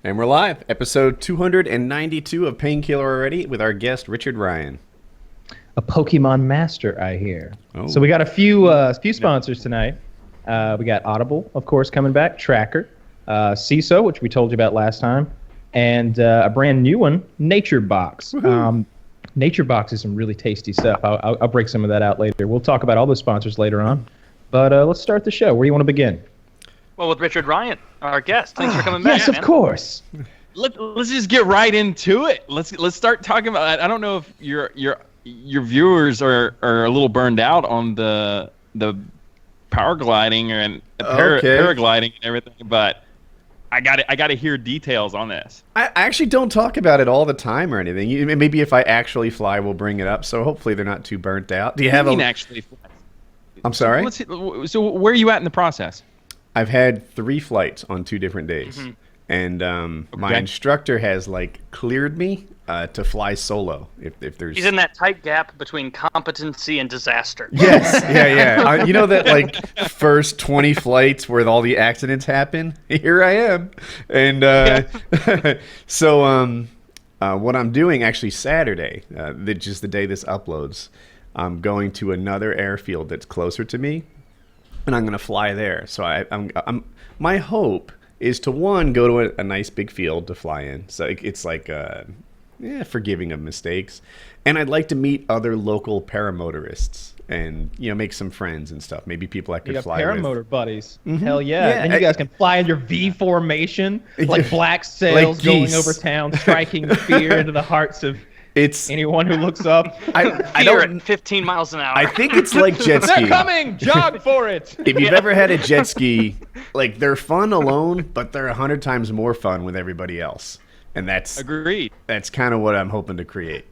And we're live, episode 292 of Painkiller already with our guest, Richard Ryan. A Pokemon master, I hear. Oh. So we got a few sponsors tonight. We got Audible, of course, coming back, TrackR, SeeSo, which we told you about last time, and a brand new one, NatureBox. NatureBox is some really tasty stuff. I'll break some of that out later. We'll talk about all the sponsors later on. But let's start the show. Where do you want to begin? Well, with Richard Ryan, our guest. Thanks for coming back. Yes, of course. Let's just get right into it. Let's start talking about. I don't know if your viewers are a little burned out on the paragliding and paragliding and everything, but I got to hear details on this. I actually don't talk about it all the time or anything. Maybe if I actually fly, we'll bring it up. So hopefully they're not too burnt out. Do you have actually fly? I'm sorry? So where are you at in the process? I've had 3 flights on 2 different days. Mm-hmm. And my instructor has cleared me to fly solo. If there's He's in that tight gap between competency and disaster. Yes, yeah. You know that first 20 flights where all the accidents happen? Here I am. And so what I'm doing actually Saturday, just the day this uploads, I'm going to another airfield that's closer to me, and I'm going to fly there. So I'm my hope is to go to a nice big field to fly in. So it's forgiving of mistakes. And I'd like to meet other local paramotorists and, make some friends and stuff. Maybe people I could fly with. Paramotor buddies. Mm-hmm. Hell yeah. And you guys can fly in your V formation, like black sails going over town, striking fear into the hearts of anyone who looks up. I don't at 15 miles an hour. I think it's like jet ski. They're coming! Jog for it! If you've ever had a jet ski, they're fun alone, but they're 100 times more fun with everybody else. And that's agreed. That's kind of what I'm hoping to create.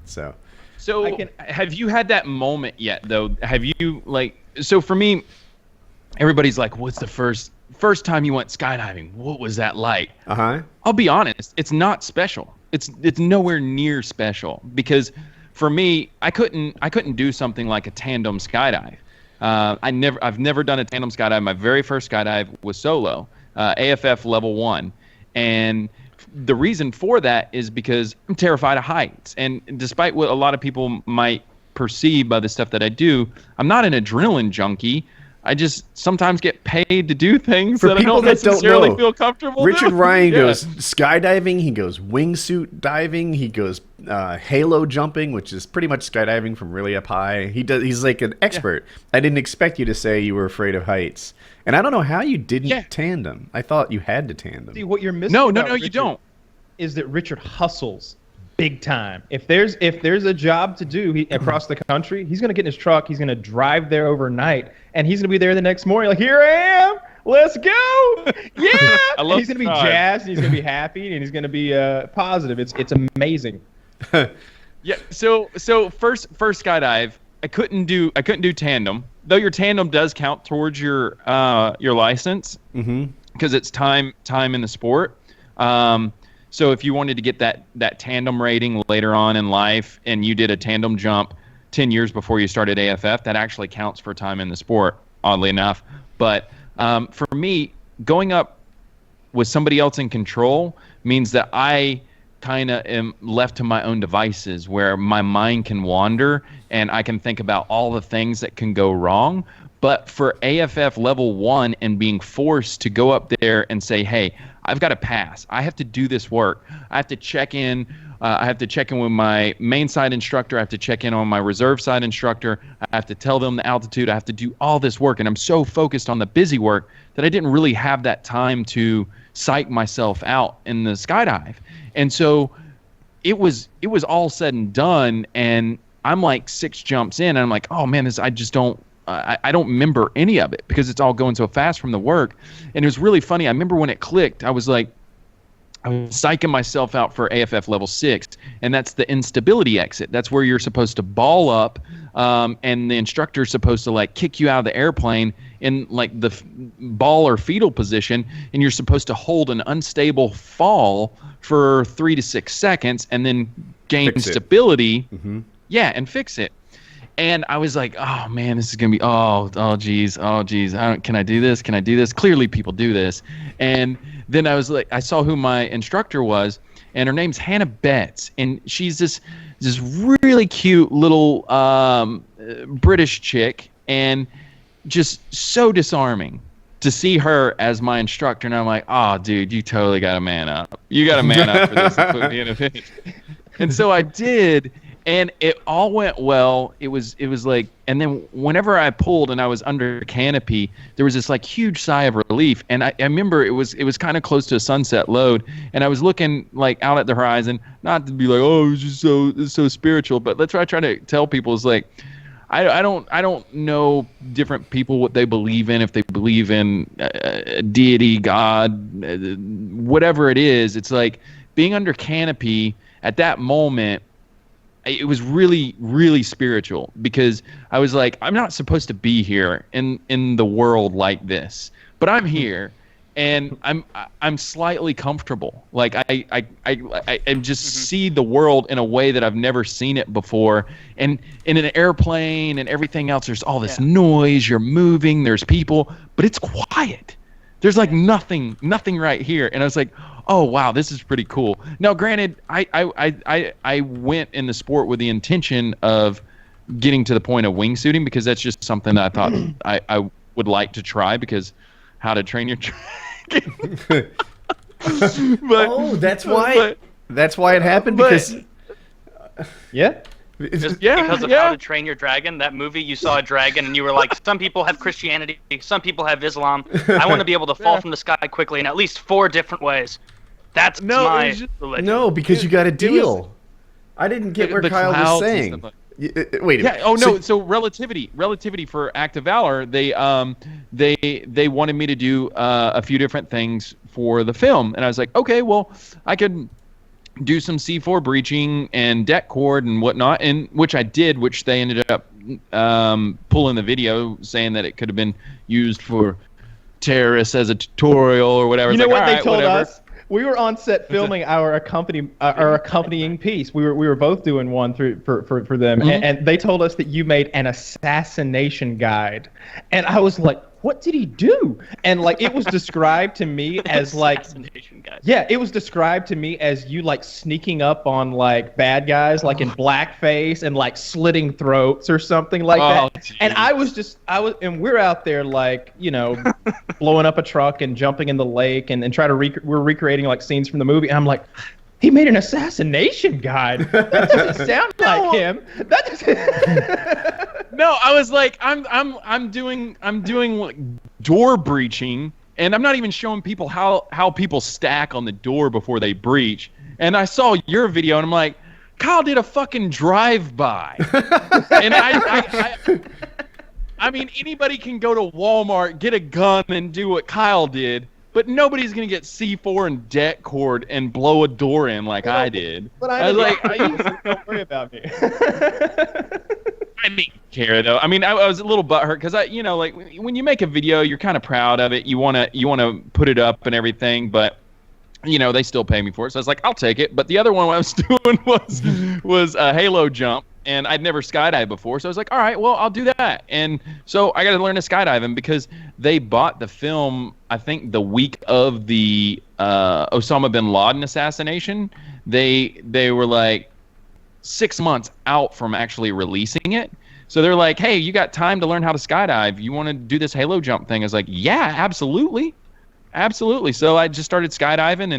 So have you had that moment yet, though? Have you, so for me, everybody's like, what's the first time you went skydiving? What was that like? Uh-huh. I'll be honest, it's not special. It's nowhere near special because for me, I couldn't do something like a tandem skydive. I've never done a tandem skydive. My very first skydive was solo, AFF level 1, and the reason for that is because I'm terrified of heights. And despite what a lot of people might perceive by the stuff that I do, I'm not an adrenaline junkie. I just sometimes get paid to do things that I don't necessarily feel comfortable doing. Richard Ryan goes skydiving, he goes wingsuit diving, he goes halo jumping, which is pretty much skydiving from really up high. He's like an expert. Yeah. I didn't expect you to say you were afraid of heights. And I don't know how you didn't tandem. I thought you had to tandem. See, what you're missing No, Richard you don't. Is that Richard hustles big time. If there's a job to do across the country, he's going to get in his truck, he's going to drive there overnight, and he's going to be there the next morning like, here I am, let's go, yeah! And he's going to be jazzed, and he's going to be happy, and he's going to be positive. It's amazing. Yeah, so first skydive, I couldn't do tandem, though your tandem does count towards your license, because it's time in the sport. So if you wanted to get that tandem rating later on in life and you did a tandem jump 10 years before you started AFF, that actually counts for time in the sport, oddly enough. But for me, going up with somebody else in control means that I kind of am left to my own devices where my mind can wander and I can think about all the things that can go wrong. But for AFF level 1 and being forced to go up there and say, hey, I've got to pass. I have to do this work. I have to check in. I have to check in with my main side instructor. I have to check in on my reserve side instructor. I have to tell them the altitude. I have to do all this work. And I'm so focused on the busy work that I didn't really have that time to psych myself out in the skydive. And so it was all said and done. And I'm like 6 jumps in. And I'm like, oh, man, I don't remember any of it because it's all going so fast from the work. And it was really funny. I remember when it clicked, I was psyching myself out for AFF level 6, and that's the instability exit. That's where you're supposed to ball up, and the instructor's supposed to kick you out of the airplane in the ball or fetal position, and you're supposed to hold an unstable fall for 3 to 6 seconds and then gain stability. Yeah, and fix it. And I was like, oh, man, this is going to be, geez. Can I do this? Clearly people do this. And then I was like, I saw who my instructor was, and her name's Hannah Betts, and she's this really cute little British chick, and just so disarming to see her as my instructor. And I'm like, oh, dude, you totally got to man up. You got to man up for this and put me in a pinch. And so I did, and it all went well. It was like, and then whenever I pulled and I was under canopy, there was this like huge sigh of relief. And I remember it was kind of close to a sunset load, and I was looking like out at the horizon, not to be like, oh, it was just so spiritual, but that's what I try to tell people is like, I don't know different people what they believe in, if they believe in deity, God, whatever it is. It's like being under canopy at that moment. It was really, really spiritual, because I was like, I'm not supposed to be here in the world like this, but I'm here, and I'm slightly comfortable. Like I just see the world in a way that I've never seen it before. And in an airplane and everything else, there's all this noise. You're moving. There's people, but it's quiet. There's like nothing right here. And I was like, oh wow, this is pretty cool. Now, granted, I went in the sport with the intention of getting to the point of wingsuiting, because that's just something that I thought I would like to try, because How to Train Your Dragon. That's why. That's why it happened. Because because of How to Train Your Dragon, that movie, you saw a dragon and you were like, some people have Christianity, some people have Islam. I want to be able to fall from the sky quickly in at least 4 different ways. That's my religion. No, because you got a deal. I didn't get where Kyle was saying. Wait a minute. Oh no. So relativity for Act of Valor. They wanted me to do a few different things for the film, and I was like, okay, well, I could do some C4 breaching and deck cord and whatnot, and which I did, which they ended up pulling the video, saying that it could have been used for terrorists as a tutorial or whatever. You know what they told whatever. us? We were on set filming our accompanying piece. We were both doing one for them, and they told us that you made an assassination guide, and I was like, what did he do? And like, it was described to me as like, it was described to me as you like sneaking up on like bad guys, like in blackface, and like slitting throats or something like that. Geez. And and we're out there like, you know, blowing up a truck and jumping in the lake and we're recreating like scenes from the movie. And I'm like, he made an assassination guide. That doesn't sound like him. That doesn't. No, I was like, I'm doing like door breaching, and I'm not even showing people how people stack on the door before they breach. And I saw your video, and I'm like, Kyle did a fucking drive-by. And I mean, anybody can go to Walmart, get a gun, and do what Kyle did. But nobody's gonna get C4 and deck cord and blow a door in like I did. But I was like, don't worry about me. I didn't care though. I mean, I was a little butthurt because like when you make a video, you're kind of proud of it. You wanna put it up and everything, but they still pay me for it. So I was like, I'll take it. But the other one I was doing was a halo jump. And I'd never skydived before, so I was like, all right, well, I'll do that. And so I got to learn to skydive, and because they bought the film, I think the week of the Osama bin Laden assassination, they were like 6 months out from actually releasing it. So they're like, hey, you got time to learn how to skydive. You want to do this halo jump thing? I was like, yeah, absolutely. Absolutely. So I just started skydiving,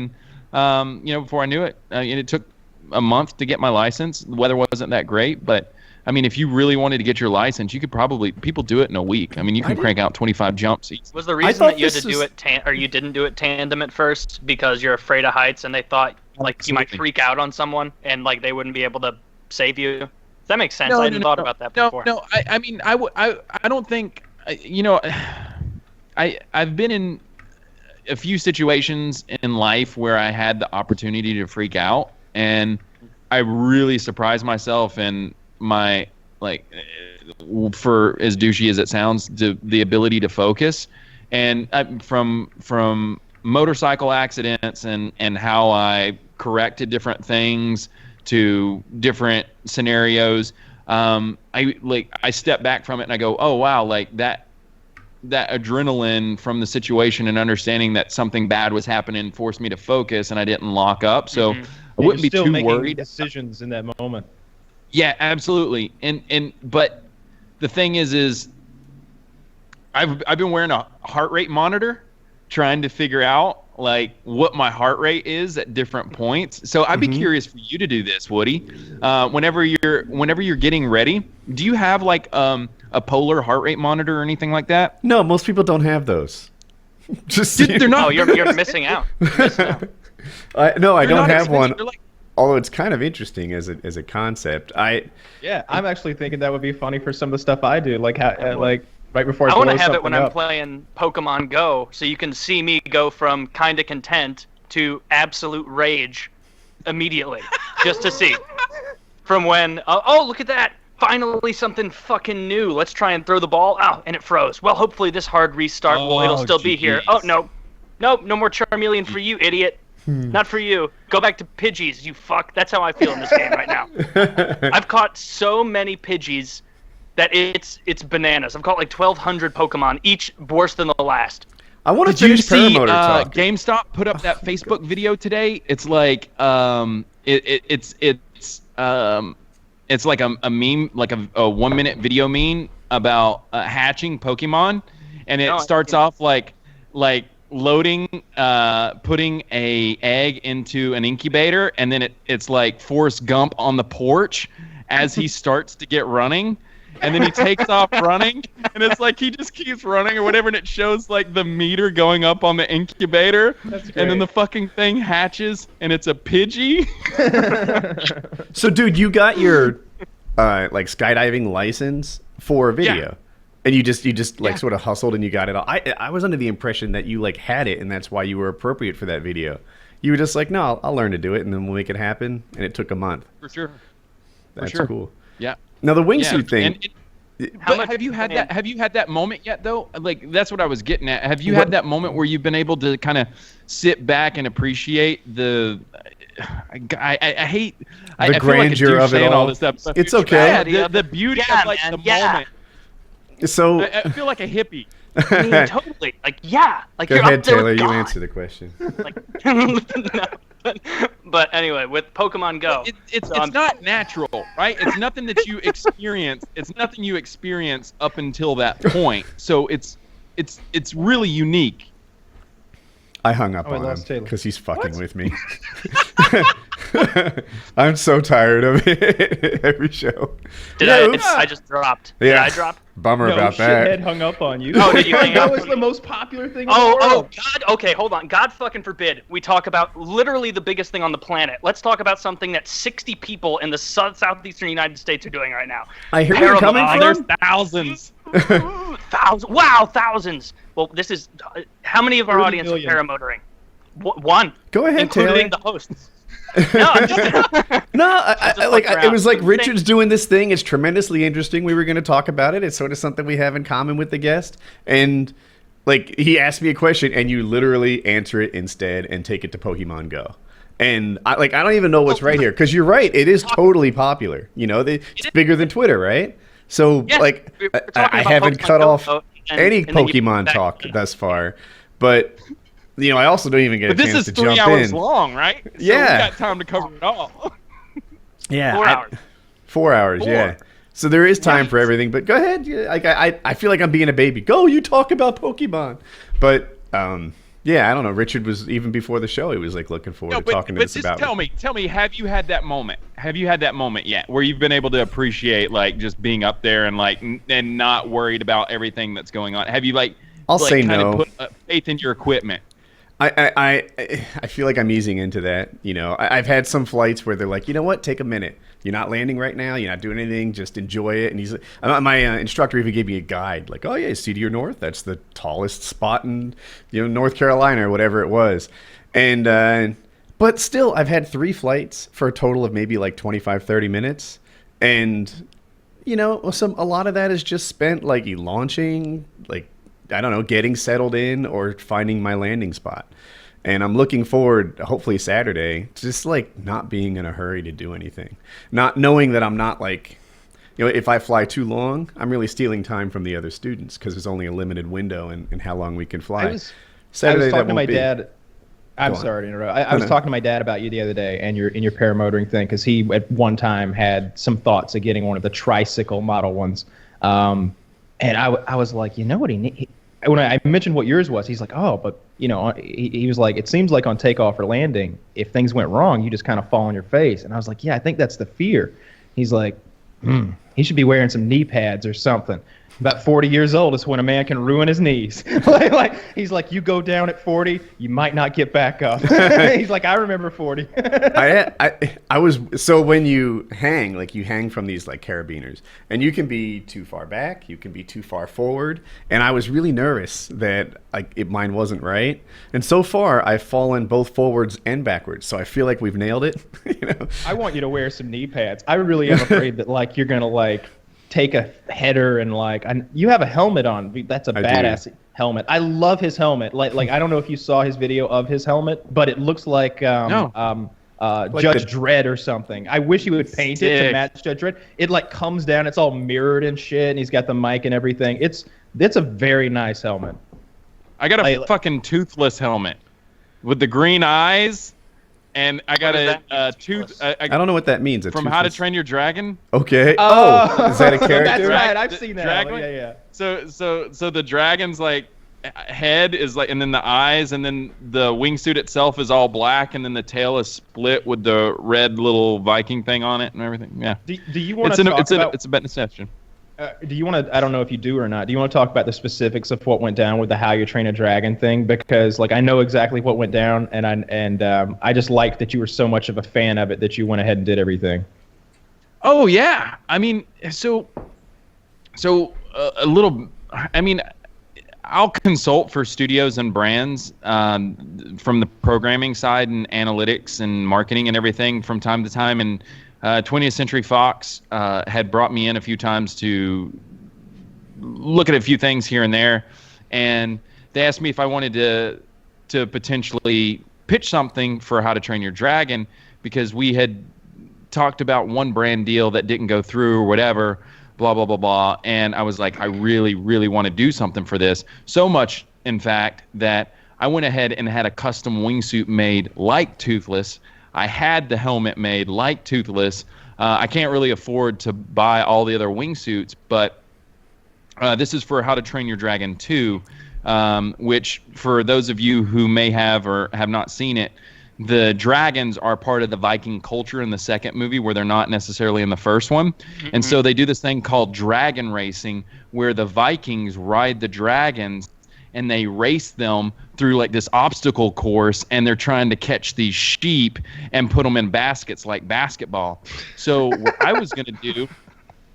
and before I knew it, it took a month to get my license. The weather wasn't that great, but I mean, if you really wanted to get your license, you could probably, people do it in a week. I mean, you can crank out 25 jumps. Was the reason that you had to do it or you didn't do it tandem at first because you're afraid of heights and they thought like you might freak out on someone and like they wouldn't be able to save you? Does that make sense? I hadn't thought about that before. No, I mean, I don't think, I've been in a few situations in life where I had the opportunity to freak out. And I really surprised myself in my, like, for as douchey as it sounds, the ability to focus. And from motorcycle accidents and how I corrected different things to different scenarios, I step back from it and I go, oh wow, like that that adrenaline from the situation and understanding that something bad was happening forced me to focus, and I didn't lock up. So I wouldn't be still too making worried. decisions in that moment. Yeah, absolutely. But the thing is I've been wearing a heart rate monitor, trying to figure out like what my heart rate is at different points. So I'd be curious for you to do this, Woody. Whenever you're getting ready, do you have like a polar heart rate monitor or anything like that? No, most people don't have those. Just Dude, they're not. Oh, you're missing out. You're missing out. I don't not have expensive. one. They're like, Although it's kind of interesting as a concept. Yeah, I'm actually thinking that would be funny for some of the stuff I do, like like right before I I want to blow have it when something I'm up. playing Pokemon Go, so you can see me go from kind of content to absolute rage immediately, just to see. From when, oh, look at that. Finally something fucking new. Let's try and throw the ball. Oh, and it froze. Well, hopefully this hard restart, it'll still be here. Oh, no. Nope, no more Charmeleon for you, idiot. Not for you. Go back to Pidgeys, you fuck. That's how I feel in this game right now. I've caught so many Pidgeys that it's bananas. I've caught like 1,200 Pokemon, each worse than the last. I want to did you finish see Paramotor talk. GameStop put up that Facebook video today? It's like it's like a meme, like a 1 minute video meme about hatching Pokemon, and it starts off like loading, putting a egg into an incubator, and then it's like Forrest Gump on the porch as he starts to get running, and then he takes off running, and it's like he just keeps running or whatever, and it shows like the meter going up on the incubator, and then the fucking thing hatches, and it's a Pidgey. So, dude, you got your like skydiving license for video. Yeah. And you just like sort of hustled and you got it all. I was under the impression that you like had it and that's why you were appropriate for that video. You were just like, no, I'll learn to do it and then we'll make it happen. And it took a month. For sure. That's sure. cool. Yeah. Now the wingsuit thing. But have you had that moment yet though? Like that's what I was getting at. Have you had that moment where you've been able to kind of sit back and appreciate the I hate the grandeur feel like of it saying all this stuff. It's okay. Yeah, the beauty of like the moment. So I feel like a hippie. I mean, totally. Like, yeah. Like, go you're ahead, up there Taylor. with You God. answer the question. Like, no. But anyway, with Pokemon Go, It's not natural, right? It's nothing that you experience. It's nothing you experience up until that point. So it's really unique. I hung up I on lost him Taylor. because he's fucking with me. I'm so tired of it every show. I just dropped. Did I drop? Bummer No, about shithead that. hung up on you. Oh, did you hang That up was on the me? most popular thing in the Oh, world. God. Okay, hold on. God fucking forbid we talk about literally the biggest thing on the planet. Let's talk about something that 60 people in the southeastern United States are doing right now. I hear where you're coming Paramotor. There's from. thousands. Thousands. Wow, thousands. Well, this is how many of our 30 audience million. are paramotoring? One. Go ahead, including Taylor. the hosts. No, I'm just, It was like Richard's doing this thing. It's tremendously interesting. We were going to talk about it. It's sort of something we have in common with the guest. And like he asked me a question, and you literally answer it instead and take it to Pokemon Go. And I don't even know what's right here because you're right. It is totally popular. You know, it's bigger than Twitter, right? So Yes, like we're talking I about haven't Pokemon cut Go, off any and then you Pokemon back- talk thus far, but. You know, I also don't even get But a this chance is to 3 jump hours in. long, right? So Yeah. we got time to cover it all. Yeah, 4 hours. 4 hours, yeah. So there is time for everything. But go ahead. Yeah, like I feel like I'm being a baby. Go, you talk about Pokemon. But yeah, I don't know. Richard was even before the show. He was like looking forward to talking to us just about. tell me, have you had that moment? Have you had that moment yet where you've been able to appreciate like just being up there and like and not worried about everything that's going on? Have you I'll say kind no. of put faith in your equipment? I feel like I'm easing into that. You know, I've had some flights where they're like, you know what, take a minute. You're not landing right now. You're not doing anything. Just enjoy it. And he's like, my instructor even gave me a guide. Like, oh yeah, see to your north. That's the tallest spot in North Carolina or whatever it was. And but still, I've had 3 flights for a total of maybe like 25, 30 minutes. And a lot of that is just spent like launching, like I don't know, getting settled in or finding my landing spot. And I'm looking forward, hopefully Saturday, just like not being in a hurry to do anything. Not knowing that I'm not like if I fly too long, I'm really stealing time from the other students because there's only a limited window in how long we can fly. I was Saturday, talking to my be. dad. I'm sorry to interrupt. I was talking to my dad about you the other day and your paramotoring thing, because he at one time had some thoughts of getting one of the tricycle model ones. And I was like, you know what he need? When I mentioned what yours was, he's like, oh, but he was like, it seems like on takeoff or landing, if things went wrong, you just kind of fall on your face. And I was like, yeah, I think that's the fear. He's like, he should be wearing some knee pads or something. About 40 years old is when a man can ruin his knees. like he's like, you go down at 40, you might not get back up. He's like, I remember 40. I was so when you hang from these like carabiners, and you can be too far back, you can be too far forward, and I was really nervous that mine wasn't right. And so far, I've fallen both forwards and backwards, so I feel like we've nailed it. I want you to wear some knee pads. I really am afraid that you're gonna take a header and you have a helmet on. That's a badass helmet. I love his helmet. Like I don't know if you saw his video of his helmet, but it looks like Judge Dredd or something. I wish he would paint it to match Judge Dredd. It comes down, it's all mirrored and shit, and he's got the mic and everything. It's a very nice helmet. I got a fucking toothless helmet with the green eyes. And I got a tooth. I don't know what that means. From How to Train Your Dragon. Okay. Oh, is that a character? That's right. I've seen that. Dragon? Yeah. So the dragon's head is and then the eyes, and then the wingsuit itself is all black, and then the tail is split with the red little Viking thing on it and everything. Yeah. Do you want to talk about? It's a bit deception. Do you want to? I don't know if you do or not. Do you want to talk about the specifics of what went down with the How You Train a Dragon thing? Because I know exactly what went down, and I just liked that you were so much of a fan of it that you went ahead and did everything. Oh yeah, I mean, so a little. I mean, I'll consult for studios and brands from the programming side and analytics and marketing and everything from time to time, and 20th Century Fox had brought me in a few times to look at a few things here and there, and they asked me if I wanted to potentially pitch something for How to Train Your Dragon, because we had talked about one brand deal that didn't go through or whatever, blah, blah, blah, blah. And I was like, I really, really want to do something for this. So much, in fact, that I went ahead and had a custom wingsuit made like Toothless. I had the helmet made like Toothless. I can't really afford to buy all the other wingsuits, but this is for How to Train Your Dragon 2, which for those of you who may have or have not seen it, the dragons are part of the Viking culture in the second movie where they're not necessarily in the first one. Mm-hmm. And so they do this thing called dragon racing where the Vikings ride the dragons and they race them through this obstacle course, and they're trying to catch these sheep and put them in baskets like basketball. So what I was going to do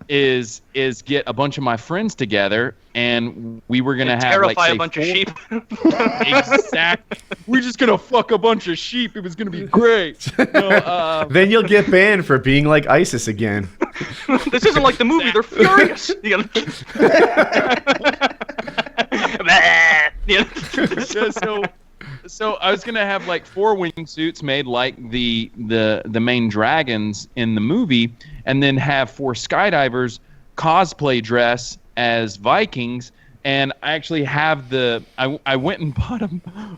is get a bunch of my friends together, and we were going to have terrify a bunch of sheep. Exactly. We're just going to fuck a bunch of sheep. It was going to be great. No, then you'll get banned for being like ISIS again. This isn't like the movie. They're furious. So I was gonna have 4 wingsuits made like the main dragons in the movie, and then have 4 skydivers cosplay dress as Vikings. And I actually have I went and bought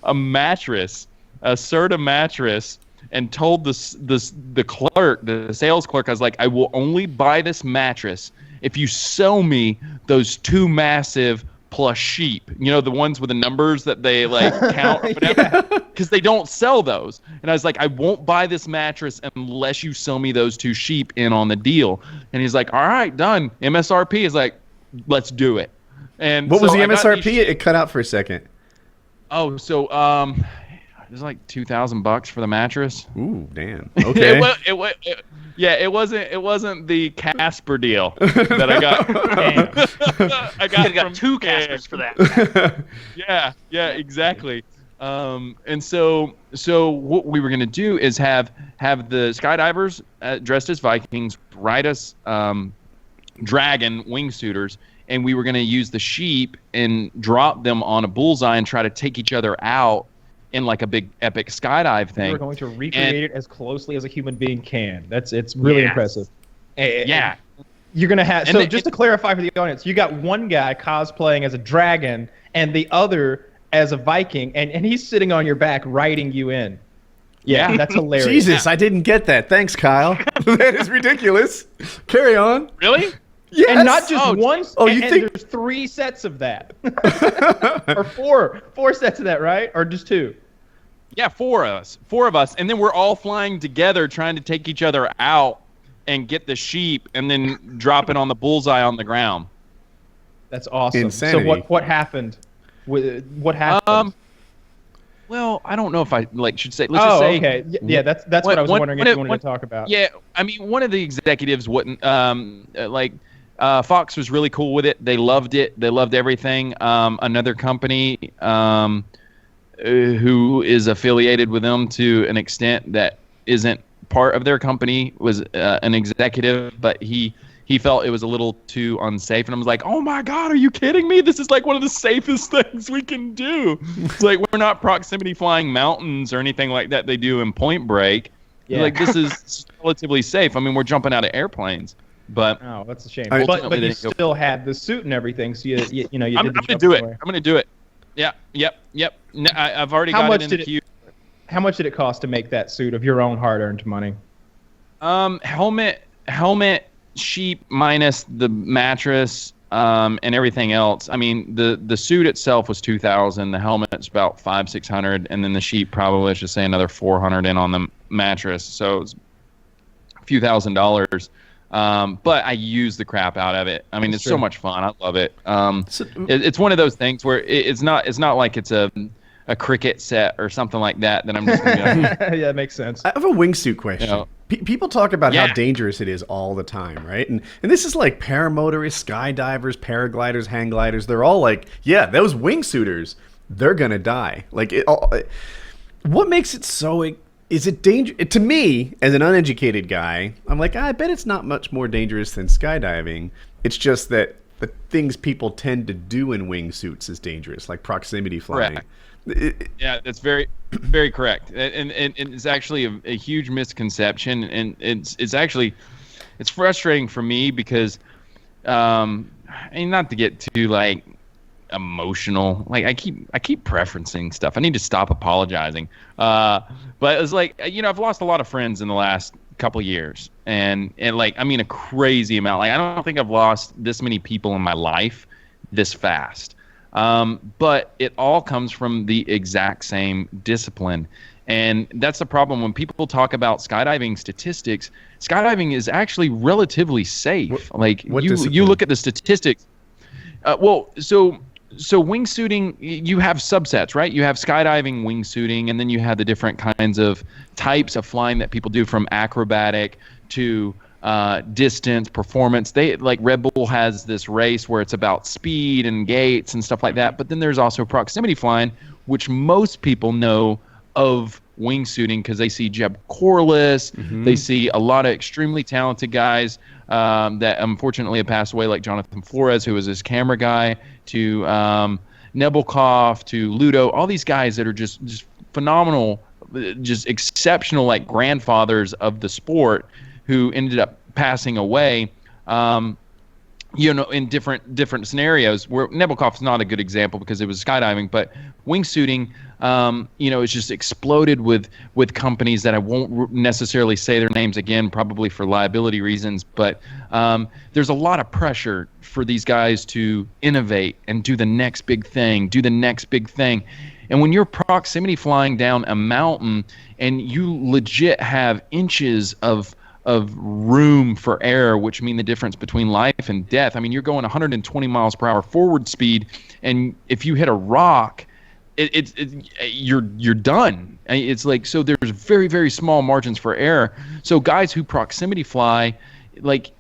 a mattress, a Serta mattress, and told the clerk, the sales clerk, I was like, I will only buy this mattress if you sell me those 2 massive plush sheep, the ones with the numbers that they count, because they don't sell those. And I was like, I won't buy this mattress unless you sell me those 2 sheep in on the deal. And he's like, all right, done. MSRP is like, let's do it. And what was the MSRP? It cut out for a second. Oh, so it was like $2,000 for the mattress. Ooh, damn. Okay. It wasn't the Casper deal that I got. I got 2 Caspers for that. Yeah, exactly. And so what we were gonna do is have the skydivers dressed as Vikings ride us dragon wingsuiters, and we were gonna use the sheep and drop them on a bullseye and try to take each other out in a big epic skydive thing. We're going to recreate it as closely as a human being can. It's really impressive. Yeah. You're gonna have. And So then- just to clarify for the audience, you got one guy cosplaying as a dragon and the other as a Viking, and he's sitting on your back riding you in. Yeah, Yeah. that's hilarious. Jesus, I didn't get that. Thanks, Kyle. That is ridiculous. Carry on. Really? Yes. And not just Oh, one. oh, you and think- there's 3 sets of that, or four sets of that, right? Or just 2? Yeah, 4 of us, and then we're all flying together trying to take each other out and get the sheep and then drop it on the bullseye on the ground. That's awesome. Insanity. So what happened? What happened? Well, I don't know if I should say. Let's just say. Okay. Yeah, that's what I was wondering if you wanted to talk about. Yeah, I mean, one of the executives wouldn't Fox was really cool with it. They loved it. They loved everything. Another company who is affiliated with them to an extent that isn't part of their company was an executive, but he felt it was a little too unsafe, and I was like, oh my God, are you kidding me? This is like one of the safest things we can do. It's like, we're not proximity flying mountains or anything like that they do in Point Break. Yeah. Like, this is relatively safe. I mean, we're jumping out of airplanes, but Oh, that's a shame. I- But Ultimately, you they didn't go- still had the suit and everything, so you I'm did gonna the do it. away. I'm gonna do it. Yeah, yep. I've already How got much it in the did it- queue. How much did it cost to make that suit of your own hard-earned money? Helmet, sheep minus the mattress, and everything else. I mean, the suit itself was $2,000. The helmet's about $500-600, and then the sheep probably, let's just say, another $400 in on the mattress. So it's a few $1,000s. But I use the crap out of it. I mean, That's it's so true. much fun. I love it. So- It's one of those things where it's not like it's a cricket set or something like that I'm just gonna be like, Yeah, that makes sense. I have a wingsuit question. You know. People talk about how Yeah. dangerous it is all the time, right? And this is like paramotorists, skydivers, paragliders, hang gliders. They're all like, yeah, those wingsuiters, they're gonna die. Like, what makes it so? Is it dangerous? To me, as an uneducated guy, I'm like, I bet it's not much more dangerous than skydiving. It's just that the things people tend to do in wingsuits is dangerous, like proximity flying. Correct. Yeah, that's very, very correct, and it's actually a huge misconception, and it's actually frustrating for me because, and not to get too like emotional, like I keep preferencing stuff. I need to stop apologizing, but it's like, I've lost a lot of friends in the last couple of years, and like, I mean, a crazy amount. Like, I don't think I've lost this many people in my life this fast. But it all comes from the exact same discipline. And that's the problem when people talk about skydiving statistics. Skydiving is actually relatively safe. What you discipline? look at the statistics. So wingsuiting, you have subsets, right? You have skydiving, wingsuiting, and then you have the different kinds of types of flying that people do, from acrobatic to distance, performance. They, like, Red Bull has this race where it's about speed and gates and stuff like that. But then there's also proximity flying, which most people know of wingsuiting because they see Jeb Corliss, they see a lot of extremely talented guys that unfortunately have passed away, like Jonathan Flores, who was his camera guy, to Nebelkoff, to Ludo, all these guys that are just phenomenal, just exceptional, like, grandfathers of the sport, who ended up passing away, in different scenarios. Where Nebelkoff's not a good example because it was skydiving, but wingsuiting, it's just exploded with companies that I won't necessarily say their names again, probably for liability reasons. But there's a lot of pressure for these guys to innovate and do the next big thing, And when you're proximity flying down a mountain and you legit have inches of room for error, which mean the difference between life and death. I mean, you're going 120 miles per hour forward speed, and if you hit a rock, you're done. It's like, so there's very, very small margins for error. So guys who proximity fly, like,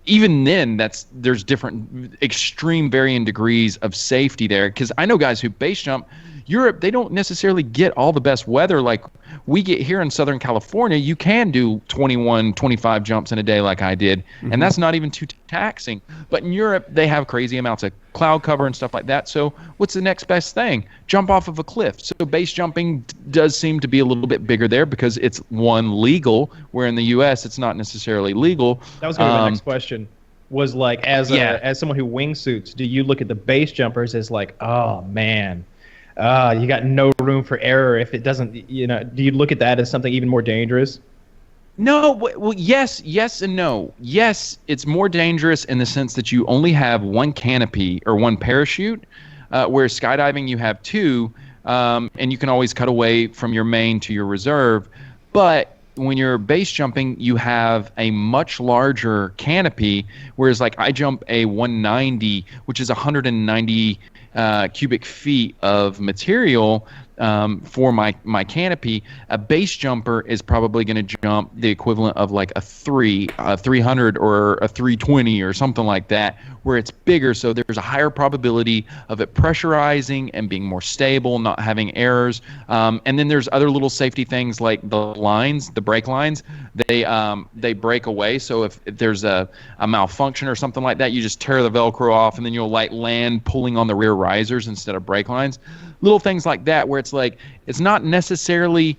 even then, there's different extreme varying degrees of safety there. Because I know guys who base jump, Europe, they don't necessarily get all the best weather like we get here in Southern California. You can do 21, 25 jumps in a day like I did, and that's not even too taxing. But in Europe, they have crazy amounts of cloud cover and stuff like that. So what's the next best thing? Jump off of a cliff. So base jumping does seem to be a little bit bigger there because it's legal, where in the U.S. it's not necessarily legal. That was going to be my next question. Was like, as someone who wingsuits, do you look at the base jumpers as like, oh man, you got no room for error if it doesn't, do you look at that as something even more dangerous? No, well, yes and no. Yes, it's more dangerous in the sense that you only have one canopy or one parachute, whereas skydiving you have two, and you can always cut away from your main to your reserve. But when you're base jumping, you have a much larger canopy, whereas like I jump a 190, which is 190 cubic feet of material for my canopy. A base jumper is probably going to jump the equivalent of like a 300 or a 320 or something like that, where it's bigger, so there's a higher probability of it pressurizing and being more stable, not having errors. And then there's other little safety things like the brake lines. They break away, so if there's a malfunction or something like that, you just tear the Velcro off, and then you'll like land pulling on the rear risers instead of brake lines. Little things like that, where it's like it's not necessarily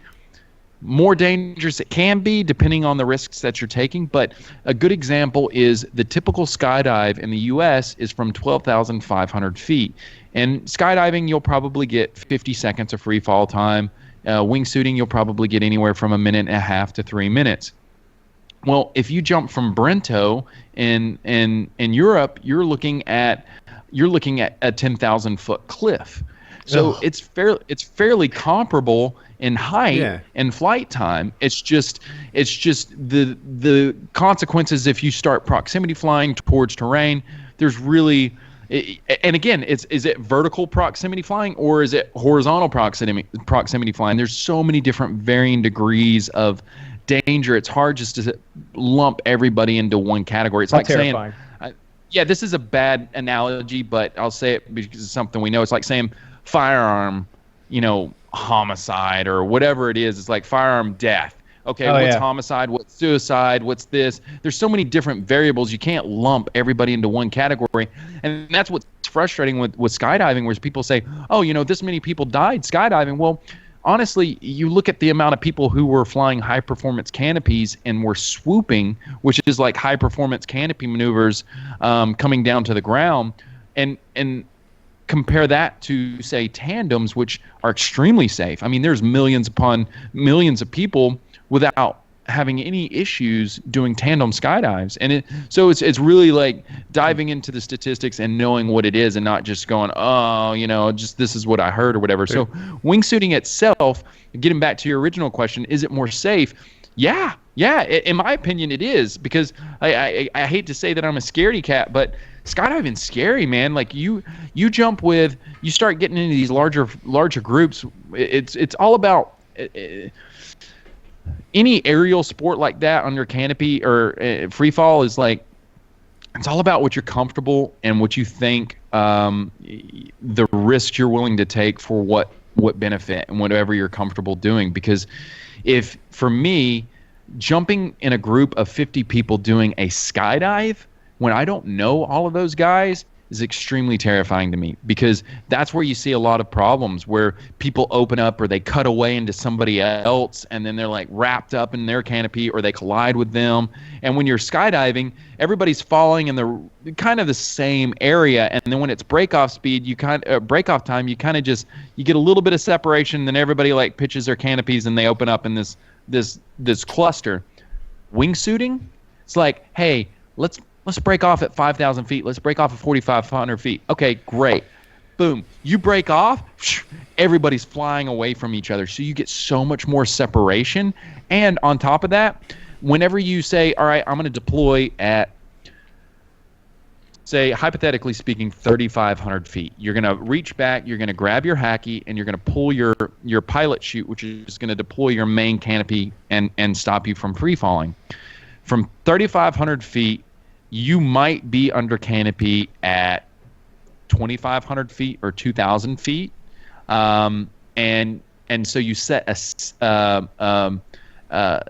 more dangerous. It can be depending on the risks that you're taking, but a good example is the typical skydive in the US is from 12,500 feet. And skydiving, you'll probably get 50 seconds of free fall time. Wingsuiting, you'll probably get anywhere from 1.5 minutes to 3 minutes. Well, if you jump from Brento in Europe, you're looking at a 10,000 foot cliff. So it's fairly comparable in height and flight time. It's just the consequences if you start proximity flying towards terrain. There's really, and again, is it vertical proximity flying or is it horizontal proximity flying? There's so many different varying degrees of danger. It's hard just to lump everybody into one category. It's like terrifying. Saying, this is a bad analogy, but I'll say it because it's something we know. It's like saying firearm, homicide or whatever it is. It's like firearm death. Okay, what's homicide? What's suicide? What's this? There's so many different variables. You can't lump everybody into one category. And that's what's frustrating with skydiving, where people say, oh, this many people died skydiving. Well, honestly, you look at the amount of people who were flying high-performance canopies and were swooping, which is like high-performance canopy maneuvers coming down to the ground, and compare that to, say, tandems, which are extremely safe. I mean, there's millions upon millions of people without having any issues doing tandem skydives. And so it's really like diving into the statistics and knowing what it is and not just going, just this is what I heard or whatever. Sure. So wingsuiting itself, getting back to your original question, is it more safe? Yeah. In my opinion, it is, because I hate to say that I'm a scaredy cat, but skydiving's scary, man. Like you start getting into these larger groups. It's all about any aerial sport like that under canopy or free fall is like, it's all about what you're comfortable and what you think the risks you're willing to take for what benefit and whatever you're comfortable doing. Because if, for me, jumping in a group of 50 people doing a skydive when I don't know all of those guys is extremely terrifying to me, because that's where you see a lot of problems, where people open up or they cut away into somebody else and then they're like wrapped up in their canopy or they collide with them. And when you're skydiving, everybody's falling in the kind of the same area, and then when it's breakoff speed, breakoff time, you get a little bit of separation, then everybody like pitches their canopies and they open up in this cluster. Wingsuiting, it's like, hey, let's break off at 5,000 feet. Let's break off at 4,500 feet. Okay, great. Boom. You break off, everybody's flying away from each other. So you get so much more separation. And on top of that, whenever you say, all right, I'm going to deploy at, say, hypothetically speaking, 3,500 feet. You're going to reach back, you're going to grab your hacky, and you're going to pull your pilot chute, which is going to deploy your main canopy and stop you from free falling. From 3,500 feet, you might be under canopy at 2,500 feet or 2,000 feet. And so you set a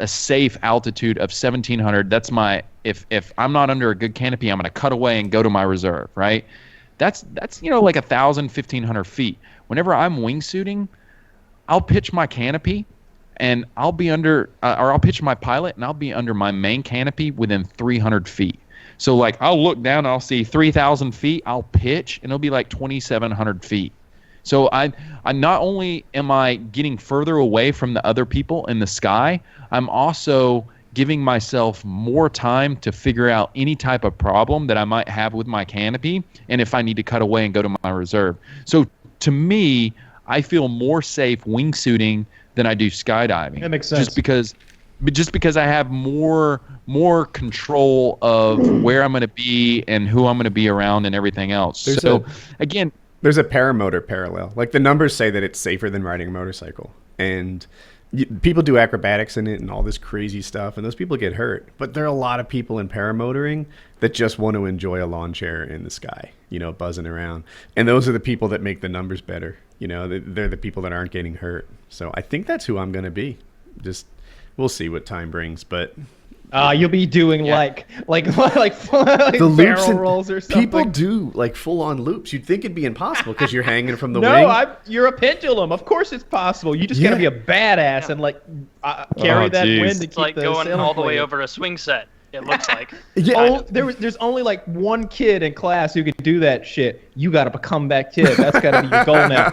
safe altitude of 1,700. That's my if I'm not under a good canopy, I'm going to cut away and go to my reserve, right? That's like 1,000, 1,500 feet. Whenever I'm wingsuiting, I'll pitch my canopy, and I'll be under, or I'll pitch my pilot, and I'll be under my main canopy within 300 feet. So like I'll look down, and I'll see 3,000 feet. I'll pitch, and it'll be like 2,700 feet. So I not only am I getting further away from the other people in the sky, I'm also giving myself more time to figure out any type of problem that I might have with my canopy, and if I need to cut away and go to my reserve. So to me, I feel more safe wingsuiting than I do skydiving. That makes sense. Just because I have more control of where I'm going to be and who I'm going to be around and everything else. Again, there's a paramotor parallel. Like the numbers say that it's safer than riding a motorcycle, and people do acrobatics in it and all this crazy stuff, and those people get hurt. But there are a lot of people in paramotoring that just want to enjoy a lawn chair in the sky, buzzing around. And those are the people that make the numbers better. They're the people that aren't getting hurt. So I think that's who I'm going to be. Just we'll see what time brings, but. You'll be doing like the loops barrel rolls or something. People do like full-on loops. You'd think it'd be impossible because you're hanging from the wing. No, you're a pendulum. Of course it's possible. You just gotta be a badass and carry that wind to it's keep like the going sailing all the way clear. over a swing set. It looks like. There's only like one kid in class who could do that shit. You got to become that kid. That's got to be your goal now.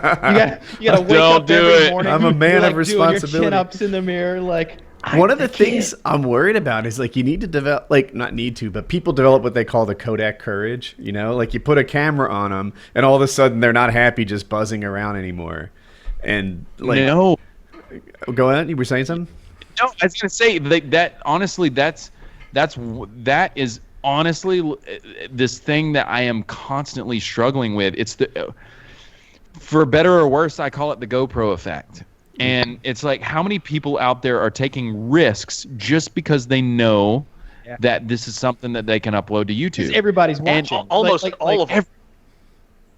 You got to wake up every morning. I'm a man you're, of responsibility. Doing your chin-ups in the mirror, like. One of the things I'm worried about is like you need to develop, like not need to, but people develop what they call the Kodak courage. Like you put a camera on them, and all of a sudden they're not happy just buzzing around anymore. And like, no, go ahead. You were saying something? No, I was gonna say that honestly, that is honestly this thing that I am constantly struggling with. It's for better or worse, I call it the GoPro effect. And it's like, how many people out there are taking risks just because they know that this is something that they can upload to YouTube? Everybody's watching. And almost all of them.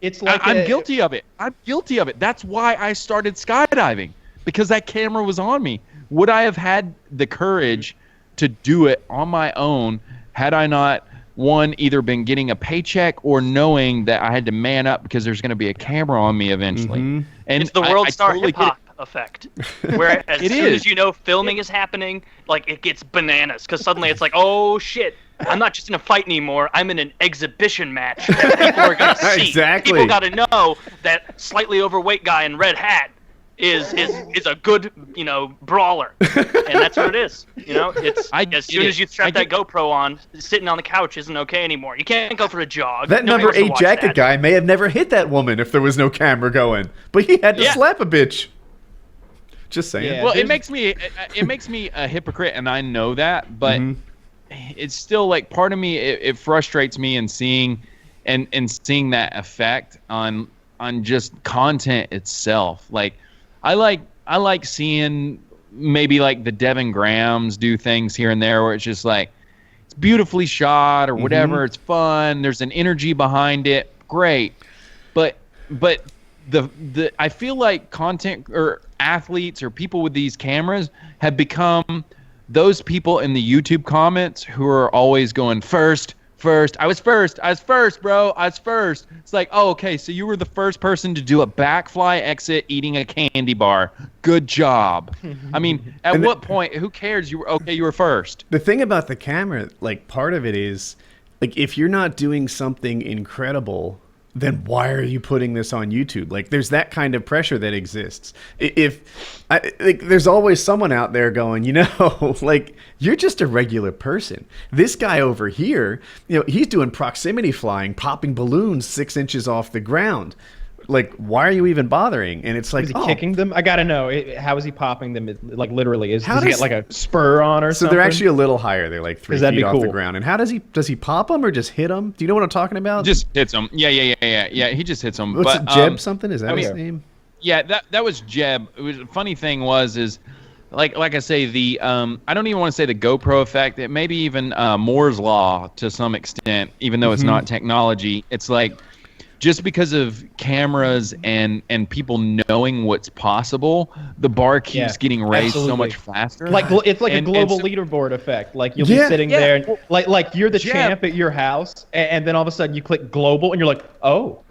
It's like I'm guilty of it. I'm guilty of it. That's why I started skydiving, because that camera was on me. Would I have had the courage to do it on my own had I not, one, either been getting a paycheck or knowing that I had to man up because there's going to be a camera on me eventually? Mm-hmm. And it's the world star totally hip-hop effect, where as soon is. as filming is happening, like it gets bananas, because suddenly it's like, oh shit, I'm not just in a fight anymore, I'm in an exhibition match that people are going to see. Exactly. People got to know that slightly overweight guy in red hat is a good brawler, and that's what it is. It's as soon as you strap that GoPro on, sitting on the couch isn't okay anymore. You can't go for a jog. That Nobody number wants to 8 watch jacket that. guy may have never hit that woman if there was no camera going, but he had to slap a bitch. Just saying. Yeah. Well, it makes me a hypocrite, and I know that, but it's still like part of me. It frustrates me in seeing that effect on just content itself. Like, I like seeing maybe like the Devin Grahams do things here and there where it's just like it's beautifully shot or whatever. It's fun. There's an energy behind it. Great, but the I feel like content or athletes or people with these cameras have become those people in the YouTube comments who are always going first. I was first, bro. I was first. It's like, oh, okay, so you were the first person to do a backfly exit eating a candy bar. Good job. I mean, at what point, who cares? You were first. The thing about the camera, like part of it is, like if you're not doing something incredible, then why are you putting this on YouTube? Like there's that kind of pressure that exists. There's always someone out there going, like you're just a regular person. This guy over here, he's doing proximity flying, popping balloons 6 inches off the ground. Like, why are you even bothering? And it's like, is he kicking them? I gotta know. How is he popping them? Like literally, does he get like a spur on or something? So they're actually a little higher. They're like 3 feet off the ground. And how does he pop them or just hit them? Do you know what I'm talking about? Just hits them. Yeah. He just hits them. What's it, Jeb something? Is that his name? Yeah, that was Jeb. It was, funny thing is like I say, the I don't even want to say the GoPro effect. It maybe even Moore's law to some extent, even though it's not technology. It's like just because of cameras and people knowing what's possible, the bar keeps getting raised so much faster. Like it's like a global leaderboard effect. Like you'll be sitting there, and, like you're the champ at your house, and then all of a sudden you click global, and you're like, oh,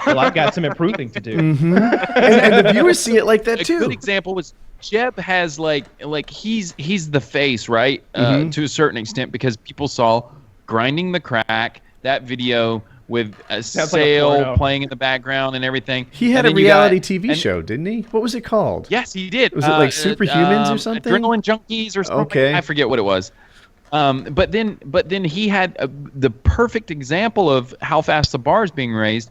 well, I've got some improving to do. And the viewers see it like that too. A good example was Jeb has like he's the face, right? To a certain extent, because people saw Grinding the Crack, that video with a sail playing in the background and everything. He had a reality TV show, didn't he? What was it called? Yes, he did. Was it like Superhumans or something? Adrenaline Junkies or something. Okay. I forget what it was. But then he had the perfect example of how fast the bar is being raised.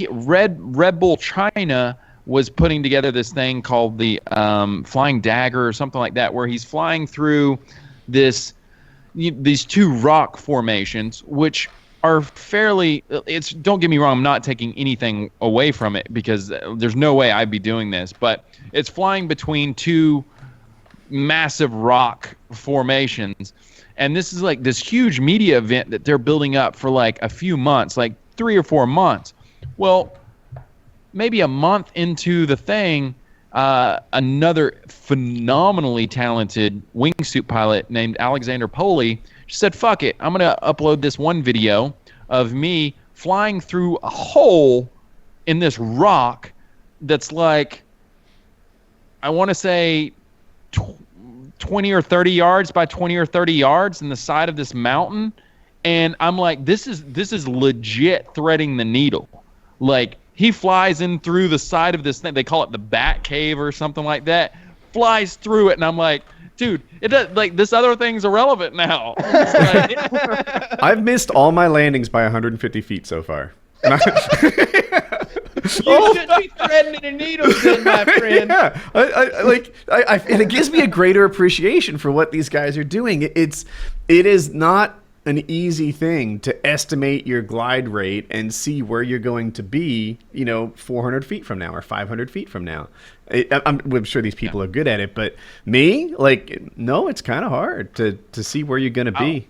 Red Bull China was putting together this thing called the Flying Dagger or something like that, where he's flying through these two rock formations, which are fairly, don't get me wrong, I'm not taking anything away from it because there's no way I'd be doing this, but it's flying between two massive rock formations. And this is like this huge media event that they're building up for like a few months, like 3 or 4 months. Well, maybe a month into the thing, another phenomenally talented wingsuit pilot named Alexander Poli said, fuck it, I'm going to upload this one video of me flying through a hole in this rock that's like, I want to say 20 or 30 yards by 20 or 30 yards in the side of this mountain. And I'm like, this is legit threading the needle. Like, he flies in through the side of this thing. They call it the Bat Cave or something like that. Flies through it, and I'm like, dude, it does, like, this other thing's irrelevant now. I've missed all my landings by 150 feet so far. You should be threading the needles, then, my friend. Yeah, and it gives me a greater appreciation for what these guys are doing. It is not an easy thing to estimate your glide rate and see where you're going to be, 400 feet from now or 500 feet from now. I'm sure these people are good at it, but me, no, it's kind of hard to see where you're going to be.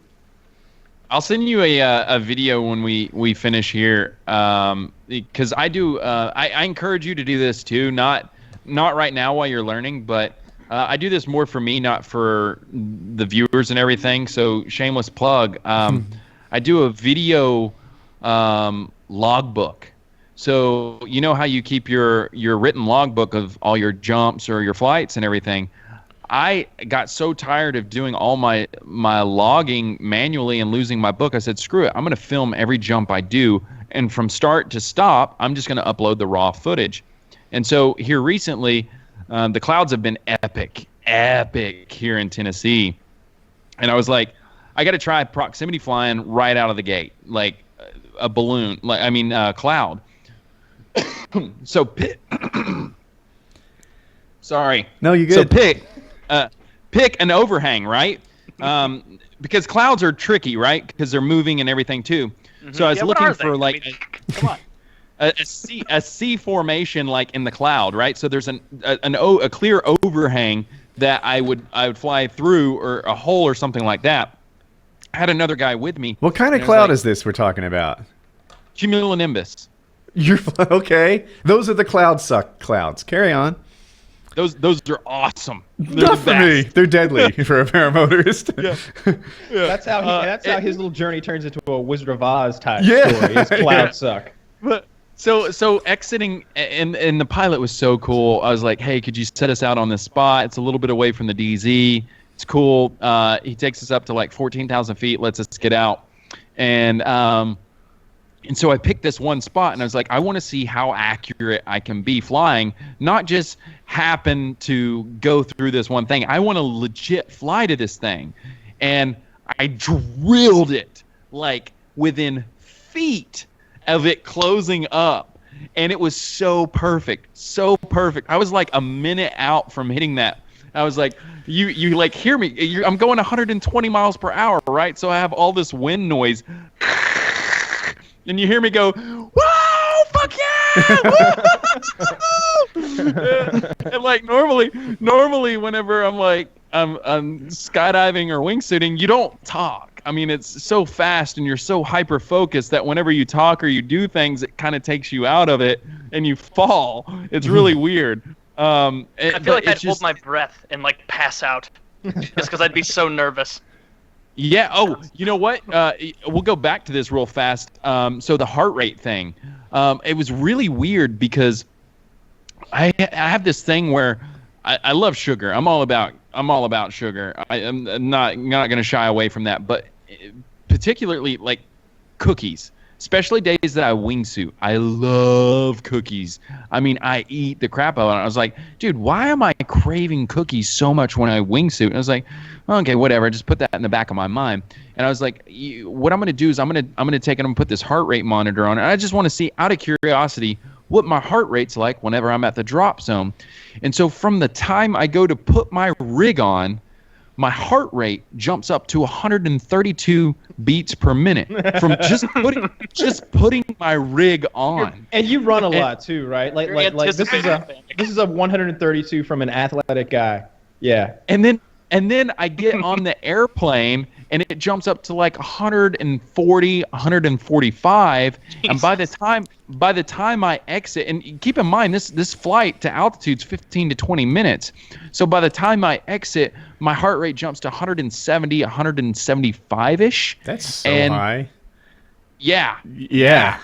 I'll send you a video when we finish here, because I do. I encourage you to do this too. Not right now while you're learning, but I do this more for me, not for the viewers and everything. So shameless plug. I do a video logbook. So you know how you keep your written logbook of all your jumps or your flights and everything. I got so tired of doing all my logging manually and losing my book. I said, screw it. I'm going to film every jump I do. And from start to stop, I'm just going to upload the raw footage. And so here recently, the clouds have been epic here in Tennessee. And I was like, I got to try proximity flying right out of the gate, like a balloon, cloud. So sorry. No, you're good. So pick an overhang, right? Because clouds are tricky, right? Because they're moving and everything too. Mm-hmm. So I was looking for come on. A C formation like in the cloud, right? So there's a clear overhang that I would fly through, or a hole or something like that. I had another guy with me. What kind of cloud is this we're talking about? Cumulonimbus. You're okay. Those are the clouds. Carry on. Those are awesome. They're Not for me. They're deadly for a paramotorist. Yeah. That's how his little journey turns into a Wizard of Oz type story. His clouds suck. But so exiting, and the pilot was so cool. I was like, hey, could you set us out on this spot? It's a little bit away from the DZ. It's cool. He takes us up to like 14,000 feet, lets us get out. And so I picked this one spot, and I was like, I want to see how accurate I can be flying, not just happen to go through this one thing. I want to legit fly to this thing. And I drilled it like within feet of it closing up. And it was so perfect, so perfect. I was like a minute out from hitting that. I was like, you like hear me? I'm going 120 miles per hour, right? So I have all this wind noise. And you hear me go, whoa, fuck yeah! And like normally whenever I'm skydiving or wingsuiting, you don't talk. I mean, it's so fast and you're so hyper focused that whenever you talk or you do things, it kind of takes you out of it and you fall. It's really weird. I feel like I'd hold my breath and like pass out, just because I'd be so nervous. Yeah. Oh, you know what? We'll go back to this real fast. So the heart rate thing, it was really weird because I have this thing where I love sugar. I'm all about sugar. I'm not going to shy away from that. But particularly like cookies, especially days that I wingsuit. I love cookies. I mean, I eat the crap out of it. I was like, dude, why am I craving cookies so much when I wingsuit? And I was like, okay, whatever. Just put that in the back of my mind. And I was like, what I'm going to do is I'm going to take it and put this heart rate monitor on. And I just want to see, out of curiosity, what my heart rate's like whenever I'm at the drop zone. And so from the time I go to put my rig on, my heart rate jumps up to 132 beats per minute from just putting my rig on. And you run a lot too, right? Like this is a 132 from an athletic guy. Yeah. And then I get on the airplane and it jumps up to like 140, 145. Jesus. And by the time I exit, and keep in mind this flight to altitude's 15 to 20 minutes. So by the time I exit, my heart rate jumps to 170, 175-ish. That's so high. Yeah. Yeah.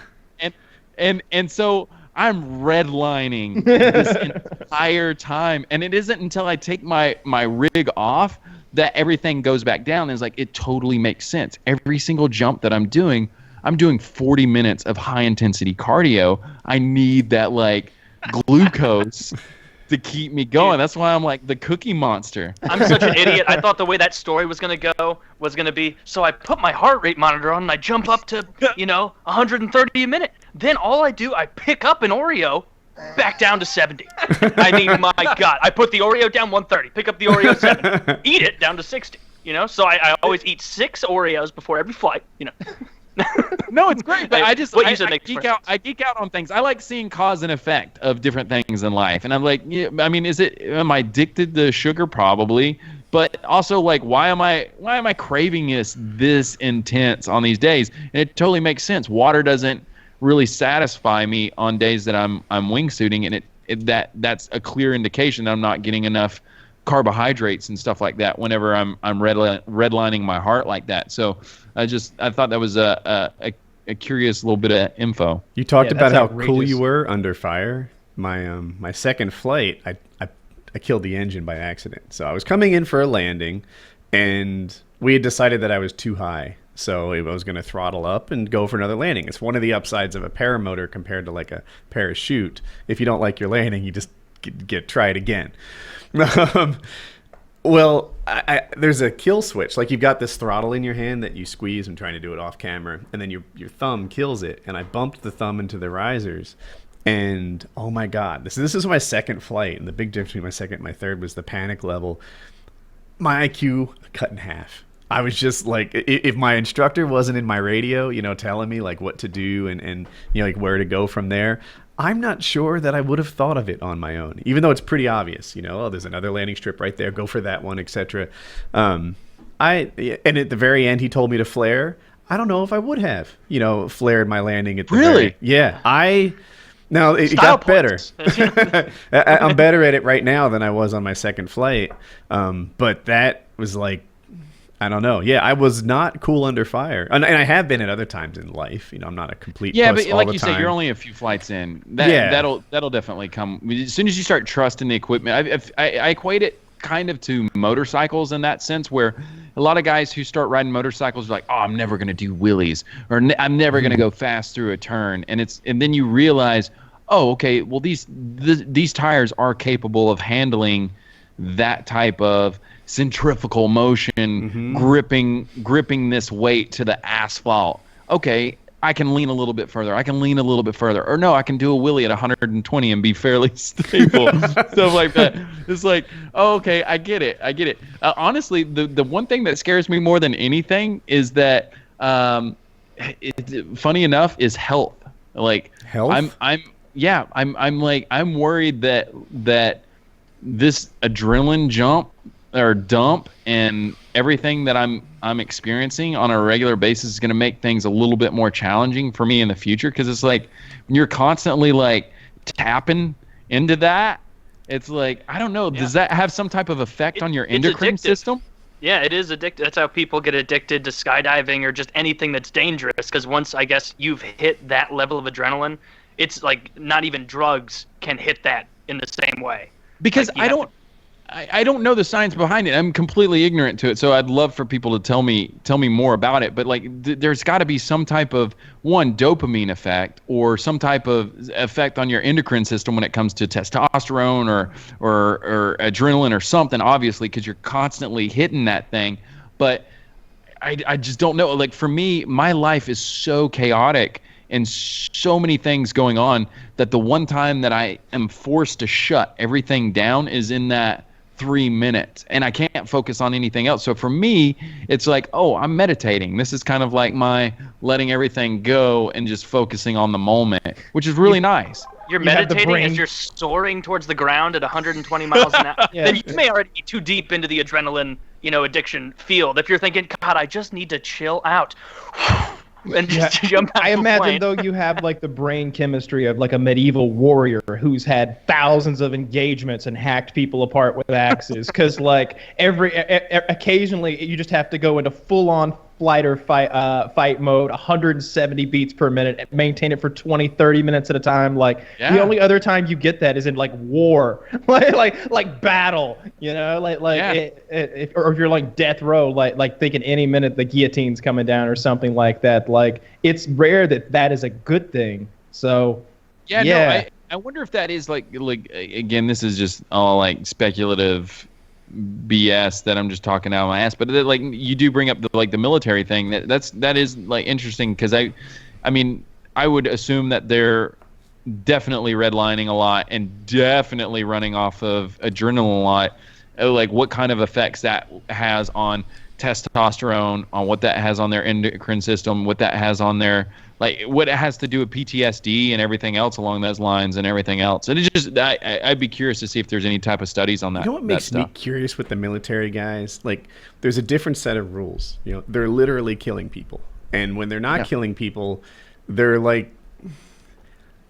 And so I'm redlining this entire time, and it isn't until I take my rig off that everything goes back down. And it's like, it totally makes sense. Every single jump that I'm doing 40 minutes of high intensity cardio. I need that like glucose to keep me going. That's why I'm like the Cookie Monster. I'm such an idiot. I thought the way that story was going to go was going to be, so I put my heart rate monitor on and I jump up to, 130 a minute. Then all I do, I pick up an Oreo back down to 70. I mean, my God. I put the Oreo down 130, pick up the Oreo 70, eat it down to 60. So I always eat 6 Oreos before every flight, No, it's great, but I geek out. sense. I geek out on things. I like seeing cause and effect of different things in life, and I'm like, yeah, I mean, am I addicted to sugar? Probably, but also like, why am I craving this intense on these days? And it totally makes sense. Water doesn't really satisfy me on days that I'm wingsuiting, and that's a clear indication that I'm not getting enough carbohydrates and stuff like that whenever I'm redlining my heart like that. So I thought that was a curious little bit of info. You talked about how cool you were under fire. My second flight, I killed the engine by accident. So I was coming in for a landing, and we had decided that I was too high. So I was going to throttle up and go for another landing. It's one of the upsides of a paramotor compared to like a parachute. If you don't like your landing, you just try it again. Well, there's a kill switch. Like, you've got this throttle in your hand that you squeeze. I'm trying to do it off camera, and then your thumb kills it. And I bumped the thumb into the risers, and oh my God, this is my second flight, and the big difference between my second and my third was the panic level. My IQ cut in half. I was just like, if my instructor wasn't in my radio, telling me like what to do and like where to go from there, I'm not sure that I would have thought of it on my own, even though it's pretty obvious, oh, there's another landing strip right there, go for that one, etc. And at the very end, he told me to flare. I don't know if I would have, flared my landing at the really? Now it got better. I'm better at it right now than I was on my second flight. But that was like, I don't know. Yeah, I was not cool under fire, and I have been at other times in life. I'm not a complete puss but all like the you time. say, you're only a few flights in. That'll definitely come as soon as you start trusting the equipment. I equate it kind of to motorcycles in that sense, where a lot of guys who start riding motorcycles are like, oh, I'm never going to do wheelies, or I'm never going to go fast through a turn, and then you realize, oh, okay, well these tires are capable of handling that type of centrifugal motion, gripping this weight to the asphalt. Okay, I can lean a little bit further. Or no, I can do a wheelie at 120 and be fairly stable. Stuff like that. It's like, oh, okay, I get it. Honestly, the one thing that scares me more than anything is that, funny enough, is health. Like, health? I'm worried that this adrenaline jump or dump, and everything that I'm experiencing on a regular basis is going to make things a little bit more challenging for me in the future, because it's like when you're constantly like tapping into that, it's like, I don't know, does that have some type of effect on your endocrine system? Yeah, it is addictive. That's how people get addicted to skydiving or just anything that's dangerous, because once, I guess, you've hit that level of adrenaline, it's like not even drugs can hit that in the same way. Because like, I don't know the science behind it. I'm completely ignorant to it, so I'd love for people to tell me more about it. But like, there's got to be some type of dopamine effect or some type of effect on your endocrine system when it comes to testosterone or adrenaline or something. Obviously, because you're constantly hitting that thing. But I just don't know. Like, for me, my life is so chaotic and so many things going on that the one time that I am forced to shut everything down is in that 3 minutes, and I can't focus on anything else. So for me, it's like, oh, I'm meditating. This is kind of like my letting everything go and just focusing on the moment, which is really nice. You're meditating as you're soaring towards the ground at 120 miles an hour. Then you may already be too deep into the adrenaline, addiction field. If you're thinking, God, I just need to chill out. And just jump out. I imagine though you have like the brain chemistry of like a medieval warrior who's had thousands of engagements and hacked people apart with axes, because like occasionally you just have to go into full-on flight or fight mode, 170 beats per minute, and maintain it for 20-30 minutes at a time. Like the only other time you get that is in like war, like battle, or if you're like death row, like thinking any minute the guillotine's coming down or something like that. Like, it's rare that is a good thing. So no, I wonder if that is like again, this is just all like speculative BS that I'm just talking out of my ass, but like, you do bring up the military thing. That is like interesting, because I mean, I would assume that they're definitely redlining a lot and definitely running off of adrenaline a lot. Like, what kind of effects that has on testosterone, on what that has on their endocrine system, what that has on their, like, what it has to do with PTSD and everything else along those lines and everything else. And it just, I'd be curious to see if there's any type of studies on that. You know what makes me curious with the military guys? Like, there's a different set of rules. They're literally killing people. And when they're not killing people, they're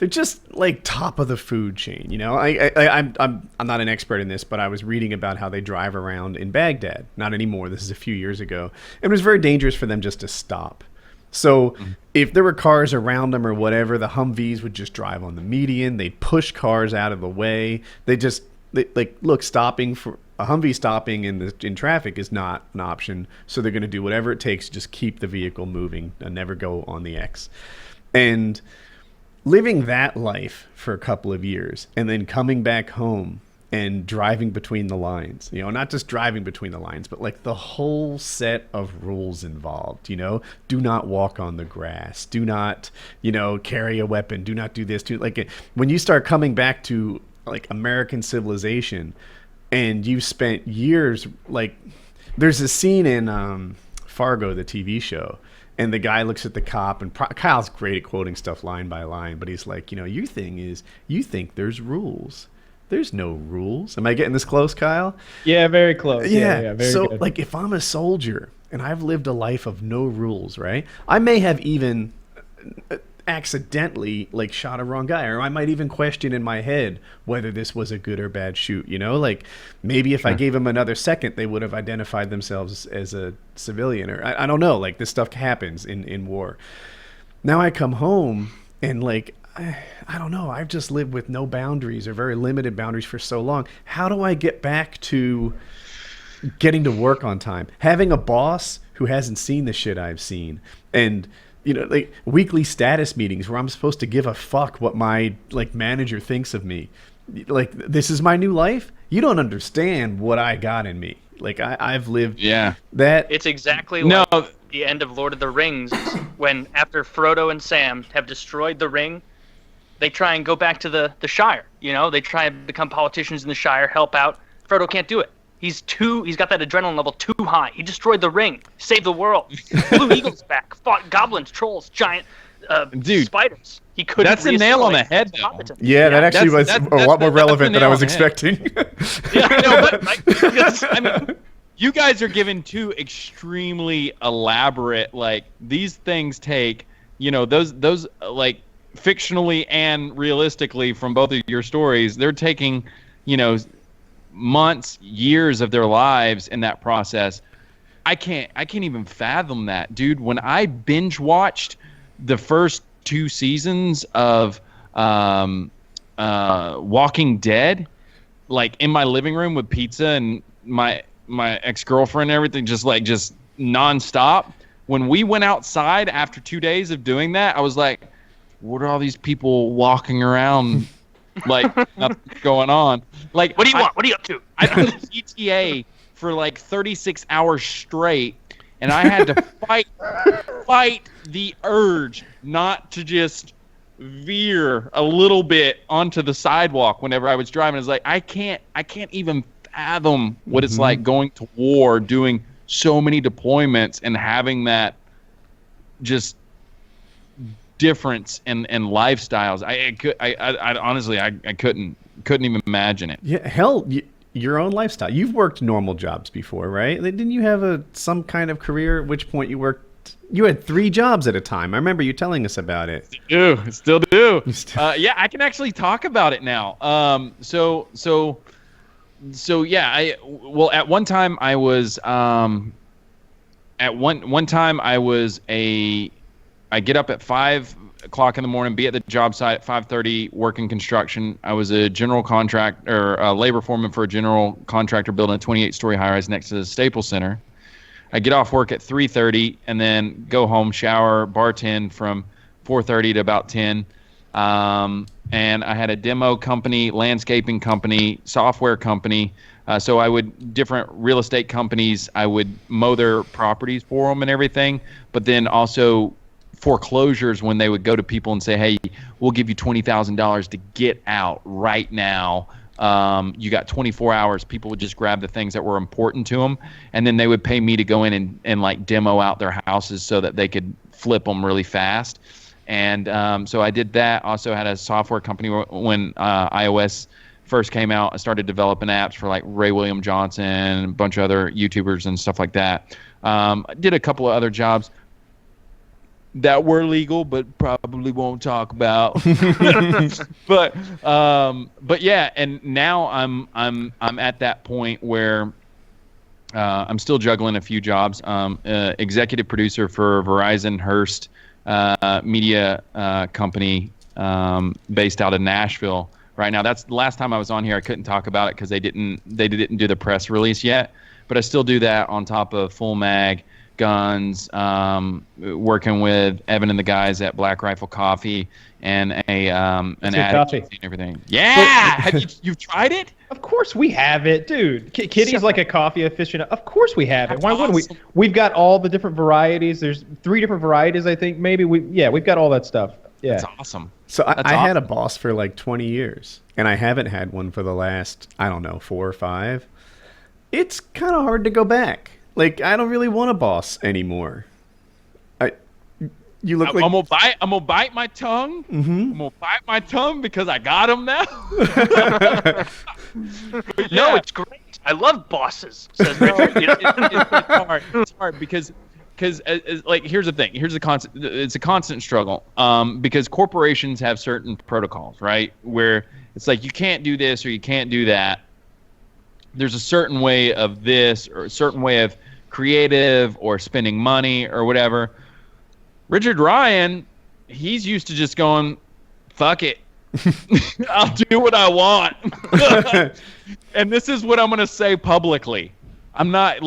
just like top of the food chain. I'm not an expert in this, but I was reading about how they drive around in Baghdad. Not anymore. This is a few years ago. It was very dangerous for them just to stop. So if there were cars around them or whatever, the Humvees would just drive on the median. They'd push cars out of the way. Stopping for a Humvee stopping in traffic is not an option. So they're going to do whatever it takes to just keep the vehicle moving and never go on the X. And living that life for a couple of years and then coming back home and driving between the lines, not just driving between the lines, but like the whole set of rules involved, do not walk on the grass, do not, carry a weapon, do not do this, when you start coming back to like American civilization and you've spent years, like, there's a scene in Fargo, the TV show, and the guy looks at the cop, and Kyle's great at quoting stuff line by line, but he's like, your thing is you think there's rules. There's no rules. Am I getting this close, Kyle? Yeah, very close. Yeah, very so, good. like, if I'm a soldier and I've lived a life of no rules, right? I may have even accidentally, like, shot a wrong guy, or I might even question in my head whether this was a good or bad shoot, Like, maybe if I gave them another second, they would have identified themselves as a civilian, or I don't know. Like, this stuff happens in war. Now I come home and, like, I don't know. I've just lived with no boundaries or very limited boundaries for so long. How do I get back to getting to work on time? Having a boss who hasn't seen the shit I've seen, and like weekly status meetings where I'm supposed to give a fuck what my like manager thinks of me. Like, this is my new life. You don't understand what I got in me. Like, I've lived that. It's exactly like the end of Lord of the Rings, when after Frodo and Sam have destroyed the ring, they try and go back to the Shire. They try and become politicians in the Shire, help out. Frodo can't do it. He's got that adrenaline level too high. He destroyed the ring, saved the world. Blue Eagle's back, fought goblins, trolls, giant spiders. He couldn't. That's a nail on the re-escalate head, his though. competence. Yeah, that actually was a lot more relevant than I was expecting. Yeah, I know, but because, I mean, you guys are given two extremely elaborate, like, these things take, those like fictionally and realistically from both of your stories, they're taking, months, years of their lives in that process. I can't even fathom that, dude. When I binge watched the first 2 seasons of Walking Dead, like in my living room with pizza and my ex-girlfriend and everything, just nonstop. When we went outside after 2 days of doing that, I was like, what are all these people walking around like nothing's going on? Like, what do you want? What are you up to? I did GTA for like 36 hours straight, and I had to fight the urge not to just veer a little bit onto the sidewalk whenever I was driving. It's like I can't even fathom what it's like going to war, doing so many deployments, and having that just difference in lifestyles. I honestly couldn't even imagine it. Yeah, hell, your own lifestyle. You've worked normal jobs before, right? Didn't you have some kind of career? At which point you had 3 jobs at a time. I remember you telling us about it. Still do. Yeah, I can actually talk about it now. So yeah, at one time I was I get up at 5 o'clock in the morning, be at the job site at 5:30, working construction. I was a general contractor, a labor foreman for a general contractor building a 28-story high-rise next to the Staples Center. I get off work at 3:30 and then go home, shower, bartend from 4:30 to about 10. And I had a demo company, landscaping company, software company. So I would, different real estate companies, I would mow their properties for them and everything, but then also foreclosures when they would go to people and say, hey, we'll give you $20,000 to get out right now. You got 24 hours. People would just grab the things that were important to them, and then they would pay me to go in and like demo out their houses so that they could flip them really fast. And so I did that. Also had a software company when iOS first came out. I started developing apps for like Ray William Johnson and a bunch of other YouTubers and stuff like that. I did a couple of other jobs that were legal, but probably won't talk about. but yeah, and now I'm at that point where I'm still juggling a few jobs. Executive producer for Verizon Hearst media company based out of Nashville right now. That's the last time I was on here. I couldn't talk about it because they didn't do the press release yet, but I still do that on top of Full Mag, Guns, working with Evan and the guys at Black Rifle Coffee and an ad and everything. Yeah, have you've tried it? Of course we have it, dude. Kitty's like a coffee aficionado. Of course we have it. Why wouldn't we? We've got all the different varieties. There's 3 different varieties, I think. Maybe we've got all that stuff. Yeah, that's awesome. So I had a boss for like 20 years, and I haven't had one for the last 4 or 5. It's kind of hard to go back. Like, I don't really want a boss anymore. You look like I'm gonna bite my tongue. Mm-hmm. I'm gonna bite my tongue because I got him now. No, it's great. I love bosses. Says Richard. It's hard because like, here's the thing. It's a constant struggle. Because corporations have certain protocols, right? Where it's like you can't do this or you can't do that. There's a certain way of this or a certain way of creative or spending money or whatever. Richard Ryan, he's used to just going, fuck it. I'll do what I want. And this is what I'm going to say publicly. I'm not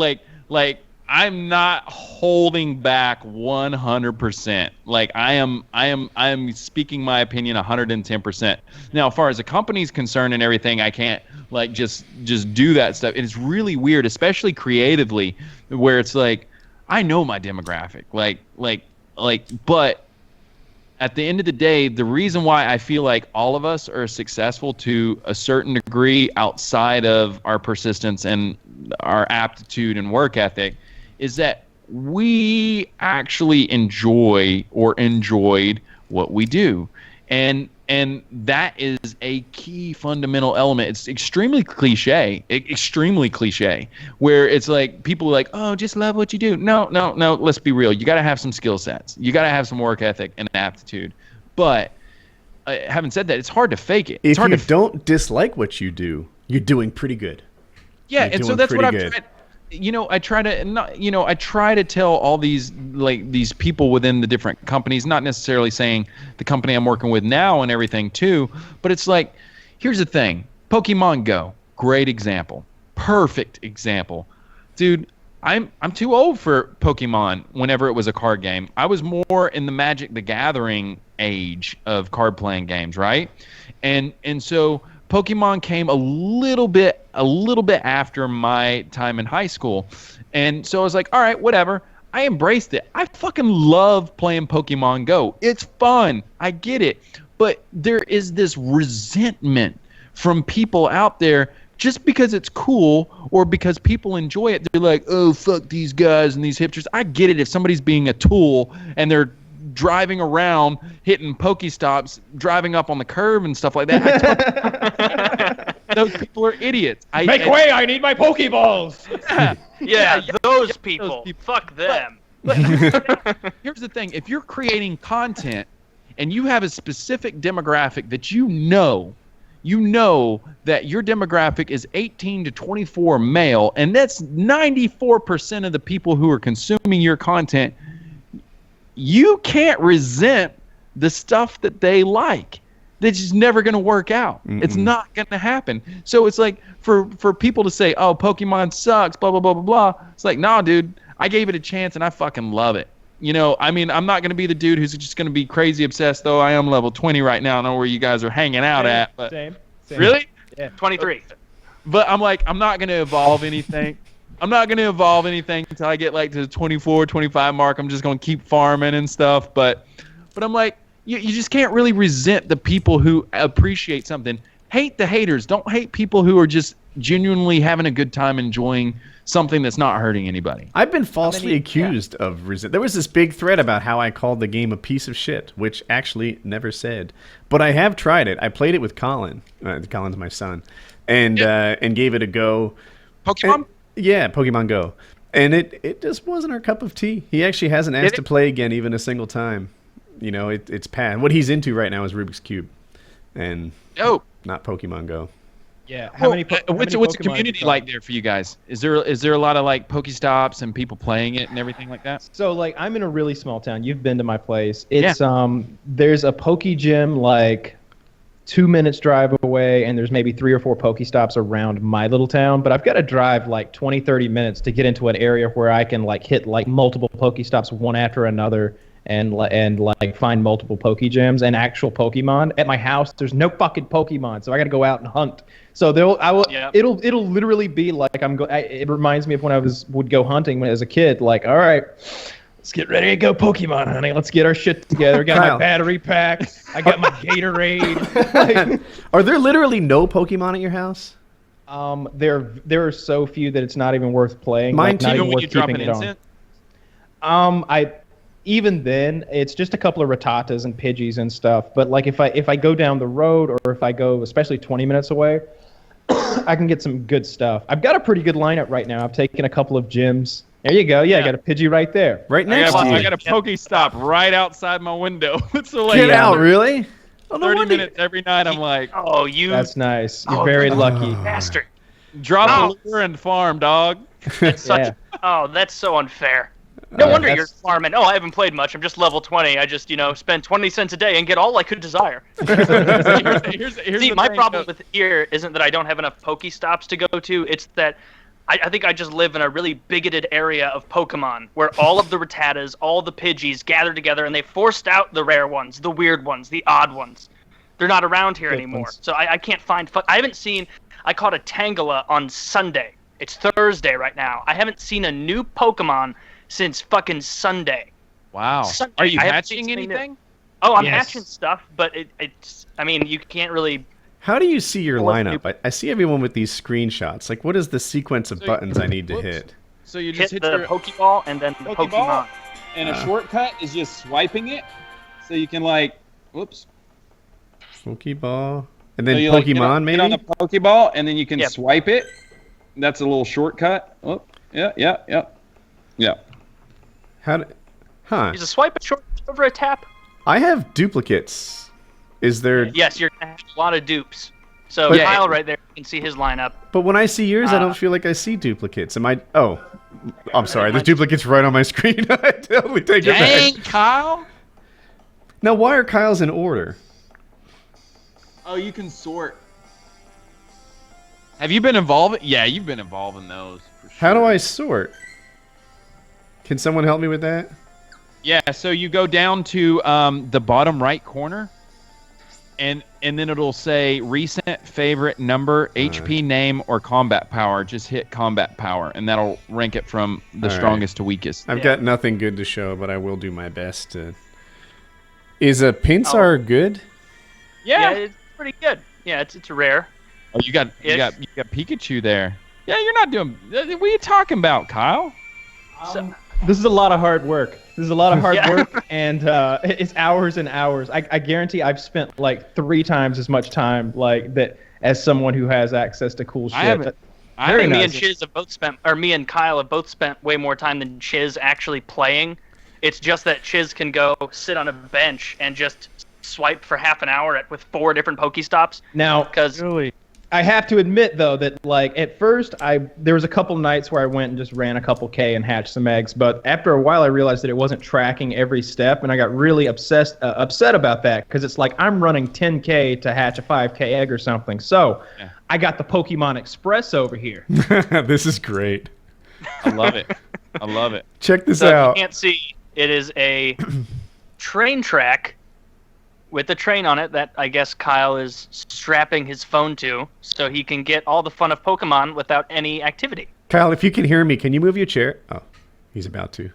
I'm not holding back 100%. Like I am speaking my opinion 110%. Now, as far as the company's concerned and everything, I can't like just do that stuff. It's really weird, especially creatively, where it's like I know my demographic, but at the end of the day, the reason why I feel like all of us are successful to a certain degree outside of our persistence and our aptitude and work ethic is that we actually enjoyed what we do. and that is a key fundamental element. It's extremely cliche, where it's like people are like, oh, just love what you do. No, let's be real. You got to have some skill sets. You got to have some work ethic and aptitude. But having said that, it's hard to fake it. It's if you don't dislike what you do, you're doing pretty good. Yeah, You're and so doing that's what pretty I've good. tried. I try to tell all these these people within the different companies, not necessarily saying the company I'm working with now and everything too, but it's like, here's the thing. Pokemon Go, great example. Perfect example. Dude, I'm too old for Pokemon whenever it was a card game. I was more in the Magic the Gathering age of card playing games, right? And so Pokemon came a little bit after my time in high school. And so I was like, all right, whatever. I embraced it. I fucking love playing Pokemon Go. It's fun. I get it. But there is this resentment from people out there just because it's cool or because people enjoy it. They're like, oh, fuck these guys and these hipsters. I get it if somebody's being a tool and they're driving around, hitting Pokestops, driving up on the curve and stuff like that. Those people are idiots. Make way! I need my Pokeballs! Yeah, those people. Fuck them. But here's the thing. If you're creating content and you have a specific demographic that you know that your demographic is 18 to 24 male, and that's 94% of the people who are consuming your content, you can't resent the stuff that they like. That's just never going to work out. Mm-mm. It's not going to happen. So it's like for people to say, oh, Pokemon sucks, blah, blah, blah, blah, blah. It's like, nah, dude, I gave it a chance and I fucking love it. You know, I mean, I'm not going to be the dude who's just going to be crazy obsessed, though I am level 20 right now. I know where you guys are hanging out at. But Same. Really? Yeah. 23. But I'm like, I'm not going to evolve anything. I'm not going to evolve anything until I get like to the 24, 25 mark. I'm just going to keep farming and stuff. But I'm like, you just can't really resent the people who appreciate something. Hate the haters. Don't hate people who are just genuinely having a good time enjoying something that's not hurting anybody. I've been falsely accused of resent. There was this big thread about how I called the game a piece of shit, which actually never said. But I have tried it. I played it with Colin. Colin's my son. And gave it a go. Pokemon? Yeah, Pokemon Go. And it just wasn't our cup of tea. He actually hasn't asked to play again even a single time. You know, it's past. What he's into right now is Rubik's Cube. And not Pokemon Go. Yeah. What's the community like there for you guys? Is there a lot of like Pokestops and people playing it and everything like that? So like I'm in a really small town. You've been to my place. It's there's a Poke Gym like 2 minutes drive away, and there's maybe 3 or 4 Pokestops around my little town. But I've got to drive like 20, 30 minutes to get into an area where I can like hit like multiple Pokestops one after another. And like find multiple Poke Gyms and actual Pokemon. At my house, there's no fucking Pokemon, so I got to go out and hunt. So it'll literally be like it reminds me of when I would go hunting when I was a kid. Like, all right, let's get ready to go Pokemon hunting. Let's get our shit together. I got my battery pack. I got my Gatorade. Are there literally no Pokemon at your house? There are so few that it's not even worth playing. Mine too. Even when you drop an instant? Even then, it's just a couple of Rattatas and Pidgeys and stuff. But like if I go down the road, or if I go especially 20 minutes away, I can get some good stuff. I've got a pretty good lineup right now. I've taken a couple of gyms. There you go. Yeah, I got a Pidgey right there. Right next to you. I got a Pokestop right outside my window. So like, get out, really? 30 minutes every night. I'm like, that's nice. You're very lucky. Bastard. Drop the lure and farm, dog. That's that's so unfair. No wonder you're farming. Oh, I haven't played much. I'm just level 20. I just, spend 20 cents a day and get all I could desire. See, my problem with here isn't that I don't have enough Pokestops to go to. It's that I think I just live in a really bigoted area of Pokemon where all of the Rattatas, all the Pidgeys gather together, and they forced out the rare ones, the weird ones, the odd ones. They're not around here anymore. So I can't find... I caught a Tangela on Sunday. It's Thursday right now. I haven't seen a new Pokemon since fucking Sunday. Wow. Sunday. Are you hatching anything? New. Oh, I'm hatching stuff, but it's... I mean, you can't really... How do you see your lineup? I see everyone with these screenshots. Like, what is the sequence of buttons I need to hit? So you just hit the Pokeball and then the Pokemon. And a shortcut is just swiping it. So you can, like... Whoops. Pokeball. And then So you, Pokemon, get on maybe? the Pokeball, and then you can Yep. swipe it. That's a little shortcut. Oh, yeah. How? Huh? Is a swipe short over a tap? I have duplicates. Is there? Yes, you're gonna have a lot of dupes. So But- Kyle right there, you can see his lineup. But when I see yours, I Uh, don't feel like I see duplicates. Am I? Oh, I'm sorry. There's might- duplicates right on my screen. I totally take it Dang, back. Kyle. Now, why are Kyle's in order? Oh, you can sort. Have you been involved? Yeah, you've been involved in those. For sure. How do I sort? Can someone help me with that? Yeah, so you go down to the bottom right corner, and then it'll say recent favorite number, HP name, or combat power. Just hit combat power, and that'll rank it from the All right. strongest to weakest. I've got nothing good to show, but I will do my best to. Is a Pinsar good? Yeah, it's pretty good. Yeah, it's rare. Oh, you got Pikachu there. Yeah, you're not doing. What are you talking about, Kyle? So, This is a lot of hard work. This is a lot of hard Yeah. work, and it's hours and hours. I guarantee I've spent like 3 times as much time like that as someone who has access to cool shit. I haven't. I Very think me nice. and Chiz have both spent, or me and Kyle have both spent way more time than Chiz actually playing. It's just that Chiz can go sit on a bench and just swipe for half an hour with 4 different Pokestops. Now, Because Really? I have to admit though that like at first there was a couple nights where I went and just ran a couple K and hatched some eggs, but after a while I realized that it wasn't tracking every step, and I got really upset about that because it's like I'm running 10K to hatch a 5K egg or something. So Yeah. I got the Pokemon Express over here. This is great. I love it. I love it. Check this so if out. you can't see, it is a train track with a train on it that I guess Kyle is strapping his phone to so he can get all the fun of Pokemon without any activity. Kyle, if you can hear me, can you move your chair? Oh, he's about to.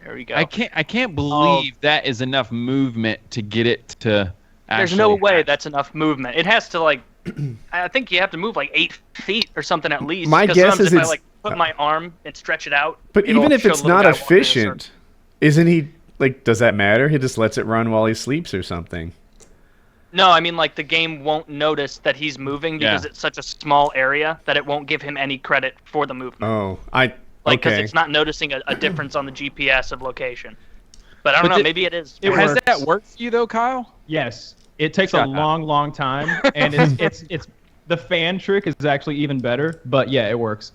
There we go. I can't believe that is enough movement to get it to. There's no actually way hatch. that's enough movement. It has to like, I think you have to move like 8 feet or something at least. My 'Cause guess sometimes is if I it's- like put my arm and stretch it out. But it'll even if show it's the little not guy walking in a circle. efficient, isn't he like? Does that matter? He just lets it run while he sleeps or something. No, I mean like the game won't notice that he's moving because Yeah. it's such a small area that it won't give him any credit for the movement. Oh, Like, because okay. it's not noticing a difference on the GPS of location. But I don't But know, did- maybe it is. It Has works. that worked for you though, Kyle? Yes, it takes a Shut up. long time, and it's the fan trick is actually even better. But yeah, it works.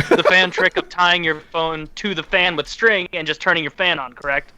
The fan trick of tying your phone to the fan with string and just turning your fan on, correct?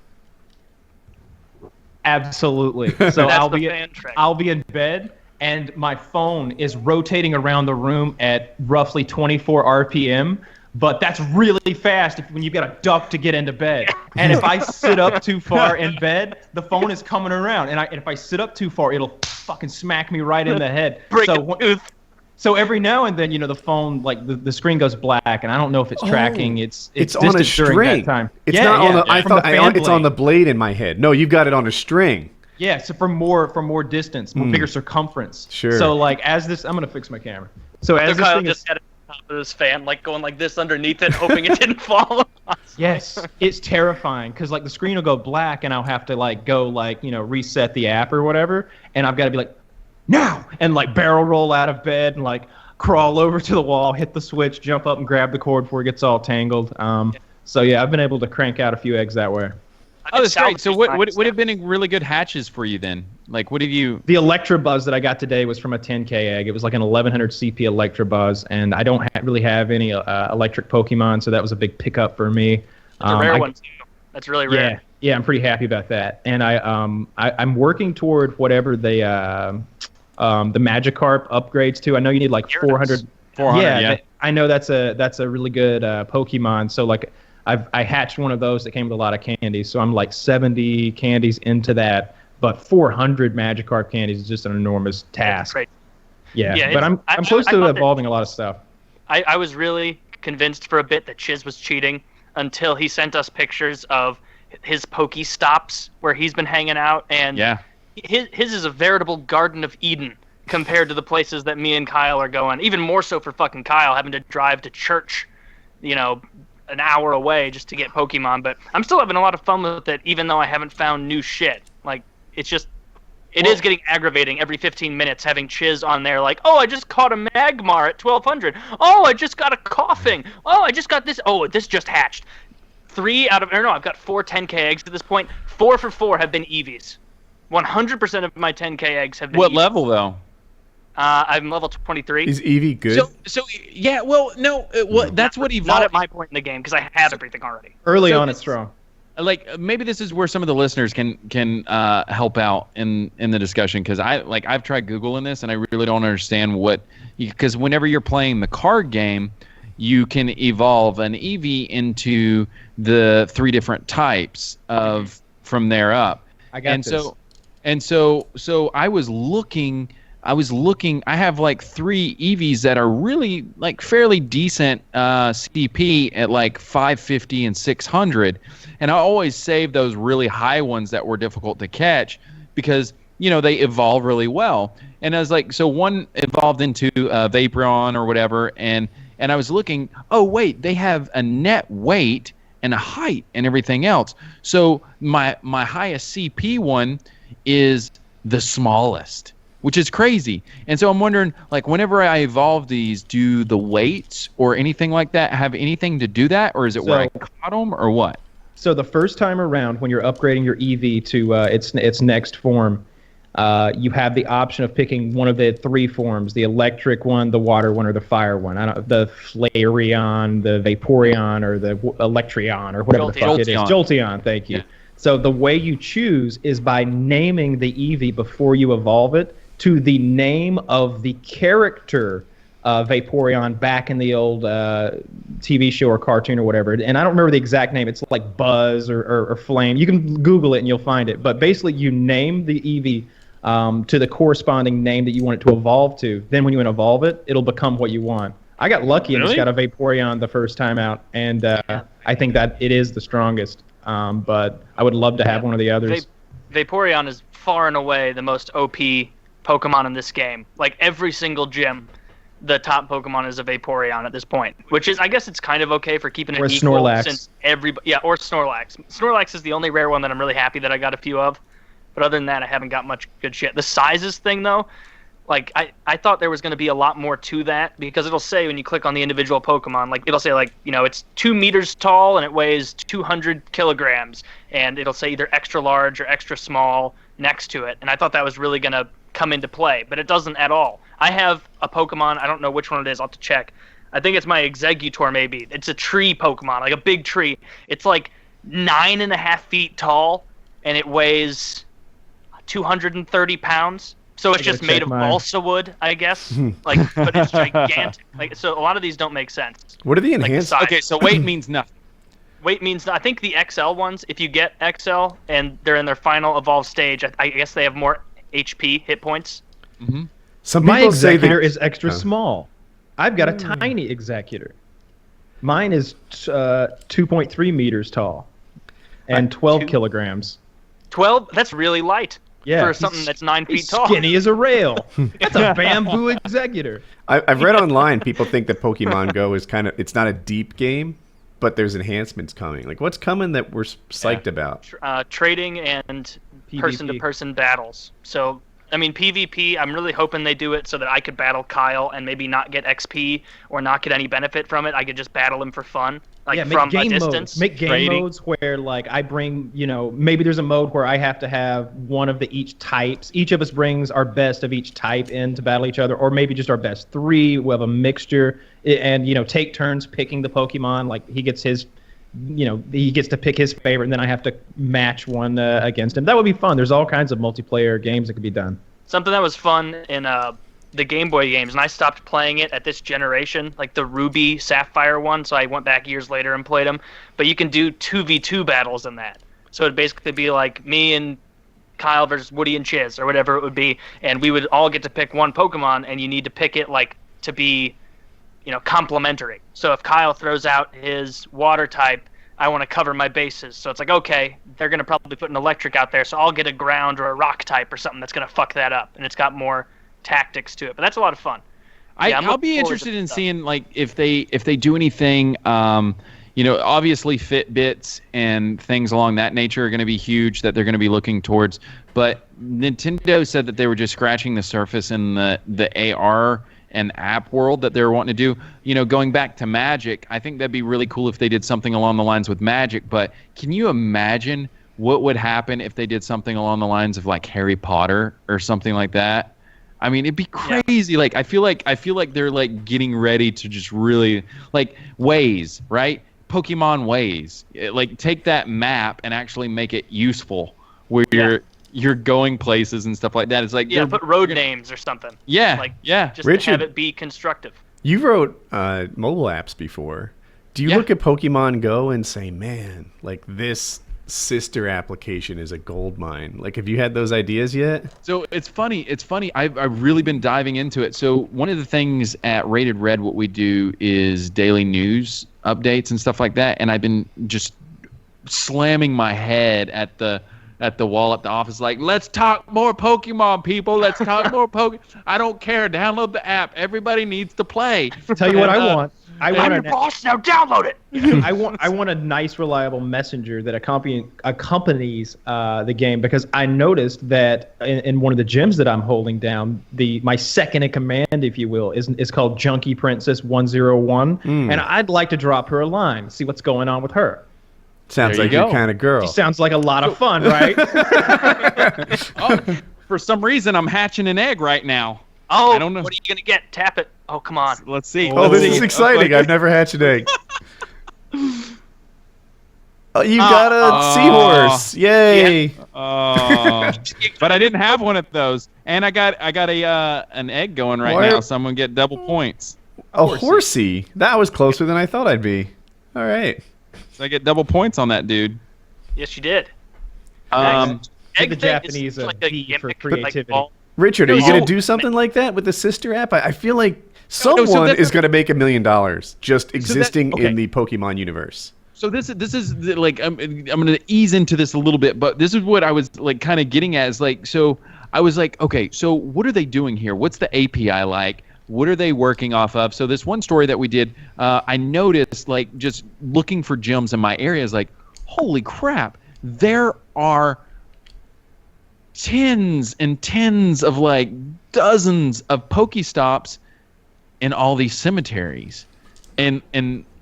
Absolutely. So That's I'll the be fan trick. I'll be in bed and my phone is rotating around the room at roughly 24 RPM. But that's really fast when you've got to duck to get into bed. And if I sit up too far in bed, the phone is coming around. And if I sit up too far, it'll fucking smack me right in the head. Break So a tooth. So every now and then, the phone, like the screen goes black, and I don't know if it's tracking. It's on a distance during string. that time. It's Yeah, not on yeah, the. I from thought the fan it's on the blade. blade in my head. No, you've got it on a string. Yeah, so for more distance, more bigger circumference. Sure. So like as this, I'm gonna fix my camera. So So as this Kyle thing just is, had it on top of his fan, like going like this underneath it, hoping it didn't fall. yes, it's terrifying because like the screen will go black, and I'll have to like go like reset the app or whatever, and I've got to be like, now, and like barrel roll out of bed and like crawl over to the wall, hit the switch, jump up and grab the cord before it gets all tangled. So yeah, I've been able to crank out a few eggs that way. Oh, that's great. So what would have been really good hatches for you then? Like, what have you? The Electrobuzz that I got today was from a 10K egg. It was like an 1100 CP Electrobuzz, and I don't really have any electric Pokemon, so that was a big pickup for me. It's a rare one too. That's really rare. Yeah, yeah, I'm pretty happy about that. And I'm working toward whatever the Magikarp upgrades to. I know you need like 400. 400, Yeah, yeah. I know that's a really good Pokemon. So like I hatched one of those that came with a lot of candies. So I'm like 70 candies into that, but 400 Magikarp candies is just an enormous That's task. great. Yeah, Yeah, but I'm close I to thought that- evolving a lot of stuff. I was really convinced for a bit that Chiz was cheating until he sent us pictures of his Pokestops where he's been hanging out, and Yeah. his is a veritable Garden of Eden compared to the places that me and Kyle are going. Even more so for fucking Kyle, having to drive to church, an hour away just to get Pokemon. But I'm still having a lot of fun with it, even though I haven't found new shit. Like, it's It is getting aggravating every 15 minutes having Chiz on there like, oh, I just caught a Magmar at 1200. Oh, I just got a coughing. Oh, I just got this. Oh, this just hatched. I've got 4 10K eggs at this point. 4 for 4 have been EVs. 100% of my 10K eggs have been What EVs. level, though? I'm level 23. Is Eevee good? So yeah, well, no, that's what evolved. Not at my point in the game, because I have everything already. Early on, it's strong. Like, maybe this is where some of the listeners can help out in the discussion, because I've tried Googling this and I really don't understand because whenever you're playing the card game, you can evolve an EV into the 3 different types from there up. I got this. So I was looking. I have like 3 EVs that are really like fairly decent CP at like 550 and 600, and I always save those really high ones that were difficult to catch because they evolve really well. And I was like, so one evolved into Vaporeon or whatever, and I was looking. Oh wait, they have a net weight and a height and everything else. So my highest CP one is the smallest, which is crazy. And so I'm wondering, like, whenever I evolve these, do the weights or anything like that have anything to do that, or is it where I caught them, or what? So the first time around, when you're upgrading your EV to its next form, you have the option of picking one of the 3 forms: the electric one, the water one, or the fire one. The Flareon, the Vaporeon, or the Electreon, or whatever the fuck it is. Jolteon, thank you. Yeah. So the way you choose is by naming the EV before you evolve it to the name of the character Vaporeon back in the old TV show or cartoon or whatever. And I don't remember the exact name. It's like Buzz or Flame. You can Google it and you'll find it. But basically, you name the EV to the corresponding name that you want it to evolve to. Then when you evolve it, it'll become what you want. I got lucky and just got a Vaporeon the first time out. And I think that it is the strongest. But I would love to have one of the others. Vaporeon is far and away the most OP Pokemon in this game. Like, every single gym, the top Pokemon is a Vaporeon at this point, which is, I guess it's kind of okay for keeping it equal. Snorlax. Since or Snorlax. Snorlax is the only rare one that I'm really happy that I got a few of. But other than that, I haven't got much good shit. The sizes thing, though, like, I thought there was going to be a lot more to that, because it'll say when you click on the individual Pokemon, like, it'll say, like, it's 2 meters tall and it weighs 200 kilograms, and it'll say either extra large or extra small next to it. And I thought that was really going to come into play, but it doesn't at all. I have a Pokemon, I don't know which one it is, I'll have to check. I think it's my Exeggutor, maybe. It's a tree Pokemon, like a big tree. It's like 9.5 feet tall, and it weighs 230 pounds. So it's just made of balsa wood, I guess. Like, but it's gigantic. Like, so a lot of these don't make sense. What are the enhanced? Like okay, so weight means nothing. Weight means, I think the XL ones, if you get XL and they're in their final evolved stage, I guess they have more HP, hit points. Mm-hmm. Some My people say Executor is extra small. I've got a tiny Executor. Mine is 2.3 meters tall and 12 kilograms. 12? That's really light. Yeah, for something that's 9 feet tall. Skinny as a rail. That's a bamboo Executor. I've read online, people think that Pokemon Go is it's not a deep game, but there's enhancements coming. Like, what's coming that we're psyched about? Trading and PvP. person-to-person battles. So, I mean, PvP, I'm really hoping they do it so that I could battle Kyle and maybe not get XP or not get any benefit from it. I could just battle him for fun, like, from a distance. Make game modes where, like, I bring, maybe there's a mode where I have to have one of each types. Each of us brings our best of each type in to battle each other, or maybe just our best 3. We'll have a mixture, and, take turns picking the Pokemon. Like, he gets his... he gets to pick his favorite, and then I have to match one against him. That would be fun. There's all kinds of multiplayer games that could be done. Something that was fun in the Game Boy games, and I stopped playing it at this generation, like the Ruby Sapphire one, so I went back years later and played them. But you can do 2v2 battles in that. So it'd basically be like me and Kyle versus Woody and Chiz, or whatever it would be, and we would all get to pick one Pokemon, and you need to pick it, like, to be... complementary. So if Kyle throws out his water type, I want to cover my bases. So it's like, okay, they're going to probably put an electric out there, so I'll get a ground or a rock type or something that's going to fuck that up. And it's got more tactics to it. But that's a lot of fun. I'll be interested in seeing, like, if they do anything, obviously Fitbits and things along that nature are going to be huge that they're going to be looking towards. But Nintendo said that they were just scratching the surface in the AR and app world that they're wanting to do. Going back to Magic, I think that'd be really cool if they did something along the lines with Magic. But can you imagine what would happen if they did something along the lines of like Harry Potter or something like that? I mean, it'd be crazy. Yeah. Like I feel like they're like getting ready to just really like Waze, right? Pokemon Waze. Like take that map and actually make it useful where you're going places and stuff like that. It's like put road names or something. Yeah, Just Richard, to have it be constructive. You wrote mobile apps before. Do you look at Pokemon Go and say, man, like this sister application is a gold mine? Like, have you had those ideas yet? So it's funny. I've really been diving into it. So one of the things at Rated Red, what we do is daily news updates and stuff like that. And I've been just slamming my head at the wall at the office, like, let's talk more Pokemon, people. Let's talk more Pokemon. I don't care. Download the app. Everybody needs to play. Tell you what I want. I'm your boss now. Download it. I want a nice, reliable messenger that accompanies the game, because I noticed that in one of the gyms that I'm holding down, my second in command, if you will, is called Junkie Princess 101, and I'd like to drop her a line, see what's going on with her. Sounds like your kind of girl. She sounds like a lot of fun, right? For some reason, I'm hatching an egg right now. Oh, I don't know. What are you going to get? Tap it. Oh, come on. Let's see. Oh, this is exciting. I've never hatched an egg. Oh, you got a seahorse. Yay. Yeah. But I didn't have one of those. And I got an egg going right now, so I'm going to get double points. A horsey. That was closer than I thought I'd be. All right. So I get double points on that dude. Yes, you did. Give the Japanese a D for creativity. Richard, are you going to do something like that with the sister app? I feel like someone is going to make $1 million just existing in the Pokemon universe. So this is like I'm going to ease into this a little bit, but this is what I was like kind of getting at is like, so I was like, okay, so what are they doing here? What's the API like? What are they working off of? So this one story that we did, I noticed like just looking for gyms in my area is like, holy crap, there are tens and tens of like dozens of Pokestops in all these cemeteries in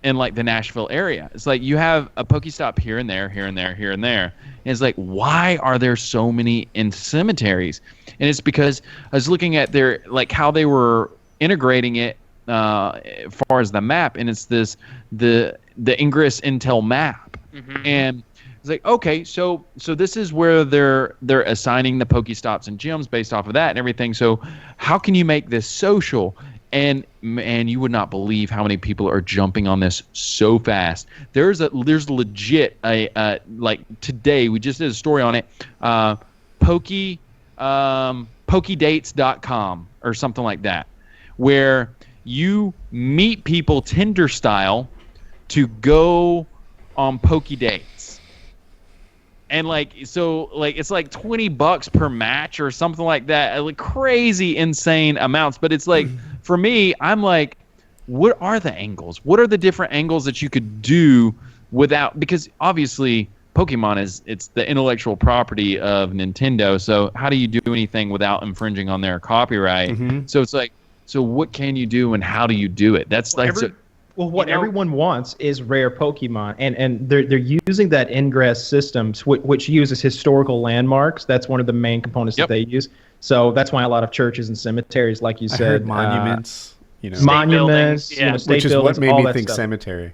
like the Nashville area. It's like you have a Pokestop here and there, here and there, here and there. And it's like, why are there so many in cemeteries? And it's because I was looking at their like how they were integrating it as far as the map, and it's the Ingress Intel map. And it's like, okay, so this is where they're assigning the Pokestops and gyms based off of that and everything. So how can you make this social? And man, you would not believe how many people are jumping on this so fast. There's legit like today we just did a story on it, Pokedates.com or something like that, where you meet people Tinder style to go on Pokedates. And like so like it's like $20 per match or something like that. Like crazy insane amounts. But it's like for me, I'm like, what are the angles? What are the different angles that you could do without, because obviously Pokemon it's the intellectual property of Nintendo. So how do you do anything without infringing on their copyright? So it's like, so what can you do and how do you do it? That's like what everyone wants is rare Pokemon, and they're using that Ingress system, which uses historical landmarks. That's one of the main components that they use. So that's why a lot of churches and cemeteries, like you said, monuments, monuments, buildings, state which is buildings, what made all me that think stuff. cemetery.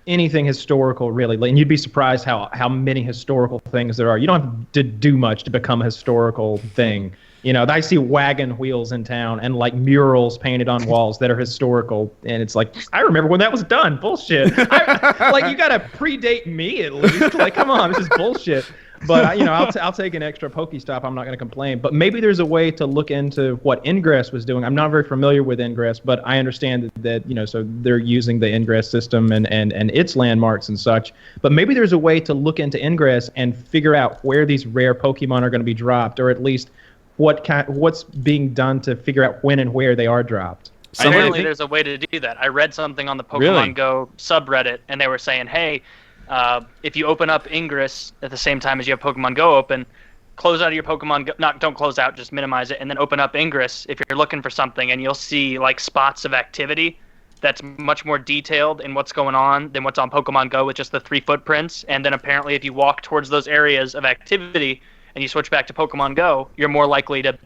Anything historical, really, and you'd be surprised how many historical things there are. You don't have to do much to become a historical thing. I see wagon wheels in town and like murals painted on walls that are historical, and it's like, I remember when that was done. Bullshit. Like, you gotta predate me at least. Like, come on, this is bullshit. But I'll take an extra Pokestop. I'm not gonna complain. But maybe there's a way to look into what Ingress was doing. I'm not very familiar with Ingress, but I understand that so they're using the Ingress system and its landmarks and such. But maybe there's a way to look into Ingress and figure out where these rare Pokemon are going to be dropped, or at least what's being done to figure out when and where they are dropped. Apparently, there's a way to do that. I read something on the Pokemon Go subreddit, and they were saying, hey, if you open up Ingress at the same time as you have Pokemon Go open, close out of your Pokemon Go, don't close out, just minimize it, and then open up Ingress if you're looking for something, and you'll see like spots of activity that's much more detailed in what's going on than what's on Pokemon Go with just the 3 footprints. And then apparently if you walk towards those areas of activity and you switch back to Pokemon Go, you're more likely to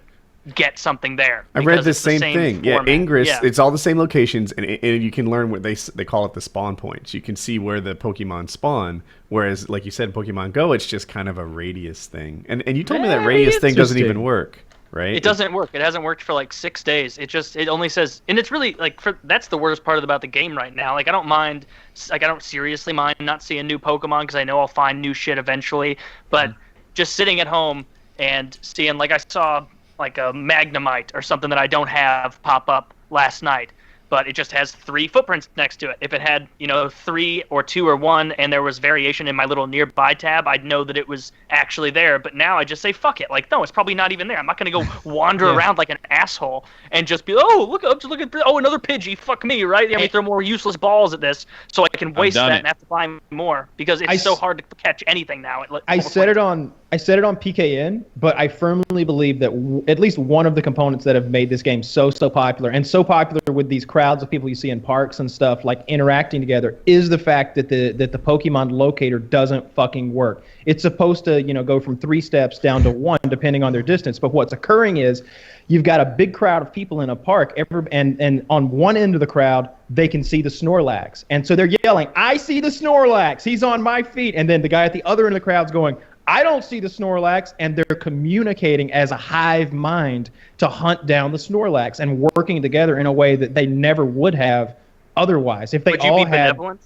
get something there. I read the same thing. Format. Yeah, Ingress, it's all the same locations, and you can learn what they call it the spawn points. You can see where the Pokemon spawn, whereas, like you said, Pokemon Go, it's just kind of a radius thing. And you told me that radius thing doesn't even work, right? It doesn't work. It hasn't worked for like 6 days. It only says, and it's really like that's the worst part about the game right now. Like I don't seriously mind not seeing new Pokemon because I know I'll find new shit eventually. But just sitting at home and seeing, like I saw like a Magnemite or something that I don't have pop up last night, but it just has 3 footprints next to it. If it had, 3 or 2 or 1 and there was variation in my little nearby tab, I'd know that it was actually there. But now I just say, fuck it. Like, no, it's probably not even there. I'm not going to go wander around like an asshole and just be, look at another Pidgey. Fuck me, right? Let me throw more useless balls at this so I can waste that and have to buy more because it's so hard to catch anything now. I said it on PKN, but I firmly believe that at least one of the components that have made this game so popular, and so popular with these crowds of people you see in parks and stuff, like interacting together, is the fact that the Pokemon locator doesn't fucking work. It's supposed to, go from 3 steps down to 1 depending on their distance, but what's occurring is you've got a big crowd of people in a park, and on one end of the crowd, they can see the Snorlax. And so they're yelling, I see the Snorlax, he's on my feet. And then the guy at the other end of the crowd's going, I don't see the Snorlax, and they're communicating as a hive mind to hunt down the Snorlax and working together in a way that they never would have otherwise. If they would you be benevolent?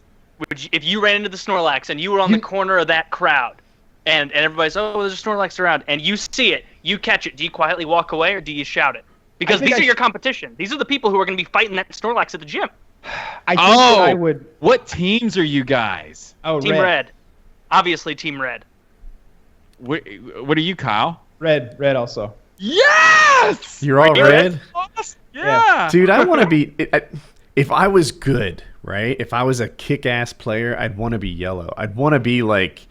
If you ran into the Snorlax and you were on the corner of that crowd, and everybody's, there's a Snorlax around, and you see it, you catch it, do you quietly walk away or do you shout it? Because these are your competition. These are the people who are going to be fighting that Snorlax at the gym. I think that I would. What teams are you guys? Team Red. Obviously, Team Red. What are you, Kyle? Red also. Yes! You're all red? Yeah. Dude, I want to be... If I was good, right? If I was a kick-ass player, I'd want to be yellow. I'd want to be like,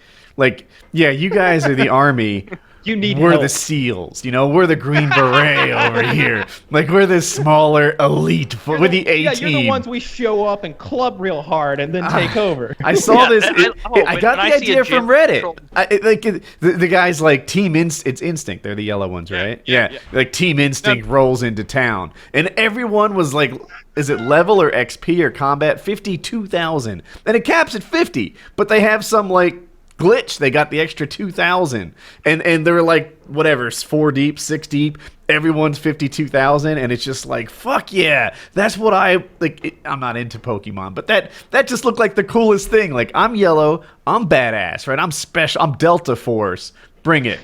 yeah, you guys are the army. We're help. The SEALs, we're the Green Beret over here. Like, we're the smaller elite. We're the A-team. Yeah, you're the ones we show up and club real hard and then take over. I saw this. I got the idea from Reddit. The guy's like, it's Instinct. They're the yellow ones, right? Yeah. Like, Team Instinct rolls into town. And everyone was like, is it level or XP or combat? 52,000. And it caps at 50. But they have some, like, glitch. They got the extra 2,000, and they're like, whatever, 4 deep, 6 deep. Everyone's 52,000, and it's just like, fuck yeah, that's what I like. I'm not into Pokemon, but that just looked like the coolest thing. Like, I'm yellow, I'm badass, right? I'm special, I'm Delta Force. Bring it.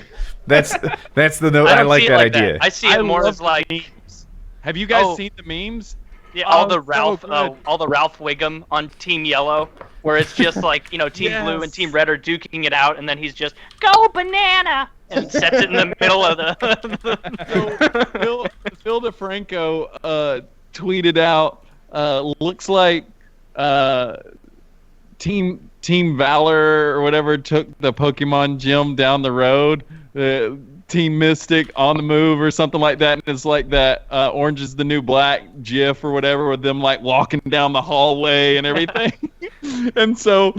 That's the note. I like that idea. That. I see it more as like. Memes. Have you guys seen the memes? Yeah, all the Ralph Wiggum on Team Yellow, where it's just like, Team Blue and Team Red are duking it out, and then he's just, go banana, and sets it in the middle of the... Phil DeFranco tweeted out, looks like Team Valor or whatever took the Pokemon gym down the road. Team Mystic on the move or something like that, and it's like that Orange is the New Black gif or whatever with them like walking down the hallway and everything. And so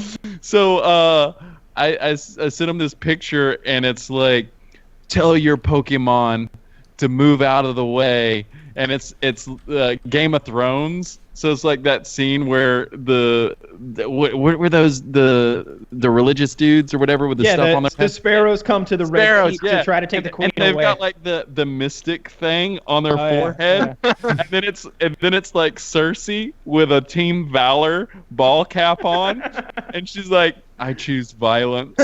I sent him this picture, and it's like, tell your Pokemon to move out of the way, and it's Game of Thrones. So it's like that scene where what were those the religious dudes or whatever with the stuff on their head? The sparrows come to the red keep to try to take the queen away. And they've got like the mystic thing on their forehead, and then it's like Cersei with a Team Valor ball cap on, and she's like, I choose violence.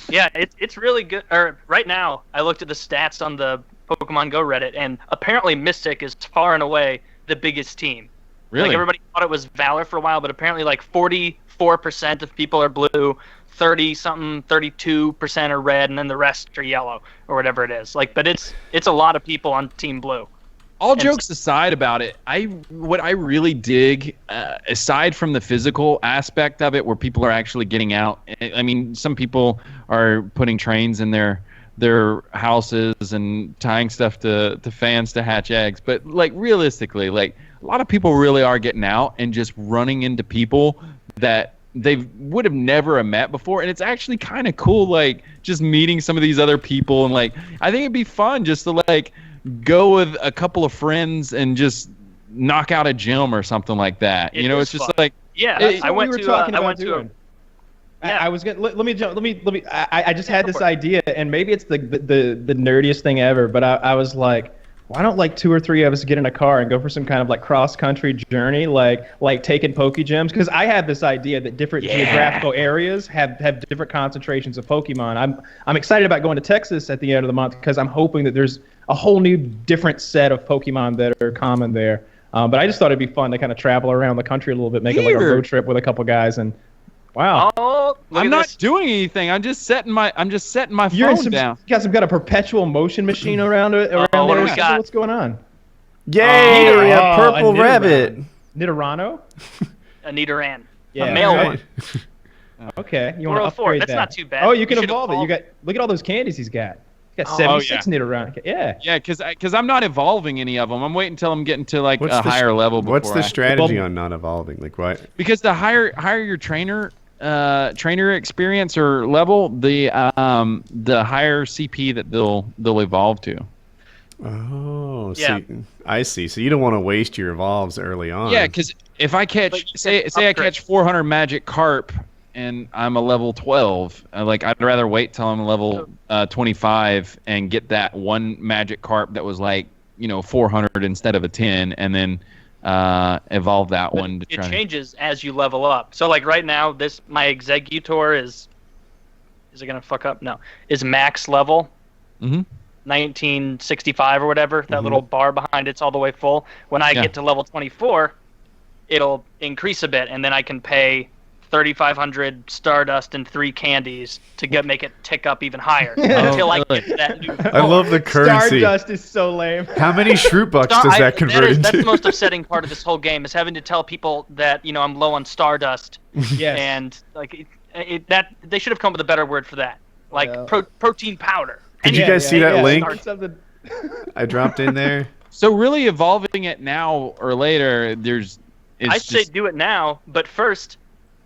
Yeah, it's really good. Right now, I looked at the stats on the Pokemon Go Reddit, and apparently Mystic is far and away the biggest team. Really? Like, everybody thought it was Valor for a while, but apparently like 44% of people are blue, 32% are red, and then the rest are yellow or whatever it is. Like, but it's a lot of people on Team Blue. All jokes aside about it, what I really dig, aside from the physical aspect of it, where people are actually getting out. I mean, some people are putting trains in their houses and tying stuff to fans to hatch eggs. But like realistically, like a lot of people really are getting out and just running into people that they would have never met before, and it's actually kind of cool. Like just meeting some of these other people, and like I think it'd be fun just to like go with a couple of friends and just knock out a gym or something like that. It's just fun. like I went to. I was gonna let me. I just had this idea, and maybe it's the nerdiest thing ever, but I was like, why don't like 2 or 3 of us get in a car and go for some kind of like cross country journey, like taking Poke Gems? Because I have this idea that different geographical areas have different concentrations of Pokemon. I'm excited about going to Texas at the end of the month because I'm hoping that there's a whole new different set of Pokemon that are common there. But I just thought it'd be fun to kind of travel around the country a little bit, make it like a road trip with a couple guys, and wow. Oh, I'm not doing anything. I'm just setting my phone down. You guys have got a perpetual motion machine around it. What do we got? What's going on? Yay! A purple rabbit. Nidorano? A Nidoran. Yeah, a male one. Okay, you want to 404. upgrade That's that? not too bad. Oh, you can evolve it. You got look at all those candies he's got. He's got 76 Nidoran. Yeah. Yeah, because I'm not evolving any of them. I'm waiting until I'm getting to like a higher level. What's the strategy on not evolving? Like what? Because the higher your trainer experience or level, the higher CP that they'll evolve to. Oh, yeah. I see. So you don't want to waste your evolves early on. Yeah, because if I catch, say I catch 400 magic carp and I'm a level 12, I'd rather wait till I'm a level 25 and get that one magic carp that was like 400 instead of a 10, and then evolve that one. It changes as you level up. So like right now, my Executor is it gonna fuck up? No, is max level. 1965 or whatever. That little bar behind it's all the way full. When I get to level 24, it'll increase a bit, and then I can pay 3,500 Stardust and 3 candies to make it tick up even higher until I get that new. I love the currency. Stardust is so lame. How many Shroot Bucks does that convert into? That's the most upsetting part of this whole game, is having to tell people that I'm low on Stardust. Yes. And like that they should have come up with a better word for that, like protein powder. Did you guys see that link? Something. I dropped in there. So really evolving it now or later, I say do it now, but first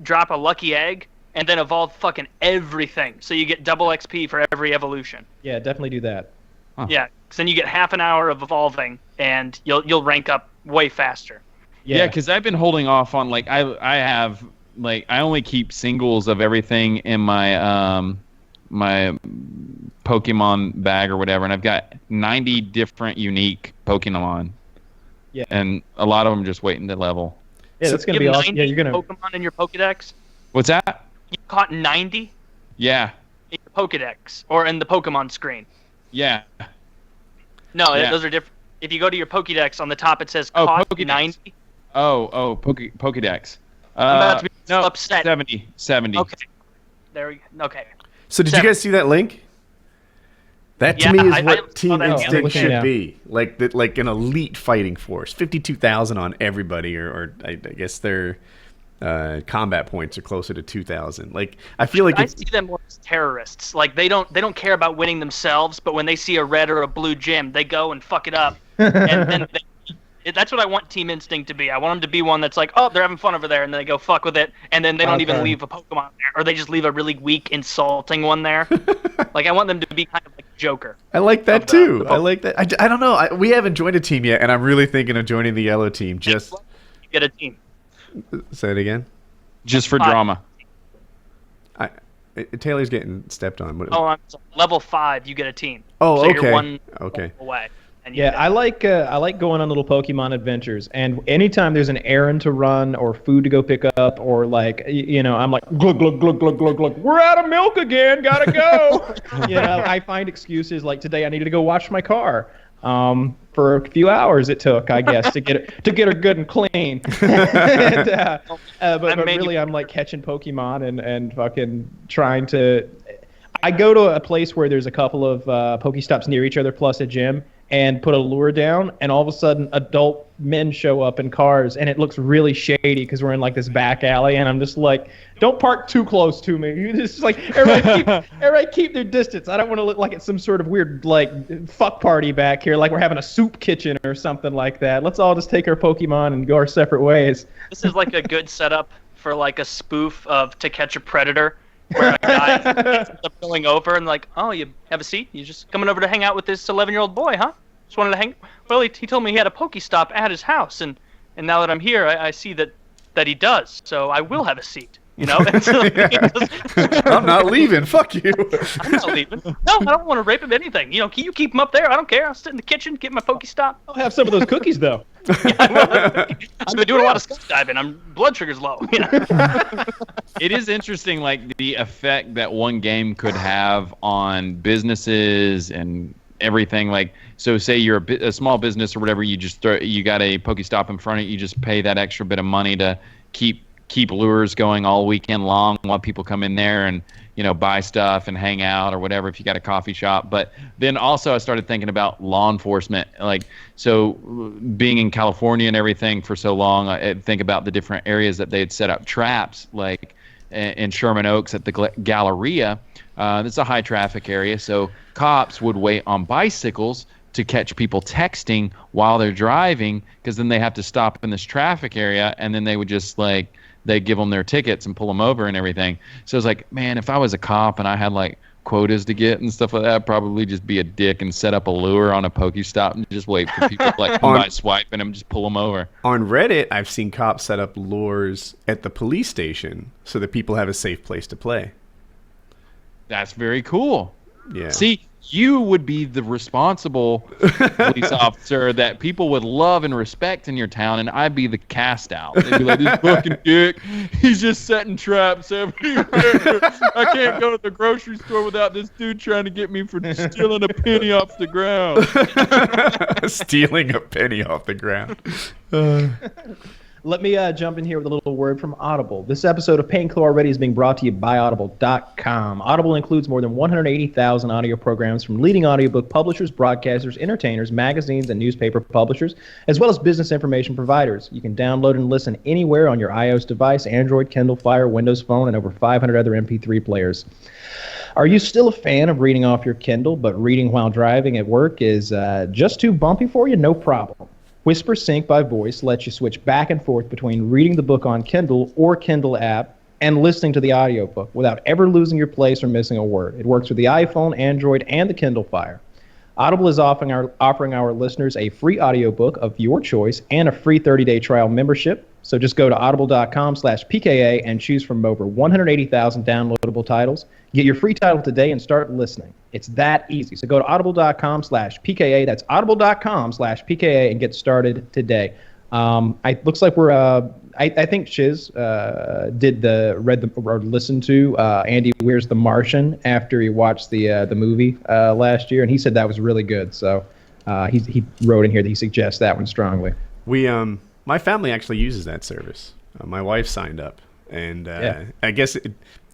drop a lucky egg and then evolve fucking everything, so you get double XP for every evolution. Yeah, definitely do that. Huh. Yeah, because then you get half an hour of evolving, and you'll rank up way faster. Yeah, because I've been holding off on I only keep singles of everything in my my Pokemon bag or whatever, and I've got 90 different unique Pokemon. Yeah. And a lot of them just waiting to level. Yeah, that's gonna be awesome. Yeah, you're gonna Pokemon in your Pokedex. What's that? You caught 90. Yeah. In your Pokedex or in the Pokemon screen. Yeah. No, those are different. If you go to your Pokedex, on the top it says caught Pokedex. 90. Pokedex. I'm about to be upset. 70. Okay. There we go. Okay. So did you guys see that link? That to me is what Team Instinct should be. Like an elite fighting force. 52,000 on everybody, or I guess their combat points are closer to 2,000. Like I feel like I see them more as terrorists. Like they don't care about winning themselves, but when they see a red or a blue gym, they go and fuck it up. And then that's what I want Team Instinct to be. I want them to be one that's like, oh, they're having fun over there, and then they go fuck with it, and then they don't even leave a Pokemon there, or they just leave a really weak, insulting one there. Like I want them to be kind of like Joker. I like that too. I like that. I don't know. We haven't joined a team yet, and I'm really thinking of joining the yellow team. Just you get a team. Say it again. Just for drama. Taylor's getting stepped on. I'm sorry. Level 5, you get a team. Oh, so okay. You're one okay. away. Yeah, I like going on little Pokemon adventures, and anytime there's an errand to run or food to go pick up, or like I'm like glug glug glug glug glug glug. We're out of milk again. Gotta go. I find excuses like today I needed to go wash my car. For a few hours it took, I guess, to get her good and clean. But really, I'm like catching Pokemon and fucking trying to. I go to a place where there's a couple of Pokestops near each other plus a gym. and put a lure down, and all of a sudden adult men show up in cars, and it looks really shady because we're in like this back alley, and I'm just like, don't park too close to me. It's just like, everybody keep their distance. I don't want to look like it's some sort of weird like fuck party back here, like we're having a soup kitchen or something like that. Let's all just take our Pokemon and go our separate ways. This is like a good setup for like a spoof of To Catch a Predator, where a guy ends up going over and like, oh, you have a seat? You just coming over to hang out with this 11-year-old boy, huh? Just wanted to hang. Well, he told me he had a Pokestop at his house, and now that I'm here, I see that he does. So I will have a seat. You know? I'm not leaving. Fuck you. I'm not leaving. No, I don't want to rape him. Anything. You know, you keep him up there. I don't care. I'll sit in the kitchen, get my Pokestop. I'll have some of those cookies though. I've been doing a lot of skydiving. I'm blood sugar's low. You know? It is interesting, like the effect that one game could have on businesses and everything. Like, so say you're a small business or whatever, you got a Pokestop in front of you, just pay that extra bit of money to keep lures going all weekend long while people come in there and, you know, buy stuff and hang out or whatever if you got a coffee shop. But then also I started thinking about law enforcement. Like, so being in California and everything for so long, I think about the different areas that they had set up traps, like in Sherman Oaks at the Galleria. It's a high traffic area, so cops would wait on bicycles to catch people texting while they're driving, because then they have to stop in this traffic area, and then they would just like, they give them their tickets and pull them over and everything. So it's like, man, if I was a cop and I had like quotas to get and stuff like that, I'd probably just be a dick and set up a lure on a Pokestop and just wait for people to like come by swiping them, just pull them over. On Reddit, I've seen cops set up lures at the police station so that people have a safe place to play. That's very cool. Yeah. See, you would be the responsible police officer that people would love and respect in your town, and I'd be the cast out. They'd be like, this fucking dick, he's just setting traps everywhere. I can't go to the grocery store without this dude trying to get me for stealing a penny off the ground. Stealing a penny off the ground. Let me jump in here with a little word from Audible. This episode of Painkiller Already is being brought to you by Audible.com. Audible includes more than 180,000 audio programs from leading audiobook publishers, broadcasters, entertainers, magazines, and newspaper publishers, as well as business information providers. You can download and listen anywhere on your iOS device, Android, Kindle Fire, Windows Phone, and over 500 other MP3 players. Are you still a fan of reading off your Kindle, but reading while driving at work is just too bumpy for you? No problem. Whisper Sync by Voice lets you switch back and forth between reading the book on Kindle or Kindle app and listening to the audiobook without ever losing your place or missing a word. It works with the iPhone, Android, and the Kindle Fire. Audible is offering our listeners a free audiobook of your choice and a free 30-day trial membership. So just go to audible.com/PKA and choose from over 180,000 downloadable titles. Get your free title today and start listening. It's that easy. So go to audible.com/PKA. That's audible.com/PKA and get started today. Looks like we're. I think Shiz listened to Andy Weir's The Martian after he watched the movie last year, and he said that was really good. So he wrote in here that he suggests that one strongly. My family actually uses that service. My wife signed up, and I guess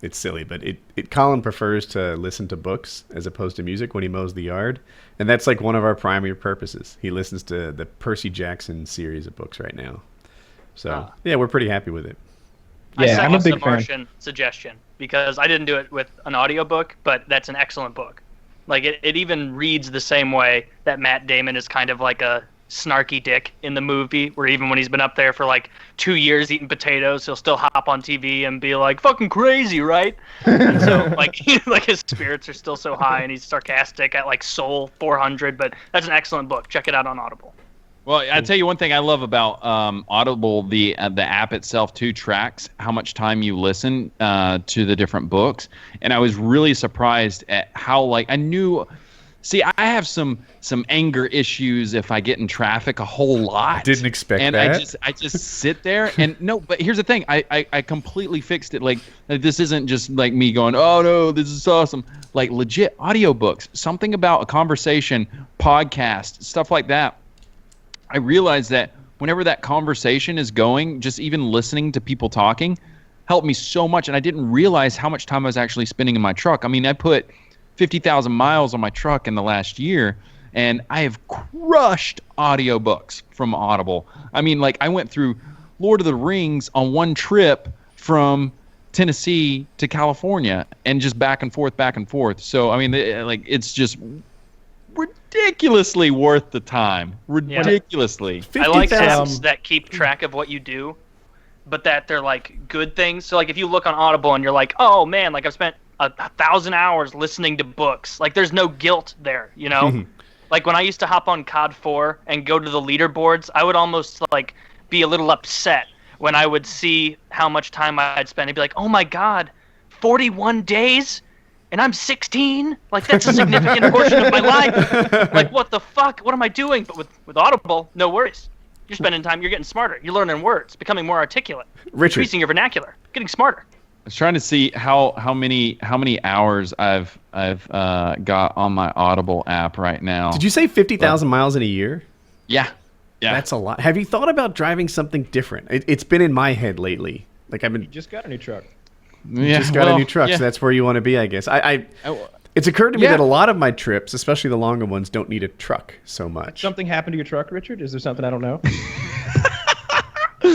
it's silly, but Colin prefers to listen to books as opposed to music when he mows the yard, and that's like one of our primary purposes. He listens to the Percy Jackson series of books right now. So yeah, we're pretty happy with it. Yeah, I'm a big the Martian suggestion because I didn't do it with an audiobook, but that's an excellent book. Like it even reads the same way that Matt Damon is kind of like a snarky dick in the movie, where even when he's been up there for like 2 years eating potatoes, he'll still hop on TV and be like, fucking crazy, right? And so like his spirits are still so high, and he's sarcastic at like Soul 400, but that's an excellent book. Check it out on Audible. Well, I'll tell you one thing I love about Audible, the app itself too tracks how much time you listen to the different books, and I was really surprised at how I knew. See, I have some anger issues if I get in traffic a whole lot. Didn't expect and that. And I just sit there and no, but here's the thing. I completely fixed it. Like this isn't just like me going, oh no, this is awesome. Like legit audiobooks, something about a conversation, podcast, stuff like that. I realized that whenever that conversation is going, just even listening to people talking helped me so much. And I didn't realize how much time I was actually spending in my truck. I mean, I put 50,000 miles on my truck in the last year, and I have crushed audiobooks from Audible. I mean, like I went through Lord of the Rings on one trip from Tennessee to California and just back and forth. So I mean, it's just ridiculously worth the time. Ridiculously. I like apps that keep track of what you do, but that they're like good things. So like if you look on Audible and you're like, oh man, like I've spent 1,000 hours listening to books. Like there's no guilt there, you know? Like when I used to hop on COD 4 and go to the leaderboards, I would almost like be a little upset when I would see how much time I'd spend. I'd be like, oh my God, 41 days? And I'm 16? Like, that's a significant portion of my life. Like, what the fuck? What am I doing? But with Audible, no worries. You're spending time, you're getting smarter. You're learning words, becoming more articulate. Richard. Increasing your vernacular, getting smarter. I was trying to see how many hours I've got on my Audible app right now. Did you say 50,000 miles in a year? Yeah. That's a lot. Have you thought about driving something different? It's been in my head lately. Like I've been. You just got a new truck. Just got a new truck, so that's where you want to be, I guess. It's occurred to me that a lot of my trips, especially the longer ones, don't need a truck so much. Something happened to your truck, Richard? Is there something I don't know?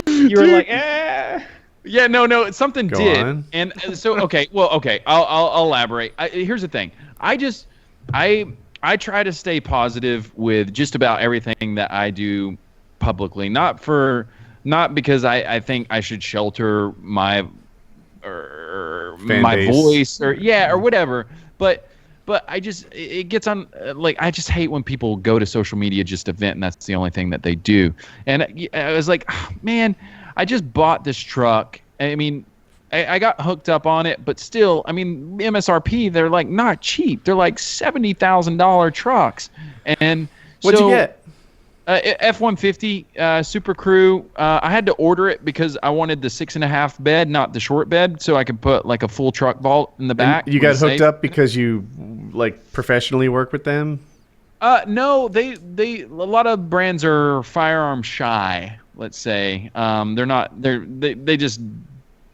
You were like, eh. Yeah, no, something Go did. on. And so, okay, I'll elaborate. Here's the thing. I try to stay positive with just about everything that I do publicly. Not because I think I should shelter my voice or whatever, but it gets on, like, I just hate when people go to social media just to vent and that's the only thing that they do. And I was like, oh, man, I just bought this truck. I mean, I got hooked up on it, but still, I mean, MSRP, they're like not cheap. They're like $70,000 trucks. And what'd you get? F-150 Super Crew. I had to order it because I wanted the 6.5 bed, not the short bed, so I could put like a full truck vault in the back. And you got hooked up because you like professionally work with them? No, they a lot of brands are firearm shy. Let's say they're not. They just.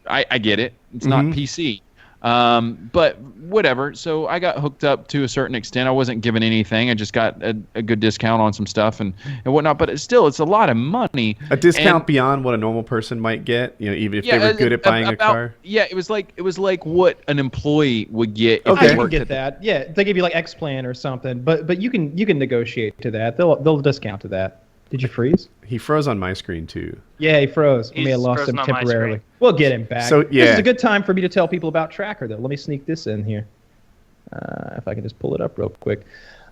I get it. It's not PC. But whatever. So I got hooked up to a certain extent. I wasn't given anything. I just got a good discount on some stuff and whatnot. But it's a lot of money. A discount beyond what a normal person might get. You know, even if they were good at buying a car. Yeah, it was like what an employee would get. Okay, I can get that. Yeah, they give you like X plan or something. But you can negotiate to that. They'll discount to that. Did you freeze? He froze on my screen too. Yeah, he froze. We may have lost him temporarily. We'll get him back. So yeah, this is a good time for me to tell people about TrackR though. Let me sneak this in here. If I can just pull it up real quick.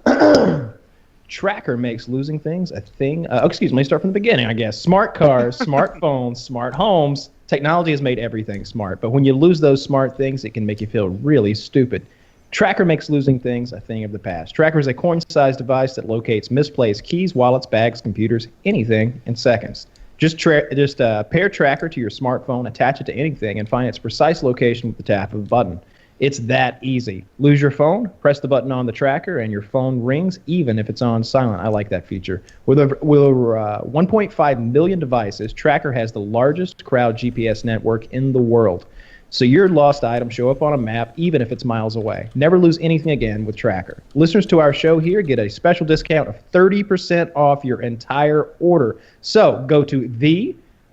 TrackR makes losing things a thing. Excuse me. Let me start from the beginning. I guess smart cars, smartphones, smart homes. Technology has made everything smart, but when you lose those smart things, it can make you feel really stupid. TrackR makes losing things a thing of the past. TrackR is a coin-sized device that locates misplaced keys, wallets, bags, computers, anything in seconds. Just pair TrackR to your smartphone, attach it to anything, and find its precise location with the tap of a button. It's that easy. Lose your phone, press the button on the TrackR, and your phone rings even if it's on silent. I like that feature. With over 1.5 million devices, TrackR has the largest crowd GPS network in the world. So your lost items show up on a map even if it's miles away. Never lose anything again with TrackR. Listeners to our show here get a special discount of 30% off your entire order. So go to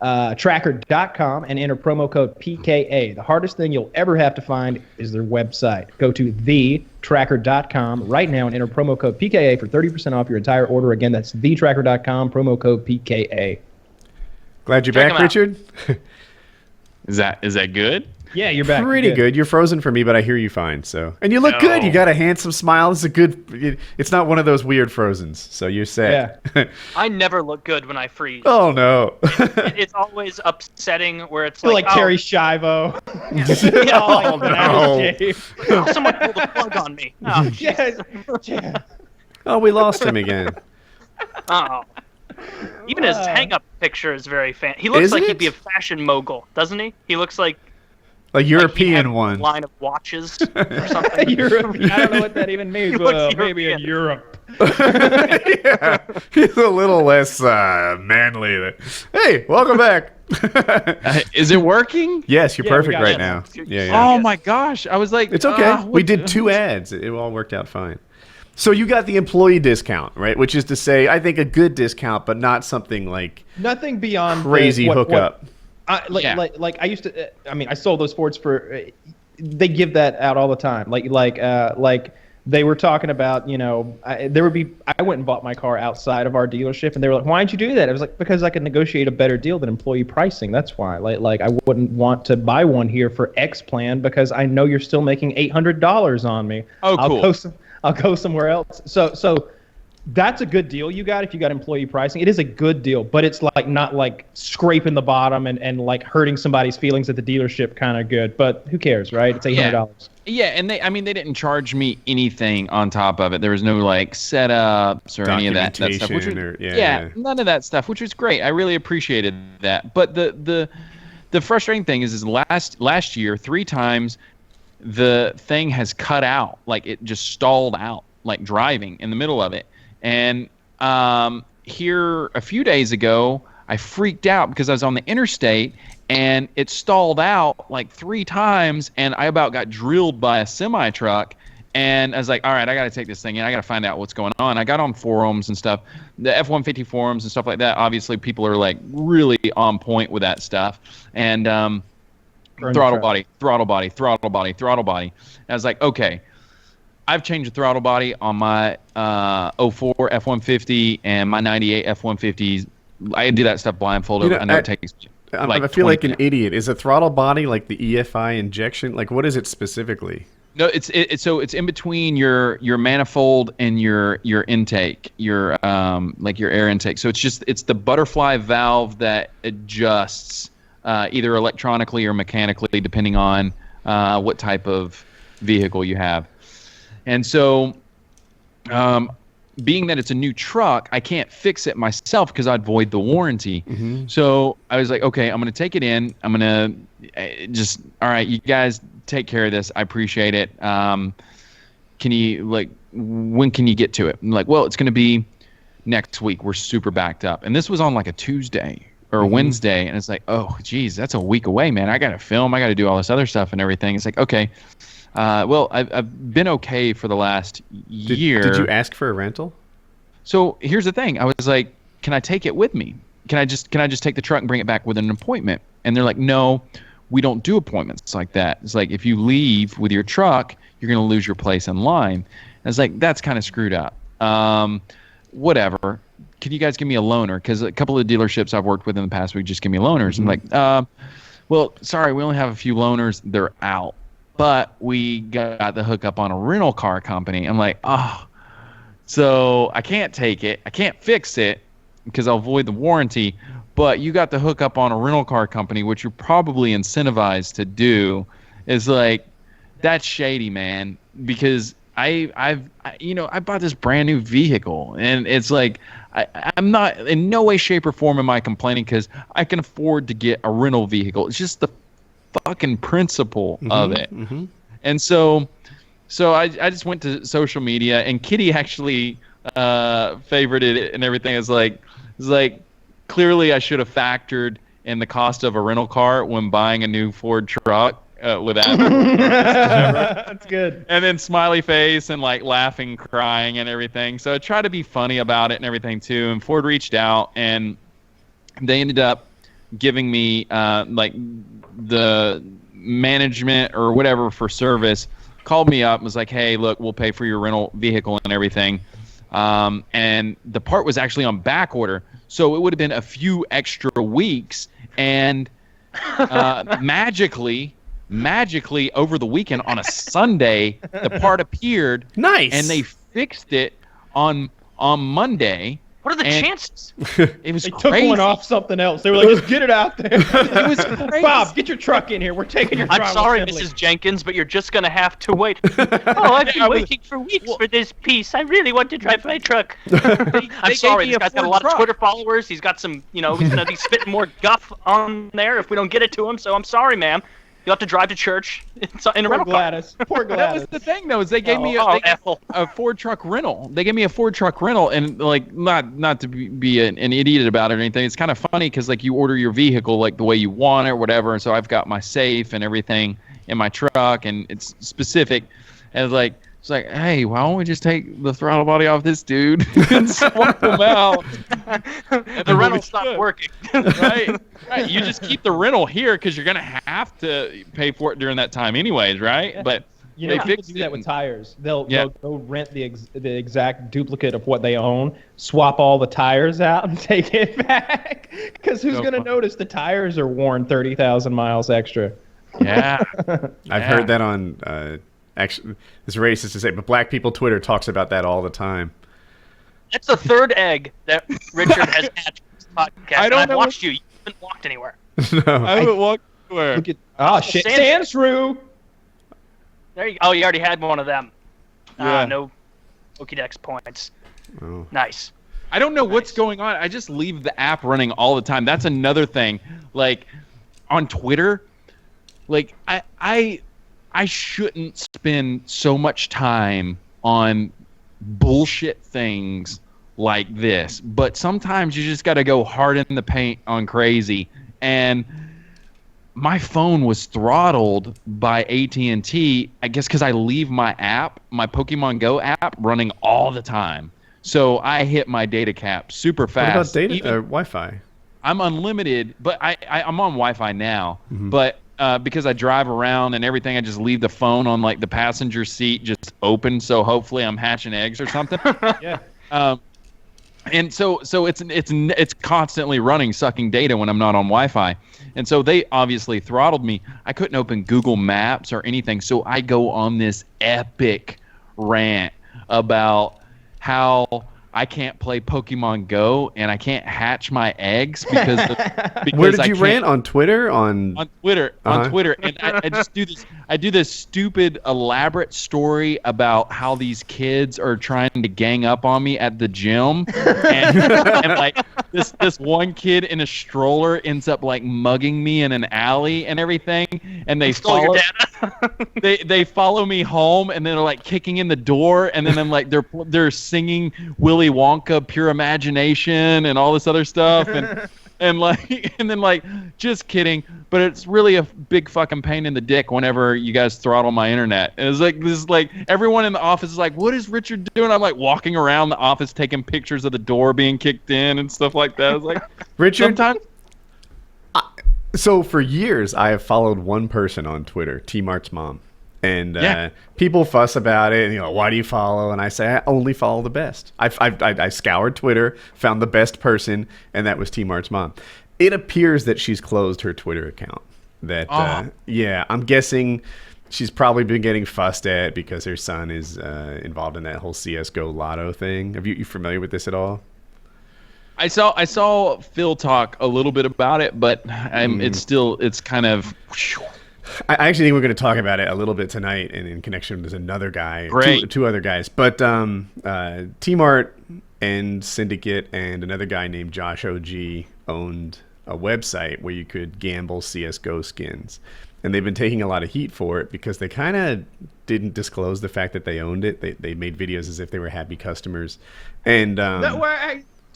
TrackR.com and enter promo code PKA. The hardest thing you'll ever have to find is their website. Go to TrackR.com right now and enter promo code PKA for 30% off your entire order. Again, that's TrackR.com, promo code PKA. Glad you're back, Richard. Is that good? Yeah, you're back. Pretty good. You're frozen for me, but I hear you fine. So, and you look good. You got a handsome smile. It's a good. It's not one of those weird frozens. So you're set. Yeah. I never look good when I freeze. Oh no. It's always upsetting where it's like Terry Schiavo. Oh no. Someone pulled the plug on me. Oh, yes. Oh, we lost him again. Oh. Even his hang-up picture is very He looks like he'd be a fashion mogul, doesn't he? He looks like a European one. Line of watches or something. I don't know what that even means. Maybe in Europe. Yeah, he's a little less manly. Hey, welcome back. Is it working? Yes, you're perfect right now. Yeah. Oh my gosh, I was like, it's okay. We did 2 ads. It all worked out fine. So you got the employee discount, right? Which is to say, I think a good discount, but not something like nothing beyond crazy hookup. Like I used to. I mean, I sold those Fords for. They give that out all the time. Like they were talking about. You know, I went and bought my car outside of our dealership, and they were like, "Why'd you do that?" I was like, "Because I could negotiate a better deal than employee pricing. That's why. Like I wouldn't want to buy one here for X plan because I know you're still making $800 on me. Oh, cool. I'll go somewhere else." So that's a good deal you got if you got employee pricing. It is a good deal, but it's like not like scraping the bottom and like hurting somebody's feelings at the dealership kind of good. But who cares, right? It's $800. Yeah, and they didn't charge me anything on top of it. There was no like setups or any of that stuff. Which was, none of that stuff, which was great. I really appreciated that. But the frustrating thing is last year 3 times the thing has cut out, like it just stalled out, like driving in the middle of it. And here a few days ago, I freaked out because I was on the interstate and it stalled out like 3 times, and I about got drilled by a semi truck. And I was like, all right, I got to take this thing in. I got to find out what's going on. I got on forums and stuff, the F-150 forums and stuff like that. Obviously, people are like really on point with that stuff. And throttle body. And I was like, okay. I've changed the throttle body on my 04 F-150 and my 98 F-150s. I do that stuff blindfolded. I know it takes I feel like an idiot. Is a throttle body like the EFI injection? Like, what is it specifically? No, it's in between your manifold and your intake, your air intake. So it's the butterfly valve that adjusts either electronically or mechanically depending on what type of vehicle you have. And so, being that it's a new truck, I can't fix it myself because I'd void the warranty. Mm-hmm. So I was like, okay, I'm going to take it in. I'm going to all right, you guys take care of this. I appreciate it. When can you get to it? I'm like, well, it's going to be next week. We're super backed up. And this was on like a Tuesday or a Wednesday. And it's like, oh, geez, that's a week away, man. I got to film. I got to do all this other stuff and everything. It's like, okay. Well, I've been okay for the last year. Did you ask for a rental? So here's the thing. I was like, can I take it with me? Can I just take the truck and bring it back with an appointment? And they're like, no, we don't do appointments like that. It's like if you leave with your truck, you're going to lose your place in line. I was like, that's kind of screwed up. Whatever. Can you guys give me a loaner? Because a couple of dealerships I've worked with in the past would just give me loaners. Mm-hmm. I'm like, well, sorry, we only have a few loaners. They're out. But we got the hookup on a rental car company. I'm like, oh, so I can't take it. I can't fix it because I'll void the warranty. But you got the hookup on a rental car company, which you're probably incentivized to do. Is like, that's shady, man. Because I bought this brand new vehicle, and it's like I'm not in no way, shape, or form am I complaining because I can afford to get a rental vehicle. It's just the fucking principle of it. Mm-hmm. And so I just went to social media, and Kitty actually favorited it and everything. It's like clearly I should have factored in the cost of a rental car when buying a new Ford truck with that. That's good. And then smiley face and like laughing, crying and everything. So I tried to be funny about it and everything too. And Ford reached out, and they ended up giving me like the management or whatever for service called me up and was like, hey, look, we'll pay for your rental vehicle and everything. And the part was actually on back order. So it would have been a few extra weeks. And magically over the weekend on a Sunday, the part appeared. Nice. And they fixed it on Monday. What are the chances? It was they crazy. took one off something else. They were like, just get it out there. It was crazy. Bob, get your truck in here. We're taking your truck. I'm sorry, Mrs. Jenkins, but you're just going to have to wait. Oh, I've been waiting for weeks for this piece. I really want to drive my truck. I'm sorry, this guy's got a lot of Twitter followers. He's got some, he's going to be spitting more guff on there if we don't get it to him. So I'm sorry, ma'am. You'll have to drive to church in a rental car. Poor Gladys. That was the thing, though, is they gave me a Ford truck rental. They gave me a Ford truck rental, and like not to be an idiot about it or anything. It's kind of funny because like you order your vehicle like the way you want it or whatever, and so I've got my safe and everything in my truck, and it's specific. And like, It's like, hey, why don't we just take the throttle body off this dude and swap him out? The rental stopped working. Right. You just keep the rental here because you're gonna have to pay for it during that time, anyways, right? Yeah. But You they know, people fixed do that it with and- tires. They'll go rent the exact duplicate of what they own, swap all the tires out, and take it back. Because who's So going to fun. notice the tires are worn 30,000 miles extra? Yeah. I've heard that on actually. It's racist to say, but Black people Twitter talks about that all the time. That's the third egg that Richard has hatched in this podcast. I don't and know I've watched you. You haven't walked anywhere. No. I haven't walked anywhere. Look at shit, Sans- Sansrue. There you. Oh, you already had one of them. Yeah. No Pokédex points. Oh. Nice. I don't know what's going on. I just leave the app running all the time. That's another thing. Like on Twitter, like I shouldn't spend so much time on bullshit things like this. But sometimes you just got to go hard in the paint on crazy. And my phone was throttled by AT&T, I guess because I leave my app, my Pokemon Go app, running all the time. So I hit my data cap super What fast. about data Even- Wi-Fi? I'm unlimited, but I'm on Wi-Fi now. Mhm. But because I drive around and everything, I just leave the phone on like the passenger seat just open. So hopefully I'm hatching eggs or something. Yeah. And so it's constantly running, sucking data when I'm not on Wi-Fi. And so they obviously throttled me. I couldn't open Google Maps or anything. So I go on this epic rant about how I can't play Pokemon Go and I can't hatch my eggs because Where did I you can't- rant on Twitter? On Twitter, Uh-huh. and I just do this stupid elaborate story about how these kids are trying to gang up on me at the gym, and like this one kid in a stroller ends up like mugging me in an alley and everything, and they Stole your follow data. they follow me home, and then they're like kicking in the door, and then I'm like they're singing Willy Wonka, Pure Imagination, and all this other stuff, and like and then like just kidding, but it's really a big fucking pain in the dick whenever you guys throttle my internet. And it's like this is like everyone in the office is like, what is Richard doing? I'm like walking around the office taking pictures of the door being kicked in and stuff like that. It's like Richard. sometimes So for years, I have followed one person on Twitter, Tmart's mom, and Yeah. people fuss about it. And, why do you follow? And I say I only follow the best. I scoured Twitter, found the best person, and that was Tmart's mom. It appears that she's closed her Twitter account. That yeah, I'm guessing she's probably been getting fussed at because her son is involved in that whole CS:GO lotto thing. Have you familiar with this at all? I saw Phil talk a little bit about it, but it's kind of I actually think we're going to talk about it a little bit tonight, and in connection with another guy, Great. two other guys. But Tmart and Syndicate and another guy named Josh OG owned a website where you could gamble CS:GO skins, and they've been taking a lot of heat for it because they kind of didn't disclose the fact that they owned it. They made videos as if they were happy customers, and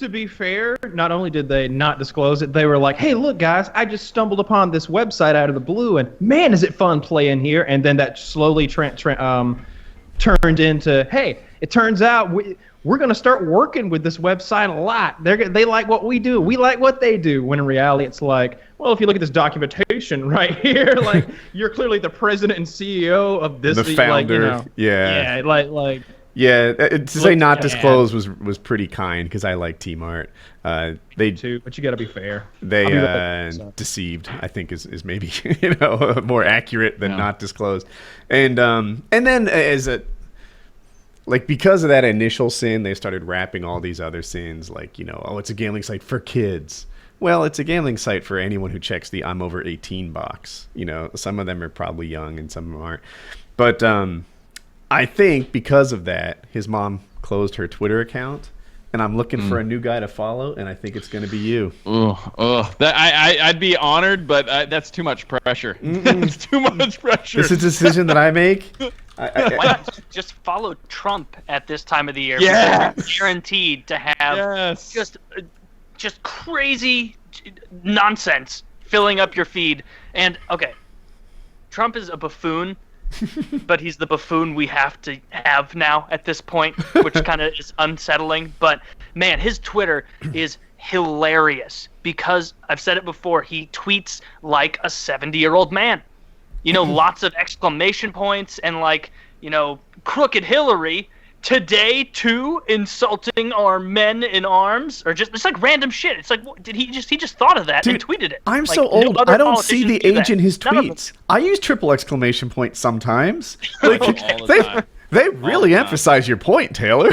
To be fair, not only did they not disclose it, they were like, hey, look, guys, I just stumbled upon this website out of the blue, and man, is it fun playing here. And then that slowly turned into, hey, it turns out we're going to start working with this website a lot. They like what we do. We like what they do. When in reality, it's like, well, if you look at this documentation right here, like, you're clearly the president and CEO of this. the founder, like, Yeah, like. Yeah, to say not bad. disclosed was pretty kind because I like Tmart. They Too, but you got to be fair. They I'll be right back. deceived, I think, is maybe more accurate than Yeah. not disclosed. And then as a because of that initial sin, they started wrapping all these other sins like it's a gambling site for kids. Well, it's a gambling site for anyone who checks the I'm over 18 box. Some of them are probably young and some of them aren't. But I think because of that, his mom closed her Twitter account. And I'm looking for a new guy to follow, and I think it's going to be you. That I'd be honored, but that's too much pressure. That's too much pressure. This is a decision that I make. Why not just follow Trump at this time of the year? Yes! Because you're guaranteed to have Yes. just crazy nonsense filling up your feed. And okay, Trump is a buffoon, but he's the buffoon we have to have now at this point, which kind of is unsettling. But man, his Twitter is hilarious because I've said it before. He tweets like a 70-year-old man. Lots of exclamation points and like, crooked Hillary. Today, too, insulting our men in arms, or just it's like random shit. It's like, he just thought of that and tweeted it. I'm like, so old. No I don't see the age in his None of tweets. I use triple exclamation point sometimes. Like, All the time. they really emphasize your point, Taylor.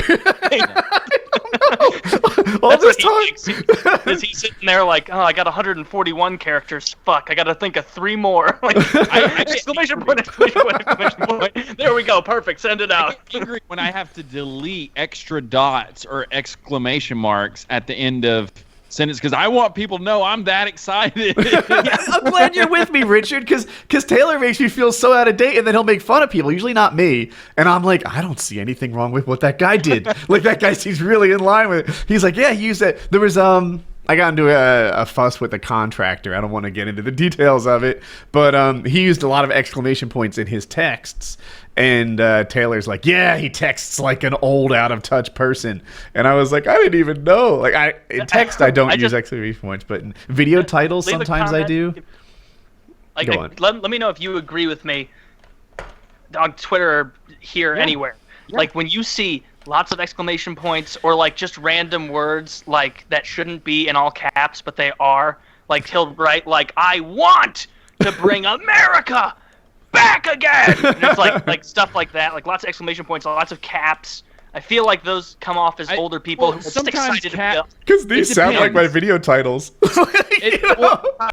All That's this what time. is he sitting there like, oh, I got 141 characters. Fuck, I got to think of 3 more. Like, exclamation point, exclamation point, exclamation point. There we go. Perfect. Send it out. I get angry when I have to delete extra dots or exclamation marks at the end of sentence because I want people to know I'm that excited. I'm glad you're with me, Richard, because Taylor makes me feel so out of date, and then he'll make fun of people, usually not me. And I'm like, I don't see anything wrong with what that guy did. Like, that guy seems really in line with it. He's like, yeah, he used that. There was, I got into a fuss with a contractor. I don't want to get into the details of it, but he used a lot of exclamation points in his texts. And Taylor's like, yeah, he texts like an old, out-of-touch person. And I was like, I didn't even know. Like, in text, I don't use exclamation points, but in video titles, sometimes I do. Like, Go on. Let me know if you agree with me on Twitter or here, anywhere. Yeah. Like, when you see lots of exclamation points or, like, just random words, like, that shouldn't be in all caps, but they are. Like, he'll write, like, I want to bring America back again. And it's like stuff like that, like lots of exclamation points, lots of caps. I feel like those come off as older people who are just excited to go. Because these sound like my video titles.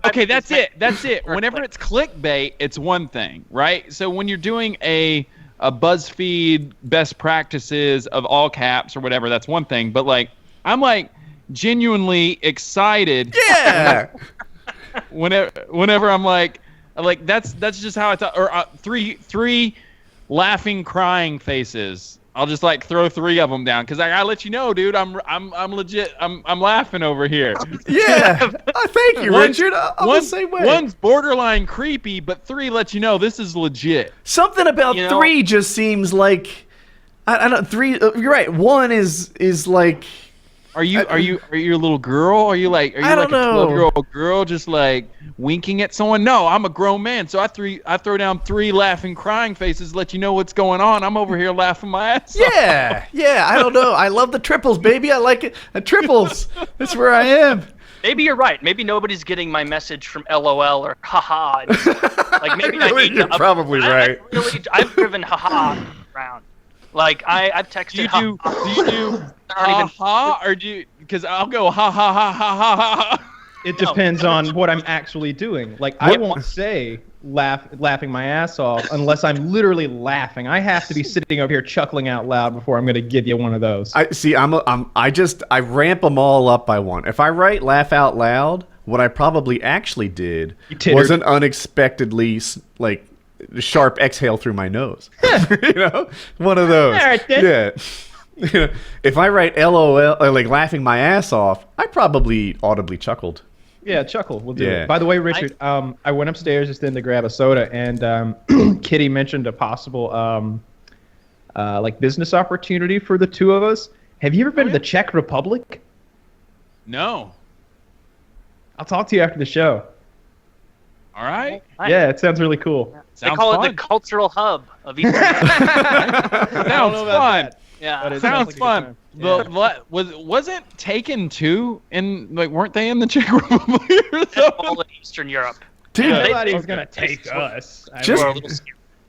Okay, that's it. Whenever it's clickbait, it's one thing, right? So when you're doing a BuzzFeed best practices of all caps or whatever, that's one thing. But like, I'm like genuinely excited. Yeah. Whenever I'm like that's just how I thought. Or three laughing, crying faces. I'll just like throw 3 of them down because I gotta let you know, dude. I'm legit. I'm laughing over here. Yeah. Thank you, Richard. I'm the same way. One's borderline creepy, but 3 lets you know this is legit. Something about 3 just seems like I don't. 3. You're right. 1 is like. Are you a little girl? Are you like a 12-year-old girl just like winking at someone? No, I'm a grown man, so I throw down 3 laughing, crying faces to let you know what's going on. I'm over here laughing my ass off. Yeah. I don't know. I love the triples, baby. I like it. The triples. That's where I am. Maybe you're right. Maybe nobody's getting my message from LOL or haha. Like maybe you're probably right. I've driven haha around. Like I've texted. Do you do ha or do you? Because I'll go ha ha ha ha ha ha. It depends on what I'm actually doing. Like I won't say laughing my ass off unless I'm literally laughing. I have to be sitting over here chuckling out loud before I'm going to give you one of those. I ramp them all up by 1. If I write laugh out loud, what I probably actually did was an unexpectedly like sharp exhale through my nose. One of those. All right, then. Yeah. If I write LOL or like laughing my ass off, I probably audibly chuckled. Yeah, chuckle. We'll do it. By the way, Richard, I went upstairs just then to grab a soda, and Kitty mentioned a possible like business opportunity for the 2 of us. Have you ever been to the Czech Republic? No. I'll talk to you after the show. All right. Yeah, it sounds really cool. They call it the cultural hub of Eastern Europe. Sounds fun. Yeah, sounds fun. Yeah. Wasn't Taken 2 in like weren't they in the Czech Republic or something? All in Eastern Europe. Dude, nobody's gonna take us.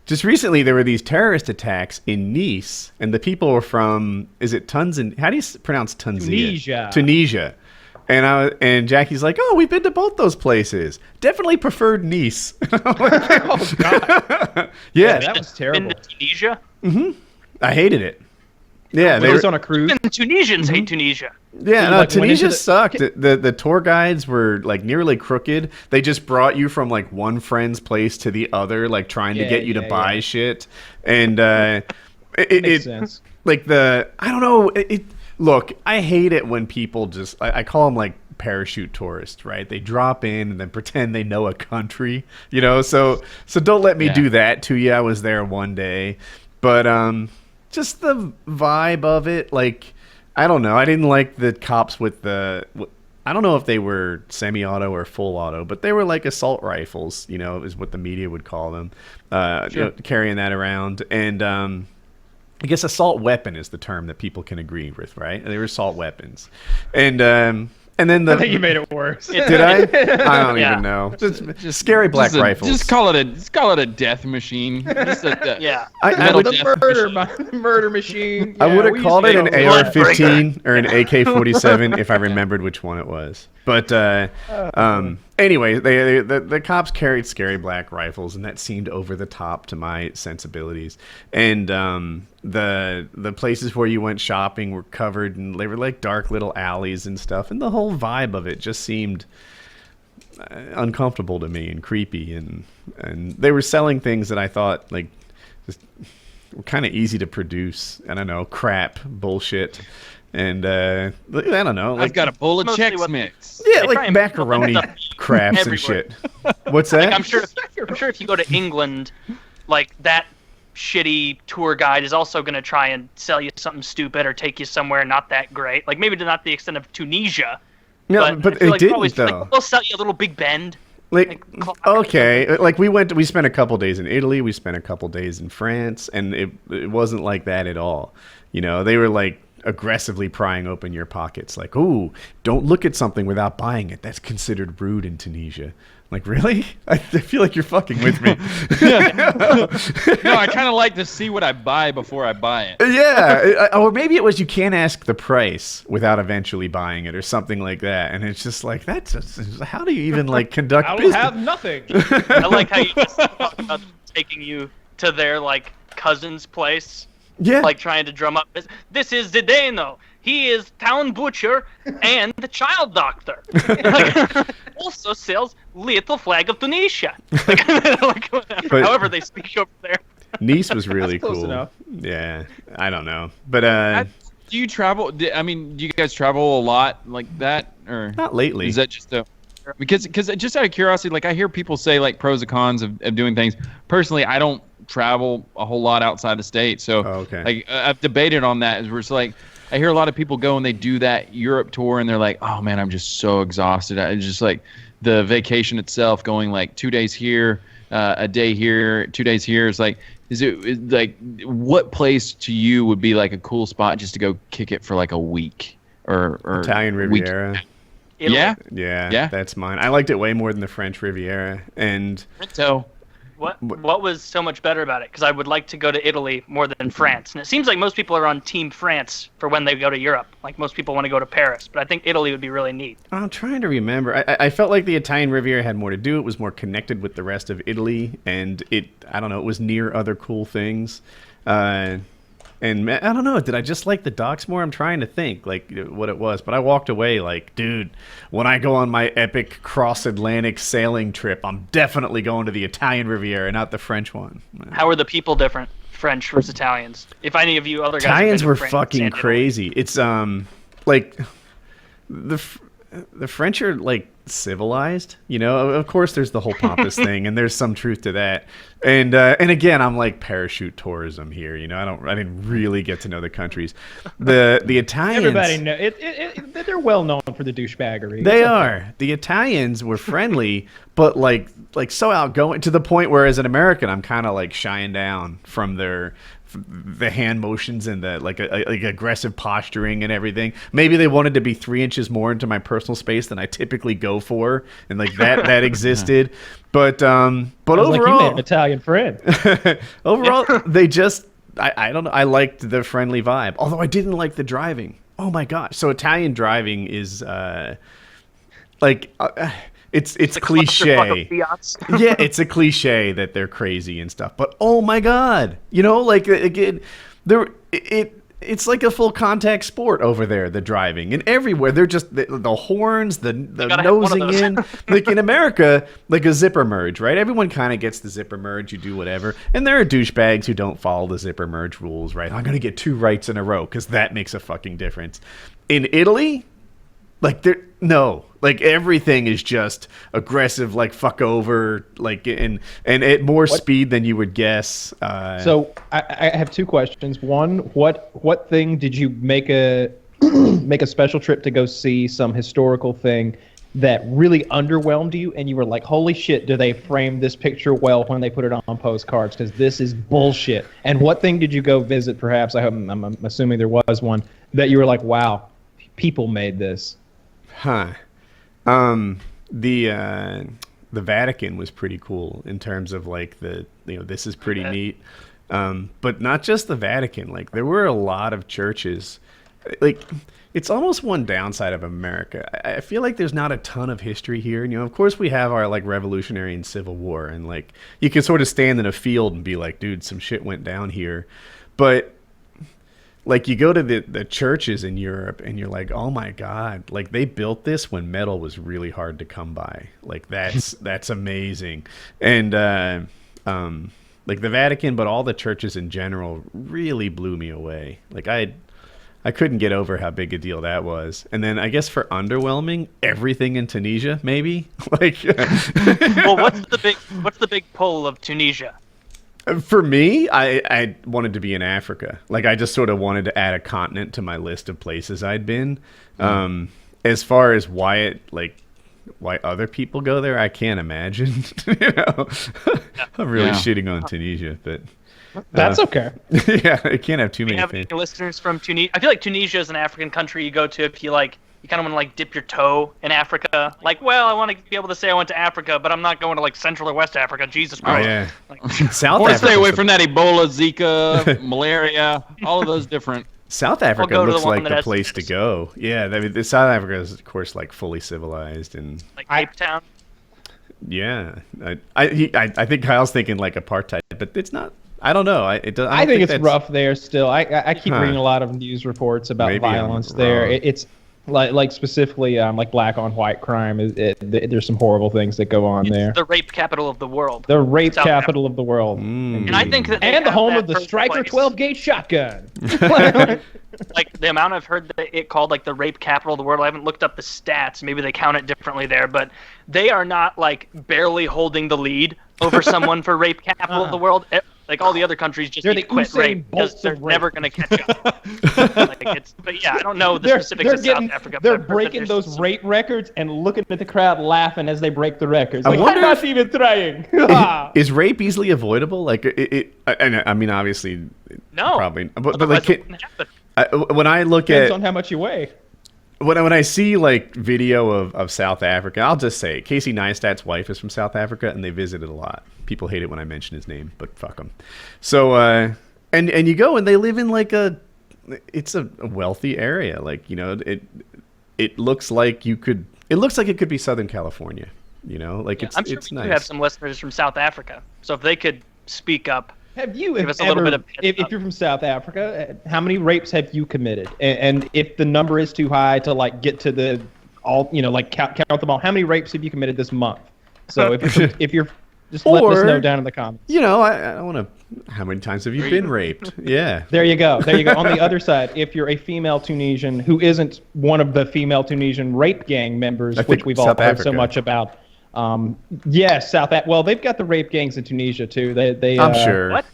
Just recently, there were these terrorist attacks in Nice, and the people were from. Is it Tunisia? How do you pronounce Tunisia? Tunisia. And Jackie's like, oh, we've been to both those places. Definitely preferred Nice. Oh God. Yeah, that was terrible. Been to Tunisia? Mm-hmm. I hated it. Yeah, they were on a cruise. Even Tunisians hate Tunisia. Yeah, no, Tunisia sucked. The tour guides were like nearly crooked. They just brought you from like one friend's place to the other, like trying to get you to buy shit. And it makes sense. Like I don't know. Look, I hate it when people just, I call them like parachute tourists, right? They drop in and then pretend they know a country, you know? So don't let me do that to you. I was there one day. But just the vibe of it, like, I don't know. I didn't like the cops with the, I don't know if they were semi-auto or full auto, but they were like assault rifles, you know, is what the media would call them, you know, carrying that around. And I guess assault weapon is the term that people can agree with, right? They were assault weapons. And then I think you made it worse. Did I? I don't even know. Just scary black rifles. Just call it a death machine. Yeah. The murder machine. I would have called it an AR-15 or an AK-47 if I remembered which one it was. But anyway, the cops carried scary black rifles, and that seemed over the top to my sensibilities. And the places where you went shopping were covered, and they were like dark little alleys and stuff. And the whole vibe of it just seemed uncomfortable to me and creepy. And they were selling things that I thought like just were kind of easy to produce. I don't know, crap, bullshit. And I don't know. Like, I've got a bowl of Chex Mix. Yeah, like macaroni crafts and shit. What's that? Like, I'm sure if you go to England, like that shitty tour guide is also going to try and sell you something stupid or take you somewhere not that great. Like maybe to not the extent of Tunisia. No, but it didn't though. Like, they'll sell you a little Big Bend. Like okay, like we spent a couple days in Italy, we spent a couple days in France, and it wasn't like that at all. You know, they were like aggressively prying open your pockets, like, "Ooh, don't look at something without buying it. That's considered rude in Tunisia." Like, really? I feel like you're fucking with me. No, I kind of like to see what I buy before I buy it. Yeah, or maybe it was you can't ask the price without eventually buying it, or something like that. And it's just like, how do you even like conduct business? I'll have nothing. I like how you just talked about taking you to their like cousin's place. Yeah. Like trying to drum up. This is Zdeno. He is town butcher and the child doctor. Also sells little flag of Tunisia. However they speak over there. Nice was really Close cool. enough. Yeah, I don't know, but do you travel? I mean, do you guys travel a lot like that, or not lately? Is that just because just out of curiosity, like I hear people say like pros and cons of doing things. Personally, I don't travel a whole lot outside the state, so like I've debated on that. As we're just like, I hear a lot of people go and they do that Europe tour and they're like, oh man, I'm just so exhausted. It's just like the vacation itself, going like 2 days here, a day here, 2 days here. It's like, is like, what place to you would be like a cool spot just to go kick it for like a week or Italian Riviera? Yeah, that's mine. I liked it way more than the French Riviera. And so what was so much better about it? Because I would like to go to Italy more than France, and it seems like most people are on Team France for when they go to Europe. Like most people want to go to Paris, but I think Italy would be really neat. I'm trying to remember. I felt like the Italian Riviera had more to do. It was more connected with the rest of Italy, and I don't know, it was near other cool things. And I don't know, did I just like the docks more? I'm trying to think like what it was, but I walked away like, dude, when I go on my epic cross-Atlantic sailing trip, I'm definitely going to the Italian Riviera, not the French one. How are the people different, French versus Italians? If any of you other guys Italians were fucking crazy. It's like the French are like civilized, you know. Of course there's the whole pompous thing, and there's some truth to that, and again, I'm like parachute tourism here, you know. I didn't really get to know the countries. The Italians, everybody know they're well known for the douchebaggery. They are. The Italians were friendly, but like so outgoing, to the point where as an American I'm kind of like shying down from the hand motions and the like aggressive posturing and everything. Maybe they wanted to be 3 inches more into my personal space than I typically go for, and like that existed. But overall, like you made an Italian friend. Overall, they just I don't know. I liked the friendly vibe, although I didn't like the driving. Oh my gosh! So Italian driving is It's cliche. Yeah, it's a cliche that they're crazy and stuff. But oh my god, you know, like again, it's like a full contact sport over there, the driving. And everywhere, they're just the horns, the nosing in. Like in America, like a zipper merge, right? Everyone kind of gets the zipper merge. You do whatever. And there are douchebags who don't follow the zipper merge rules, right? I'm going to get 2 rights in a row because that makes a fucking difference. In Italy, like like everything is just aggressive, like fuck over, like and at more speed than you would guess. So I have 2 questions. One, what thing did you make a make a special trip to go see, some historical thing that really underwhelmed you, and you were like, holy shit, do they frame this picture well when they put it on postcards? Because this is bullshit. And what thing did you go visit? Perhaps I'm assuming there was one that you were like, wow, people made this. Huh. The Vatican was pretty cool in terms of like this is pretty neat. But not just the Vatican. Like there were a lot of churches. Like it's almost one downside of America. I feel like there's not a ton of history here. And, of course we have our like Revolutionary and Civil War, and like you can sort of stand in a field and be like, dude, some shit went down here. But like you go to the churches in Europe and you're like, oh my God, like they built this when metal was really hard to come by. Like that's amazing. And like the Vatican, but all the churches in general really blew me away. Like I couldn't get over how big a deal that was. And then I guess for underwhelming, everything in Tunisia, maybe. Like well, what's the big pull of Tunisia? For me, I wanted to be in Africa. Like, I just sort of wanted to add a continent to my list of places I'd been. As far as why other people go there, I can't imagine. I'm really shitting on Tunisia, but that's okay. Yeah, I can't have too many. Have any listeners from Tunisia? I feel like Tunisia is an African country you go to if you you kind of want to like dip your toe in Africa. Like, well, I want to be able to say I went to Africa, but I'm not going to like Central or West Africa. Jesus Christ. Oh, yeah. Like, South Africa. Stay away from that Ebola, Zika, malaria, all of those different. South Africa looks like the place to go. Yeah, I mean, South Africa is, of course, like fully civilized and like Cape Town. Yeah, I think Kyle's thinking like apartheid, but it's not. I don't know. I think it's rough there still. I keep reading a lot of news reports about violence there. It's like specifically like black on white crime. There's some horrible things that go on there. The rape capital of the world. The rape capital of the world. And I think that and the home of the Striker 12-gauge shotgun. Like the amount I've heard that it called like the rape capital of the world. I haven't looked up the stats. Maybe they count it differently there, but they are not like barely holding the lead over someone for rape capital of the world. Like all the other countries just need to quit rape because they're never going to catch up. But yeah, I don't know the specifics of South Africa. They're breaking those rape records and looking at the crowd laughing as they break the records. Like, I'm not even trying. Is rape easily avoidable? Like and I mean, obviously, no, probably. But like, when I look depends on how much you weigh. When I see like video of South Africa, I'll just say Casey Neistat's wife is from South Africa, and they visited a lot. People hate it when I mention his name, but fuck them. So and you go and they live in like it's a wealthy area. Like it looks like it could be Southern California. Like I'm sure it's we nice. do have some listeners from South Africa, so if they could speak up. Have you if you're from South Africa, how many rapes have you committed? And if the number is too high to like get to the count them all, how many rapes have you committed this month? So if you're just let us know down in the comments. I want to. How many times have you been raped? Yeah. There you go. On the other side, if you're a female Tunisian who isn't one of the female Tunisian rape gang members, which we've all heard so much about. Yes, well, they've got the rape gangs in Tunisia too. They I'm sure. What?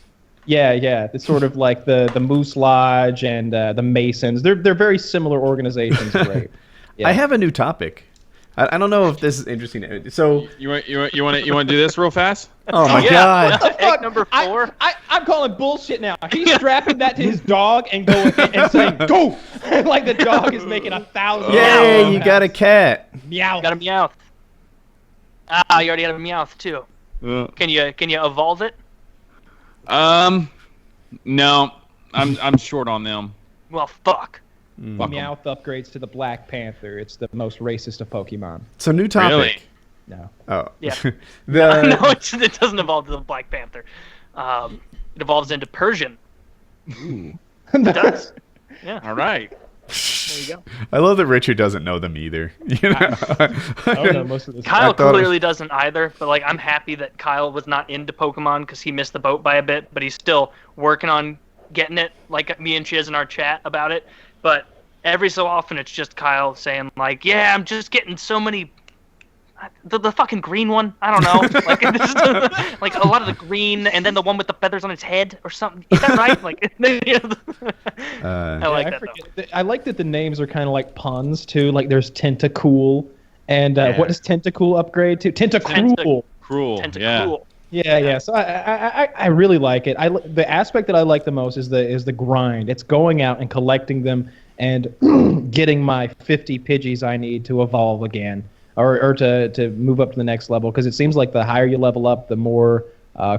Yeah. It's sort of like the Moose Lodge and the Masons. They're very similar organizations to rape. Yeah. I have a new topic. I don't know if this is interesting. So you want to do this real fast? Oh my God! Egg number 4. I'm calling bullshit now. He's strapping that to his dog and going and saying go, like the dog is making 1,000. Yay! You got a cat. Meow. Got a meow. Ah, you already had a meowth too. Can you evolve it? No, I'm short on them. Well, fuck. Meowth upgrades to the Black Panther. It's the most racist of Pokemon. So new topic. Really? No. Oh. Yeah. No, it doesn't evolve to the Black Panther. It evolves into Persian. Ooh. It does. Yeah. All right. There you go. I love that Richard doesn't know them either. You know? I don't know most of this. Kyle I thought it clearly doesn't either, but like I'm happy that Kyle was not into Pokemon because he missed the boat by a bit, but he's still working on getting it, like me and Chiz in our chat about it. But every so often it's just Kyle saying like, yeah, I'm just getting so many the fucking green one, I don't know, like like a lot of the green, and then the one with the feathers on its head or something. Is that right? Like, I like that. I like that the names are kind of like puns too. Like there's Tentacool, and what does Tentacool upgrade to? Tentacruel. Cruel. Tentacool. Yeah. So I really like it. The aspect that I like the most is the grind. It's going out and collecting them and getting my 50 Pidgeys I need to evolve again. Or to move up to the next level, because it seems like the higher you level up, the more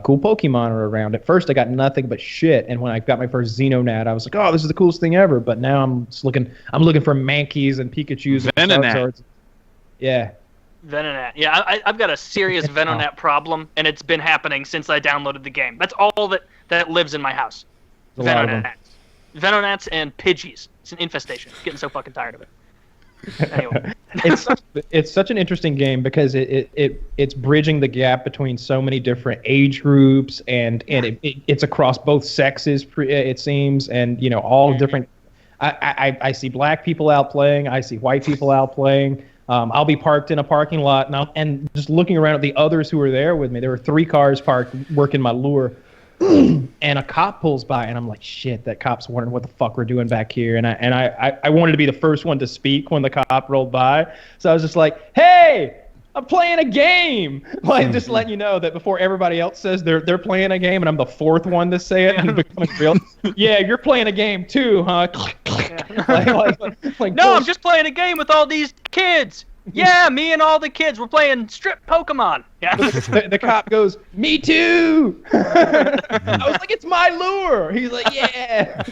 cool Pokemon are around. At first, I got nothing but shit, and when I got my first Xenonat, I was like, "Oh, this is the coolest thing ever." But now I'm looking for Mankeys and Pikachus and Charizards. Yeah. Venonat. Yeah, I've got a serious Venonat problem, and it's been happening since I downloaded the game. That's all that lives in my house. Venonats. Venonats and Pidgeys. It's an infestation. Getting so fucking tired of it. Anyway. It's such an interesting game because it's bridging the gap between so many different age groups, and it's across both sexes, it seems, and all different. I see black people out playing, I see white people out playing. I'll be parked in a parking lot and just looking around at the others who were there with me. There were 3 cars parked working my lure. And a cop pulls by, and I'm like, shit, that cop's wondering what the fuck we're doing back here. And I wanted to be the first one to speak when the cop rolled by. So I was just like, hey, I'm playing a game. Like, just letting you know that before everybody else says they're playing a game, and I'm the 4th one to say it, and becoming real. Yeah, you're playing a game too, huh? like, no, I'm just playing a game with all these kids. Yeah, me and all the kids, we're playing strip Pokemon. Yeah. The cop goes, me too. I was like, it's my lure. He's like, yeah.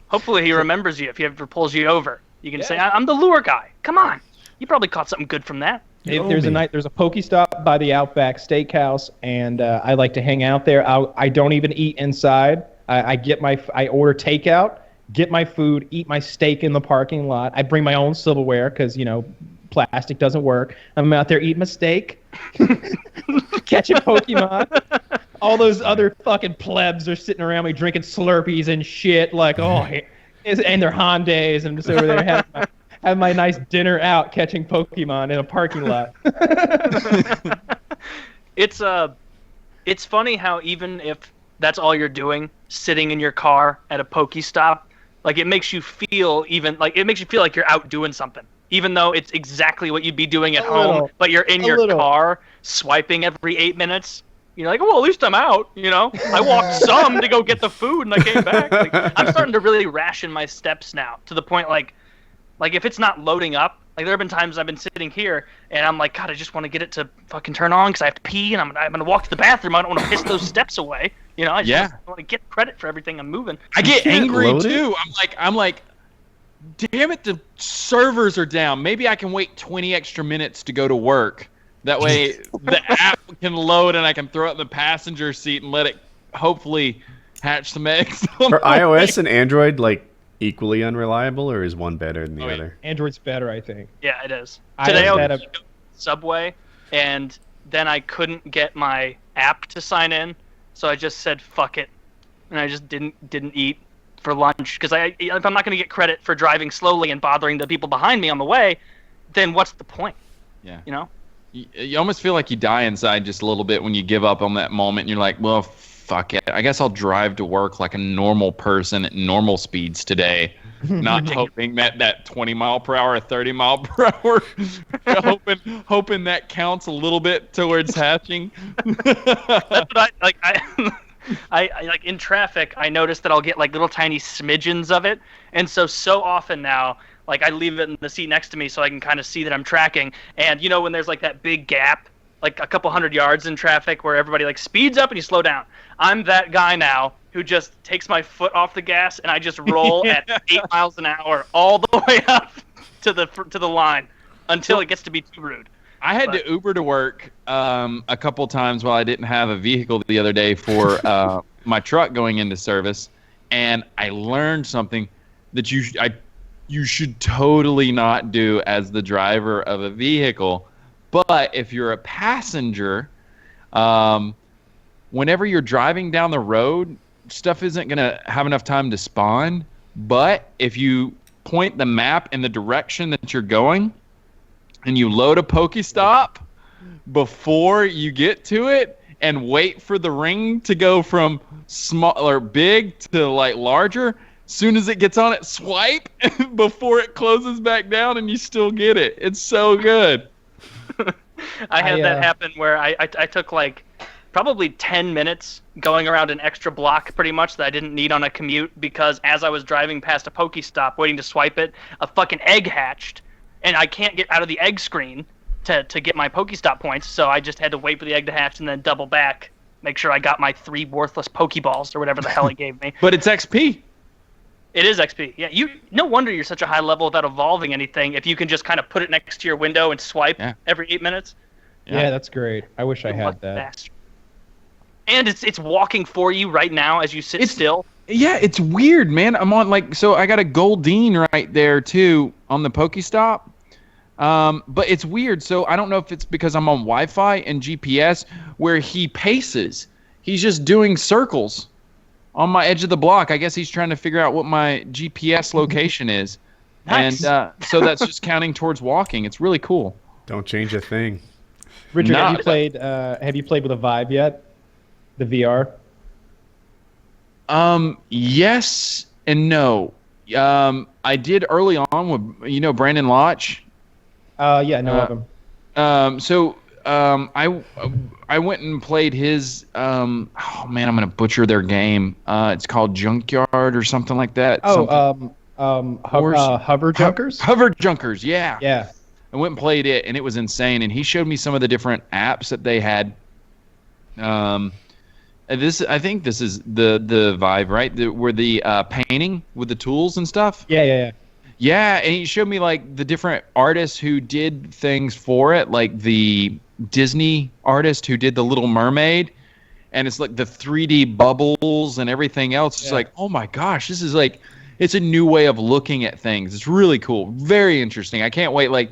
Hopefully he remembers you if he ever pulls you over. You can say, I'm the lure guy. Come on. You probably caught something good from that. There's a Pokestop by the Outback Steakhouse, and I like to hang out there. I don't even eat inside. I order takeout. Get my food, eat my steak in the parking lot. I bring my own silverware because, plastic doesn't work. I'm out there eating my steak, catching Pokemon. All those other fucking plebs are sitting around me drinking Slurpees and shit and their Hondas, and I'm just over there having my nice dinner out catching Pokemon in a parking lot. It's funny how even if that's all you're doing, sitting in your car at a Pokestop, like it makes you feel like you're out doing something, even though it's exactly what you'd be doing at home, but you're in your car swiping every 8 minutes. You're like, well, at least I'm out, I walked some to go get the food and I came back. Like, I'm starting to really ration my steps now to the point like if it's not loading up, like there have been times I've been sitting here and I'm like, God, I just want to get it to fucking turn on because I have to pee and I'm gonna walk to the bathroom. I don't want to piss those steps away. I just want to get credit for everything I'm moving. I get angry too. I'm like, damn it, the servers are down. Maybe I can wait 20 extra minutes to go to work. That way the app can load and I can throw it in the passenger seat and let it hopefully hatch some eggs. Are iOS and Android like equally unreliable, or is one better than the other? Android's better, I think. Yeah, it is. Today I was going to Subway, and then I couldn't get my app to sign in, so I just said fuck it, and I just didn't eat for lunch because if I'm not going to get credit for driving slowly and bothering the people behind me on the way, then what's the point? Yeah. You almost feel like you die inside just a little bit when you give up on that moment, and you're like, well, fuck it. I guess I'll drive to work like a normal person at normal speeds today, not hoping that 20 mile per hour or 30 mile per hour, hoping that counts a little bit towards hatching. That's what I like. I like in traffic. I notice that I'll get like little tiny smidgens of it, and so often now, like I leave it in the seat next to me so I can kind of see that I'm tracking. And when there's like that big gap, like a couple 100 yards in traffic where everybody like speeds up and you slow down. I'm that guy now who just takes my foot off the gas and I just roll at 8 miles an hour all the way up to the line until it gets to be too rude. I had to Uber to work a couple times while I didn't have a vehicle the other day for my truck going into service. and I learned something that you should totally not do as the driver of a vehicle. But if you're a passenger, whenever you're driving down the road, stuff isn't going to have enough time to spawn. But if you point the map in the direction that you're going and you load a Pokestop before you get to it and wait for the ring to go from small or big to like larger, soon as it gets on it, swipe before it closes back down and you still get it. It's so good. I had that happen where I took like probably 10 minutes going around an extra block pretty much that I didn't need on a commute because as I was driving past a Pokestop waiting to swipe it, a fucking egg hatched and I can't get out of the egg screen to get my Pokestop points, so I just had to wait for the egg to hatch and then double back, make sure I got my 3 worthless Pokeballs or whatever the hell it gave me. But it's XP. It is XP. Yeah, no wonder you're such a high level without evolving anything if you can just kind of put it next to your window and swipe every 8 minutes. Yeah, that's great. I wish I had that. Bastard. And it's walking for you right now as you sit still. Yeah, it's weird, man. I'm on so I got a Goldeen right there too on the Pokestop. But it's weird. So I don't know if it's because I'm on Wi-Fi and GPS where he paces. He's just doing circles on my edge of the block. I guess he's trying to figure out what my GPS location is. Nice. And so that's just counting towards walking. It's really cool. Don't change a thing. Richard, have you played with a Vive yet? The VR? Yes and no. I did early on with Brandon Lotch. Yeah, I know of him. I went and played his oh man, I'm gonna butcher their game. It's called Junkyard or something like that. Hover Junkers? Hover Junkers, yeah. Yeah. I went and played it and it was insane, and he showed me some of the different apps that they had. I think this is the Vive, right? Where the painting with the tools and stuff. Yeah. Yeah, and he showed me like the different artists who did things for it, like the Disney artist who did the Little Mermaid, and it's like the 3D bubbles and everything else. It's like, oh my gosh, this is like, it's a new way of looking at things. It's really cool, very interesting. I can't wait. Like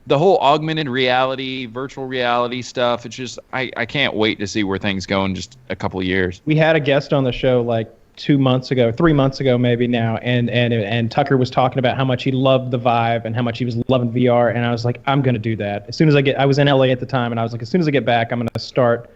the whole augmented reality, virtual reality stuff. It's just, I can't wait to see where things go in just a couple of years. We had a guest on the show like 3 months ago maybe now, and Tucker was talking about how much he loved the Vive and how much he was loving VR, and I was like, I'm gonna do that as soon as I was in LA at the time, and I was like, as soon as I get back, I'm gonna start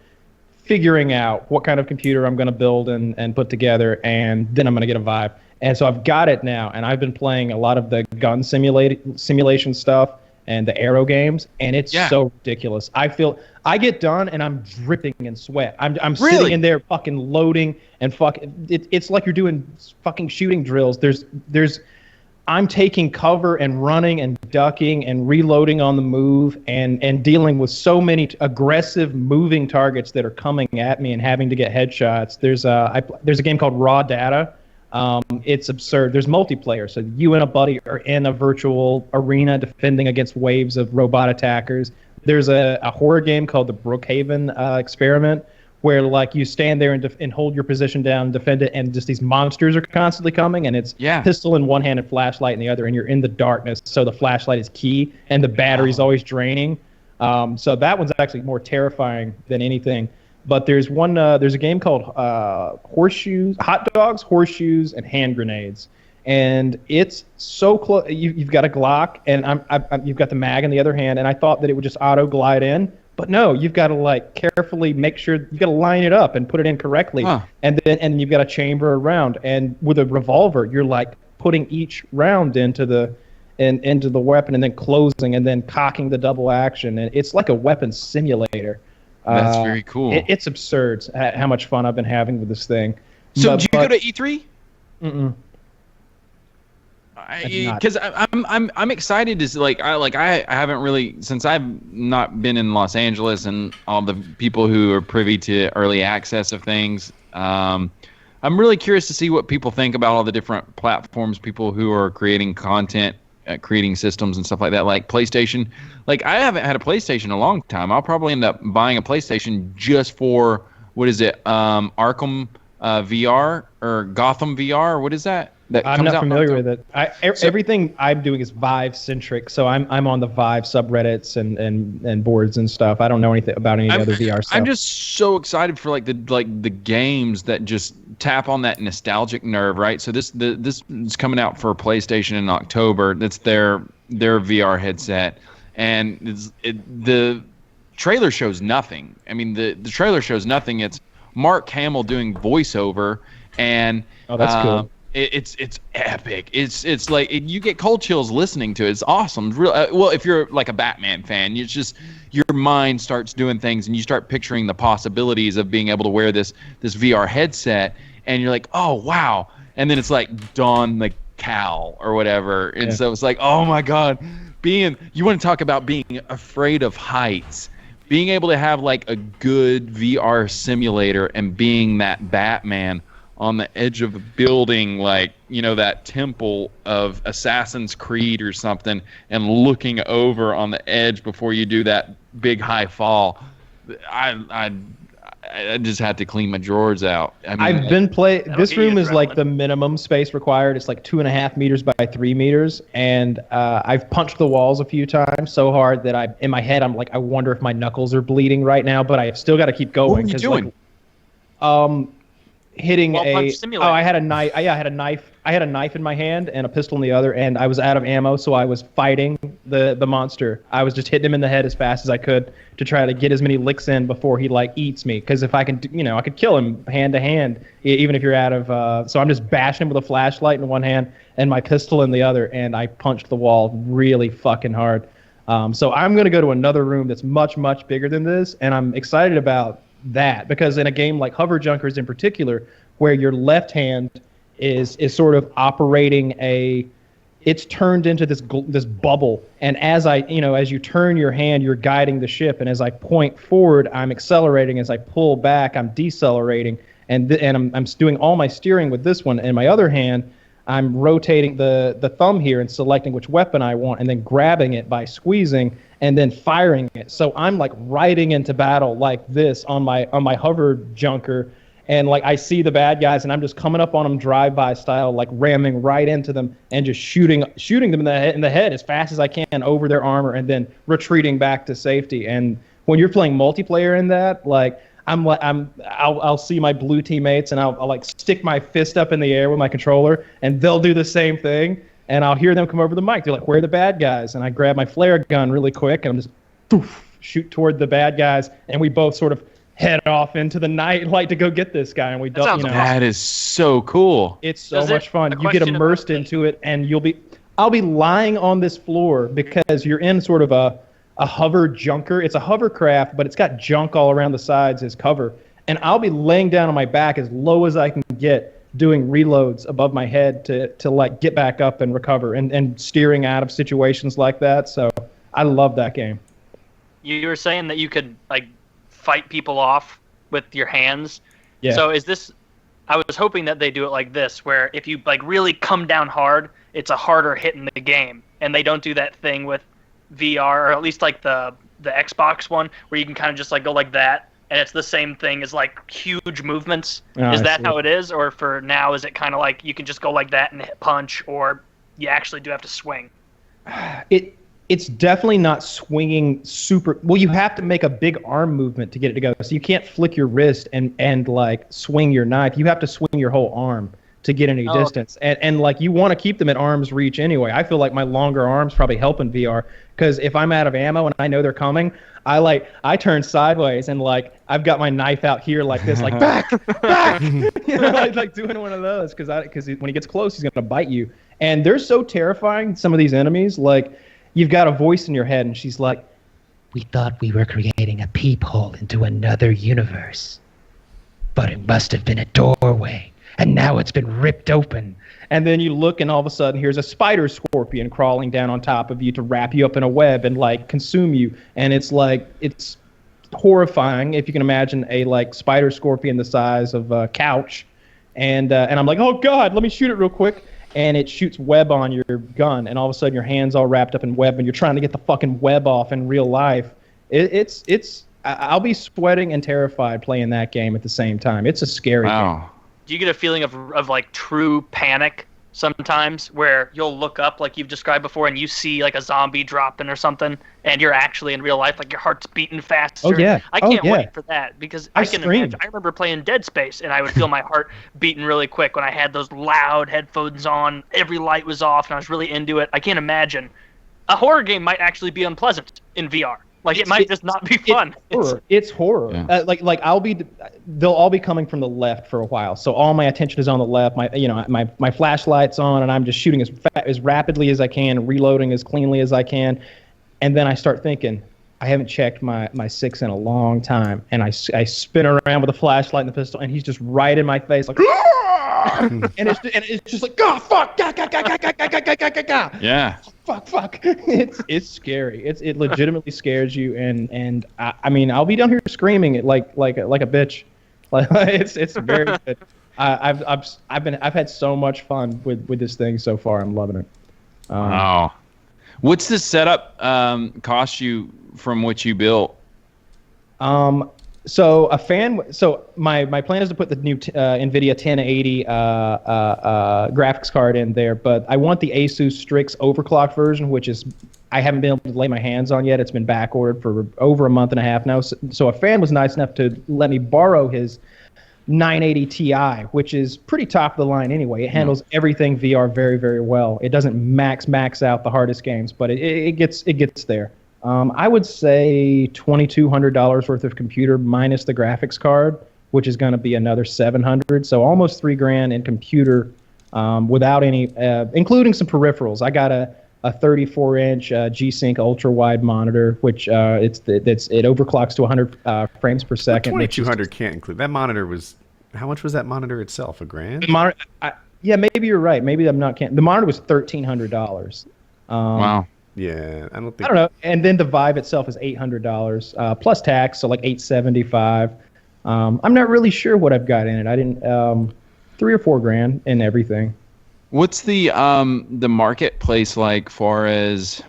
figuring out what kind of computer I'm gonna build and put together, and then I'm gonna get a Vive. And so I've got it now, and I've been playing a lot of the gun simulation stuff and the aero games, and it's so ridiculous. I get done and I'm dripping in sweat. I'm sitting in there fucking loading and it's like you're doing fucking shooting drills. I'm taking cover and running and ducking and reloading on the move and dealing with so many aggressive moving targets that are coming at me and having to get headshots. There's a game called Raw Data. It's absurd. There's multiplayer, so you and a buddy are in a virtual arena defending against waves of robot attackers. There's a horror game called the Brookhaven Experiment, where like you stand there and hold your position down and defend it, and just these monsters are constantly coming, and it's pistol in one hand and flashlight in the other, and you're in the darkness, so the flashlight is key, and the battery's always draining. So that one's actually more terrifying than anything. But there's a game called Hot Dogs, Horseshoes, and Hand Grenades. And it's so close. You've got a Glock, and you've got the mag in the other hand, and I thought that it would just auto-glide in. But no, you've got to like carefully make sure, you've got to line it up and put it in correctly. And then you've got to chamber a round. And with a revolver, you're like putting each round into the weapon and then closing and then cocking the double action. And it's like a weapon simulator. That's very cool. It's absurd how much fun I've been having with this thing. So did you go to E3? Mm-mm. Because I'm excited to I haven't really, since I've not been in Los Angeles and all the people who are privy to early access of things. I'm really curious to see what people think about all the different platforms, people who are creating content, creating systems and stuff like that, like PlayStation. Like I haven't had a PlayStation in a long time. I'll probably end up buying a PlayStation just for Arkham VR or Gotham VR. What is that? I'm not familiar with it. Everything I'm doing is Vive centric, so I'm on the Vive subreddits and boards and stuff. I don't know anything about any other VR stuff. I'm just so excited for the games that just tap on that nostalgic nerve, right? So this is coming out for PlayStation in October. That's their VR headset, and the trailer shows nothing. I mean, the trailer shows nothing. It's Mark Hamill doing voiceover, and that's cool. It's epic. It's like you get cold chills listening to it. It's awesome. Real well, if you're like a Batman fan, it's just your mind starts doing things, and you start picturing the possibilities of being able to wear this VR headset, and you're like, oh wow. And then it's like Don the Cow or whatever, and so it's like, oh my god, you want to talk about being afraid of heights. Being able to have like a good VR simulator and being that Batman on the edge of a building, like, that temple of Assassin's Creed or something, and looking over on the edge before you do that big high fall. I just had to clean my drawers out. I mean, I've been this room is like the minimum space required. It's like 2.5 meters by 3 meters, and I've punched the walls a few times so hard that in my head I'm like, I wonder if my knuckles are bleeding right now, but I've still got to keep going. What were you doing? Hitting I had a knife. I had a knife in my hand and a pistol in the other, and I was out of ammo, so I was fighting the monster. I was just hitting him in the head as fast as I could to try to get as many licks in before he eats me. Because if I can, I could kill him hand to hand, even if you're out of. So I'm just bashing him with a flashlight in one hand and my pistol in the other, and I punched the wall really fucking hard. So I'm gonna go to another room that's much much bigger than this, and I'm excited about that, because in a game like Hover Junkers in particular, where your left hand is sort of operating it's turned into this bubble, and as you turn your hand, you're guiding the ship, and as I point forward, I'm accelerating. As I pull back, I'm decelerating, and I'm doing all my steering with this one. And my other hand, I'm rotating the thumb here and selecting which weapon I want, and then grabbing it by squeezing and then firing it. So I'm like riding into battle like this on my hover junker, and I see the bad guys, and I'm just coming up on them drive-by style, ramming right into them and just shooting them in the head as fast as I can over their armor, and then retreating back to safety. And when you're playing multiplayer in that, I'll see my blue teammates, and I'll stick my fist up in the air with my controller, and they'll do the same thing. And I'll hear them come over the mic. They're like, "Where are the bad guys?" And I grab my flare gun really quick, and I'm just shoot toward the bad guys, and we both sort of head off into the night to go get this guy. And we don't. That is so cool. It's so much fun. You get immersed into it, and I'll be lying on this floor because you're in sort of a hover junker. It's a hovercraft, but it's got junk all around the sides as cover. And I'll be laying down on my back as low as I can get, doing reloads above my head to get back up and recover, and steering out of situations like that. So I love that game. You were saying that you could fight people off with your hands. Yeah. So I was hoping that they do it like this, where if you really come down hard, it's a harder hit in the game, and they don't do that thing with VR, or at least the Xbox one, where you can kind of just go like that, and it's the same thing as huge movements. Is that how it is? Or for now, is it kind of you can just go like that and hit punch, or you actually do have to swing? It's definitely not swinging super well. You have to make a big arm movement to get it to go. So you can't flick your wrist and swing your knife. You have to swing your whole arm to get any distance. And you want to keep them at arm's reach anyway. I feel like my longer arms probably help in VR, because if I'm out of ammo and I know they're coming, I turn sideways, and I've got my knife out here like this, back, doing one of those, because when he gets close, he's gonna bite you. And they're so terrifying, some of these enemies. You've got a voice in your head, and she's like, "We thought we were creating a peephole into another universe, but it must have been a doorway, and now it's been ripped open." And then you look, and all of a sudden, here's a spider scorpion crawling down on top of you to wrap you up in a web and consume you. And it's horrifying, if you can imagine a spider scorpion the size of a couch. And I'm like, "Oh God, let me shoot it real quick." And it shoots web on your gun, and all of a sudden your hand's all wrapped up in web, and you're trying to get the fucking web off in real life. I'll be sweating and terrified playing that game at the same time. It's a scary game. do you get a feeling of like true panic sometimes, where you'll look up like you've described before and you see like a zombie dropping or something, and you're actually in real life, like your heart's beating faster? Oh yeah. I can't wait for that, because I can screamed. imagine. I remember playing Dead Space and I would feel my heart beating really quick when I had those loud headphones on, every light was off, and I was really into it. I can't imagine. A horror game might actually be unpleasant in VR. Like it might just not be fun. It's horror. Yeah. They'll all be coming from the left for a while. So all my attention is on the left. My flashlight's on, and I'm just shooting as rapidly as I can, reloading as cleanly as I can, and then I start thinking, I haven't checked my 6 in a long time, and I spin around with a flashlight and the pistol, and he's just right in my face, like, and it's just like, oh fuck, Yeah. fuck. It's scary. It legitimately scares you, and I mean, I'll be down here screaming it like a bitch. Like it's very good. I've had so much fun with this thing so far. I'm loving it. Wow. What's the setup cost you from what you built? So my plan is to put the new NVIDIA 1080 graphics card in there, but I want the Asus Strix overclocked version, which is I haven't been able to lay my hands on yet. It's been back ordered for over a month and a half now. So a fan was nice enough to let me borrow his 980 Ti, which is pretty top of the line anyway. It handles everything VR very, very well. It doesn't max out the hardest games, but it gets there. I would say $2,200 worth of computer minus the graphics card, which is going to be another $700. So almost $3,000 in computer, without any, including some peripherals. I got a 34-inch G-Sync ultra-wide monitor, which it overclocks to 100 frames per second. 2,200 can't include that monitor. How much was that monitor itself? $1,000? The monitor, yeah, maybe you're right. Maybe I'm not. The monitor was $1,300. Wow. Yeah, I don't know. And then the Vive itself is $800 plus tax, so like $875. I'm not really sure what I've got in it. I didn't $3,000 or $4,000 in everything. What's the marketplace like far as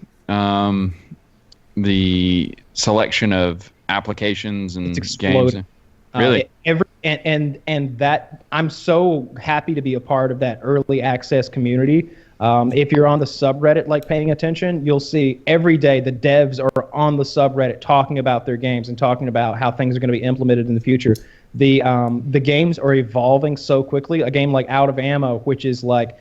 the selection of applications and games? Really? And that I'm so happy to be a part of that early access community. If you're on the subreddit, paying attention, you'll see every day the devs are on the subreddit talking about their games and talking about how things are going to be implemented in the future. The games are evolving so quickly. A game like Out of Ammo, which is like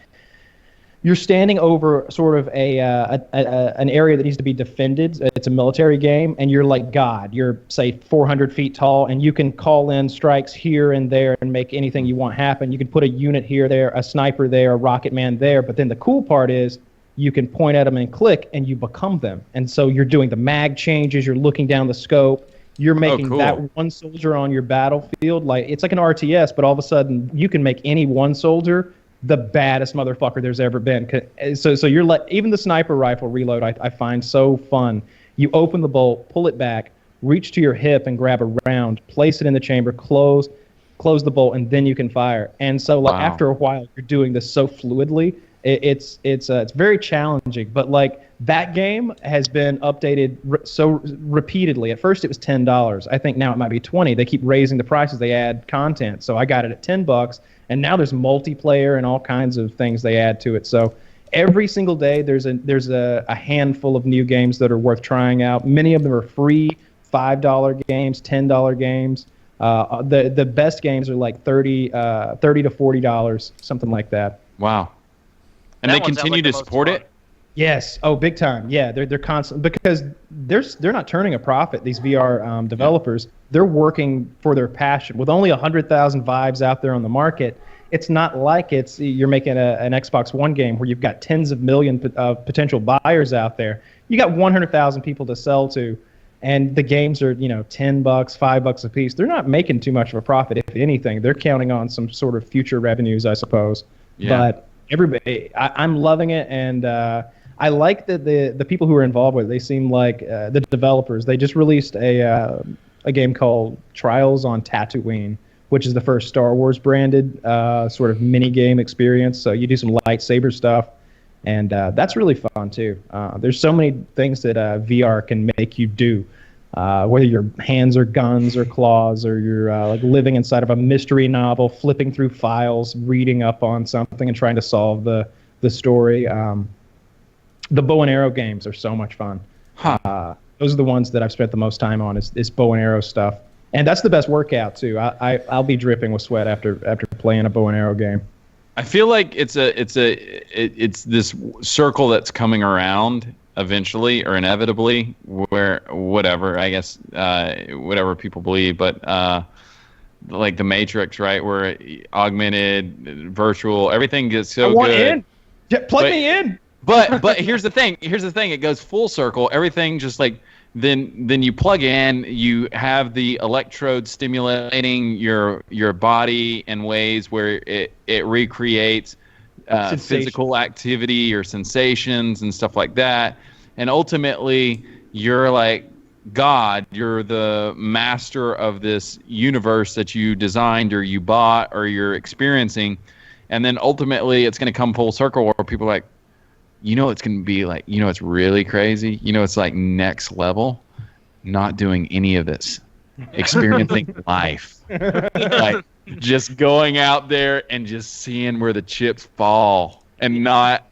you're standing over sort of an area that needs to be defended. It's a military game, and you're like God. You're, say, 400 feet tall, and you can call in strikes here and there and make anything you want happen. You can put a unit here, there, a sniper there, a rocket man there. But then the cool part is you can point at them and click, and you become them. And so you're doing the mag changes. You're looking down the scope. You're making that one soldier on your battlefield. It's like an RTS, but all of a sudden you can make any one soldier the baddest motherfucker there's ever been. So you're even the sniper rifle reload I find so fun. You open the bolt, pull it back, reach to your hip and grab a round, place it in the chamber, close the bolt, and then you can fire. And so after a while, you're doing this so fluidly. It's very challenging, but that game has been updated so repeatedly. At first it was $10. I think now it might be $20. They keep raising the prices. They add content. So I got it at $10, and now there's multiplayer and all kinds of things they add to it. So every single day there's a handful of new games that are worth trying out. Many of them are free, $5 games, $10 games. The best games are like $30 to $40, something like that. Wow. And they continue to support it? Yes. Oh, big time. Yeah, they're constant because they're not turning a profit. These VR developers, they're working for their passion. With only 100,000 Vives out there on the market, it's not like you're making an Xbox One game where you've got tens of millions of potential buyers out there. You got 100,000 people to sell to, and the games are $10, $5 a piece. They're not making too much of a profit. If anything, they're counting on some sort of future revenues, I suppose. Yeah. But everybody, I'm loving it, and I like that the people who are involved with it, they seem like the developers. They just released a game called Trials on Tatooine, which is the first Star Wars branded sort of mini game experience. So you do some lightsaber stuff, and that's really fun too. There's so many things that VR can make you do Whether your hands are guns or claws, or you're like living inside of a mystery novel, flipping through files, reading up on something, and trying to solve the story. The bow and arrow games are so much fun. Those are the ones that I've spent the most time on, is bow and arrow stuff. And that's the best workout too. I'll be dripping with sweat after playing a bow and arrow game. I feel like it's this circle that's coming around eventually or inevitably, where whatever, I guess, whatever people believe, but like the Matrix, right? Where augmented, virtual, everything gets so good. Plug me in. But here's the thing. It goes full circle. Everything just like then you plug in. You have the electrode stimulating your body in ways where it recreates physical activity or sensations and stuff like that. And ultimately, you're like God. You're the master of this universe that you designed or you bought or you're experiencing. And then ultimately, it's going to come full circle where people are like, it's going to be like, it's really crazy. It's like next level, not doing any of this, experiencing life, like just going out there and just seeing where the chips fall and not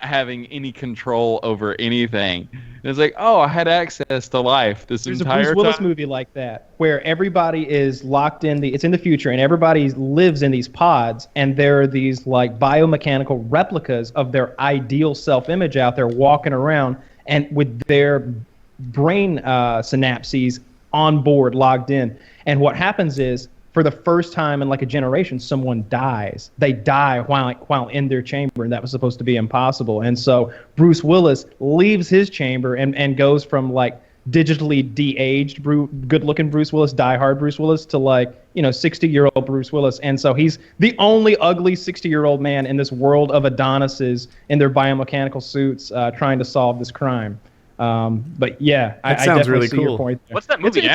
having any control over anything. And it's like, oh, I had access to life this entire time. There's a Bruce Willis movie like that where everybody is locked in it's in the future and everybody lives in these pods, and there are these like biomechanical replicas of their ideal self-image out there walking around and with their brain synapses on board, logged in. And what happens is, for the first time in like a generation, someone dies. They die while in their chamber, and that was supposed to be impossible. And so Bruce Willis leaves his chamber and goes from like digitally de-aged, good-looking Bruce Willis, die-hard Bruce Willis, to like 60-year-old Bruce Willis. And so he's the only ugly 60-year-old man in this world of Adonises in their biomechanical suits trying to solve this crime. But yeah, I definitely really see cool. your point there. What's that movie?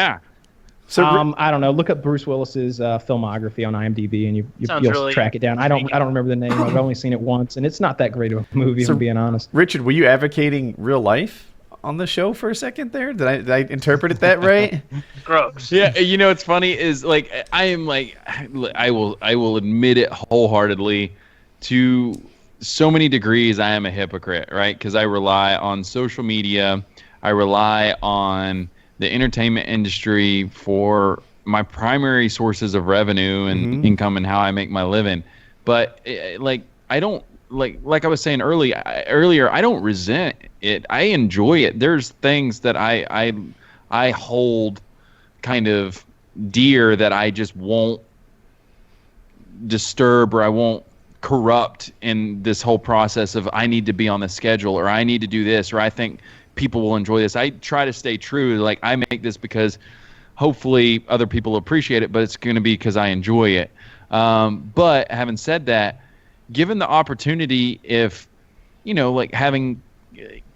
So I don't know. Look up Bruce Willis's filmography on IMDb, and you'll really track it down. I don't remember the name. I've only seen it once, and it's not that great of a movie, if I'm being honest. Richard, were you advocating real life on the show for a second there? Did I interpret it that right? Gross. Yeah, it's funny is like I am like I will admit it wholeheartedly, to so many degrees I am a hypocrite, right? Because I rely on social media, I rely on the entertainment industry for my primary sources of revenue and income and how I make my living. But I don't like I was saying earlier, I don't resent it. I enjoy it. There's things that I hold kind of dear that I just won't disturb, or I won't corrupt in this whole process of I need to be on the schedule, or I need to do this, or I think people will enjoy this. I try to stay true. Like, I make this because hopefully other people appreciate it, but it's going to be because I enjoy it. But having said that, given the opportunity, if, like having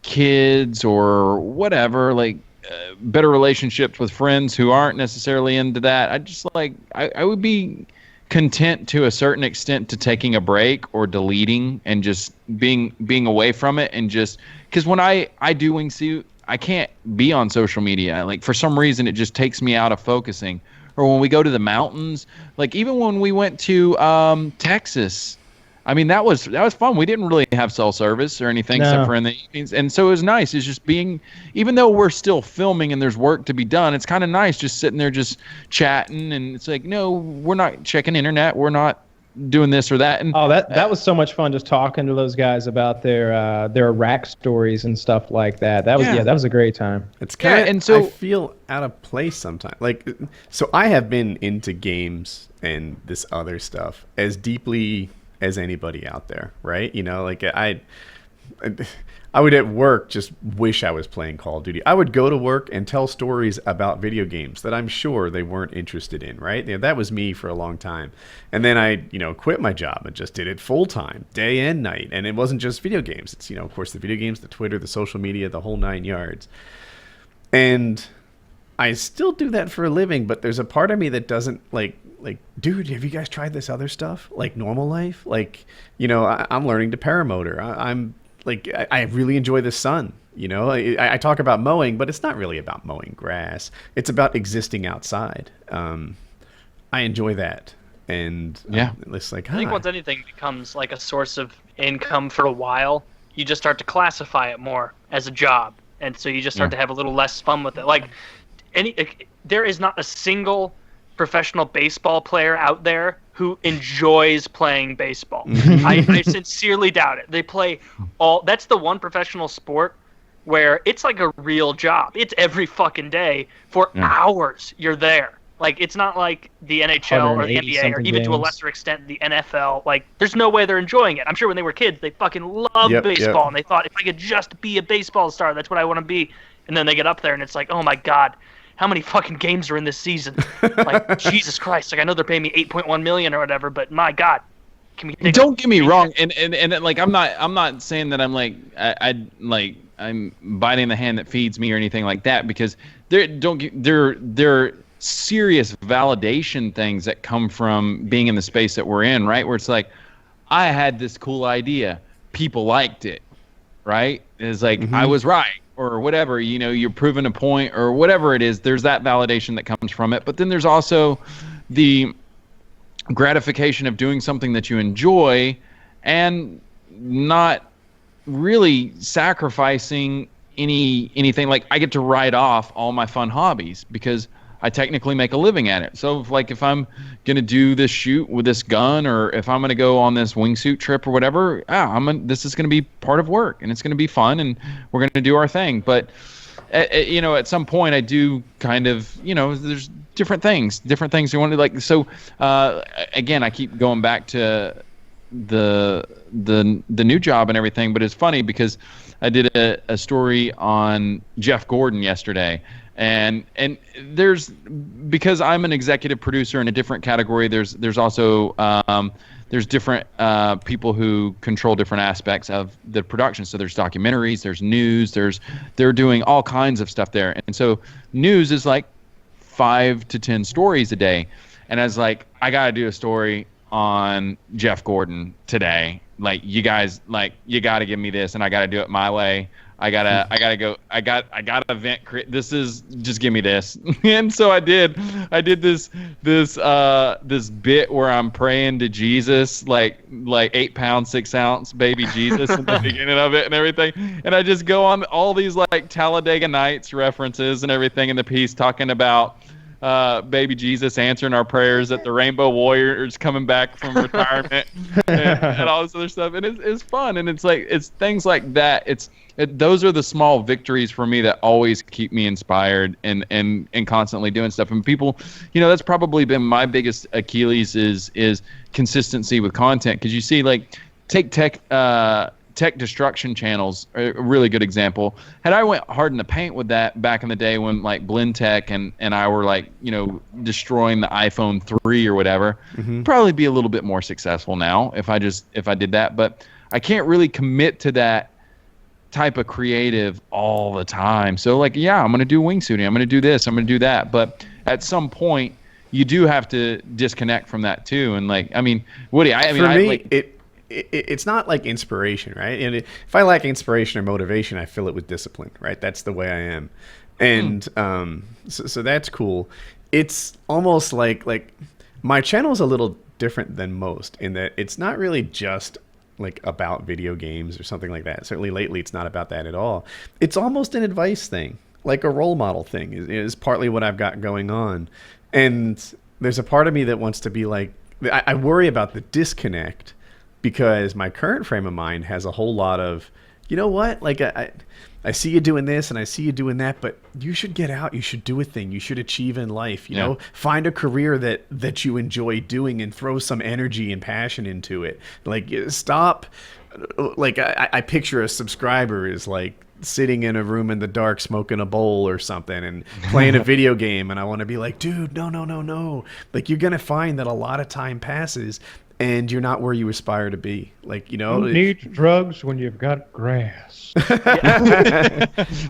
kids or whatever, like better relationships with friends who aren't necessarily into that, I would be content to a certain extent to taking a break or deleting and just being away from it. And just because when I do Wingsuit, I can't be on social media. Like, for some reason, it just takes me out of focusing. Or when we go to the mountains, like even when we went to Texas, I mean, that was fun. We didn't really have cell service or anything except for in the evenings. And so it was nice. It's just being, even though we're still filming and there's work to be done, it's kind of nice just sitting there just chatting. And it's like, no, we're not checking internet. We're not doing this or that. And that was so much fun, just talking to those guys about their Iraq stories and stuff like that. That was a great time. It's kind of, and so I feel out of place sometimes. Like, so I have been into games and this other stuff as deeply as anybody out there, right? Like I would at work just wish I was playing Call of Duty. I would go to work and tell stories about video games that I'm sure they weren't interested in, right? That was me for a long time. And then I, quit my job and just did it full time, day and night. And it wasn't just video games. It's, of course, the video games, the Twitter, the social media, the whole 9 yards. And I still do that for a living, but there's a part of me that doesn't like, dude, have you guys tried this other stuff? Like normal life? Like, I'm learning to paramotor. I'm I really enjoy the sun. You know, I talk about mowing, but it's not really about mowing grass. It's about existing outside. I enjoy that. And it's like, I think once anything becomes like a source of income for a while, you just start to classify it more as a job, and so you just start to have a little less fun with it. Like there is not a single professional baseball player out there who enjoys playing baseball. I sincerely doubt it. They play that's the one professional sport where it's like a real job. It's every fucking day for hours you're there. Like, it's not like the NHL or the NBA or even to a lesser extent the NFL. Like, there's no way they're enjoying it. I'm sure when they were kids, they fucking loved baseball, and they thought, if I could just be a baseball star, that's what I want to be. And then they get up there, and it's like, oh my God, how many fucking games are in this season? Like, Jesus Christ. Like, I know they're paying me $8.1 million or whatever, but my God. Don't get me wrong, and like I'm not saying that I'm like I'm biting the hand that feeds me or anything like that, because there serious validation things that come from being in the space that we're in, right? Where it's like, I had this cool idea, people liked it, right? It's like, I was right, or whatever, you know, you're proving a point or whatever it is. There's that validation that comes from it. But then there's also the gratification of doing something that you enjoy and not really sacrificing anything. Like, I get to write off all my fun hobbies because I technically make a living at it. So if I'm going to do this shoot with this gun, or if I'm going to go on this wingsuit trip or whatever, this is going to be part of work, and it's going to be fun, and we're going to do our thing. But, at some point I do kind of, there's different things you want to like. So, again, I keep going back to the new job and everything, but it's funny because I did a story on Jeff Gordon yesterday. And because I'm an executive producer in a different category, there's also there's different people who control different aspects of the production. So there's documentaries, there's news, they're doing all kinds of stuff there. And so news is like 5 to 10 stories a day. And I was like, I gotta do a story on Jeff Gordon today. Like, you guys, you gotta give me this, and I gotta do it my way. I gotta go. I gotta vent. This is just give me this. And so I did this bit where I'm praying to Jesus, like 8 pound 6 ounce baby Jesus in the beginning of it and everything. And I just go on all these like Talladega Nights references and everything in the piece, talking about baby Jesus answering our prayers at the Rainbow Warriors coming back from retirement and all this other stuff. And it's fun. And it's like, it's things like that. Those are the small victories for me that always keep me inspired and constantly doing stuff. And people, that's probably been my biggest Achilles is consistency with content. Cause you see, like, take tech destruction channels, a really good example. Had I went hard in the paint with that back in the day when like Blend Tech and I were like, destroying the iPhone 3 or whatever, probably be a little bit more successful now if I did that. But I can't really commit to that type of creative all the time. So like, yeah, I'm going to do wingsuiting. I'm going to do this. I'm going to do that. But at some point you do have to disconnect from that too. And like, I mean, Woody, it's not like inspiration, right? And if I lack inspiration or motivation, I fill it with discipline, right? That's the way I am. And so that's cool. It's almost like my channel is a little different than most in that it's not really just like about video games or something like that. Certainly lately it's not about that at all. It's almost an advice thing, like a role model thing is partly what I've got going on. And there's a part of me that wants to be like, I worry about the disconnect because my current frame of mind has a whole lot of, you know what, like I see you doing this and I see you doing that, but you should get out. You should do a thing. You should achieve in life. You know, find a career that you enjoy doing and throw some energy and passion into it. Like, stop. Like, I picture a subscriber is like sitting in a room in the dark smoking a bowl or something and playing a video game. And I want to be like, dude, no. Like, you're going to find that a lot of time passes and you're not where you aspire to be. Like, you know, who needs drugs when you've got grass?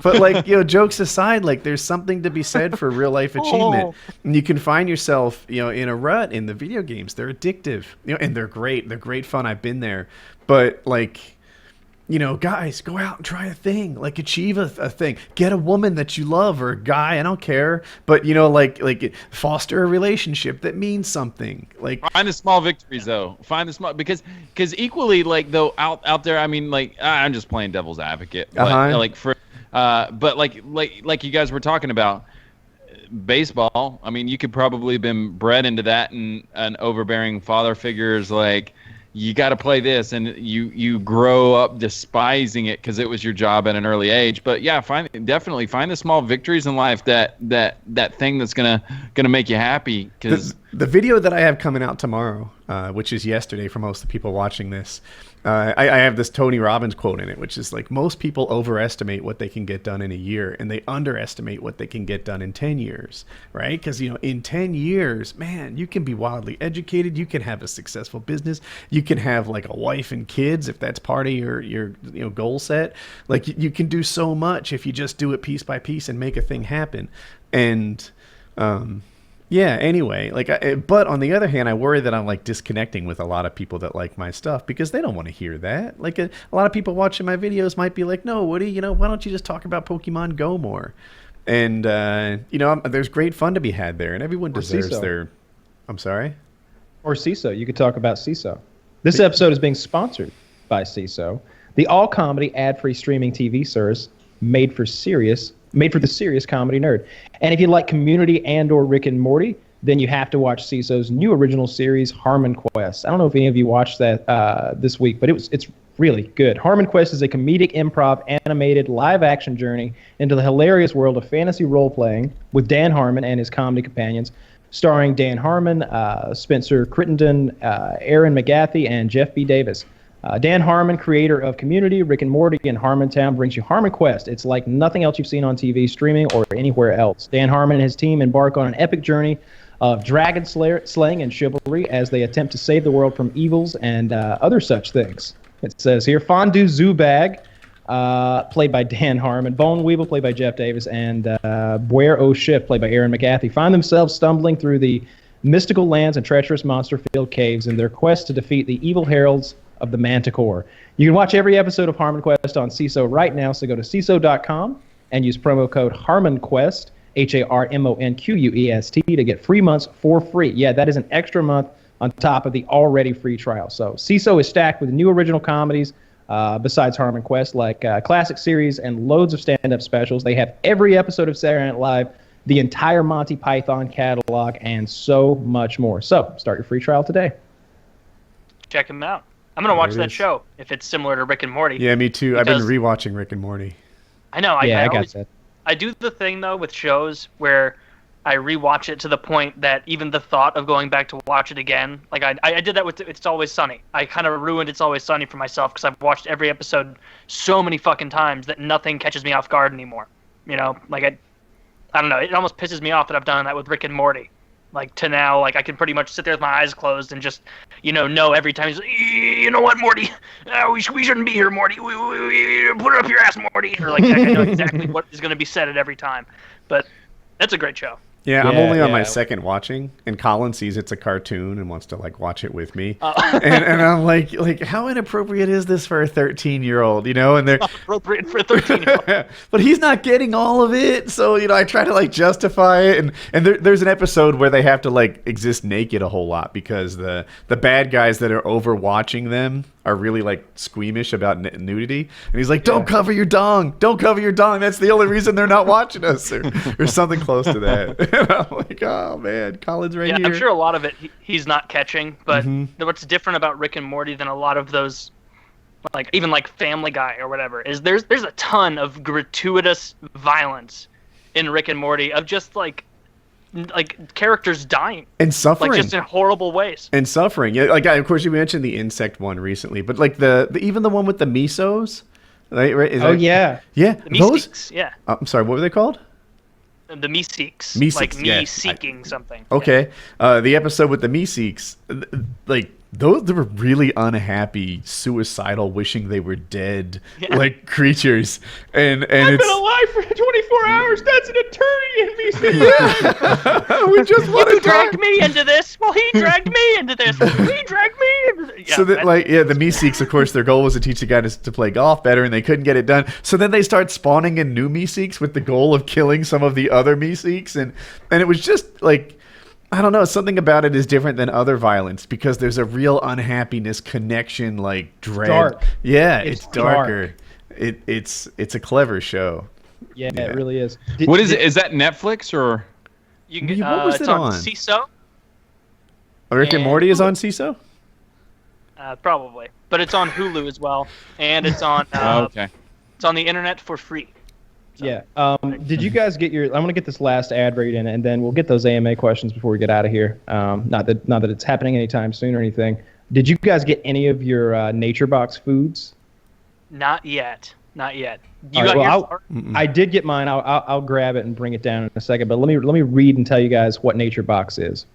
But like, jokes aside, like, there's something to be said for real life achievement. And you can find yourself, in a rut in the video games. They're addictive, and they're great. They're great fun. I've been there. But like, guys, go out and try a thing, like achieve a thing, get a woman that you love or a guy, I don't care, but like foster a relationship that means something. Like find the small victories though. Find the small because equally like though out there, I mean like I'm just playing devil's advocate, but like for but like you guys were talking about baseball. I mean, you could probably have been bred into that, and an overbearing father figure is like, you got to play this, and you grow up despising it because it was your job at an early age. But yeah, definitely find the small victories in life, that thing that's gonna make you happy. Because the video that I have coming out tomorrow, which is yesterday for most of the people watching this, I have this Tony Robbins quote in it, which is like, most people overestimate what they can get done in a year, and they underestimate what they can get done in 10 years, right? Because, in 10 years, man, you can be wildly educated. You can have a successful business. You can have like a wife and kids if that's part of your goal set. Like you can do so much if you just do it piece by piece and make a thing happen. And, yeah, anyway, but on the other hand, I worry that I'm like disconnecting with a lot of people that like my stuff because they don't want to hear that. Like a lot of people watching my videos might be like, no, Woody, why don't you just talk about Pokemon Go more? And, there's great fun to be had there, and everyone deserves their... I'm sorry? Or SeeSo. You could talk about SeeSo. This episode is being sponsored by SeeSo, the all-comedy ad-free streaming TV service made for the serious comedy nerd. And if you like Community and or Rick and Morty, then you have to watch SeeSo's new original series, Harmon Quest. I don't know if any of you watched that this week, but it's really good. Harmon Quest is a comedic improv animated live-action journey into the hilarious world of fantasy role-playing with Dan Harmon and his comedy companions, starring Dan Harmon, Spencer Crittenden, Aaron McGathy, and Jeff B. Davis. Dan Harmon, creator of Community, Rick and Morty, and Harmontown, brings you Harmon Quest. It's like nothing else you've seen on TV, streaming, or anywhere else. Dan Harmon and his team embark on an epic journey of dragon slaying and chivalry as they attempt to save the world from evils and other such things. It says here, Fondue Zubag, played by Dan Harmon, Bone Weevil, played by Jeff Davis, and Bware O'Shift, played by Aaron McGathy, find themselves stumbling through the mystical lands and treacherous monster-filled caves in their quest to defeat the evil heralds of the Manticore. You can watch every episode of Harmon Quest on SeeSo right now, so go to SeeSo.com and use promo code HarmonQuest, HarmonQuest, to get 3 months for free. Yeah, that is an extra month on top of the already free trial. So SeeSo is stacked with new original comedies besides Harmon Quest, like classic series and loads of stand-up specials. They have every episode of Saturday Night Live, the entire Monty Python catalog, and so much more. So start your free trial today. Check them out. I'm going to watch that show if it's similar to Rick and Morty. Yeah, me too. I've been rewatching Rick and Morty. I know. I got that. I do the thing, though, with shows where I rewatch it to the point that even the thought of going back to watch it again, like I did that with It's Always Sunny. I kind of ruined It's Always Sunny for myself because I've watched every episode so many fucking times that nothing catches me off guard anymore. Like I don't know. It almost pisses me off that I've done that with Rick and Morty. Like, to now, like, I can pretty much sit there with my eyes closed and just, know every time he's like, you know what, Morty? We shouldn't be here, Morty. We put it up your ass, Morty. Or, like, I know exactly what is going to be said at every time. But that's a great show. Yeah, I'm only on my second watching, and Colin sees it's a cartoon and wants to like watch it with me, and I'm like, how inappropriate is this for a 13-year-old? And they're not appropriate for a 13-year-old. But he's not getting all of it, so I try to like justify it, and there's an episode where they have to like exist naked a whole lot because the bad guys that are overwatching them are really like squeamish about nudity, and he's like, don't cover your dong, that's the only reason they're not watching us, or something close to that. And I'm like, oh man, Colin's right here. I'm sure a lot of it he's not catching, but what's different about Rick and Morty than a lot of those, like even like Family Guy or whatever, is there's a ton of gratuitous violence in Rick and Morty of just like characters dying and suffering, like just in horrible ways. And suffering, yeah. Like of course you mentioned the insect one recently, but like the even the one with the misos, right? Yeah. The Meeseeks, yeah. I'm sorry, what were they called? The Meeseeks, like me seeking something. Okay, the episode with the Meeseeks, like those were really unhappy, suicidal, wishing they were dead, like creatures. And I've it's been alive for 24 hours. That's an eternity in me. we just want to You dragged me into this. Well, he dragged me into this. He dragged me into this. Yeah, so that, the Meeseeks, of course, their goal was to teach the guys to play golf better, and they couldn't get it done. So then they start spawning in new Meeseeks with the goal of killing some of the other Meeseeks, and it was just like, I don't know, something about it is different than other violence because there's a real unhappiness connection, like dread. Dark. Yeah, it's darker. It's a clever show. Yeah, it really is. What is it? Is that Netflix or? You can, What was it's it on on? SeeSo. Rick and Morty is on SeeSo? Probably, but it's on Hulu as well, and it's on Okay. it's on the internet for free. So. Yeah. Did you guys get your? I'm gonna get this last ad read in, and then we'll get those AMA questions before we get out of here. Not that it's happening anytime soon or anything. Did you guys get any of your NatureBox foods? Not yet. Not yet. All right, well, I did get mine. I'll grab it and bring it down in a second. But let me read and tell you guys what NatureBox is.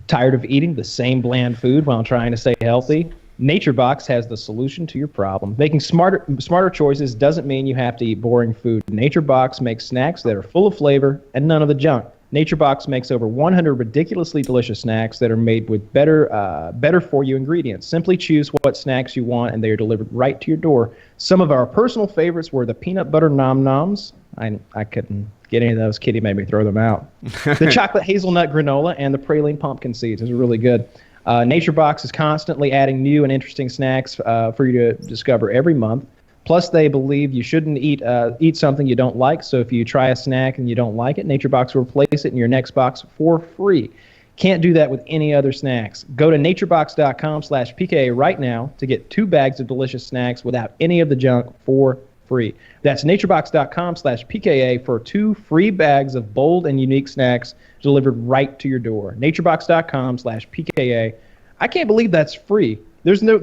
Tired of eating the same bland food while trying to stay healthy? NatureBox has the solution to your problem. Making smarter choices doesn't mean you have to eat boring food. NatureBox makes snacks that are full of flavor and none of the junk. NatureBox makes over 100 ridiculously delicious snacks that are made with better for you ingredients. Simply choose what snacks you want and they are delivered right to your door. Some of our personal favorites were the peanut butter nom noms. I couldn't get any of those. Kitty made me throw them out. The chocolate hazelnut granola and the praline pumpkin seeds. Those are really good. NatureBox is constantly adding new and interesting snacks for you to discover every month. Plus, they believe you shouldn't eat something you don't like. So if you try a snack and you don't like it, NatureBox will replace it in your next box for free. Can't do that with any other snacks. Go to naturebox.com/PKA right now to get 2 bags of delicious snacks without any of the junk for free. That's naturebox.com/PKA for 2 free bags of bold and unique snacks delivered right to your door. naturebox.com/PKA. I can't believe that's free. There's no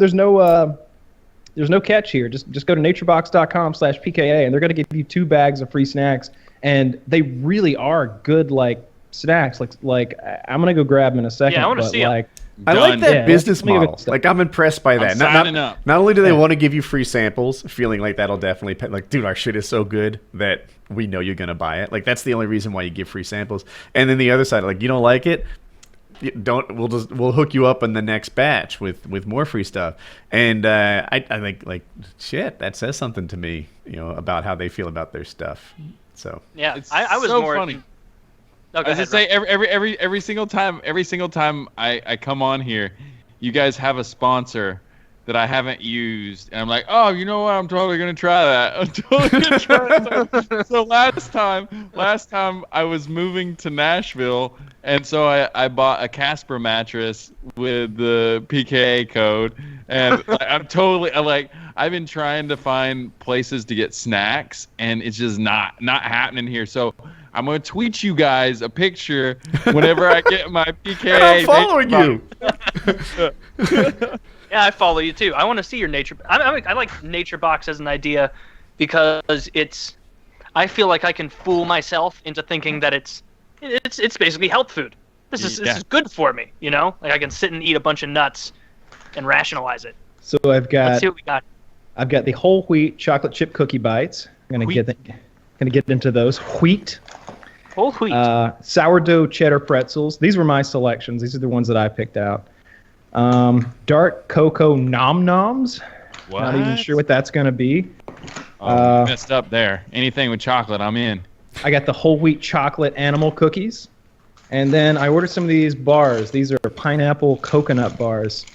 catch here. Just go to naturebox.com/PKA and they're going to give you 2 bags of free snacks, and they really are good snacks. Like I'm going to go grab them in a second. Yeah, I want to see them. I like that business let me model. Like, I'm impressed by that. Not only do they want to give you free samples, feeling like that'll definitely pay, like, dude, our shit is so good that we know you're gonna buy it. Like, that's the only reason why you give free samples. And then the other side, like, you don't like it, we'll hook you up in the next batch with more free stuff. And I think, like, shit, that says something to me, about how they feel about their stuff. So yeah, I was so more funny. No, go As I ahead, say, Rob. every single time I come on here, you guys have a sponsor that I haven't used, and I'm like, oh, you know what? I'm totally gonna try that. I'm totally gonna try that. So last time I was moving to Nashville, and so I bought a Casper mattress with the PKA code, and I've been trying to find places to get snacks, and it's just not happening here. So I'm going to tweet you guys a picture whenever I get my PKA. I'm following you. Yeah, I follow you too. I want to see your nature. I like NatureBox as an idea because I feel like I can fool myself into thinking that it's basically health food. This is good for me, Like I can sit and eat a bunch of nuts and rationalize it. So I've got. Let's see what we got. I've got the whole wheat chocolate chip cookie bites. I'm gonna get into those. Wheat. Whole wheat. Sourdough cheddar pretzels. These were my selections. These are the ones that I picked out. Dark cocoa nom noms. What? Not even sure what that's gonna be. You messed up there. Anything with chocolate, I'm in. I got the whole wheat chocolate animal cookies, and then I ordered some of these bars. These are pineapple coconut bars.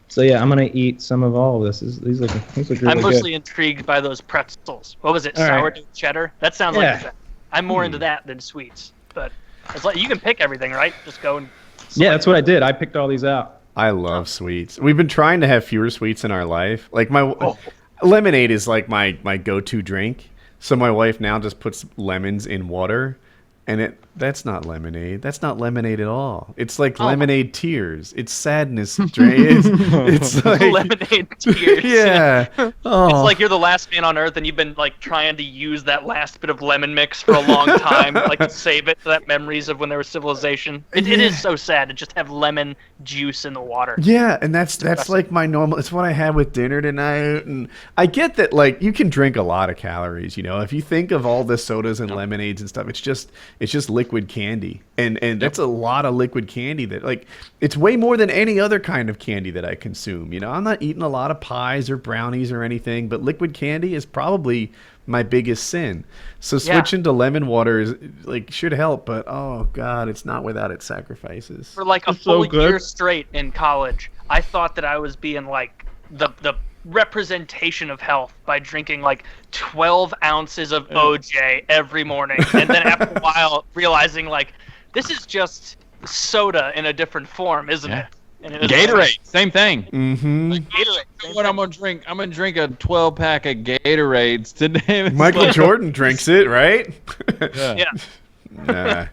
So yeah, I'm gonna eat some of all of this. These look really good. I'm mostly intrigued by those pretzels. What was it? All Sourdough right. cheddar? That sounds like the best. I'm more into that than sweets. But it's like you can pick everything, right? Just go and. Yeah, that's what I did. I picked all these out. I love sweets. We've been trying to have fewer sweets in our life. Like lemonade is like my go-to drink. So my wife now just puts lemons in water, and That's not lemonade. That's not lemonade at all. It's like lemonade tears. It's sadness. It's like lemonade tears. Yeah. Oh. It's like you're the last man on Earth, and you've been like trying to use that last bit of lemon mix for a long time, like to save it for that memories of when there was civilization. It is so sad to just have lemon juice in the water. Yeah, and that's like my normal. It's what I had with dinner tonight, and I get that like you can drink a lot of calories. You know, if you think of all the sodas and lemonades and stuff, it's just liquid candy, and that's a lot of liquid candy that like it's way more than any other kind of candy that I consume. You know, I'm not eating a lot of pies or brownies or anything, but liquid candy is probably my biggest sin. So switching to lemon water is like should help, but oh god, it's not without its sacrifices. For like a full year straight in college, I thought that I was being like the representation of health by drinking like 12 ounces of OJ every morning, and then after a while realizing like this is just soda in a different form, isn't it? And it was Gatorade, same thing. Mm-hmm. Like Gatorade. What I'm gonna drink? I'm gonna drink a 12-pack of Gatorades today. Michael Jordan drinks it, right? Yeah.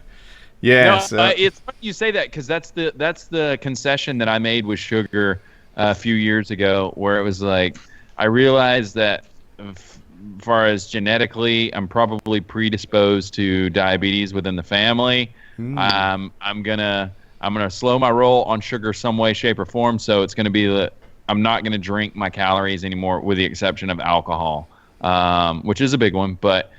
Yeah. No, So. it's funny you say that because that's the concession that I made with sugar a few years ago, where it was like I realized that as far as genetically, I'm probably predisposed to diabetes within the family. I'm gonna slow my roll on sugar some way, shape, or form. So it's gonna be that I'm not gonna drink my calories anymore, with the exception of alcohol, which is a big one. But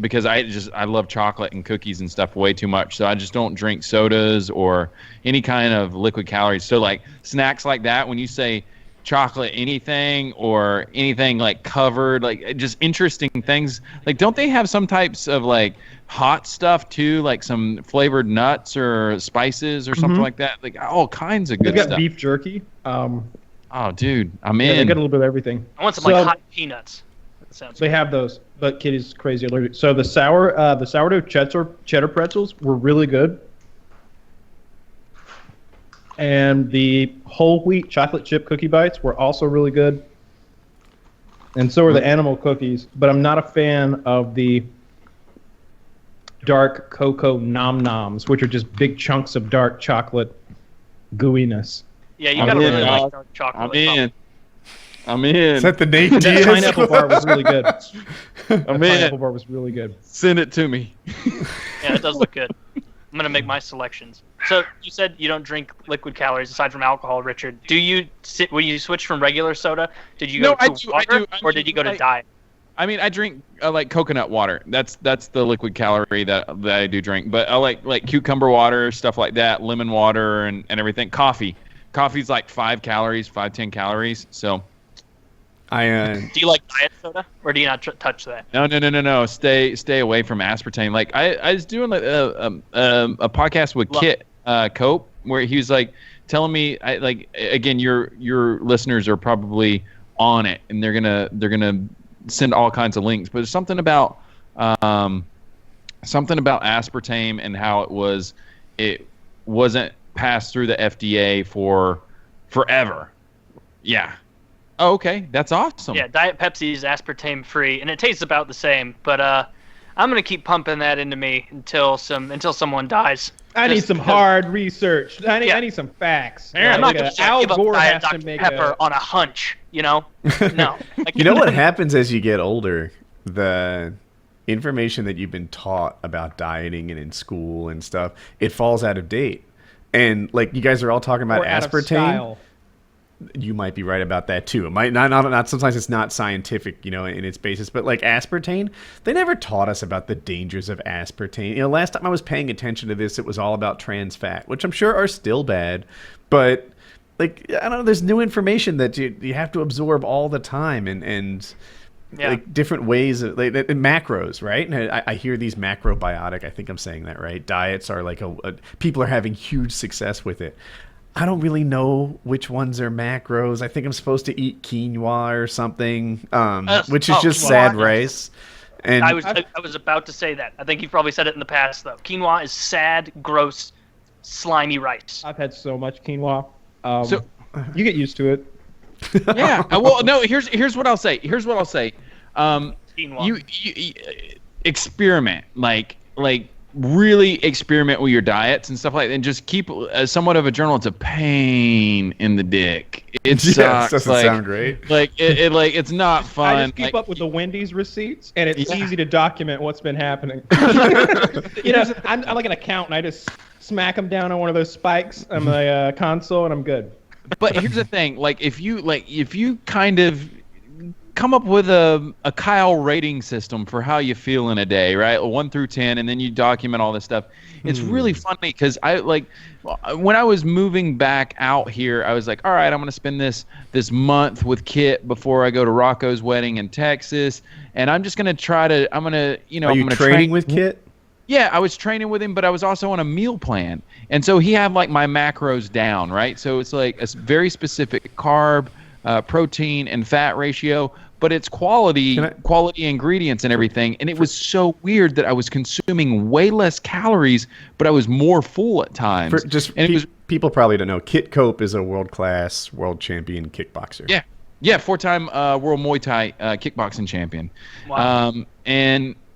because I love chocolate and cookies and stuff way too much, so I just don't drink sodas or any kind of liquid calories. So like snacks like that, when you say chocolate anything or anything like covered, like just interesting things, like don't they have some types of like hot stuff too, like some flavored nuts or spices or something like that, like all kinds of good They've got stuff. beef jerky. Oh dude, I'm They in. got a little bit of everything. I want some like hot peanuts. That sounds They have those, but Kitty's crazy allergic. So the sourdough cheddar pretzels were really good, and the whole wheat chocolate chip cookie bites were also really good, and so are the animal cookies. But I'm not a fan of the dark cocoa nom noms, which are just big chunks of dark chocolate gooiness. Yeah, you gotta really like dark chocolate. I'm in. Is that the Nate That Diaz? pineapple bar was really good. I'm Pineapple in. bar was really good. Send it to me. Yeah, it does look good. I'm gonna make my selections. So you said you don't drink liquid calories aside from alcohol, Richard. Do you when you switch from regular soda? Did you go to water, or did you go to diet? I mean, I drink like coconut water. That's the liquid calorie that I do drink. But I like cucumber water, stuff like that, lemon water, and everything. Coffee's like 10 calories. So. Do you like diet soda, or do you not touch that? No. Stay away from aspartame. Like I was doing like a podcast with Kit Cope, where he was like telling me, again, your listeners are probably on it, and they're gonna send all kinds of links. But there's something about aspartame and how it wasn't passed through the FDA for forever. Yeah. Oh, okay. That's awesome. Yeah, Diet Pepsi is aspartame free, and it tastes about the same. But I'm gonna keep pumping that into me until someone dies. I need some hard research. I need some facts. I'm not gonna Al give up Gore Diet has to Dr. make Pepper on a hunch, you know? No. You know what happens as you get older? The information that you've been taught about dieting and in school and stuff, it falls out of date. And like you guys are all talking about Or out of aspartame. style. You might be right about that too. It might not sometimes it's not scientific, you know, in its basis, but like aspartame, they never taught us about the dangers of aspartame. You know, last time I was paying attention to this, it was all about trans fat, which I'm sure are still bad, but like I don't know, there's new information that you have to absorb all the time, and like different ways of like macros, right? And I hear these macrobiotic, I think I'm saying that right, diets are like people are having huge success with it. I don't really know which ones are macros. I think I'm supposed to eat quinoa or something, which is just sad rice. And I was about to say that. I think you've probably said it in the past, though. Quinoa is sad, gross, slimy rice. I've had so much quinoa. So you get used to it. Yeah. Well, no. Here's what I'll say. Quinoa. You experiment like really experiment with your diets and stuff like that, and just keep somewhat of a journal. It's a pain in the dick. It sucks. Doesn't sound great. Like it's not fun. I just keep up with the Wendy's receipts, and it's easy to document what's been happening. I'm like an accountant. I just smack them down on one of those spikes on my console, and I'm good. But here's the thing: if you kind of come up with a Kyle rating system for how you feel in a day, right? 1 through 10, and then you document all this stuff. It's really funny because when I was moving back out here, I was like, all right, I'm going to spend this month with Kit before I go to Rocco's wedding in Texas, and I'm just going to try to, I'm going to, Are you training with Kit? Yeah, I was training with him, but I was also on a meal plan. And so he had like my macros down, right? So it's like a very specific carb, protein, and fat ratio, but it's quality ingredients and everything. And it was so weird that I was consuming way less calories, but I was more full at times. People probably don't know. Kit Cope is a world-class, world champion kickboxer. Yeah, 4-time world Muay Thai kickboxing champion. Wow.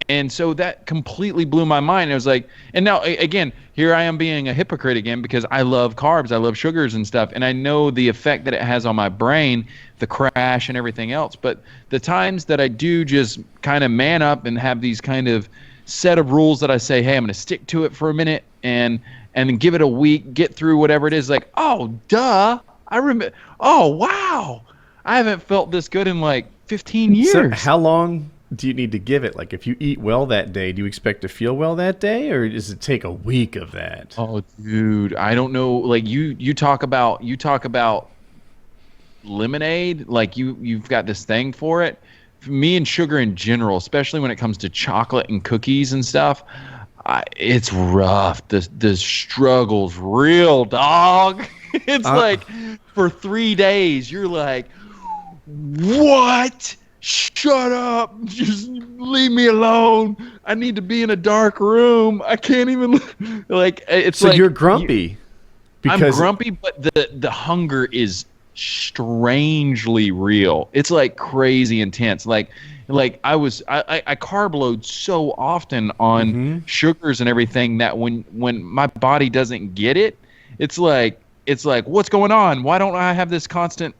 And so that completely blew my mind. I was like, and now again, here I am being a hypocrite again because I love carbs, I love sugars and stuff, and I know the effect that it has on my brain, the crash and everything else. But the times that I do just kind of man up and have these kind of set of rules that I say, hey, I'm going to stick to it for a minute and give it a week, get through whatever it is. Like, oh, duh, I remember. Oh, wow, I haven't felt this good in like 15 years. So how long do you need to give it? Like, if you eat well that day, do you expect to feel well that day, or does it take a week of that? Oh, dude, I don't know. Like you talk about lemonade. Like you've got this thing for it. For me and sugar in general, especially when it comes to chocolate and cookies and stuff, it's rough. The struggle's real, dog. It's like for 3 days you're like, what? Shut up. Just leave me alone. I need to be in a dark room. I can't even like it's so like you're grumpy. I'm grumpy, but the hunger is strangely real. It's like crazy intense. Like I carb load so often on sugars and everything that when my body doesn't get it, it's like what's going on? Why don't I have this constant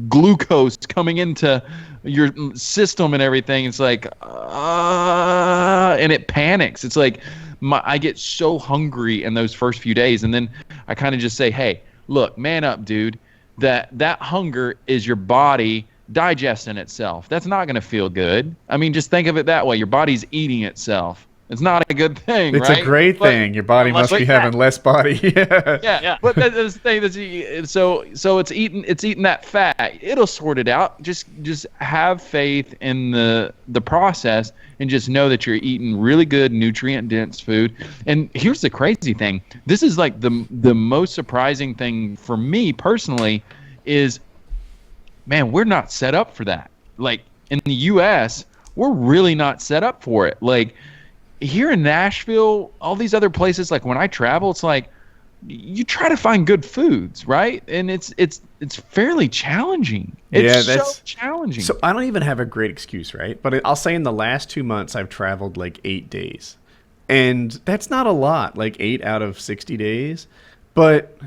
glucose coming into your system and everything? It's like and it panics. It's like I get so hungry in those first few days, and then I kind of just say, hey, look, man up, dude. That hunger is your body digesting itself. That's not going to feel good. I mean, just think of it that way. Your body's eating itself. It's not a good thing, it's right? a great thing. Your body must be having less body. Yeah. But that's the thing. So it's eating that fat. It'll sort it out. Just have faith in the process, and just know that you're eating really good nutrient dense food. And here's the crazy thing. This is like the most surprising thing for me personally is, man, we're not set up for that. Like in the US, we're really not set up for it. Like here in Nashville, all these other places, like when I travel, it's like you try to find good foods, right? And it's fairly challenging. It's so challenging. So I don't even have a great excuse, right? But I'll say in the last 2 months, I've traveled like 8 days. And that's not a lot, like 8 out of 60 days. But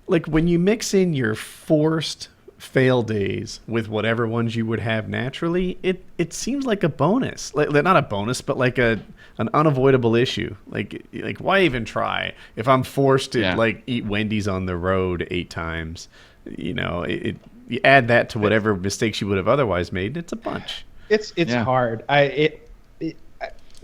like when you mix in your forced fail days with whatever ones you would have naturally, it seems like a bonus. Like not a bonus, but like an unavoidable issue. Like why even try if I'm forced to like eat Wendy's on the road 8 times? You know, you add that to whatever mistakes you would have otherwise made. It's a bunch. It's hard.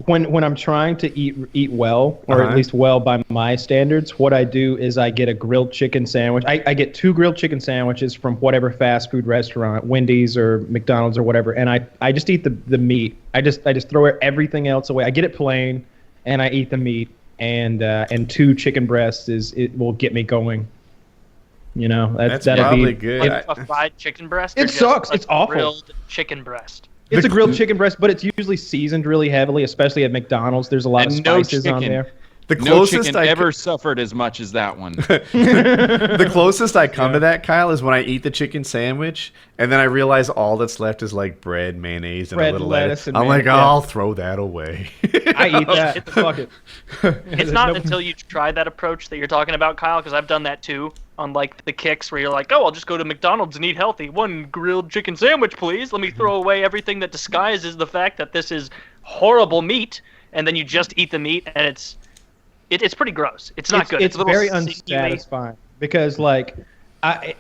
When I'm trying to eat well, or at least well by my standards, what I do is I get a grilled chicken sandwich. I get 2 grilled chicken sandwiches from whatever fast food restaurant, Wendy's or McDonald's or whatever, and I just eat the meat. I just throw everything else away. I get it plain, and I eat the meat, and 2 chicken breasts it will get me going. You know, that's probably good. A fried chicken breast. It sucks. It's awful. Grilled chicken breast. It's a grilled chicken breast, but it's usually seasoned really heavily, especially at McDonald's. There's a lot of spices on there. The No closest chicken ever suffered as much as that one. The closest I come to that, Kyle, is when I eat the chicken sandwich and then I realize all that's left is like bread, mayonnaise, and a little lettuce. I'm like, I'll throw that away. I eat that. Fuck it. It's not until you try that approach that you're talking about, Kyle, because I've done that too on like the kicks where you're like, oh, I'll just go to McDonald's and eat healthy. One grilled chicken sandwich, please. Let me throw away everything that disguises the fact that this is horrible meat, and then you just eat the meat, and it's pretty gross. It's not good. It's very unsatisfying because like I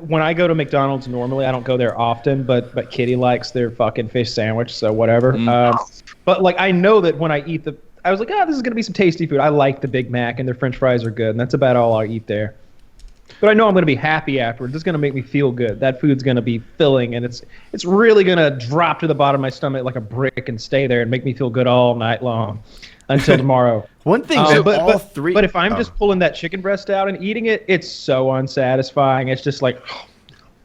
when I go to McDonald's normally, I don't go there often, but Kitty likes their fucking fish sandwich, so whatever. But like I know that when I eat I was like, this is gonna be some tasty food. I like the Big Mac and their French fries are good, and that's about all I eat there. But I know I'm gonna be happy afterwards. It's gonna make me feel good. That food's gonna be filling, and it's really gonna drop to the bottom of my stomach like a brick and stay there and make me feel good all night long until tomorrow. One thing, but if I'm just pulling that chicken breast out and eating it, it's so unsatisfying. It's just like,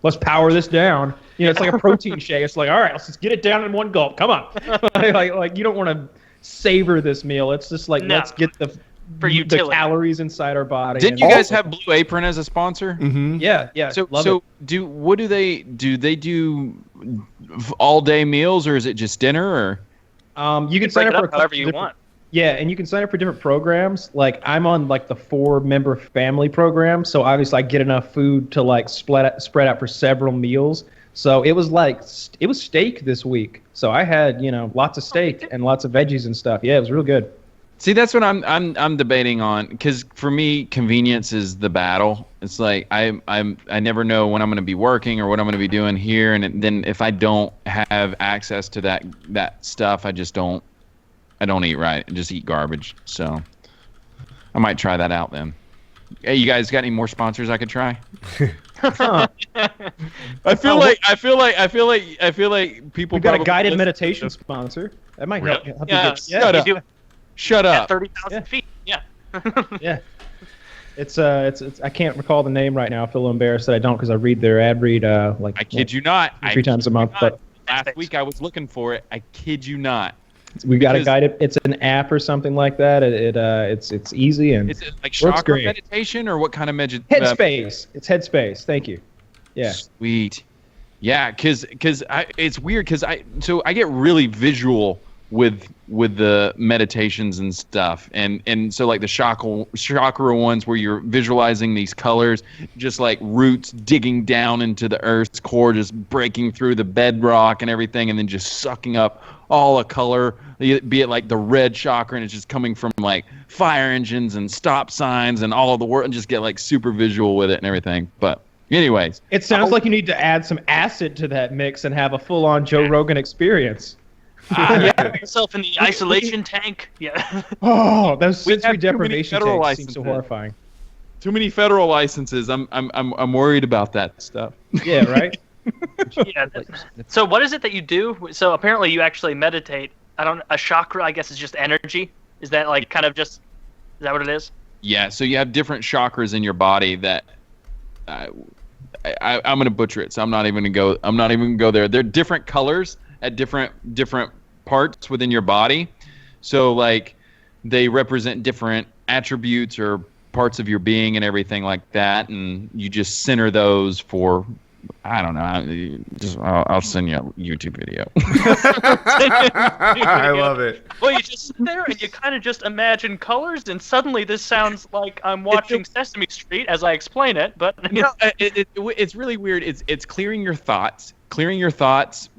let's power this down. You know, it's like a protein shake. It's like, all right, let's just get it down in one gulp. Come on. like you don't want to savor this meal. It's just like, let's get the calories inside our body. Didn't you guys have Blue Apron as a sponsor? Mm-hmm. Yeah. So what do they do all day meals, or is it just dinner, or you can sign up for however you want. Yeah, and you can sign up for different programs. Like I'm on like the 4-member family program, so obviously I get enough food to like spread out for several meals. So it was steak this week. So I had, lots of steak and lots of veggies and stuff. Yeah, it was real good. See, that's what I'm debating on, because for me, convenience is the battle. It's like I never know when I'm going to be working or what I'm going to be doing here, and then if I don't have access to that stuff, I don't eat right. I just eat garbage. So I might try that out then. Hey, you guys got any more sponsors I could try? I feel like people. We've got a guided meditation sponsor. That might help. Shut up. At 30,000 feet. Yeah. Yeah. It's I can't recall the name right now. I feel a little embarrassed that I don't, because I read their ad read like. I kid you not. 3 times a month. But last week I was looking for it. I kid you not. We've got a guided. It's an app or something like that. It's easy and. Is it like chakra meditation, or what kind of meditation? Headspace. It's Headspace. Thank you. Yeah. Sweet. Yeah, because it's weird because I get really visual with the meditations and stuff, and so like the chakra ones where you're visualizing these colors, just like roots digging down into the earth's core, just breaking through the bedrock and everything, and then just sucking up all a color, be it like the red chakra, and it's just coming from like fire engines and stop signs and all of the world, and just get like super visual with it and everything. But anyways, it sounds like you need to add some acid to that mix and have a full-on Joe Rogan experience. Put yourself in the isolation tank. Yeah. Oh, those sensory deprivation tanks seem so horrifying. Too many federal licenses. I'm worried about that stuff. Yeah, right. Yeah. So what is it that you do? So apparently you actually meditate. A chakra, I guess, is just energy. Is that like kind of just? Is that what it is? Yeah. So you have different chakras in your body that. I'm gonna butcher it, so I'm not even gonna go there. They're different colors at different parts within your body, so like they represent different attributes or parts of your being and everything like that, and you just center those for, I don't know, I'll send you a YouTube video. I love it. Well, you just sit there and you kind of just imagine colors, and suddenly this sounds like I'm watching Sesame Street as I explain it. But it's really weird. It's clearing your thoughts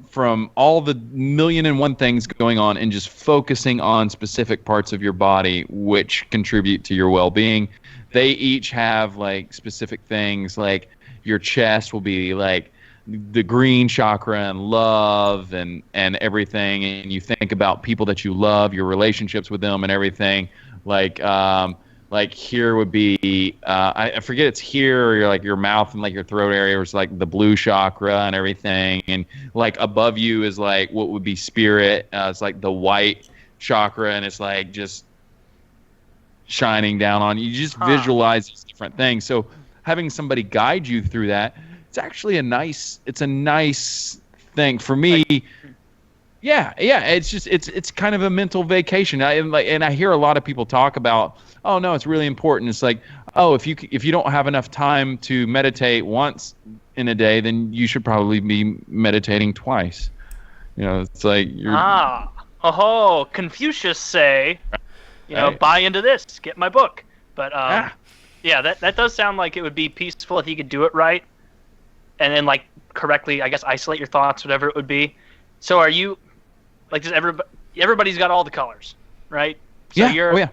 from all the million and one things going on, and just focusing on specific parts of your body which contribute to your well-being. They each have like specific things, like your chest will be like the green chakra and love and everything, and you think about people that you love, your relationships with them and everything. Like here would be I forget, it's here, or like your mouth and like your throat area was like the blue chakra and everything, and like above you is like what would be spirit. It's like the white chakra, and it's like just shining down on you. You just visualize these different things. So having somebody guide you through that, it's actually a nice thing for me. Yeah, it's just it's kind of a mental vacation. And I hear a lot of people talk about, oh no, it's really important. It's like, oh, if you don't have enough time to meditate once in a day, then you should probably be meditating twice. It's like you're Confucius say, buy into this, get my book. But yeah, that does sound like it would be peaceful if you could do it right, and then like correctly, I guess, isolate your thoughts, whatever it would be. So are you like, does everybody's got all the colors, right? So yeah.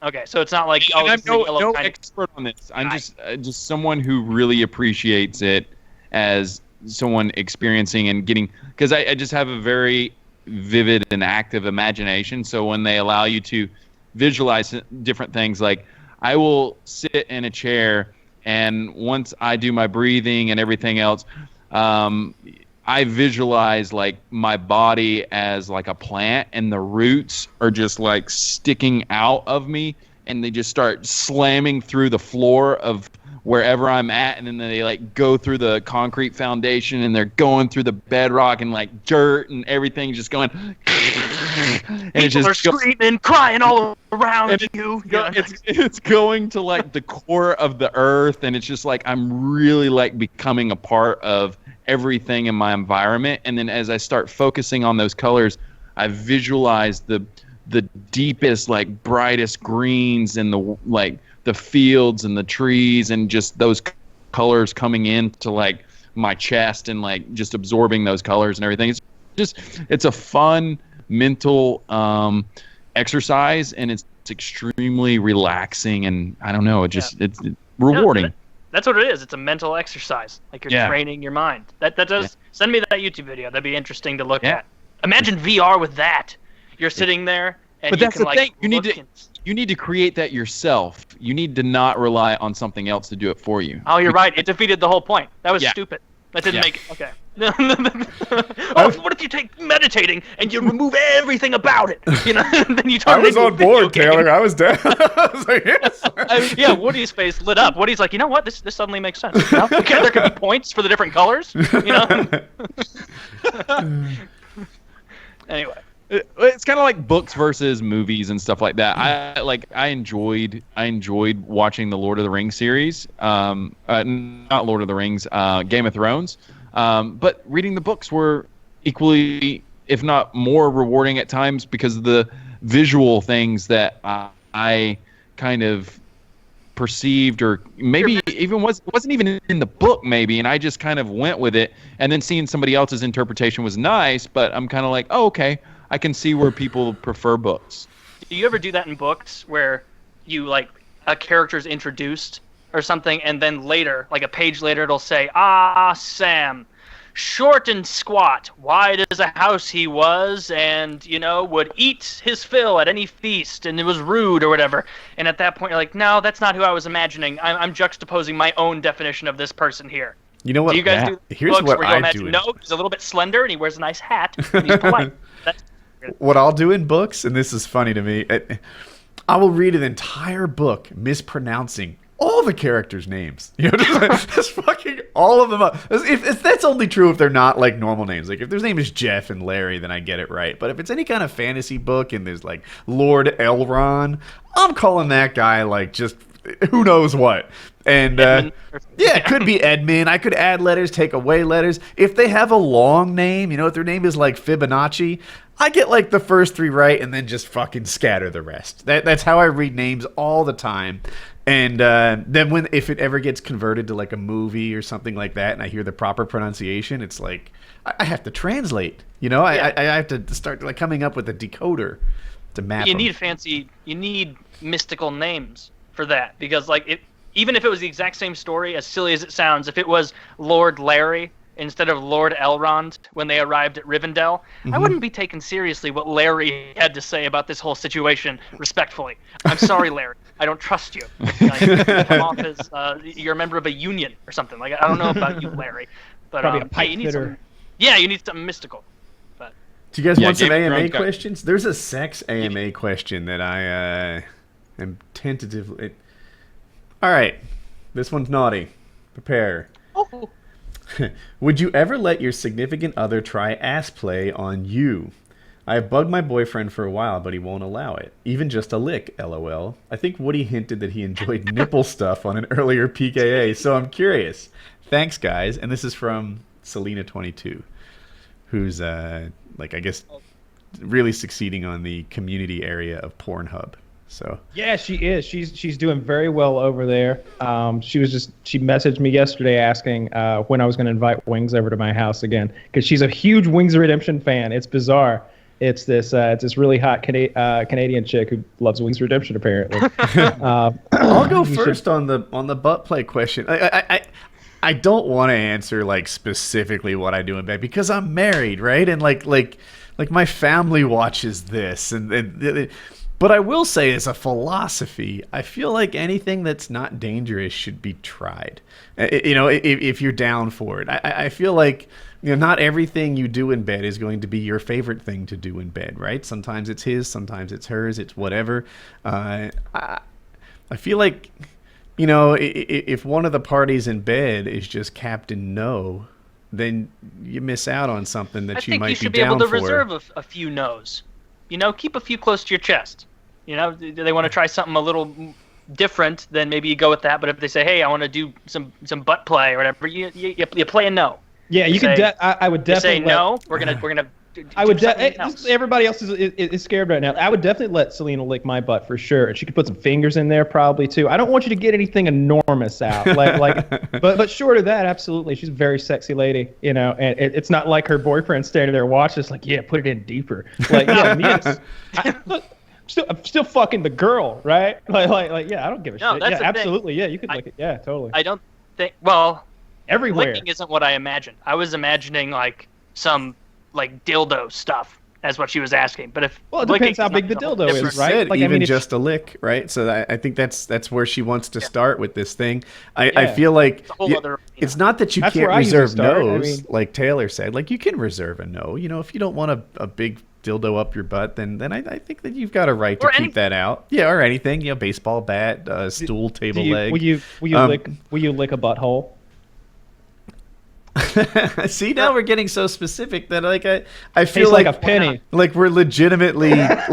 Okay, so it's not like and I'm no expert on this. I'm just someone who really appreciates it as someone experiencing and getting, because I just have a very vivid and active imagination. So when they allow you to visualize different things, like I will sit in a chair, and once I do my breathing and everything else, I visualize like my body as like a plant, and the roots are just like sticking out of me, and they just start slamming through the floor of wherever I'm at, and then they like go through the concrete foundation, and they're going through the bedrock and like dirt and everything, just going. And people are screaming, crying all around you. It's going to like the core of the earth, and it's just like I'm really like becoming a part of everything in my environment. And then as I start focusing on those colors, I visualize the deepest, like brightest greens, and the fields and the trees, and just those colors coming into like my chest, and like just absorbing those colors and everything. It's a fun mental exercise, and it's extremely relaxing, and I don't know, it's rewarding. No, that's what it is. It's a mental exercise. Like you're training your mind. That does send me that YouTube video. That'd be interesting to look at. Imagine VR with that. You're sitting there, and but that's can, the like, thing. You need to create that yourself. You need to not rely on something else to do it for you. Oh, you're right. It defeated the whole point. That was stupid. That didn't make it. Okay. What if you take meditating and you remove everything about it? Then you turn. I was on board, Taylor. I was down. I was like, yes. Woody's face lit up. Woody's like, you know what? This suddenly makes sense. Okay, there could be points for the different colors. Anyway. It's kind of like books versus movies and stuff like that. I enjoyed watching the Lord of the Rings series. Not Lord of the Rings, Game of Thrones. But reading the books were equally, if not more, rewarding at times, because of the visual things that I kind of perceived, or maybe even wasn't even in the book, maybe, and I just kind of went with it. And then seeing somebody else's interpretation was nice, but I'm kind of like, oh, okay, I can see where people prefer books. Do you ever do that in books where you, like, a character's introduced or something, and then later, like a page later, it'll say, Sam, short and squat, wide as a house he was, and, would eat his fill at any feast, and it was rude or whatever. And at that point, you're like, no, that's not who I was imagining. I'm juxtaposing my own definition of this person here. You know what? Do you guys do Here's books what where you I imagine, do. no, he's a little bit slender, and he wears a nice hat, and he's polite. What I'll do in books, and this is funny to me, I will read an entire book mispronouncing all the characters' names. Just fucking all of them up. If that's only true if they're not like normal names. Like if their name is Jeff and Larry, then I get it right. But if it's any kind of fantasy book and there's like Lord Elrond, I'm calling that guy like just who knows what. And it could be Edmund. I could add letters, take away letters. If they have a long name, if their name is like Fibonacci, I get like the first 3 right and then just fucking scatter the rest. That's how I read names all the time. And then if it ever gets converted to like a movie or something like that, and I hear the proper pronunciation, it's like I have to translate. I have to start like coming up with a decoder to map. You need mystical names for that, because like even if it was the exact same story, as silly as it sounds, if it was Lord Larry instead of Lord Elrond when they arrived at Rivendell, I wouldn't be taken seriously what Larry had to say about this whole situation respectfully. I'm sorry, Larry. I don't trust you. You come off as you're a member of a union or something. Like, I don't know about you, Larry. But probably a pipe fitter. You need something mystical. But do you guys want some AMA questions? There's a sex AMA question that I am tentatively... All right. This one's naughty. Prepare. Oh. Would you ever let your significant other try ass play on you? I have bugged my boyfriend for a while, but he won't allow it. Even just a lick, lol. I think Woody hinted that he enjoyed nipple stuff on an earlier PKA, so I'm curious. Thanks, guys. And this is from Selena22, who's, I guess, really succeeding on the community area of Pornhub. So yeah, she is. She's doing very well over there. She messaged me yesterday asking when I was going to invite Wings over to my house again, because she's a huge Wings Redemption fan. It's bizarre. It's this really hot Canadian chick who loves Wings Redemption apparently. I'll go first on the butt play question. I don't want to answer like specifically what I do in bed because I'm married, right? And like my family watches this and but I will say, as a philosophy, I feel like anything that's not dangerous should be tried. If you're down for it. I feel like not everything you do in bed is going to be your favorite thing to do in bed, right? Sometimes it's his, sometimes it's hers, it's whatever. I feel like, if one of the parties in bed is just Captain No, then you miss out on something that you might be down for. I think you should be able to reserve a few no's. Keep a few close to your chest. They want to try something a little different, then maybe you go with that. But if they say, "Hey, I want to do some butt play or whatever," you play a no. Yeah, you could. I would definitely say no. We're gonna. I would. Everybody else is scared right now. I would definitely let Selena lick my butt for sure, and she could put some fingers in there probably too. I don't want you to get anything enormous out, but short of that, absolutely. She's a very sexy lady, and it's not like her boyfriend standing there watching. It's like, yeah, put it in deeper. I'm still fucking the girl, right? Yeah, I don't give a shit. Yeah, absolutely. Thing. Yeah, you could lick it. Yeah, totally. I don't think. Well, everywhere. Licking isn't what I imagined. I was imagining some dildo stuff. That's what she was asking. But it depends how big the dildo is, right? Even just a lick, right? So I think that's where she wants to start with this thing. I feel like it's not that you can't reserve no's, like Taylor said. Like you can reserve a no. If you don't want a big dildo up your butt, then I think that you've got a right to keep that out. Yeah, or anything. Baseball bat, stool, table leg. Will you lick a butthole? See, now we're getting so specific that I feel like a penny. Like we're legitimately yeah,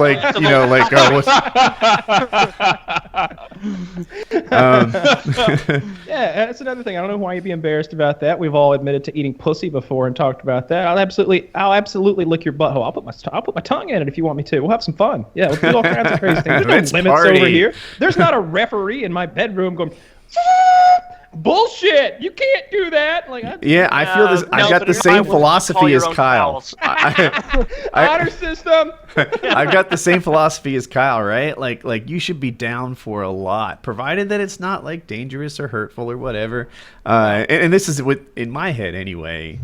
that's another thing. I don't know why you'd be embarrassed about that. We've all admitted to eating pussy before and talked about that. I'll absolutely lick your butthole. I'll put my tongue in it if you want me to. We'll have some fun. Yeah, we'll do all kinds of crazy things. There's no limits over here. There's not a referee in my bedroom going, bullshit! You can't do that. I feel this. I've got the same philosophy as Kyle. Honor system. I've got the same philosophy as Kyle, right? Like you should be down for a lot, provided that it's not dangerous or hurtful or whatever. And this is in my head anyway.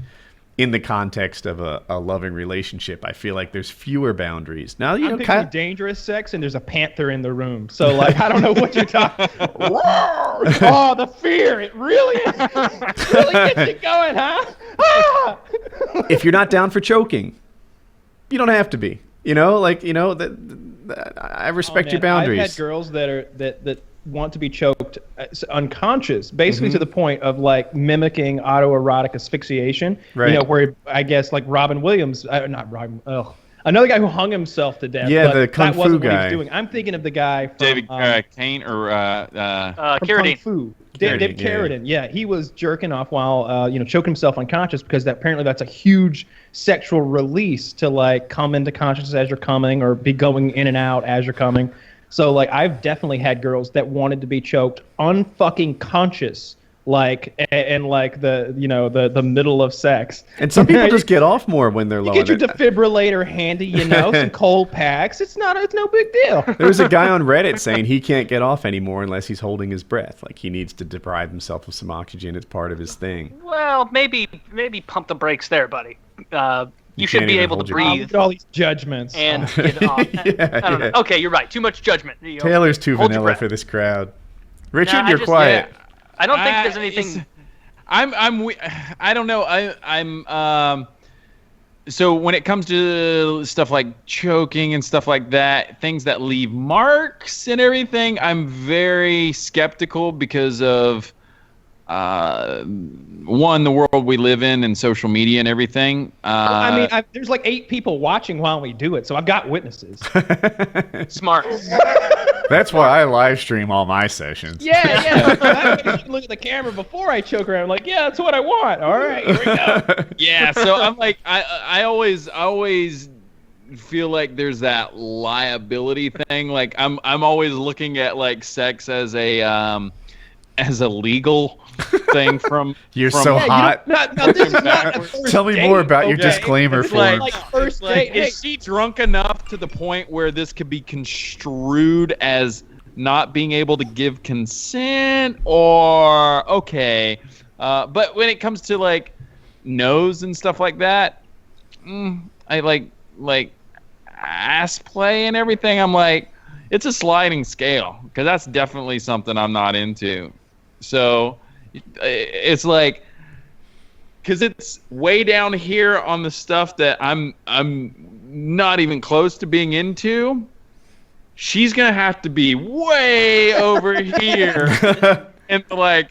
In the context of a loving relationship, I feel like there's fewer boundaries. Now, I'm picturing dangerous sex, and there's a panther in the room. So, I don't know what you're talking. Oh, the fear! It really gets you going, huh? Ah! If you're not down for choking, you don't have to be. I respect your boundaries. I've had girls that want to be choked unconscious, basically to the point of mimicking autoerotic asphyxiation. Right. Where I guess Robin Williams, not Robin. Another guy who hung himself to death. Yeah, the Kung Fu guy. What he was doing. I'm thinking of the guy from David Kane or Carradine. Kung Fu. David Carradine. Yeah, he was jerking off while choking himself unconscious because apparently that's a huge sexual release to come into consciousness as you're coming or be going in and out as you're coming. So I've definitely had girls that wanted to be choked unfucking conscious, in the middle of sex. And some people just get off more when they're low. You get your defibrillator handy, some cold packs. It's no big deal. There was a guy on Reddit saying he can't get off anymore unless he's holding his breath. He needs to deprive himself of some oxygen. It's part of his thing. Well, maybe pump the brakes there, buddy. You should be able to breathe. Look at all these judgments. And get off. I don't know. Okay, you're right. Too much judgment. Taylor's too vanilla for this crowd. Richard, you're quiet. Yeah. I don't think there's anything. I don't know. I'm so when it comes to stuff like choking and stuff like that, things that leave marks and everything, I'm very skeptical because of one, the world we live in and social media and everything. I mean, there's like 8 people watching while we do it, so I've got witnesses. Smart. That's why I live stream all my sessions. Yeah. I look at the camera before I choke around. I'm like, yeah, that's what I want. All right, here we go. Yeah, so I'm like, I always feel like there's that liability thing. Like I'm always looking at like sex as a legal thing from. You're from, so hot. Now, this is not a first Tell me date, more about your okay? disclaimer It's form. like first date. Hey, is she drunk enough to the point where this could be construed as not being able to give consent, or okay? But when it comes to like nose and stuff like that, I like ass play and everything. I'm like, it's a sliding scale because that's definitely something I'm not into. So it's like, because it's way down here on the stuff that I'm not even close to being into. She's gonna have to be way over here and like,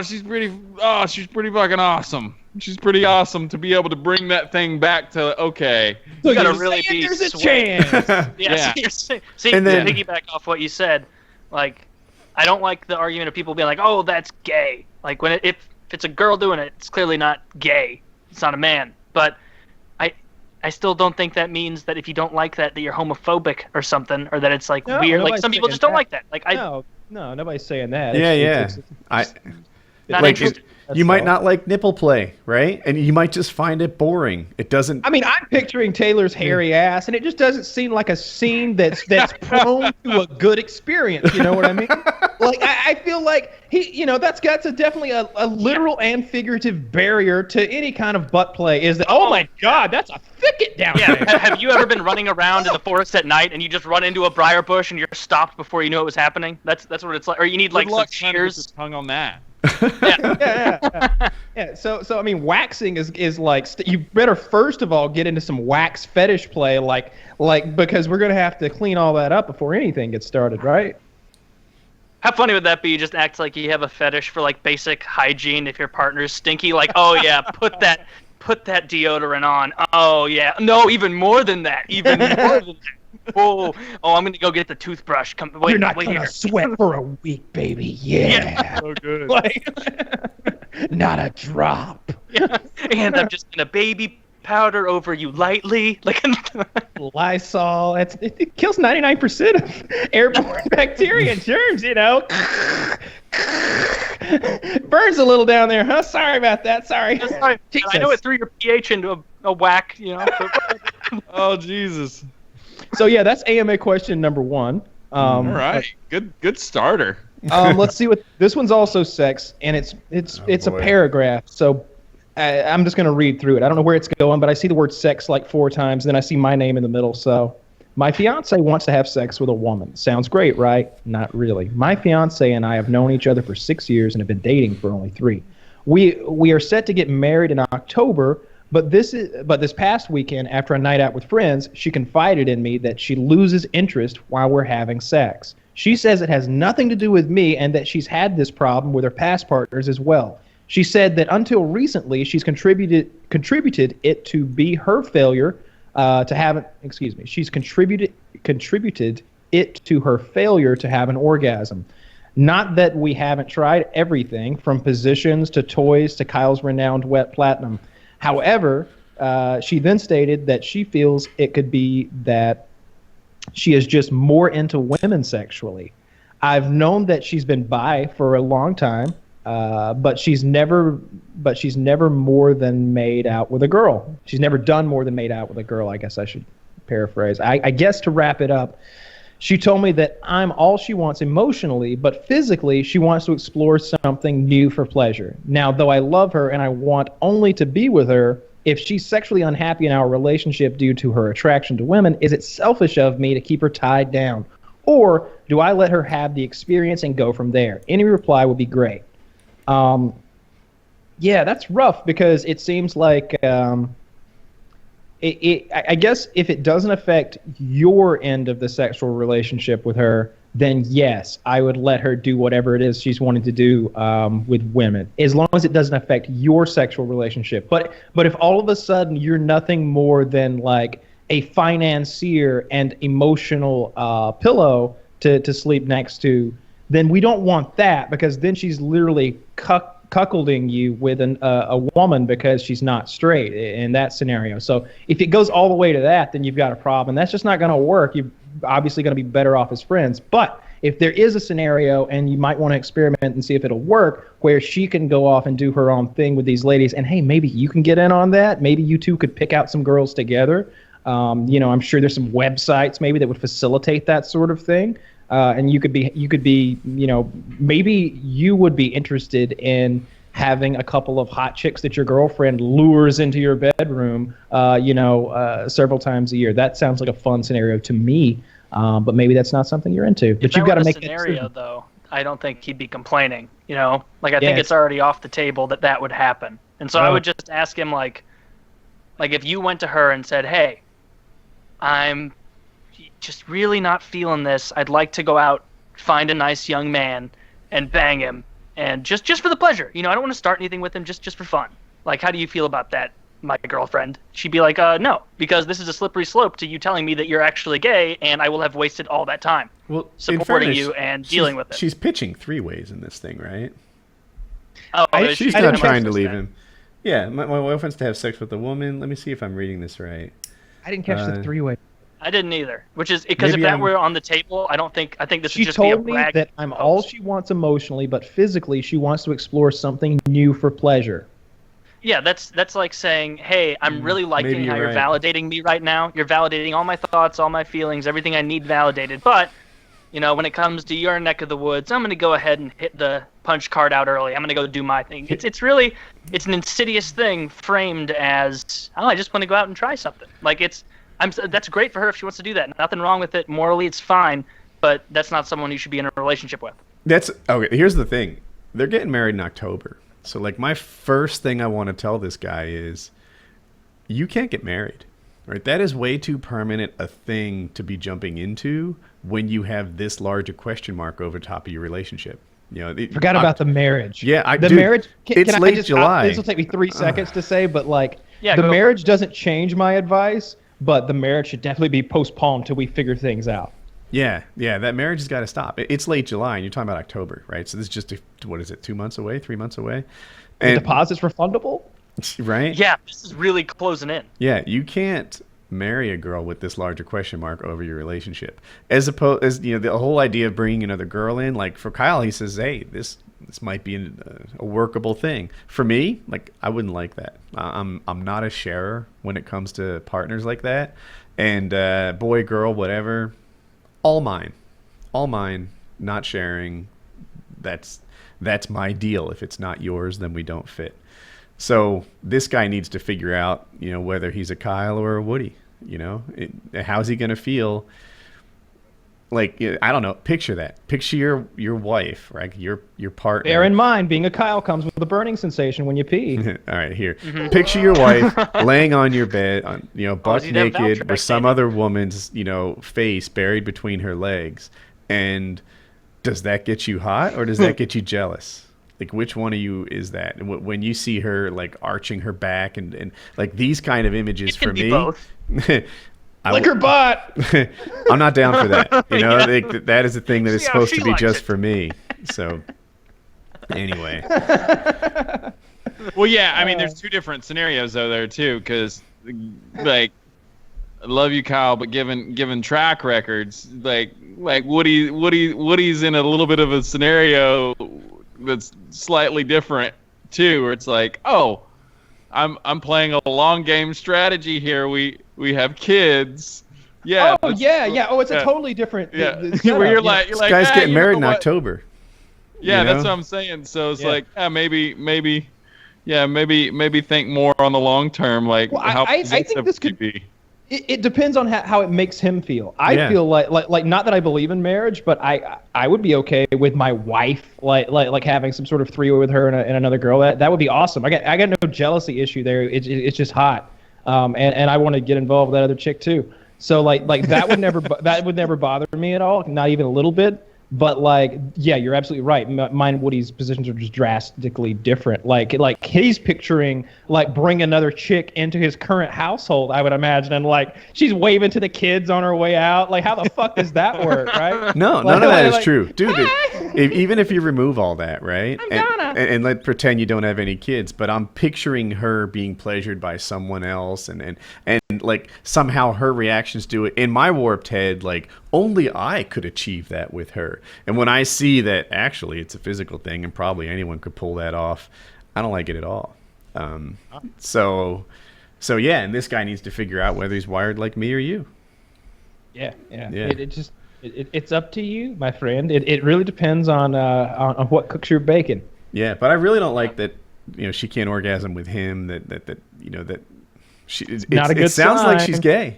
she's pretty fucking awesome. She's pretty awesome to be able to bring that thing back to okay. So you gotta really be there's a sweet. chance. Yeah. Yeah. See, And then- to piggyback off what you said, like, I don't like the argument of people being like, "Oh, that's gay." Like if it's a girl doing it, it's clearly not gay. It's not a man. But I still don't think that means that if you don't like that you're homophobic or something, or that it's like No, weird. Like nobody's some people saying just don't that. like that. Like No, nobody's saying that. Yeah, Not like interested. you might not like nipple play, right? And you might just find it boring. It doesn't. I mean, I'm picturing Taylor's hairy ass, and it just doesn't seem like a scene that's prone to a good experience. You know what I mean? Like, I feel like that's definitely a literal and figurative barrier to any kind of butt play. Is that? Oh my God, that's a thicket down Yeah. there. Have you ever been running around in the forest at night and you just run into a briar bush and you're stopped before you know it was happening? That's what it's like. Or you need like Good some luck trying to get shears. this tongue on that. Yeah. So I mean, waxing is like you better first of all get into some wax fetish play, like because we're gonna have to clean all that up before anything gets started, right? How funny would that be? You just act like you have a fetish for like basic hygiene if your partner's stinky. Like, oh yeah, put that deodorant on. Oh yeah, no, even more than that. Even more than that. Oh, I'm gonna go get the toothbrush. Wait, You're not wait gonna here. sweat for a week, baby. Yeah. So good. Like, not a drop. And I'm just gonna baby powder over you lightly, like. Lysol. It kills 99% of airborne bacteria and germs. Burns a little down there, huh? Sorry about that. Sorry. I know it threw your pH into a whack, Oh Jesus. So yeah, that's AMA question number 1. All right. Good starter. Let's see what this one's also sex, and it's a boy. paragraph. So I'm just gonna read through it. I don't know where it's going, but I see the word sex like 4 times, then I see my name in the middle. So, my fiance wants to have sex with a woman. Sounds great, right? Not really. My fiance and I have known each other for 6 years and have been dating for only 3. We are set to get married in October. But this past weekend, after a night out with friends, she confided in me that she loses interest while we're having sex. She says it has nothing to do with me and that she's had this problem with her past partners as well. She said that until recently, she's contributed it to be her failure to have. She's contributed it to her failure to have an orgasm. Not that we haven't tried everything from positions to toys to Kyle's renowned wet platinum. However, she then stated that she feels it could be that she is just more into women sexually. I've known that she's been bi for a long time, but she's never more than made out with a girl. She's never done more than made out with a girl, I guess I should paraphrase. I guess to wrap it up, she told me that I'm all she wants emotionally, but physically she wants to explore something new for pleasure. Now, though I love her and I want only to be with her, if she's sexually unhappy in our relationship due to her attraction to women, is it selfish of me to keep her tied down? Or do I let her have the experience and go from there? Any reply would be great. Yeah, that's rough because it seems like... I guess if it doesn't affect your end of the sexual relationship with her, then yes, I would let her do whatever it is she's wanting to do with women, as long as it doesn't affect your sexual relationship. But if all of a sudden you're nothing more than like a financier and emotional pillow to sleep next to, then we don't want that, because then she's literally cuckolding you with a woman because she's not straight in that scenario. So if it goes all the way to that, then you've got a problem. That's just not going to work. You're obviously going to be better off as friends. But if there is a scenario, and you might want to experiment and see if it'll work, where she can go off and do her own thing with these ladies, and hey, maybe you can get in on that. Maybe you two could pick out some girls together. I'm sure there's some websites maybe that would facilitate that sort of thing. And you could be, maybe you would be interested in having a couple of hot chicks that your girlfriend lures into your bedroom, several times a year. That sounds like a fun scenario to me, but maybe that's not something you're into. But you've got to make that scenario, though. I don't think he'd be complaining. I think it's already off the table that would happen. And so I would just ask him, like if you went to her and said, "Hey, I'm just really not feeling this. I'd like to go out, find a nice young man, and bang him, and just for the pleasure. I don't want to start anything with him, just for fun. Like, how do you feel about that, my girlfriend?" She'd be like, "No, because this is a slippery slope to you telling me that you're actually gay, and I will have wasted all that time supporting you and dealing with it." She's pitching 3 ways in this thing, right? Oh, she's not trying to leave him. Yeah, my wife wants to have sex with a woman. Let me see if I'm reading this right. I didn't catch the 3-way. I didn't either. Which is because if that were on the table, I think this would just be a brag. She told me that I'm all she wants emotionally, but physically she wants to explore something new for pleasure. Yeah, that's like saying, "Hey, I'm really liking how you're validating me right now. You're validating all my thoughts, all my feelings, everything I need validated. But, when it comes to your neck of the woods, I'm going to go ahead and hit the punch card out early. I'm going to go do my thing." It's an insidious thing framed as, "Oh, I just want to go out and try something." Like that's great for her if she wants to do that. Nothing wrong with it. Morally, it's fine. But that's not someone you should be in a relationship with. That's okay. Here's the thing: they're getting married in October. So, my first thing I want to tell this guy is, you can't get married, right? That is way too permanent a thing to be jumping into when you have this large a question mark over top of your relationship. Forgot about the marriage. Yeah, marriage. It's late July. This will take me 3 seconds to say, but the marriage doesn't change my advice. But the marriage should definitely be postponed till we figure things out. Yeah, that marriage has got to stop. It's late July, and you're talking about October, right? So this is just, 2 months away, 3 months away? And the deposit's refundable? Right? Yeah, this is really closing in. Yeah, you can't marry a girl with this larger question mark over your relationship. As opposed, the whole idea of bringing another girl in, like for Kyle, he says, "Hey, this might be a workable thing." For me, I wouldn't like that. I'm not a sharer when it comes to partners like that. And boy, girl, whatever, all mine, not sharing. That's my deal. If it's not yours, then we don't fit. So this guy needs to figure out, whether he's a Kyle or a Woody. How's he gonna feel? I don't know. Picture that. Picture your wife, right? Your partner. Bear in mind, being a Kyle comes with a burning sensation when you pee. All right, here. Mm-hmm. Picture your wife laying on your bed, butt naked, with some other woman's, face buried between her legs. And does that get you hot, or does that get you jealous? Which one of you is that? And when you see her arching her back and these kind of images, it can for be me, both. Lick her butt. I'm not down for that. That is a thing that is supposed to be just for me. So anyway. Well, yeah. I mean, there's 2 different scenarios though there too, because I love you, Kyle, but given track records, Woody's in a little bit of a scenario that's slightly different too, where it's I'm playing a long game strategy here. We have kids. Yeah. Oh yeah. Oh, it's a totally different. Yeah. Where you're like, this guy's getting married in October. Yeah, that's what I'm saying. So it's maybe think more on the long term. How I think this could be. It depends on how it makes him feel. I feel like not that I believe in marriage, but I would be okay with my wife like having some sort of 3-way with her and another girl. That would be awesome. I got no jealousy issue there. It's just hot, and I want to get involved with that other chick too. So like that would never bother me at all, not even a little bit. But like, yeah, you're absolutely right. Mine and Woody's positions are just drastically different. Like he's picturing like bring another chick into his current household, I would imagine, and like she's waving to the kids on her way out. Like, how the fuck does that work, right? No, none of that is true, dude. Even if you remove all that, right, and let pretend you don't have any kids, but I'm picturing her being pleasured by someone else, and like somehow her reactions to it in my warped head, like only I could achieve that with her. And when I see that actually it's a physical thing and probably anyone could pull that off, I don't like it at all. So yeah, and this guy needs to figure out whether he's wired like me or you. Yeah. It's up to you, my friend. It really depends on what cooks your bacon. Yeah, but I really don't like that. She can't orgasm with him. That she. Not a good It sounds like sign. she's gay.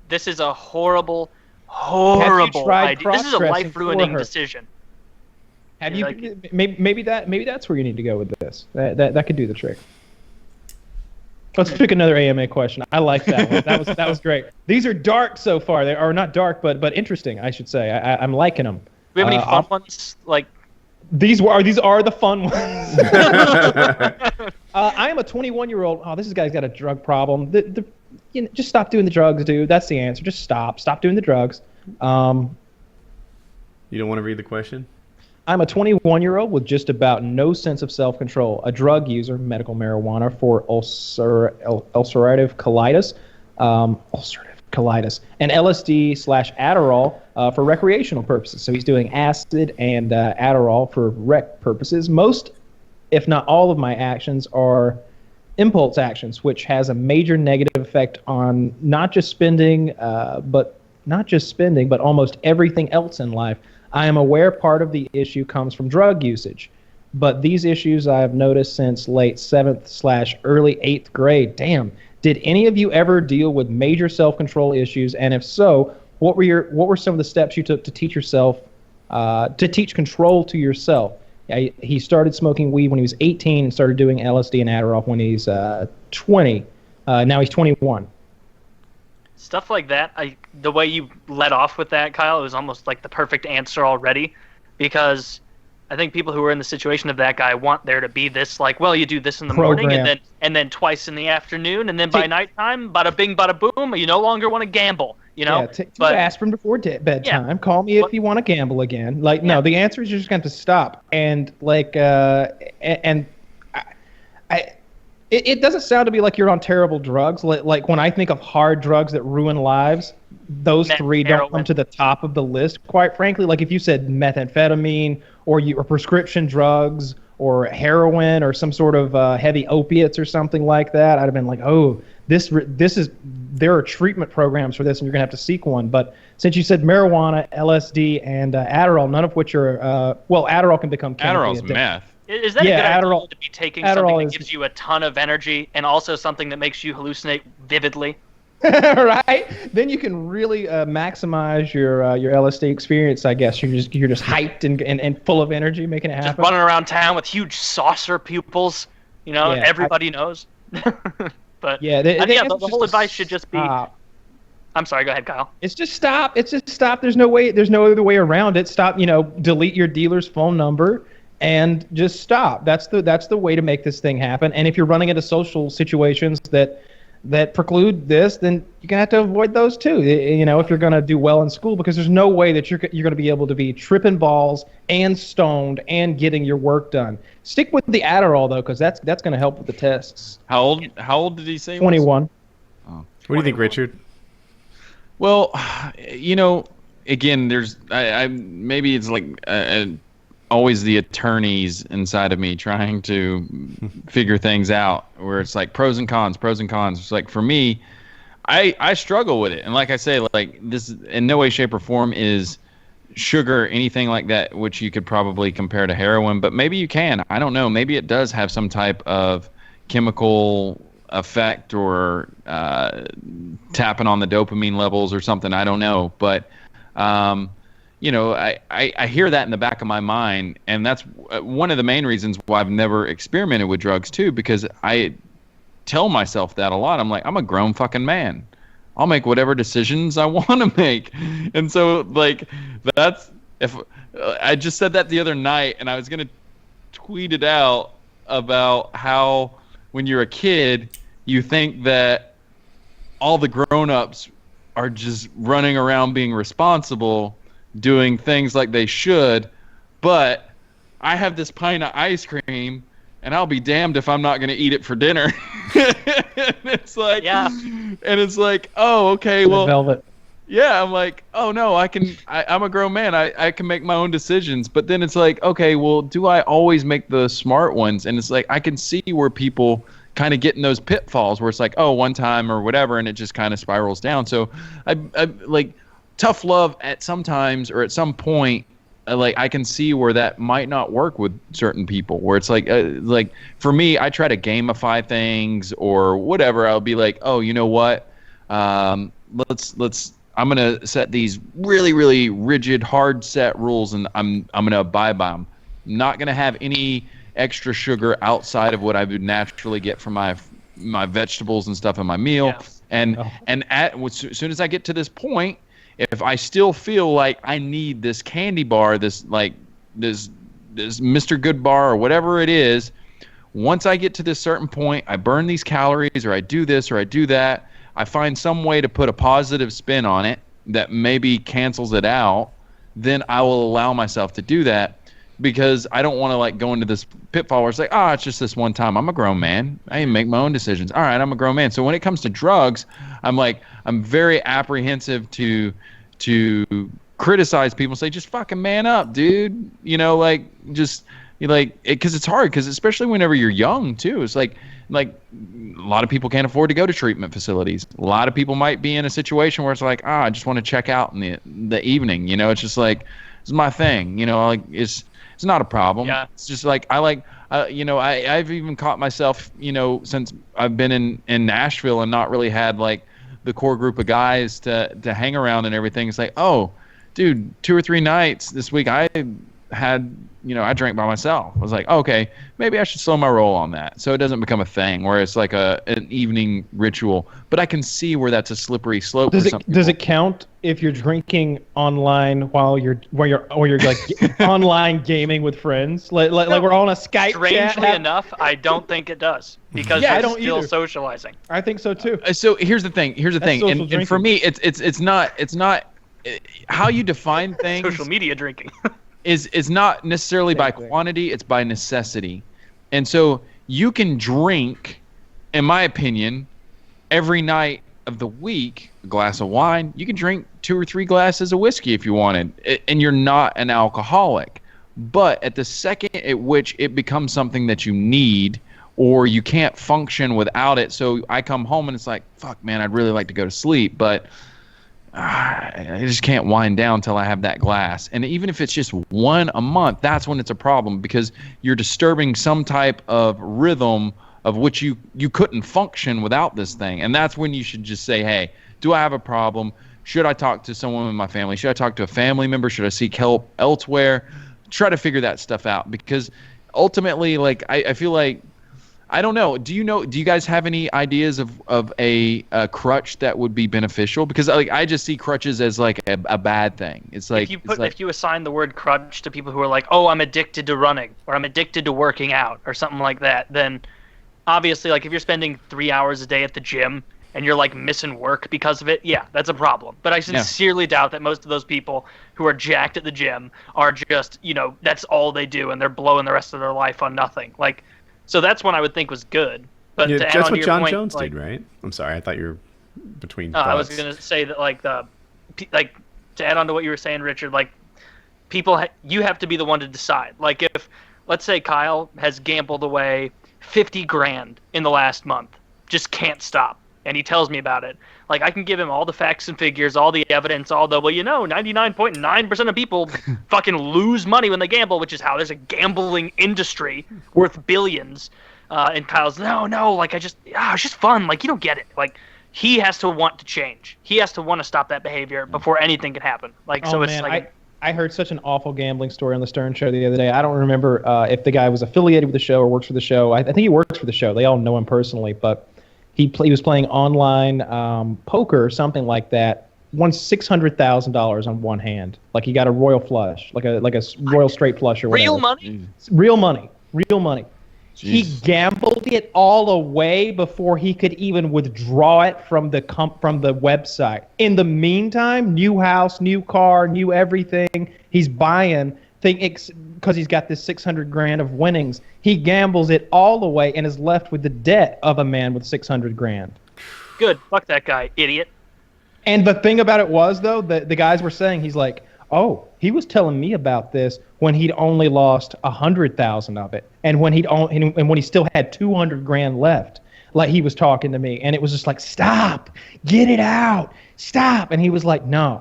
This is a horrible idea. This is a life-ruining her? decision. Have you? Maybe that's where you need to go with this. That could do the trick. Let's pick another AMA question. I like that one. That was great. These are dark so far. They are not dark, but interesting, I should say. I'm liking them. Do we have any fun ones? Like these are the fun ones. I am a 21-year-old. Oh, this guy's got a drug problem. Just stop doing the drugs, dude. That's the answer. Just stop. Stop doing the drugs. You don't want to read the question? I'm a 21-year-old with just about no sense of self-control, a drug user, medical marijuana for ulcerative colitis, and LSD/Adderall for recreational purposes. So he's doing acid and Adderall for rec purposes. Most, if not all, of my actions are impulse actions, which has a major negative effect on not just spending, but almost everything else in life. I am aware part of the issue comes from drug usage, but these issues I have noticed since late 7th/early 8th grade. Damn. Did any of you ever deal with major self-control issues? And if so, what were some of the steps you took to teach control to yourself? He started smoking weed when he was 18 and started doing LSD and Adderall when he's 20. Now he's 21. Stuff like that. The way you led off with that, Kyle, it was almost like the perfect answer already, because I think people who are in the situation of that guy want there to be this, like, well, you do this in the morning and then twice in the afternoon, and then by nighttime, bada bing, bada boom, you no longer want to gamble. Take aspirin before bedtime. Yeah. Call me if you want to gamble again. No, the answer is you're just going to have to stop. And it doesn't sound to me like you're on terrible drugs. Like when I think of hard drugs that ruin lives, those three don't come to the top of the list. Quite frankly, like if you said methamphetamine or prescription drugs or heroin or some sort of heavy opiates or something like that, I'd have been like, oh, there are treatment programs for this, and you're gonna have to seek one. But since you said marijuana, LSD, and Adderall, none of which are Adderall can become Adderall's meth. Is that a good Adderall, idea to be taking something that gives you a ton of energy and also something that makes you hallucinate vividly? Right? Then you can really maximize your LSD experience, I guess. You're just hyped and full of energy, making it happen. Just running around town with huge saucer pupils. Everybody knows. But the whole advice should just be. I'm sorry. Go ahead, Kyle. It's just stop. There's no other way around it. Stop. Delete your dealer's phone number. And just stop. That's the way to make this thing happen. And if you're running into social situations that preclude this, then you're gonna have to avoid those too. If you're gonna do well in school, because there's no way that you're gonna be able to be tripping balls and stoned and getting your work done. Stick with the Adderall though, because that's gonna help with the tests. How old did he say? 21. Oh. What do you think, Richard? Well, again, there's maybe it's like always the attorneys inside of me trying to figure things out, where it's like pros and cons. It's like, for me, I struggle with it. And like I say, like, this in no way, shape, or form is sugar, anything like that, which you could probably compare to heroin, but maybe you can. I don't know. Maybe it does have some type of chemical effect or tapping on the dopamine levels or something. I don't know. But I hear that in the back of my mind, and that's one of the main reasons why I've never experimented with drugs too, because I tell myself that a lot. I'm like, I'm a grown fucking man. I'll make whatever decisions I want to make. And so like that's if I just said that the other night, and I was gonna tweet it out about how when you're a kid, you think that all the grown-ups are just running around being responsible, doing things like they should, but I have this pint of ice cream, and I'll be damned if I'm not going to eat it for dinner. And it's like, oh, okay, well, Velvet. yeah, I'm like, oh no, I'm a grown man. I can make my own decisions. But then it's like, okay, well, do I always make the smart ones? And it's like, I can see where people kind of get in those pitfalls where it's like, oh, one time or whatever, and it just kind of spirals down. So I like tough love at sometimes or at some point, like I can see where that might not work with certain people, where it's like for me, I try to gamify things or whatever. I'll be like, oh, you know what? I'm gonna set these really, really rigid, hard set rules, and I'm gonna abide by them. I'm not gonna have any extra sugar outside of what I would naturally get from my vegetables and stuff in my meal. Yeah. And as soon as I get to this point, if I still feel like I need this candy bar, this Mr. Good bar or whatever it is, once I get to this certain point, I burn these calories or I do this or I do that. I find some way to put a positive spin on it that maybe cancels it out, then I will allow myself to do that, because I don't want to like go into this pitfall where it's like, it's just this one time. I'm a grown man. I can make my own decisions. All right, I'm a grown man. So when it comes to drugs, I'm very apprehensive to criticize people and say, just fucking man up, dude. You know, like just because it's hard, because especially whenever you're young too. It's like a lot of people can't afford to go to treatment facilities. A lot of people might be in a situation where it's like, I just want to check out in the evening. You know, it's just like, it's my thing. You know, like it's not a problem. Yeah. It's just like I've even caught myself, since I've been in Nashville and not really had like the core group of guys to hang around and everything. It's like, oh, dude, 2 or 3 nights this week I had, I drank by myself. I was like, okay, maybe I should slow my roll on that, so it doesn't become a thing where it's like an evening ritual. But I can see where that's a slippery slope. Does it count if you're drinking online while you're like online gaming with friends? Like we're all on a Skype chat. Strangely enough, I don't think it does, because I you're don't still either. Socializing. I think so too. So here's the thing. And for me, it's not how you define things. Social media drinking. is not necessarily by quantity, it's by necessity. And so you can drink, in my opinion, every night of the week a glass of wine. You can drink 2 or 3 glasses of whiskey if you wanted, and you're not an alcoholic. But at the second at which it becomes something that you need, or you can't function without it, so I come home and it's like, fuck, man, I'd really like to go to sleep, but I just can't wind down till I have that glass. And even if it's just one a month, that's when it's a problem, because you're disturbing some type of rhythm of which you couldn't function without this thing. And that's when you should just say, hey, do I have a problem? Should I talk to someone in my family? Should I talk to a family member? Should I seek help elsewhere? Try to figure that stuff out, because ultimately, like, I feel like, I don't know. Do you guys have any ideas of a crutch that would be beneficial? Because like I just see crutches as like a bad thing. It's like if you assign the word crutch to people who are like, oh, I'm addicted to running, or I'm addicted to working out, or something like that, then obviously, like, if you're spending 3 hours a day at the gym and you're like missing work because of it, yeah, that's a problem. But I sincerely doubt that most of those people who are jacked at the gym are just, that's all they do, and they're blowing the rest of their life on nothing. Like, so that's one I would think was good. But yeah, to add that's on what to your John point, Jones like, did, right? I'm sorry, I thought you were between. I was gonna say that, like, to add on to what you were saying, Richard, like, you have to be the one to decide. Like, if, let's say, Kyle has gambled away $50,000 in the last month, just can't stop, and he tells me about it. Like, I can give him all the facts and figures, all the evidence, all the, 99.9% of people fucking lose money when they gamble, which is how there's a gambling industry worth billions. And Kyle's, no, like, it's just fun. Like, you don't get it. Like, he has to want to change. He has to want to stop that behavior before anything can happen. Like, oh, so it's man, like... I heard such an awful gambling story on the Stern Show the other day. I don't remember if the guy was affiliated with the show or works for the show. I think he works for the show. They all know him personally, but He was playing online poker or something like that. Won $600,000 on one hand. Like he got a royal flush, like a royal straight flush or whatever. Real money? Real money. Real money. Jeez. He gambled it all away before he could even withdraw it from the website. In the meantime, new house, new car, new everything. He's buying because he's got this $600,000 of winnings. He gambles it all away and is left with the debt of a man with $600,000. Good. Fuck that guy, idiot. And the thing about it was, though, the guys were saying, he's like, oh, he was telling me about this when he'd only lost 100,000 of it, and when he still had 200,000 left. Like he was talking to me, and it was just like, stop, get it out, stop. And he was like, no,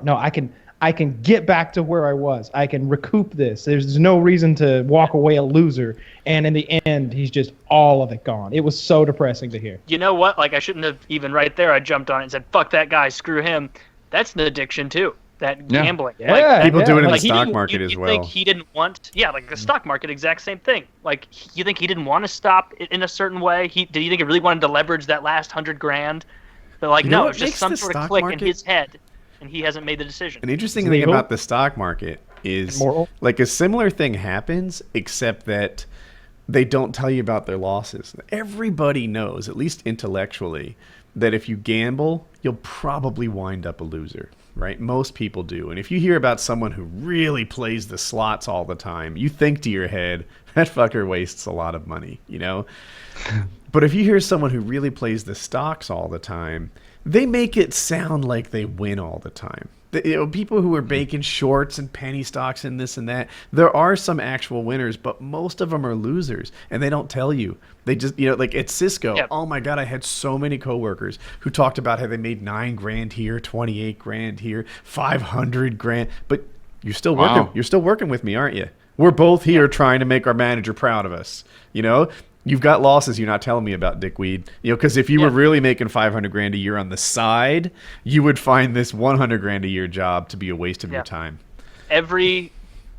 I can get back to where I was. I can recoup this. There's no reason to walk away a loser. And in the end, he's just all of it gone. It was so depressing to hear. You know what? Like, I shouldn't have even right there. I jumped on it and said, fuck that guy, screw him. That's an addiction, too. That gambling. Yeah, like, People do it in the like, stock market as you well. think he didn't want... Yeah, like the stock market, exact same thing. Like, you think he didn't want to stop in a certain way? Did you think he really wanted to leverage that last $100,000? But like, You know no, what it's just makes some the sort of stock click market- in his head, and he hasn't made the decision. An interesting It's thing legal. about the stock market is Immoral. like a similar thing happens, except that they don't tell you about their losses. Everybody knows, at least intellectually, that if you gamble, you'll probably wind up a loser, right? Most people do. And if you hear about someone who really plays the slots all the time, you think to your head, that fucker wastes a lot of money, you know? But if you hear someone who really plays the stocks all the time, they make it sound like they win all the time. People who are baking shorts and penny stocks and this and that, there are some actual winners, but most of them are losers, and they don't tell you. They just, like at Cisco, Yep. Oh my God, I had so many coworkers who talked about how they made $9,000 here, $28,000 here, $500,000, but you're still working. Wow. You're still working with me, aren't you? We're both here trying to make our manager proud of us. You've got losses you're not telling me about, dickweed. Because if you were really making $500,000 a year on the side, you would find this $100,000 a year job to be a waste of your time. Every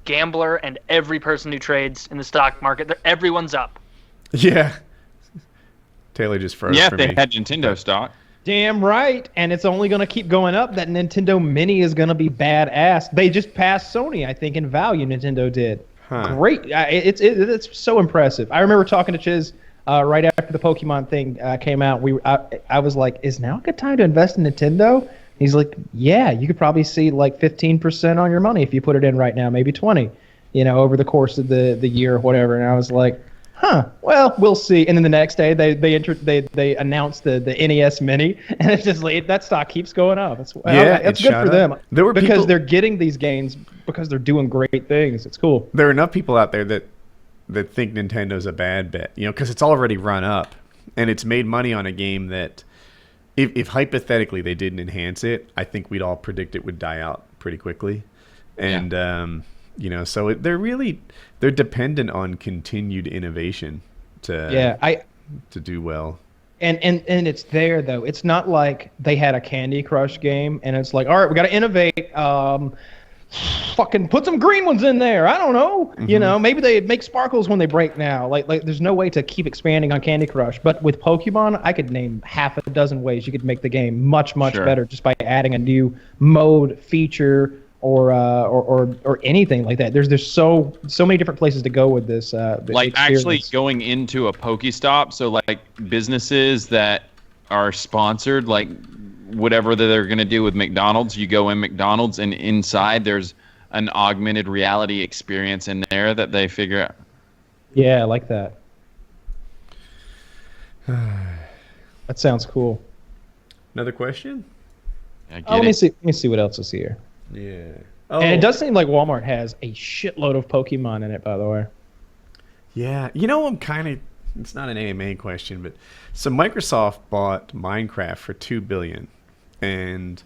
gambler and every person who trades in the stock market, everyone's up. Yeah. Taylor just froze Yeah, for if they me. had Nintendo stock. Damn right, and it's only going to keep going up. That Nintendo Mini is going to be badass. They just passed Sony, I think, in value. Nintendo did. Huh. Great. It's so impressive. I remember talking to Chiz right after the Pokemon thing came out. I was like, is now a good time to invest in Nintendo? He's like, yeah, you could probably see like 15% on your money if you put it in right now, maybe 20, over the course of the year or whatever. And I was like, well, we'll see. And then the next day they announced the NES Mini, and it's just like that stock keeps going up. It's good shot for them. up. There were because people- they're getting these gains because they're doing great things. It's cool. There are enough people out there that think Nintendo's a bad bet, because it's already run up, and it's made money on a game that, if hypothetically they didn't enhance it, I think we'd all predict it would die out pretty quickly. And so they're dependent on continued innovation to do well. And it's there though. It's not like they had a Candy Crush game and it's like, all right, we got to innovate. Fucking put some green ones in there. I don't know. Mm-hmm. Maybe they make sparkles when they break now. Like there's no way to keep expanding on Candy Crush. But with Pokemon, I could name half a dozen ways you could make the game much better just by adding a new mode, feature, or anything like that. There's so many different places to go with this. Like actually going into a Pokestop, so like businesses that are sponsored, like whatever that they're going to do with McDonald's, you go in McDonald's and inside there's an augmented reality experience in there that they figure out. Yeah, I like that. That sounds cool. Another question? Let me see what else is here. Yeah. And it does seem like Walmart has a shitload of Pokemon in it, by the way. Yeah. It's not an AMA question, but so Microsoft bought Minecraft for $2 billion, and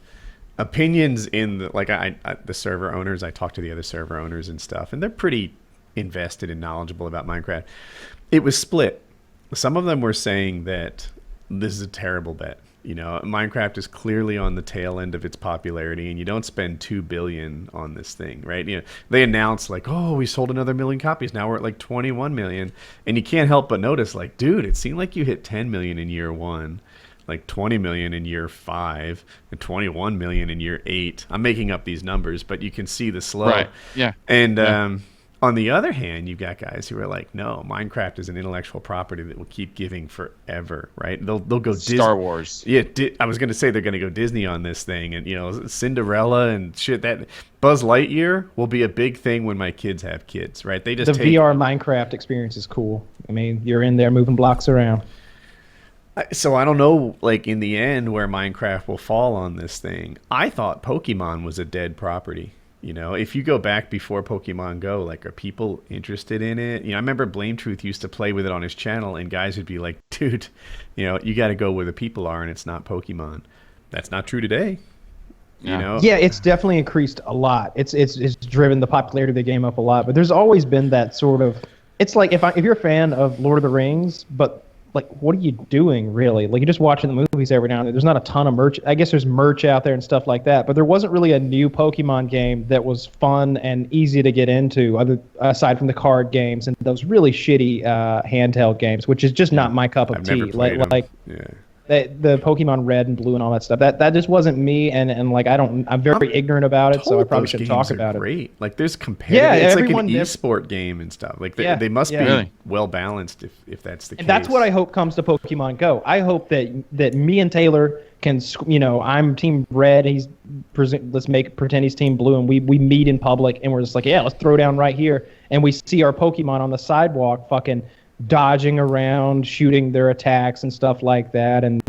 opinions in the server owners, I talked to the other server owners and stuff, and they're pretty invested and knowledgeable about Minecraft. It was split. Some of them were saying that this is a terrible bet. Minecraft is clearly on the tail end of its popularity, and you don't spend $2 billion on this thing, right? They announced we sold another 1 million copies. Now we're at 21 million, and you can't help but notice, dude, it seemed like you hit 10 million in year one. like 20 million in year 5 and 21 million in year 8. I'm making up these numbers, but you can see the slope. Right. Yeah. And on the other hand, you've got guys who are like, no, Minecraft is an intellectual property that will keep giving forever, right? They'll go Star Wars. Yeah, I was going to say they're going to go Disney on this thing, and Cinderella and shit. That Buzz Lightyear will be a big thing when my kids have kids, right? They just the VR Minecraft experience is cool. I mean, you're in there moving blocks around. So I don't know, like, in the end, where Minecraft will fall on this thing. I thought Pokemon was a dead property. If you go back before Pokemon Go, like, are people interested in it? I remember Blame Truth used to play with it on his channel, and guys would be like, dude, you got to go where the people are, and it's not Pokemon. That's not true today. Yeah. Yeah, it's definitely increased a lot. It's driven the popularity of the game up a lot, but there's always been that sort of. It's like if you're a fan of Lord of the Rings, but like, what are you doing, really? Like, you're just watching the movies every now and then. There's not a ton of merch. I guess there's merch out there and stuff like that, but there wasn't really a new Pokemon game that was fun and easy to get into, aside from the card games and those really shitty handheld games, which is just not my cup of I've tea. never played them. Yeah. The Pokemon Red and Blue and all that stuff. That just wasn't me, and like I'm very ignorant about it, so I probably shouldn't talk about it. Great. Like, there's competitive. Yeah, it's like an e-sport game and stuff. Like, they must be Really? well balanced if that's the case. And that's what I hope comes to Pokemon Go. I hope that me and Taylor can, I'm Team Red. Let's pretend he's Team Blue, and we meet in public, and we're just like, yeah, let's throw down right here, and we see our Pokemon on the sidewalk, fucking dodging around, shooting their attacks and stuff like that. And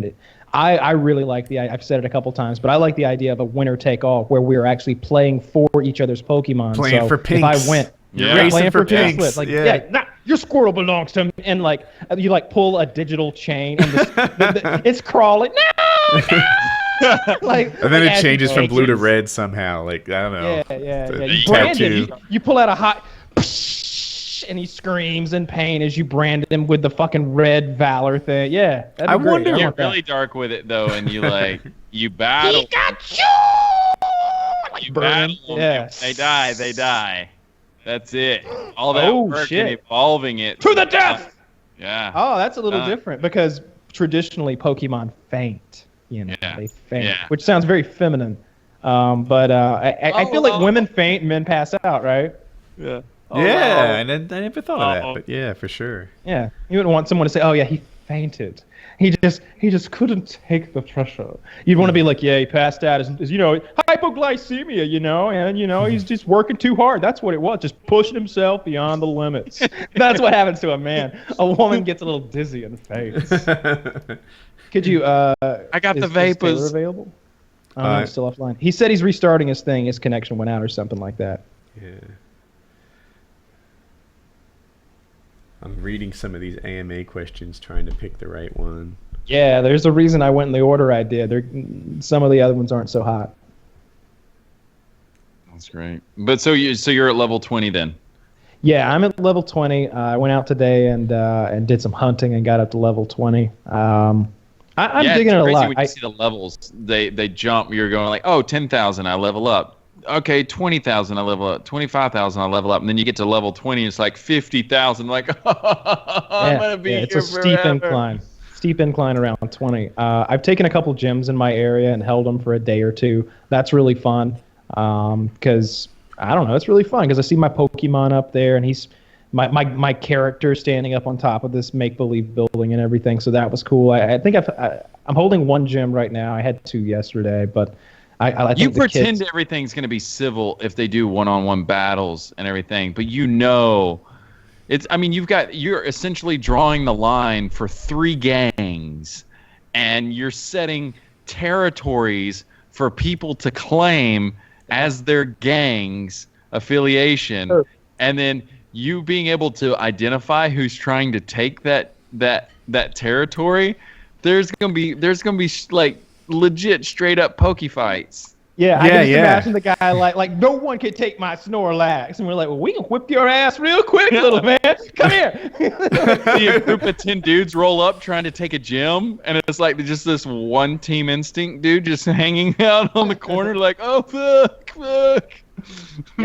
I really like I've said it a couple times, but I like the idea of a winner take all, where we're actually playing for each other's Pokemon. Playing for pinks. If I win, Yeah. playing for pinks. pinks. Like, your Squirtle belongs to me. And like, you like pull a digital chain, and it's crawling. No. Like, and then like, it changes from blue to ages. red somehow. Like, I don't know. Yeah. You You brand tattoo. him. You pull out a hot, and he screams in pain as you brand him with the fucking red Valor thing. Yeah, that'd be I great. wonder- I Get want that. really dark with it though, and you battle. You battle them. Yeah. They die. That's it. All that Oh, work shit. and evolving it To the death! Yeah. Oh, that's a little different, because traditionally Pokemon faint. Yeah. They faint, Yeah. which sounds very feminine. But I feel like women faint and men pass out, right? Yeah. Yeah, and I never thought of that, but yeah, for sure. Yeah, you wouldn't want someone to say, "Oh yeah, he fainted. He just couldn't take the pressure." You'd want to be like, "Yeah, he passed out. Is hypoglycemia, and he's just working too hard. That's what it was, just pushing himself beyond the limits." That's what happens to a man. A woman gets a little dizzy in the face. Could you? I got the Is Taylor vapors. available? I'm still offline. He said he's restarting his thing. His connection went out or something like that. Yeah. I'm reading some of these AMA questions, trying to pick the right one. Yeah, there's a reason I went in the order I did. Some of the other ones aren't so hot. That's great. But so you're at level 20 then. Yeah, I'm at level 20. I went out today and did some hunting and got up to level 20. I'm digging it a crazy lot. when you see the levels. They jump. You're going like, oh, 10,000, I level up. Okay, 20,000, I level up. 25,000, I level up. And then you get to level 20, it's like 50,000. Like, I'm gonna be it's here a steep forever. incline. Steep incline around 20. I've taken a couple gyms in my area and held them for a day or two. That's really fun. Because I don't know, it's really fun because I see my Pokemon up there, and he's my character standing up on top of this make-believe building and everything. So that was cool. I think I'm holding one gym right now. I had two yesterday, but I think You the pretend kids, everything's going to be civil if they do one-on-one battles and everything, but you're essentially drawing the line for 3 gangs, and you're setting territories for people to claim as their gang's affiliation, Sure. and then you being able to identify who's trying to take that territory. There's gonna be like legit straight up pokey fights. Yeah, I Yeah, can just yeah. imagine the guy like no one can take my Snorlax, and we're like, well, we can whip your ass real quick, little man. Come here. See a group of 10 dudes roll up trying to take a gym, and it's like just this one Team Instinct dude just hanging out on the corner like, oh, fuck.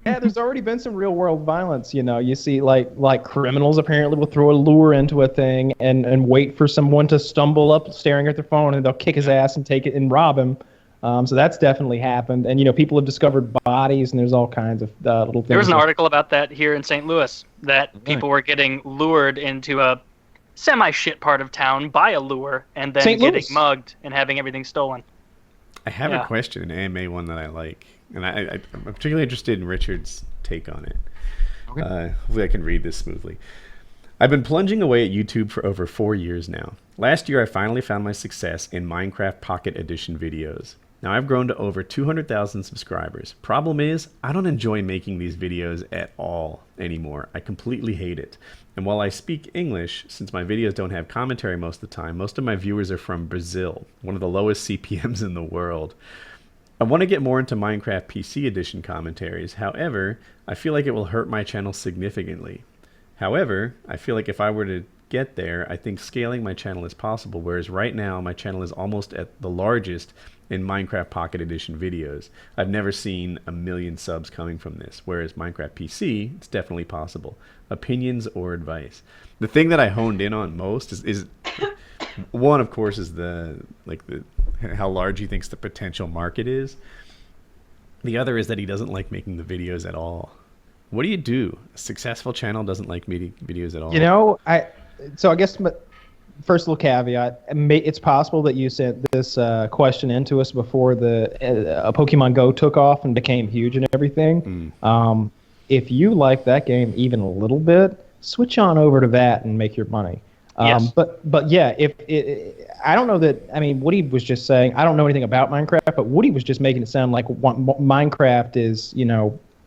Yeah, there's already been some real world violence. You see like criminals apparently will throw a lure into a thing and wait for someone to stumble up staring at their phone, and they'll kick his ass and take it and rob him. So that's definitely happened. And people have discovered bodies, and there's all kinds of little things. There was an article about that here in St. Louis, that people were getting lured into a semi-shit part of town by a lure, and then getting mugged and having everything stolen. I have a question, an AMA one that I like, and I'm particularly interested in Richard's take on it. Okay. Hopefully I can read this smoothly. I've been plunging away at YouTube for over 4 years now. Last year I finally found my success in Minecraft Pocket Edition videos. Now I've grown to over 200,000 subscribers. Problem is, I don't enjoy making these videos at all anymore. I completely hate it. And while I speak English, since my videos don't have commentary most of the time, most of my viewers are from Brazil, one of the lowest CPMs in the world. I want to get more into Minecraft PC Edition commentaries. However, I feel like it will hurt my channel significantly. However, I feel like if I were to get there, I think scaling my channel is possible, whereas right now my channel is almost at the largest in Minecraft Pocket Edition videos. I've never seen 1 million subs coming from this, whereas Minecraft PC, it's definitely possible. Opinions or advice? The thing that I honed in on most is one, of course, is the how large he thinks the potential market is. The other is that he doesn't like making the videos at all. What do you do? A successful channel doesn't like making videos at all. So I guess first little caveat, it's possible that you sent this question into us before the Pokemon Go took off and became huge and everything. If you like that game even a little bit, switch on over to that and make your money. Yes. But yeah, I don't know that. I mean, Woody was just saying I don't know anything about Minecraft, but Woody was just making it sound like Minecraft is,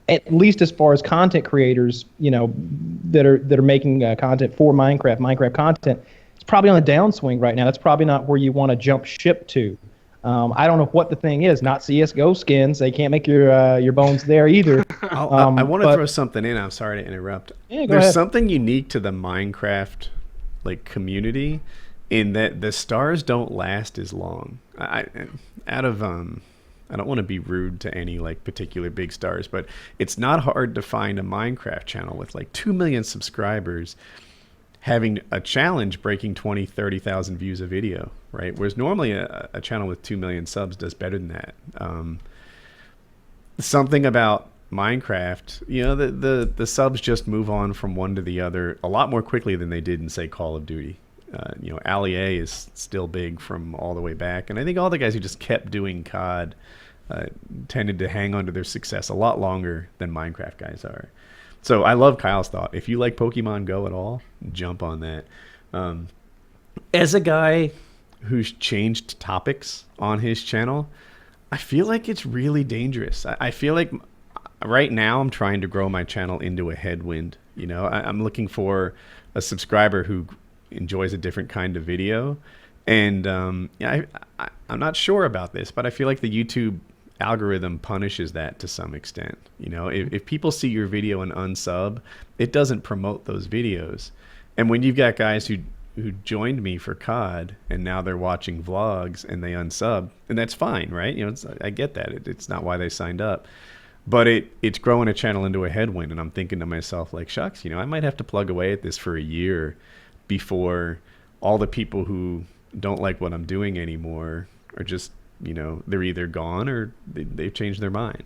at least as far as content creators, that are making content for Minecraft content. It's probably on the downswing right now. That's probably not where you want to jump ship to. I don't know what the thing is. Not CS:GO skins. They can't make your bones there either. I want to throw something in. I'm sorry to interrupt. Yeah, There's ahead. something unique to the Minecraft community in that the stars don't last as long. I don't want to be rude to any particular big stars, but it's not hard to find a Minecraft channel with 2 million subscribers having a challenge breaking 20, 30,000 views a video, right? Whereas normally a channel with 2 million subs does better than that. Something about Minecraft, the subs just move on from one to the other a lot more quickly than they did in, say, Call of Duty. Ali A is still big from all the way back, and I think all the guys who just kept doing COD tended to hang on to their success a lot longer than Minecraft guys are. So I love Kyle's thought. If you like Pokemon Go at all, jump on that. As a guy who's changed topics on his channel, I feel like it's really dangerous. I feel like right now I'm trying to grow my channel into a headwind. I'm looking for a subscriber who enjoys a different kind of video. And I'm not sure about this, but I feel like the YouTube algorithm punishes that to some extent. If people see your video and unsub, it doesn't promote those videos. And when you've got guys who joined me for COD and now they're watching vlogs and they unsub, and that's fine, right? I get that. It's not why they signed up. But it's growing a channel into a headwind, and I'm thinking to myself, shucks, I might have to plug away at this for a year before all the people who don't like what I'm doing anymore are just, they're either gone or they've changed their mind.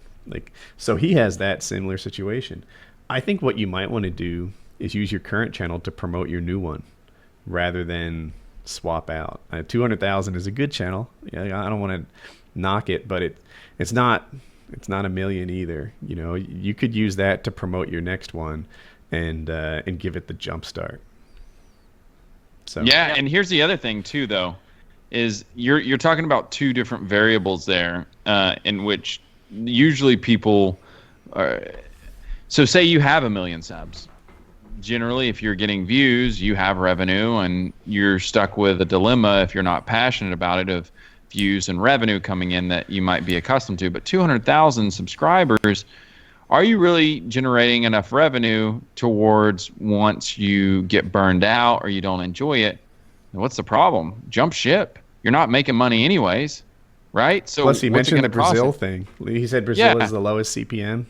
So he has that similar situation. I think what you might want to do is use your current channel to promote your new one rather than swap out. 200,000 is a good channel. I don't want to knock it, but it's not 1 million either. You could use that to promote your next one and give it the jump start. So yeah, and here's the other thing too, though, is you're talking about two different variables there, in which usually people are. So say you have 1 million subs. Generally, if you're getting views, you have revenue, and you're stuck with a dilemma if you're not passionate about it of views and revenue coming in that you might be accustomed to. But 200,000 subscribers, are you really generating enough revenue towards once you get burned out or you don't enjoy it? What's the problem? Jump ship. You're not making money anyways, right? So plus he mentioned the Brazil thing. He said Brazil is the lowest CPM.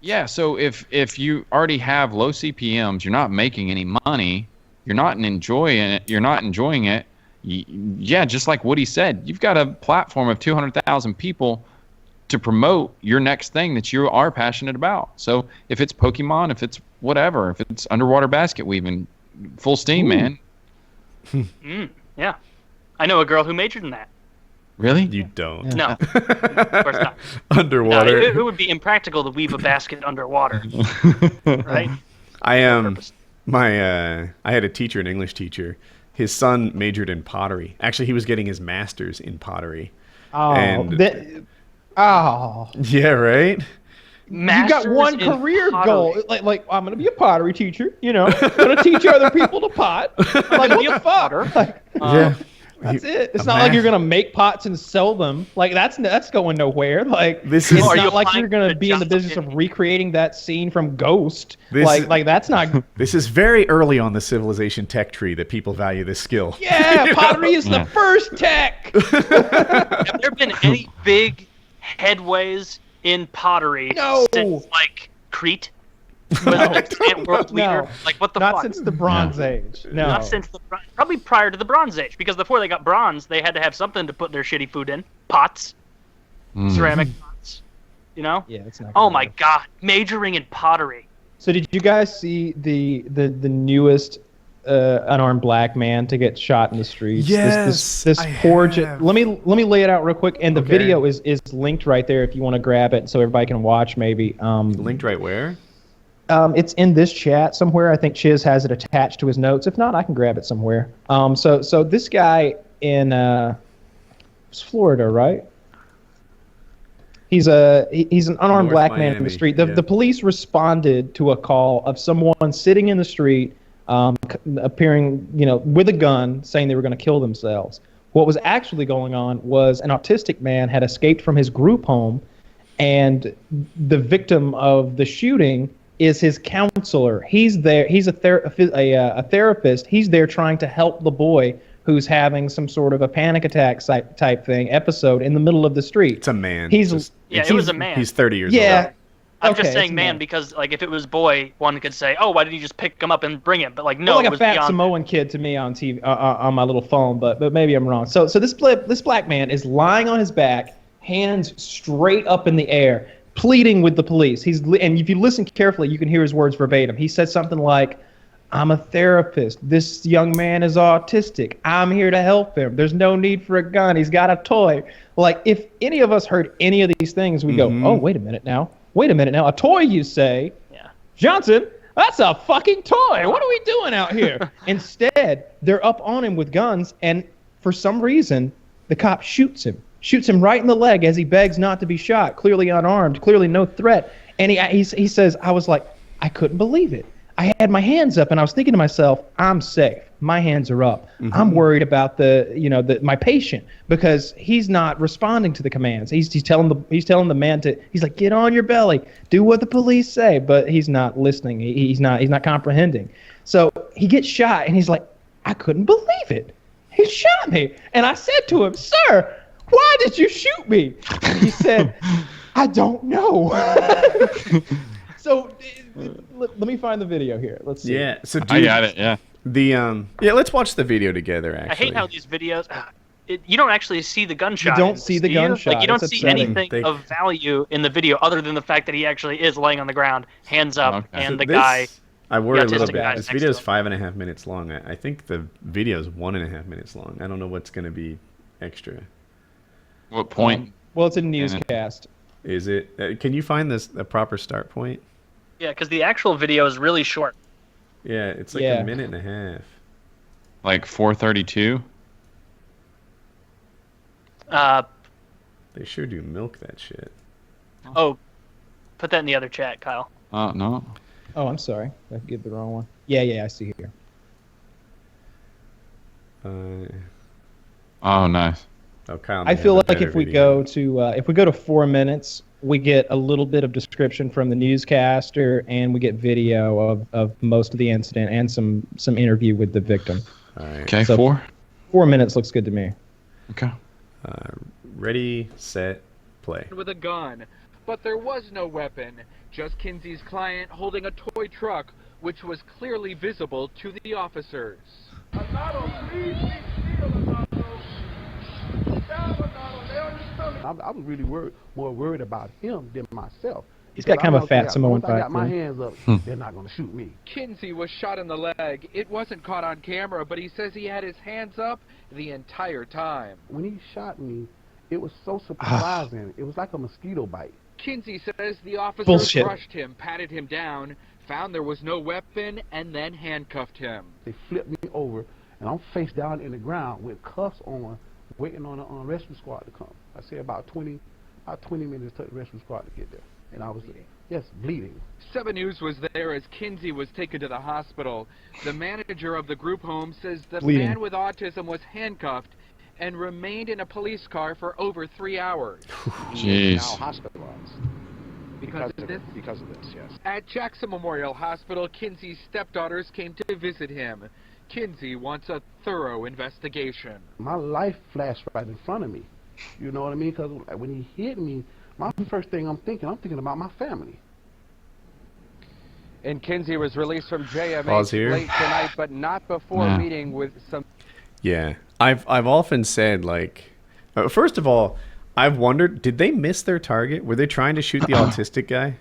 Yeah, so if you already have low CPMs, you're not making any money, you're not enjoying it. Yeah, just like Woody said, you've got a platform of 200,000 people to promote your next thing that you are passionate about. So if it's Pokemon, if it's whatever, if it's underwater basket weaving, full steam, man. Yeah. I know a girl who majored in that. Really? You don't. No, of course not. Underwater. No, it would be impractical to weave a basket underwater, right? I I had a teacher, an English teacher. His son majored in pottery. Actually, he was getting his master's in pottery. Yeah, right. You got one career goal. Like I'm gonna be a pottery teacher. You know, I'm gonna teach other people to pot. Like what the fuck? Like, Yeah. that's it. It's not like you're gonna make pots and sell them. Like that's going nowhere. Like This it's is- not like you're gonna be in the business of recreating that scene from Ghost. Like that's not. This is very early on the civilization tech tree that people value this skill. Yeah, pottery is the first tech. Have there been any big headways in pottery since like Crete? Was it world leader? No. Like what the Not fuck? since the Bronze Age. No. Not since probably prior to the Bronze Age, because before they got bronze, they had to have something to put their shitty food in. Pots, ceramic pots. You know? Yeah, it's not. Oh my god, majoring in pottery. So did you guys see the newest unarmed black man to get shot in the streets? Yes, This I poor. have. Let me lay it out real quick, and the Okay. video is linked right there if you want to grab it, so everybody can watch. Maybe. Linked right where? It's in this chat somewhere. I think Chiz has it attached to his notes. If not, I can grab it somewhere. So this guy in Florida, right? He's an unarmed North black man in Miami, the street. yeah. The police responded to a call of someone sitting in the street, appearing, with a gun, saying they were going to kill themselves. What was actually going on was an autistic man had escaped from his group home, and the victim of the shooting is his counselor. He's there. He's a therapist. He's there trying to help the boy who's having some sort of a panic attack type thing episode in the middle of the street. It's a man. He's It was a man. He's 30 years yeah. old. I'm Okay, just it's saying a man because like if it was boy, one could say, oh, why did you just pick him up and bring him? But like no, like it a was fat beyond Samoan kid to me on TV on my little phone, but maybe I'm wrong. So this black man is lying on his back, hands straight up in the air, pleading with the police. And if you listen carefully, you can hear his words verbatim. He said something like, "I'm a therapist. This young man is autistic. I'm here to help him. There's no need for a gun. He's got a toy." Like if any of us heard any of these things, we go, "Oh, wait a minute now. A toy, you say?" Yeah. Johnson, that's a fucking toy. What are we doing out here? Instead, they're up on him with guns, and for some reason, the cop shoots him right in the leg as he begs not to be shot, clearly unarmed, clearly no threat. And he says, I was like, I couldn't believe it. I had my hands up, and I was thinking to myself, I'm safe. My hands are up. I'm worried about my patient because he's not responding to the commands. He's telling the man he's like, get on your belly, do what the police say, but he's not listening. He's not comprehending. So he gets shot, and he's like, I couldn't believe it. He shot me, and I said to him, sir, why did you shoot me? And he said, I don't know. So let me find the video here. Let's see. Yeah. So I got it. Yeah. Let's watch the video together. Actually, I hate how these videos. You don't actually see the gunshot. You don't see the gunshot. Like you don't It's see upsetting. anything of value in the video other than the fact that he actually is laying on the ground, hands up, Okay. and So the this- guy. I worry a the little autistic bit. guy's This next video is to him. 5.5 minutes long. I think the video is 1.5 minutes long. I don't know what's going to be extra. What point? Well, it's a newscast. Is it? Can you find a proper start point? Yeah, because the actual video is really short. Yeah, it's like Yeah. a minute and a half. Like 4:32? They sure do milk that shit. Oh, put that in the other chat, Kyle. Oh no. Oh, I'm sorry. I gave the wrong one. Yeah, I see here. Oh, nice. Oh, Kyle. I feel like if we go to 4 minutes, we get a little bit of description from the newscaster, and we get video of most of the incident and some interview with the victim. All right. Okay, So- 4. 4 minutes looks good to me. Okay. Ready, set, play. With a gun. but there was no weapon, just Kinsey's client holding a toy truck, which was clearly visible to the officers. I was really more worried about him than myself. He's got kind of a fat Samoan vibe. I got vibe. my hands up, they're not going to shoot me. Kinsey was shot in the leg. It wasn't caught on camera, but he says he had his hands up the entire time. When he shot me, it was so surprising. It was like a mosquito bite. Kinsey says the officers Bullshit. brushed him, patted him down, found there was no weapon, and then handcuffed him. They flipped me over, and I'm face down in the ground with cuffs on, waiting on a rescue squad to come. I say about 20 minutes took the rescue squad to get there. And I was, bleeding. 7 News was there as Kinsey was taken to the hospital. The manager of the group home says the man with autism was handcuffed and remained in a police car for over 3 hours. Jeez. Now hospitalized. Because of this, yes. At Jackson Memorial Hospital, Kinsey's stepdaughters came to visit him. Kinsey wants a thorough investigation. My life flashed right in front of me. You know what I mean? Because when he hit me, my first thing I'm thinking about my family. And Kinsey was released from Pause JMH here. late tonight, but not before meeting with some... Yeah, I've often said, like, first of all, I've wondered, did they miss their target? Were they trying to shoot the autistic guy?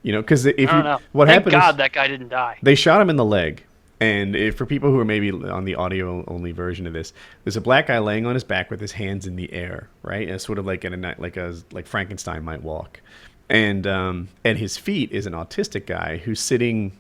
You know, because if I don't know. what Thank happened God is that guy didn't die. they shot him in the leg. And for people who are maybe on the audio-only version of this, there's a black guy laying on his back with his hands in the air, right? And sort of like like Frankenstein might walk. And at his feet is an autistic guy who's sitting,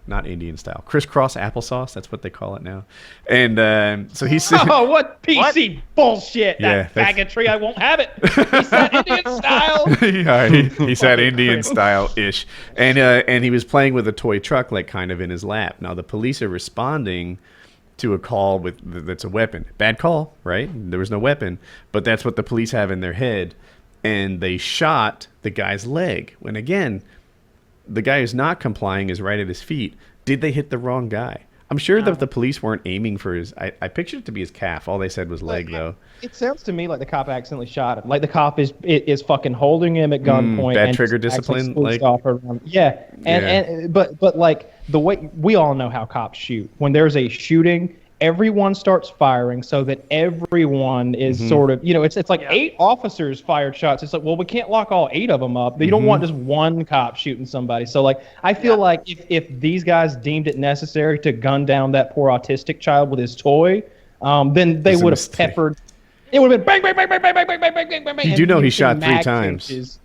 not Indian style, crisscross applesauce. That's what they call it now. And so he's sitting. Oh, what PC bullshit! Yeah, That faggotry, I won't have it. He said Indian style. Yeah, he said Indian style-ish. And he was playing with a toy truck, like kind of in his lap. Now the police are responding to a call that's a weapon. Bad call, right? There was no weapon, but that's what the police have in their head. And they shot the guy's leg. When again, the guy who's not complying is right at his feet. Did they hit the wrong guy? I'm sure that the police weren't aiming for his... I pictured it to be his calf. All they said was leg, though. It sounds to me like the cop accidentally shot him. Like the cop is fucking holding him at gunpoint. Bad and trigger just actually discipline, squeezed like- off around. Yeah, but like the way we all know how cops shoot. When there's a shooting, everyone starts firing so that everyone is sort of, you know, it's like 8 officers fired shots. It's like, well, we can't lock all 8 of them up. You don't want just one cop shooting somebody. So like, I feel like if these guys deemed it necessary to gun down that poor autistic child with his toy, then they would have peppered. It would have been bang, bang, bang, bang, bang, bang, bang, bang, bang, bang, bang. You do know he shot 3 mag times. changes.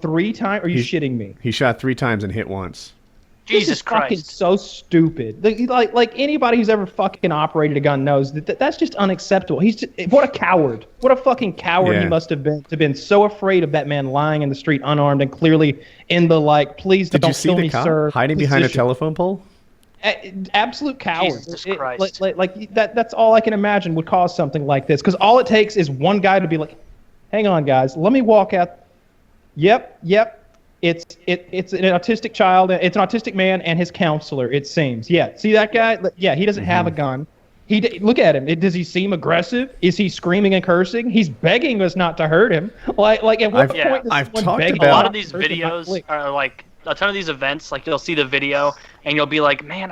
3 times? Are you shitting me? He shot 3 times and hit once. Jesus this is fucking Christ. so stupid. Like anybody who's ever fucking operated a gun knows that's just unacceptable. What a coward. What a fucking coward he must have been so afraid of that man lying in the street unarmed and clearly in the please Did don't you see kill the me, cop sir. hiding behind a position. telephone pole? Absolute coward. Jesus Christ. That's all I can imagine would cause something like this. Because all it takes is one guy to be like, hang on, guys, let me walk out. Yep. It's an autistic child. It's an autistic man and his counselor, it seems. Yeah, see that guy? Yeah, he doesn't have a gun. Look at him. Does he seem aggressive? Is he screaming and cursing? He's begging us not to hurt him. Like at what point does I've someone talked beg about- A us lot not of these to hurt him? videos are like a ton of these events. Like you'll see the video and you'll be like, man,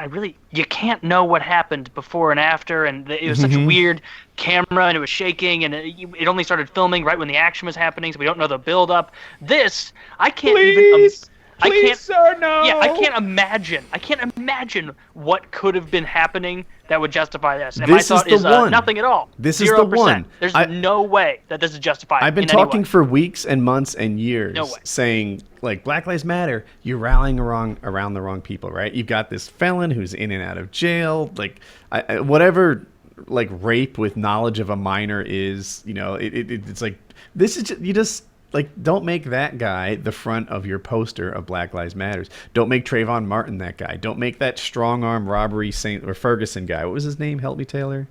you can't know what happened before and after, and it was such a weird camera and it was shaking and it only started filming right when the action was happening, so we don't know the build up. This I can't Please, even. sir, no. Yeah, I can't imagine. I can't imagine what could have been happening that would justify this. And This my thought is the one. nothing at all. This is 0%. the one. There's no way that this is justified. I've been in any talking way. for weeks and months and years No way. saying, like, Black Lives Matter, you're rallying around the wrong people, right? You've got this felon who's in and out of jail, like, whatever, like, rape with knowledge of a minor is, you know, it's like, this is just, you just... Like, don't make that guy the front of your poster of Black Lives Matters. Don't make Trayvon Martin that guy. Don't make that strong arm robbery Ferguson guy. What was his name? Help me, Taylor.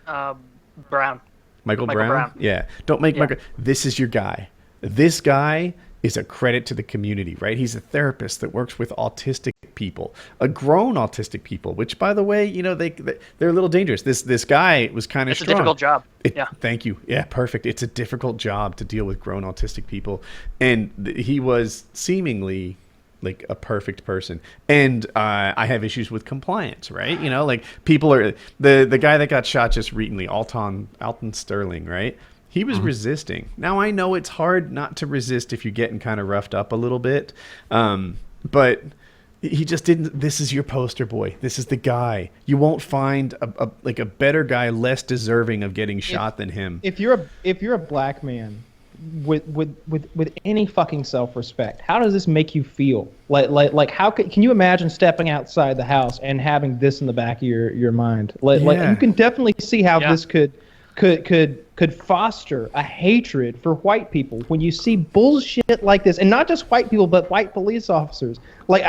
Brown. Michael Brown. Yeah. Don't make Michael. This is your guy. This guy is a credit to the community, right? He's a therapist that works with autistic people, grown autistic people, which, by the way, you know, they're a little dangerous. This guy was kind of strong. It's a difficult job. Yeah. Thank you. Yeah, perfect. It's a difficult job to deal with grown autistic people. And he was seemingly like a perfect person. And I have issues with compliance, right? You know, like people are, the guy that got shot just recently, Alton Sterling, right? He was resisting. Now, I know it's hard not to resist if you're getting kind of roughed up a little bit. But he just didn't. This is your poster boy. This is the guy. You won't find a better guy, less deserving of getting shot than him. If you're a black man with any fucking self-respect, how does this make you feel? Like how can you imagine stepping outside the house and having this in the back of your mind? Like you can definitely see how this could foster a hatred for white people when you see bullshit like this, and not just white people, but white police officers. Like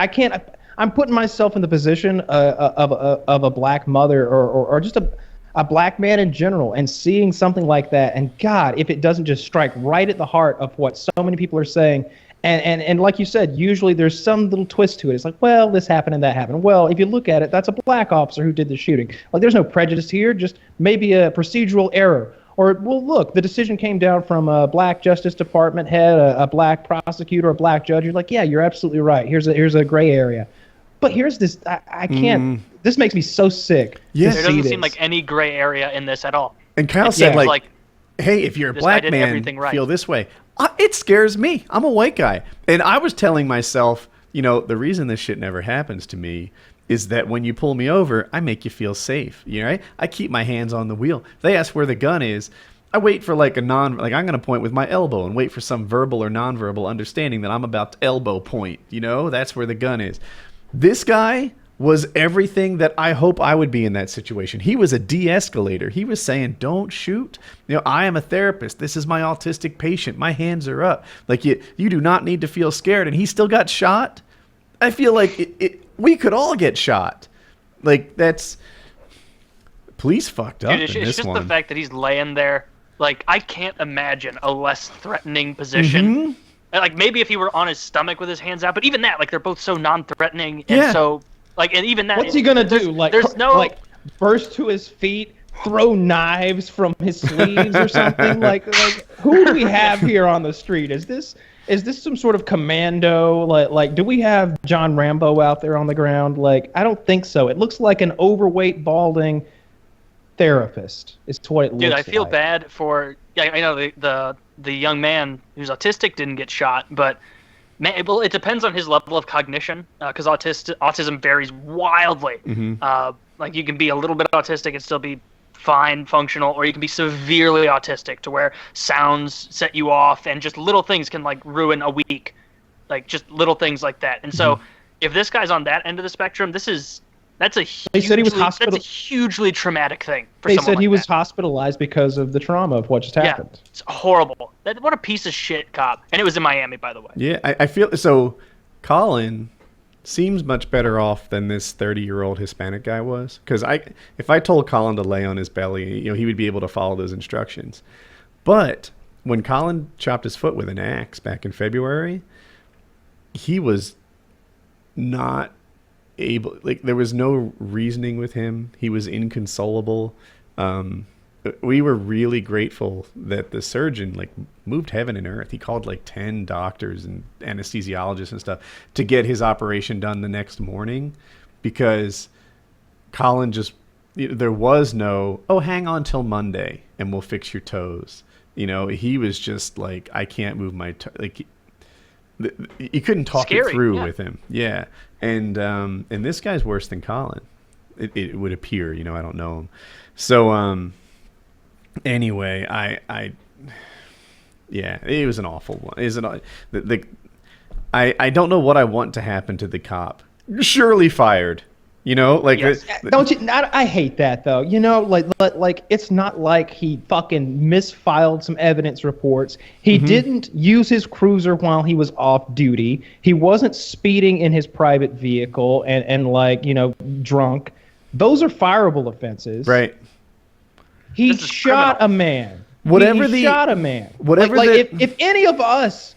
I'm putting myself in the position of a black mother or just a black man in general, and seeing something like that, and God, if it doesn't just strike right at the heart of what so many people are saying. And like you said, usually there's some little twist to it. It's like, well, this happened and that happened. Well, if you look at it, that's a black officer who did the shooting. Like, there's no prejudice here, just maybe a procedural error. Or, well, look, the decision came down from a black Justice Department head, a black prosecutor, a black judge. You're like, yeah, you're absolutely right. Here's a gray area. But here's this, I can't, this makes me so sick. Yeah. There doesn't seem like any gray area in this at all. And Kyle said, like, hey, if you're a black man, feel this way. It scares me. I'm a white guy. And I was telling myself, you know, the reason this shit never happens to me is that when you pull me over, I make you feel safe. You know, right? I keep my hands on the wheel. They ask where the gun is. I wait for I'm going to point with my elbow and wait for some verbal or nonverbal understanding that I'm about to elbow point. You know, that's where the gun is. This guy was everything that I hope I would be in that situation. He was a de-escalator. He was saying, don't shoot. You know, I am a therapist. This is my autistic patient. My hands are up. Like, you do not need to feel scared. And he still got shot. I feel like we could all get shot. Like, that's... Police fucked up in this one. It's just the fact that he's laying there. Like, I can't imagine a less threatening position. Like, maybe if he were on his stomach with his hands out. But even that, like, they're both so non-threatening. And so... Like, and even that. What's he gonna do? Like, burst to his feet, throw knives from his sleeves or something? like, who do we have here on the street? Is this some sort of commando? Like, do we have John Rambo out there on the ground? Like, I don't think so. It looks like an overweight, balding therapist. Is what it looks like. Dude, I feel bad for. Yeah, I know the young man who's autistic didn't get shot, but. Well, it depends on his level of cognition, because autism varies wildly. Like, you can be a little bit autistic and still be fine, functional, or you can be severely autistic to where sounds set you off, and just little things can, like, ruin a week. Like, just little things like that. And so, if this guy's on that end of the spectrum, that's a hugely traumatic thing for someone. They said he was hospitalized because of the trauma of what just happened. Yeah, it's horrible. What a piece of shit cop. And it was in Miami, by the way. Yeah, I feel so. Colin seems much better off than this 30-year-old Hispanic guy was. Because if I told Colin to lay on his belly, you know, he would be able to follow those instructions. But when Colin chopped his foot with an axe back in February, he was not able, like, there was no reasoning with him. He was inconsolable. We were really grateful that the surgeon, like, moved heaven and earth. He called like 10 doctors and anesthesiologists and stuff to get his operation done the next morning, because Colin just, there was no, oh, hang on till Monday and we'll fix your toes. You know, he was just like, I can't move my like, you couldn't talk it through with him. Yeah. And this guy's worse than Colin. It would appear, you know, I don't know him. So, anyway, yeah, it was an awful one. I don't know what I want to happen to the cop. Surely fired. You know, like, yes. Don't you? I hate that, though. You know, like it's not like he fucking misfiled some evidence reports. He didn't use his cruiser while he was off duty. He wasn't speeding in his private vehicle and like, you know, drunk. Those are fireable offenses. Right. He shot a man. Whatever he shot a man. Whatever. Like if any of us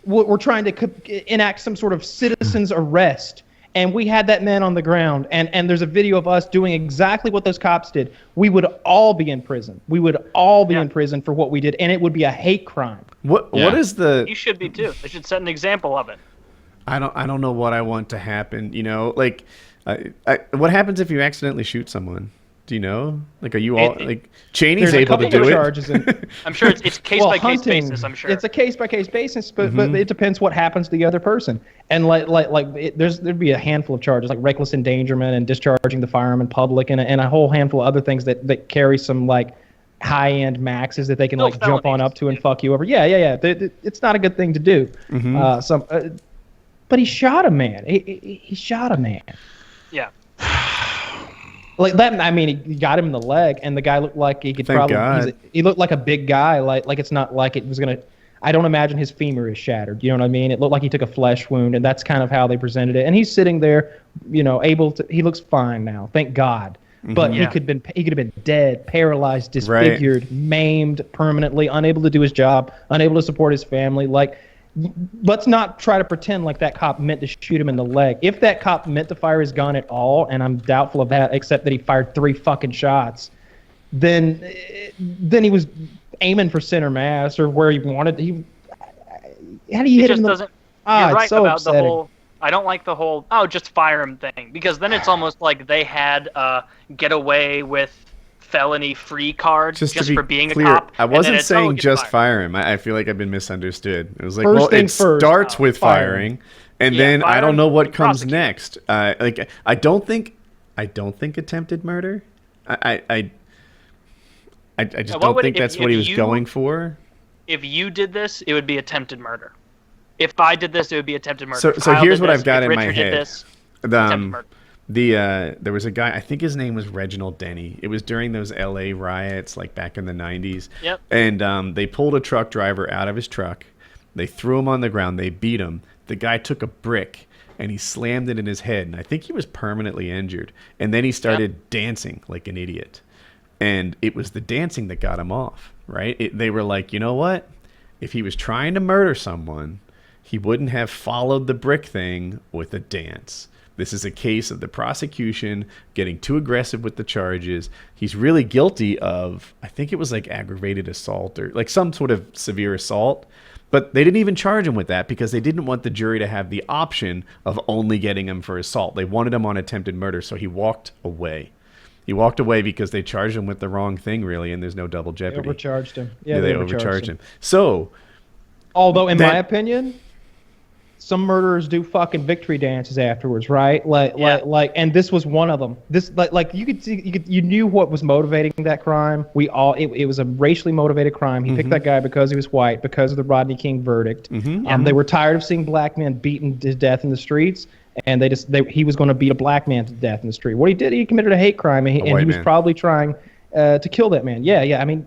were trying to enact some sort of citizen's arrest, and we had that man on the ground, and there's a video of us doing exactly what those cops did, we would all be in prison. We would all be in prison for what we did, and it would be a hate crime. What is the? You should be too. They should set an example of it. I don't know what I want to happen. You know, like, what happens if you accidentally shoot someone? Do you know? Like, are you all like Cheney's able to do it? I'm sure it's case by case basis. I'm sure it's a case by case basis, but it depends what happens to the other person. And there'd be a handful of charges like reckless endangerment and discharging the firearm in public, and a whole handful of other things that carry some like high end maxes that they can jump on up to and fuck you over. Yeah. It's not a good thing to do. But he shot a man. He shot a man. Yeah. Like that, I mean, he got him in the leg, and the guy looked like he could he looked like a big guy. Like it's not like it was gonna. I don't imagine his femur is shattered. You know what I mean? It looked like he took a flesh wound, and that's kind of how they presented it. And he's sitting there, you know, able to. He looks fine now, thank God. But he could have been dead, paralyzed, disfigured, maimed permanently, unable to do his job, unable to support his family. Like, let's not try to pretend like that cop meant to shoot him in the leg. If that cop meant to fire his gun at all, and I'm doubtful of that, except that he fired 3 fucking shots, then he was aiming for center mass or where he wanted. How do you hit him? You're right about the whole. I don't like the whole just fire him thing, because then it's almost like they had get away with felony-free card just for being clear, a cop. I wasn't saying just fire him. I feel like I've been misunderstood. It was like, it starts with firing, and then I don't know what comes next. Like I don't think attempted murder. I just don't think that's what he was going for. If you did this, it would be attempted murder. If I did this, it would be attempted murder. So here's what I've got in my head. Attempted murder. There was a guy, I think his name was Reginald Denny. It was during those LA riots, like back in the 90s. Yep. And they pulled a truck driver out of his truck. They threw him on the ground. They beat him. The guy took a brick and he slammed it in his head. And I think he was permanently injured. And then he started dancing like an idiot. And it was the dancing that got him off, right? They were like, you know what? If he was trying to murder someone, he wouldn't have followed the brick thing with a dance. This is a case of the prosecution getting too aggressive with the charges. He's really guilty of, I think it was like aggravated assault or like some sort of severe assault. But they didn't even charge him with that because they didn't want the jury to have the option of only getting him for assault. They wanted him on attempted murder, so he walked away. He walked away because they charged him with the wrong thing, really, and there's no double jeopardy. They overcharged him. Yeah, they overcharged him. So, although in my opinion, some murderers do fucking victory dances afterwards, right? Like, and this was one of them. This, like you could see, you knew what was motivating that crime. It was a racially motivated crime. He picked that guy because he was white, because of the Rodney King verdict. They were tired of seeing black men beaten to death in the streets, and he was going to beat a black man to death in the street. What he did, he committed a hate crime, and he was probably trying to kill that man. Yeah. I mean,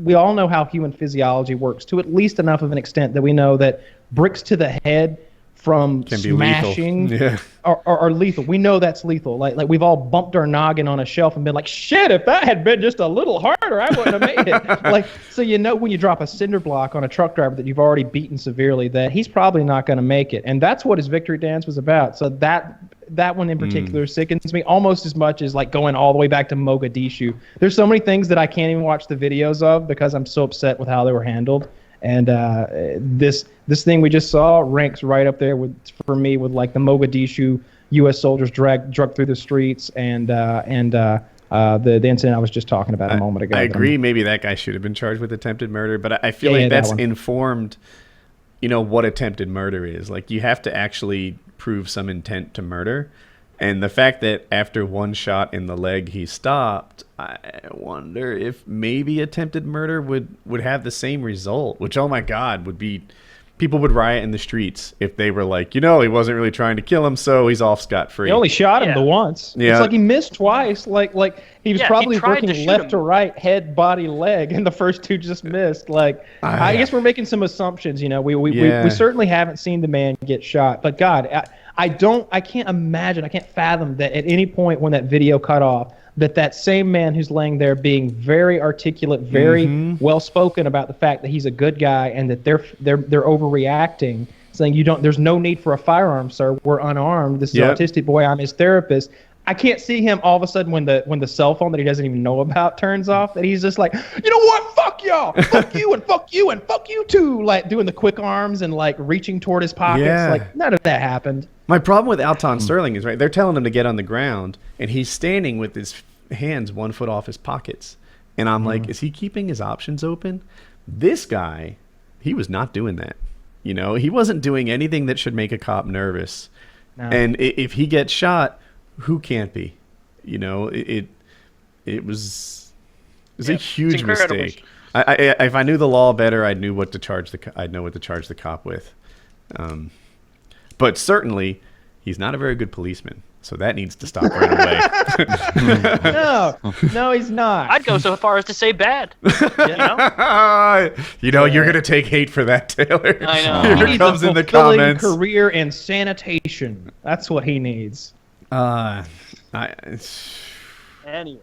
we all know how human physiology works to at least enough of an extent that we know that bricks to the head from smashing are lethal. We know that's lethal. Like we've all bumped our noggin on a shelf and been like, shit, if that had been just a little harder, I wouldn't have made it. So you know when you drop a cinder block on a truck driver that you've already beaten severely, that he's probably not going to make it. And that's what his victory dance was about. So that one in particular sickens me almost as much as like going all the way back to Mogadishu. There's so many things that I can't even watch the videos of because I'm so upset with how they were handled. And this thing we just saw ranks right up there for me with like the Mogadishu U.S. soldiers dragged through the streets and the incident I was just talking about a moment ago. I agree. Maybe that guy should have been charged with attempted murder, but I feel like that's informed, what attempted murder is. Like you have to actually prove some intent to murder. And the fact that after one shot in the leg he stopped, I wonder if maybe attempted murder would have the same result, which, oh my God, would be people would riot in the streets if they were like, he wasn't really trying to kill him, so he's off scot-free. He only shot him the once. Yeah. It's like he missed twice. Like he was probably working left to right, head, body, leg, and the first two just missed. I guess we're making some assumptions. We certainly haven't seen the man get shot, but God, I can't imagine, I can't fathom that at any point when that video cut off, that same man who's laying there being very articulate, very well spoken about the fact that he's a good guy and that they're overreacting, saying there's no need for a firearm, sir. We're unarmed. This is an autistic boy. I'm his therapist. I can't see him all of a sudden when the cell phone that he doesn't even know about turns off, that he's just like, you know what, fuck y'all, fuck you and fuck you and fuck you too, like doing the quick arms and like reaching toward his pockets. Yeah. Like none of that happened. My problem with Alton Sterling is, right, they're telling him to get on the ground, and he's standing with his hands 1 foot off his pockets. And I'm like, is he keeping his options open? This guy, he was not doing that. You know, he wasn't doing anything that should make a cop nervous. No. And if he gets shot, who can't be? You know, it was a huge mistake. If I knew the law better, I'd know what to charge the cop with. But certainly, he's not a very good policeman, so that needs to stop right away. No, he's not. I'd go so far as to say bad. You know, you're gonna take hate for that, Taylor. I know. He needs a fulfilling career in sanitation. That's what he needs. Anyway. I don't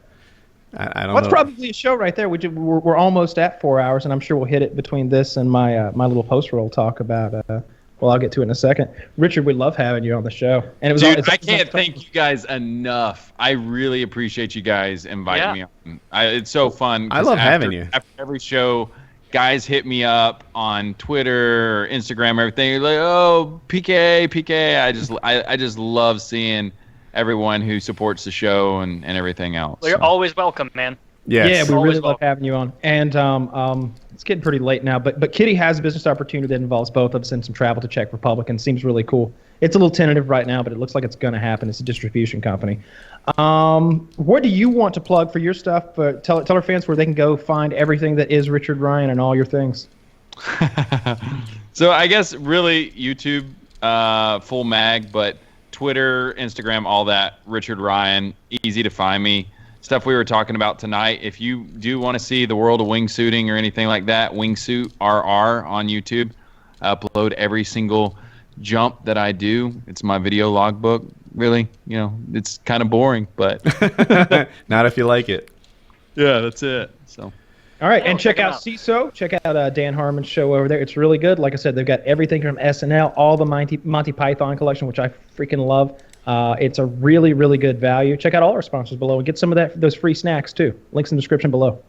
That's know. probably a show right there. We're almost at 4 hours, and I'm sure we'll hit it between this and my little post-roll talk about. Well, I'll get to it in a second. Richard, we love having you on the show. And I can't thank you guys enough. I really appreciate you guys inviting me on. It's so fun. I love having you. After every show, guys hit me up on Twitter or Instagram, everything. You're like, oh, PKA. I just love seeing everyone who supports the show and everything else. Well, you're always welcome, man. Yes. Yeah, we really love having you on. And it's getting pretty late now, but Kitty has a business opportunity that involves both of us and some travel to Czech Republic, and seems really cool. It's a little tentative right now, but it looks like it's going to happen. It's a distribution company. Where do you want to plug for your stuff? Tell our fans where they can go find everything that is Richard Ryan and all your things. So I guess really YouTube, full mag, but Twitter, Instagram, all that, Richard Ryan, easy to find me. Stuff we were talking about tonight. If you do want to see the world of wingsuiting or anything like that, Wingsuit RR on YouTube. I upload every single jump that I do. It's my video logbook. Really, it's kind of boring, but not if you like it. Yeah, that's it. So. All right, and check out SeeSo. Check out Dan Harmon's show over there. It's really good. Like I said, they've got everything from SNL, all the Monty Python collection, which I freaking love. It's a really, really good value. Check out all our sponsors below and get some of those free snacks too. Links in the description below.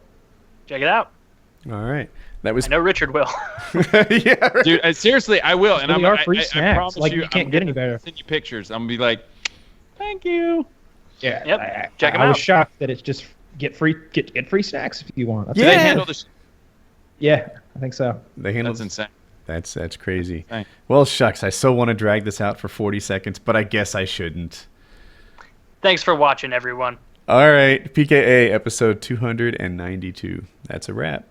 Check it out. All right. That was. I know Richard will. Yeah, dude. Seriously, I will. And are free snacks. I promise like you can't get any better. Send you pictures. I'm gonna be like, thank you. Yeah. Yep. Check them out. I was shocked that it's just get free snacks if you want. Do they handle this? Yeah, I think so. That's insane. That's crazy. Thanks. Well, shucks, I so want to drag this out for 40 seconds, but I guess I shouldn't. Thanks for watching, everyone. All right, PKA episode 292. That's a wrap.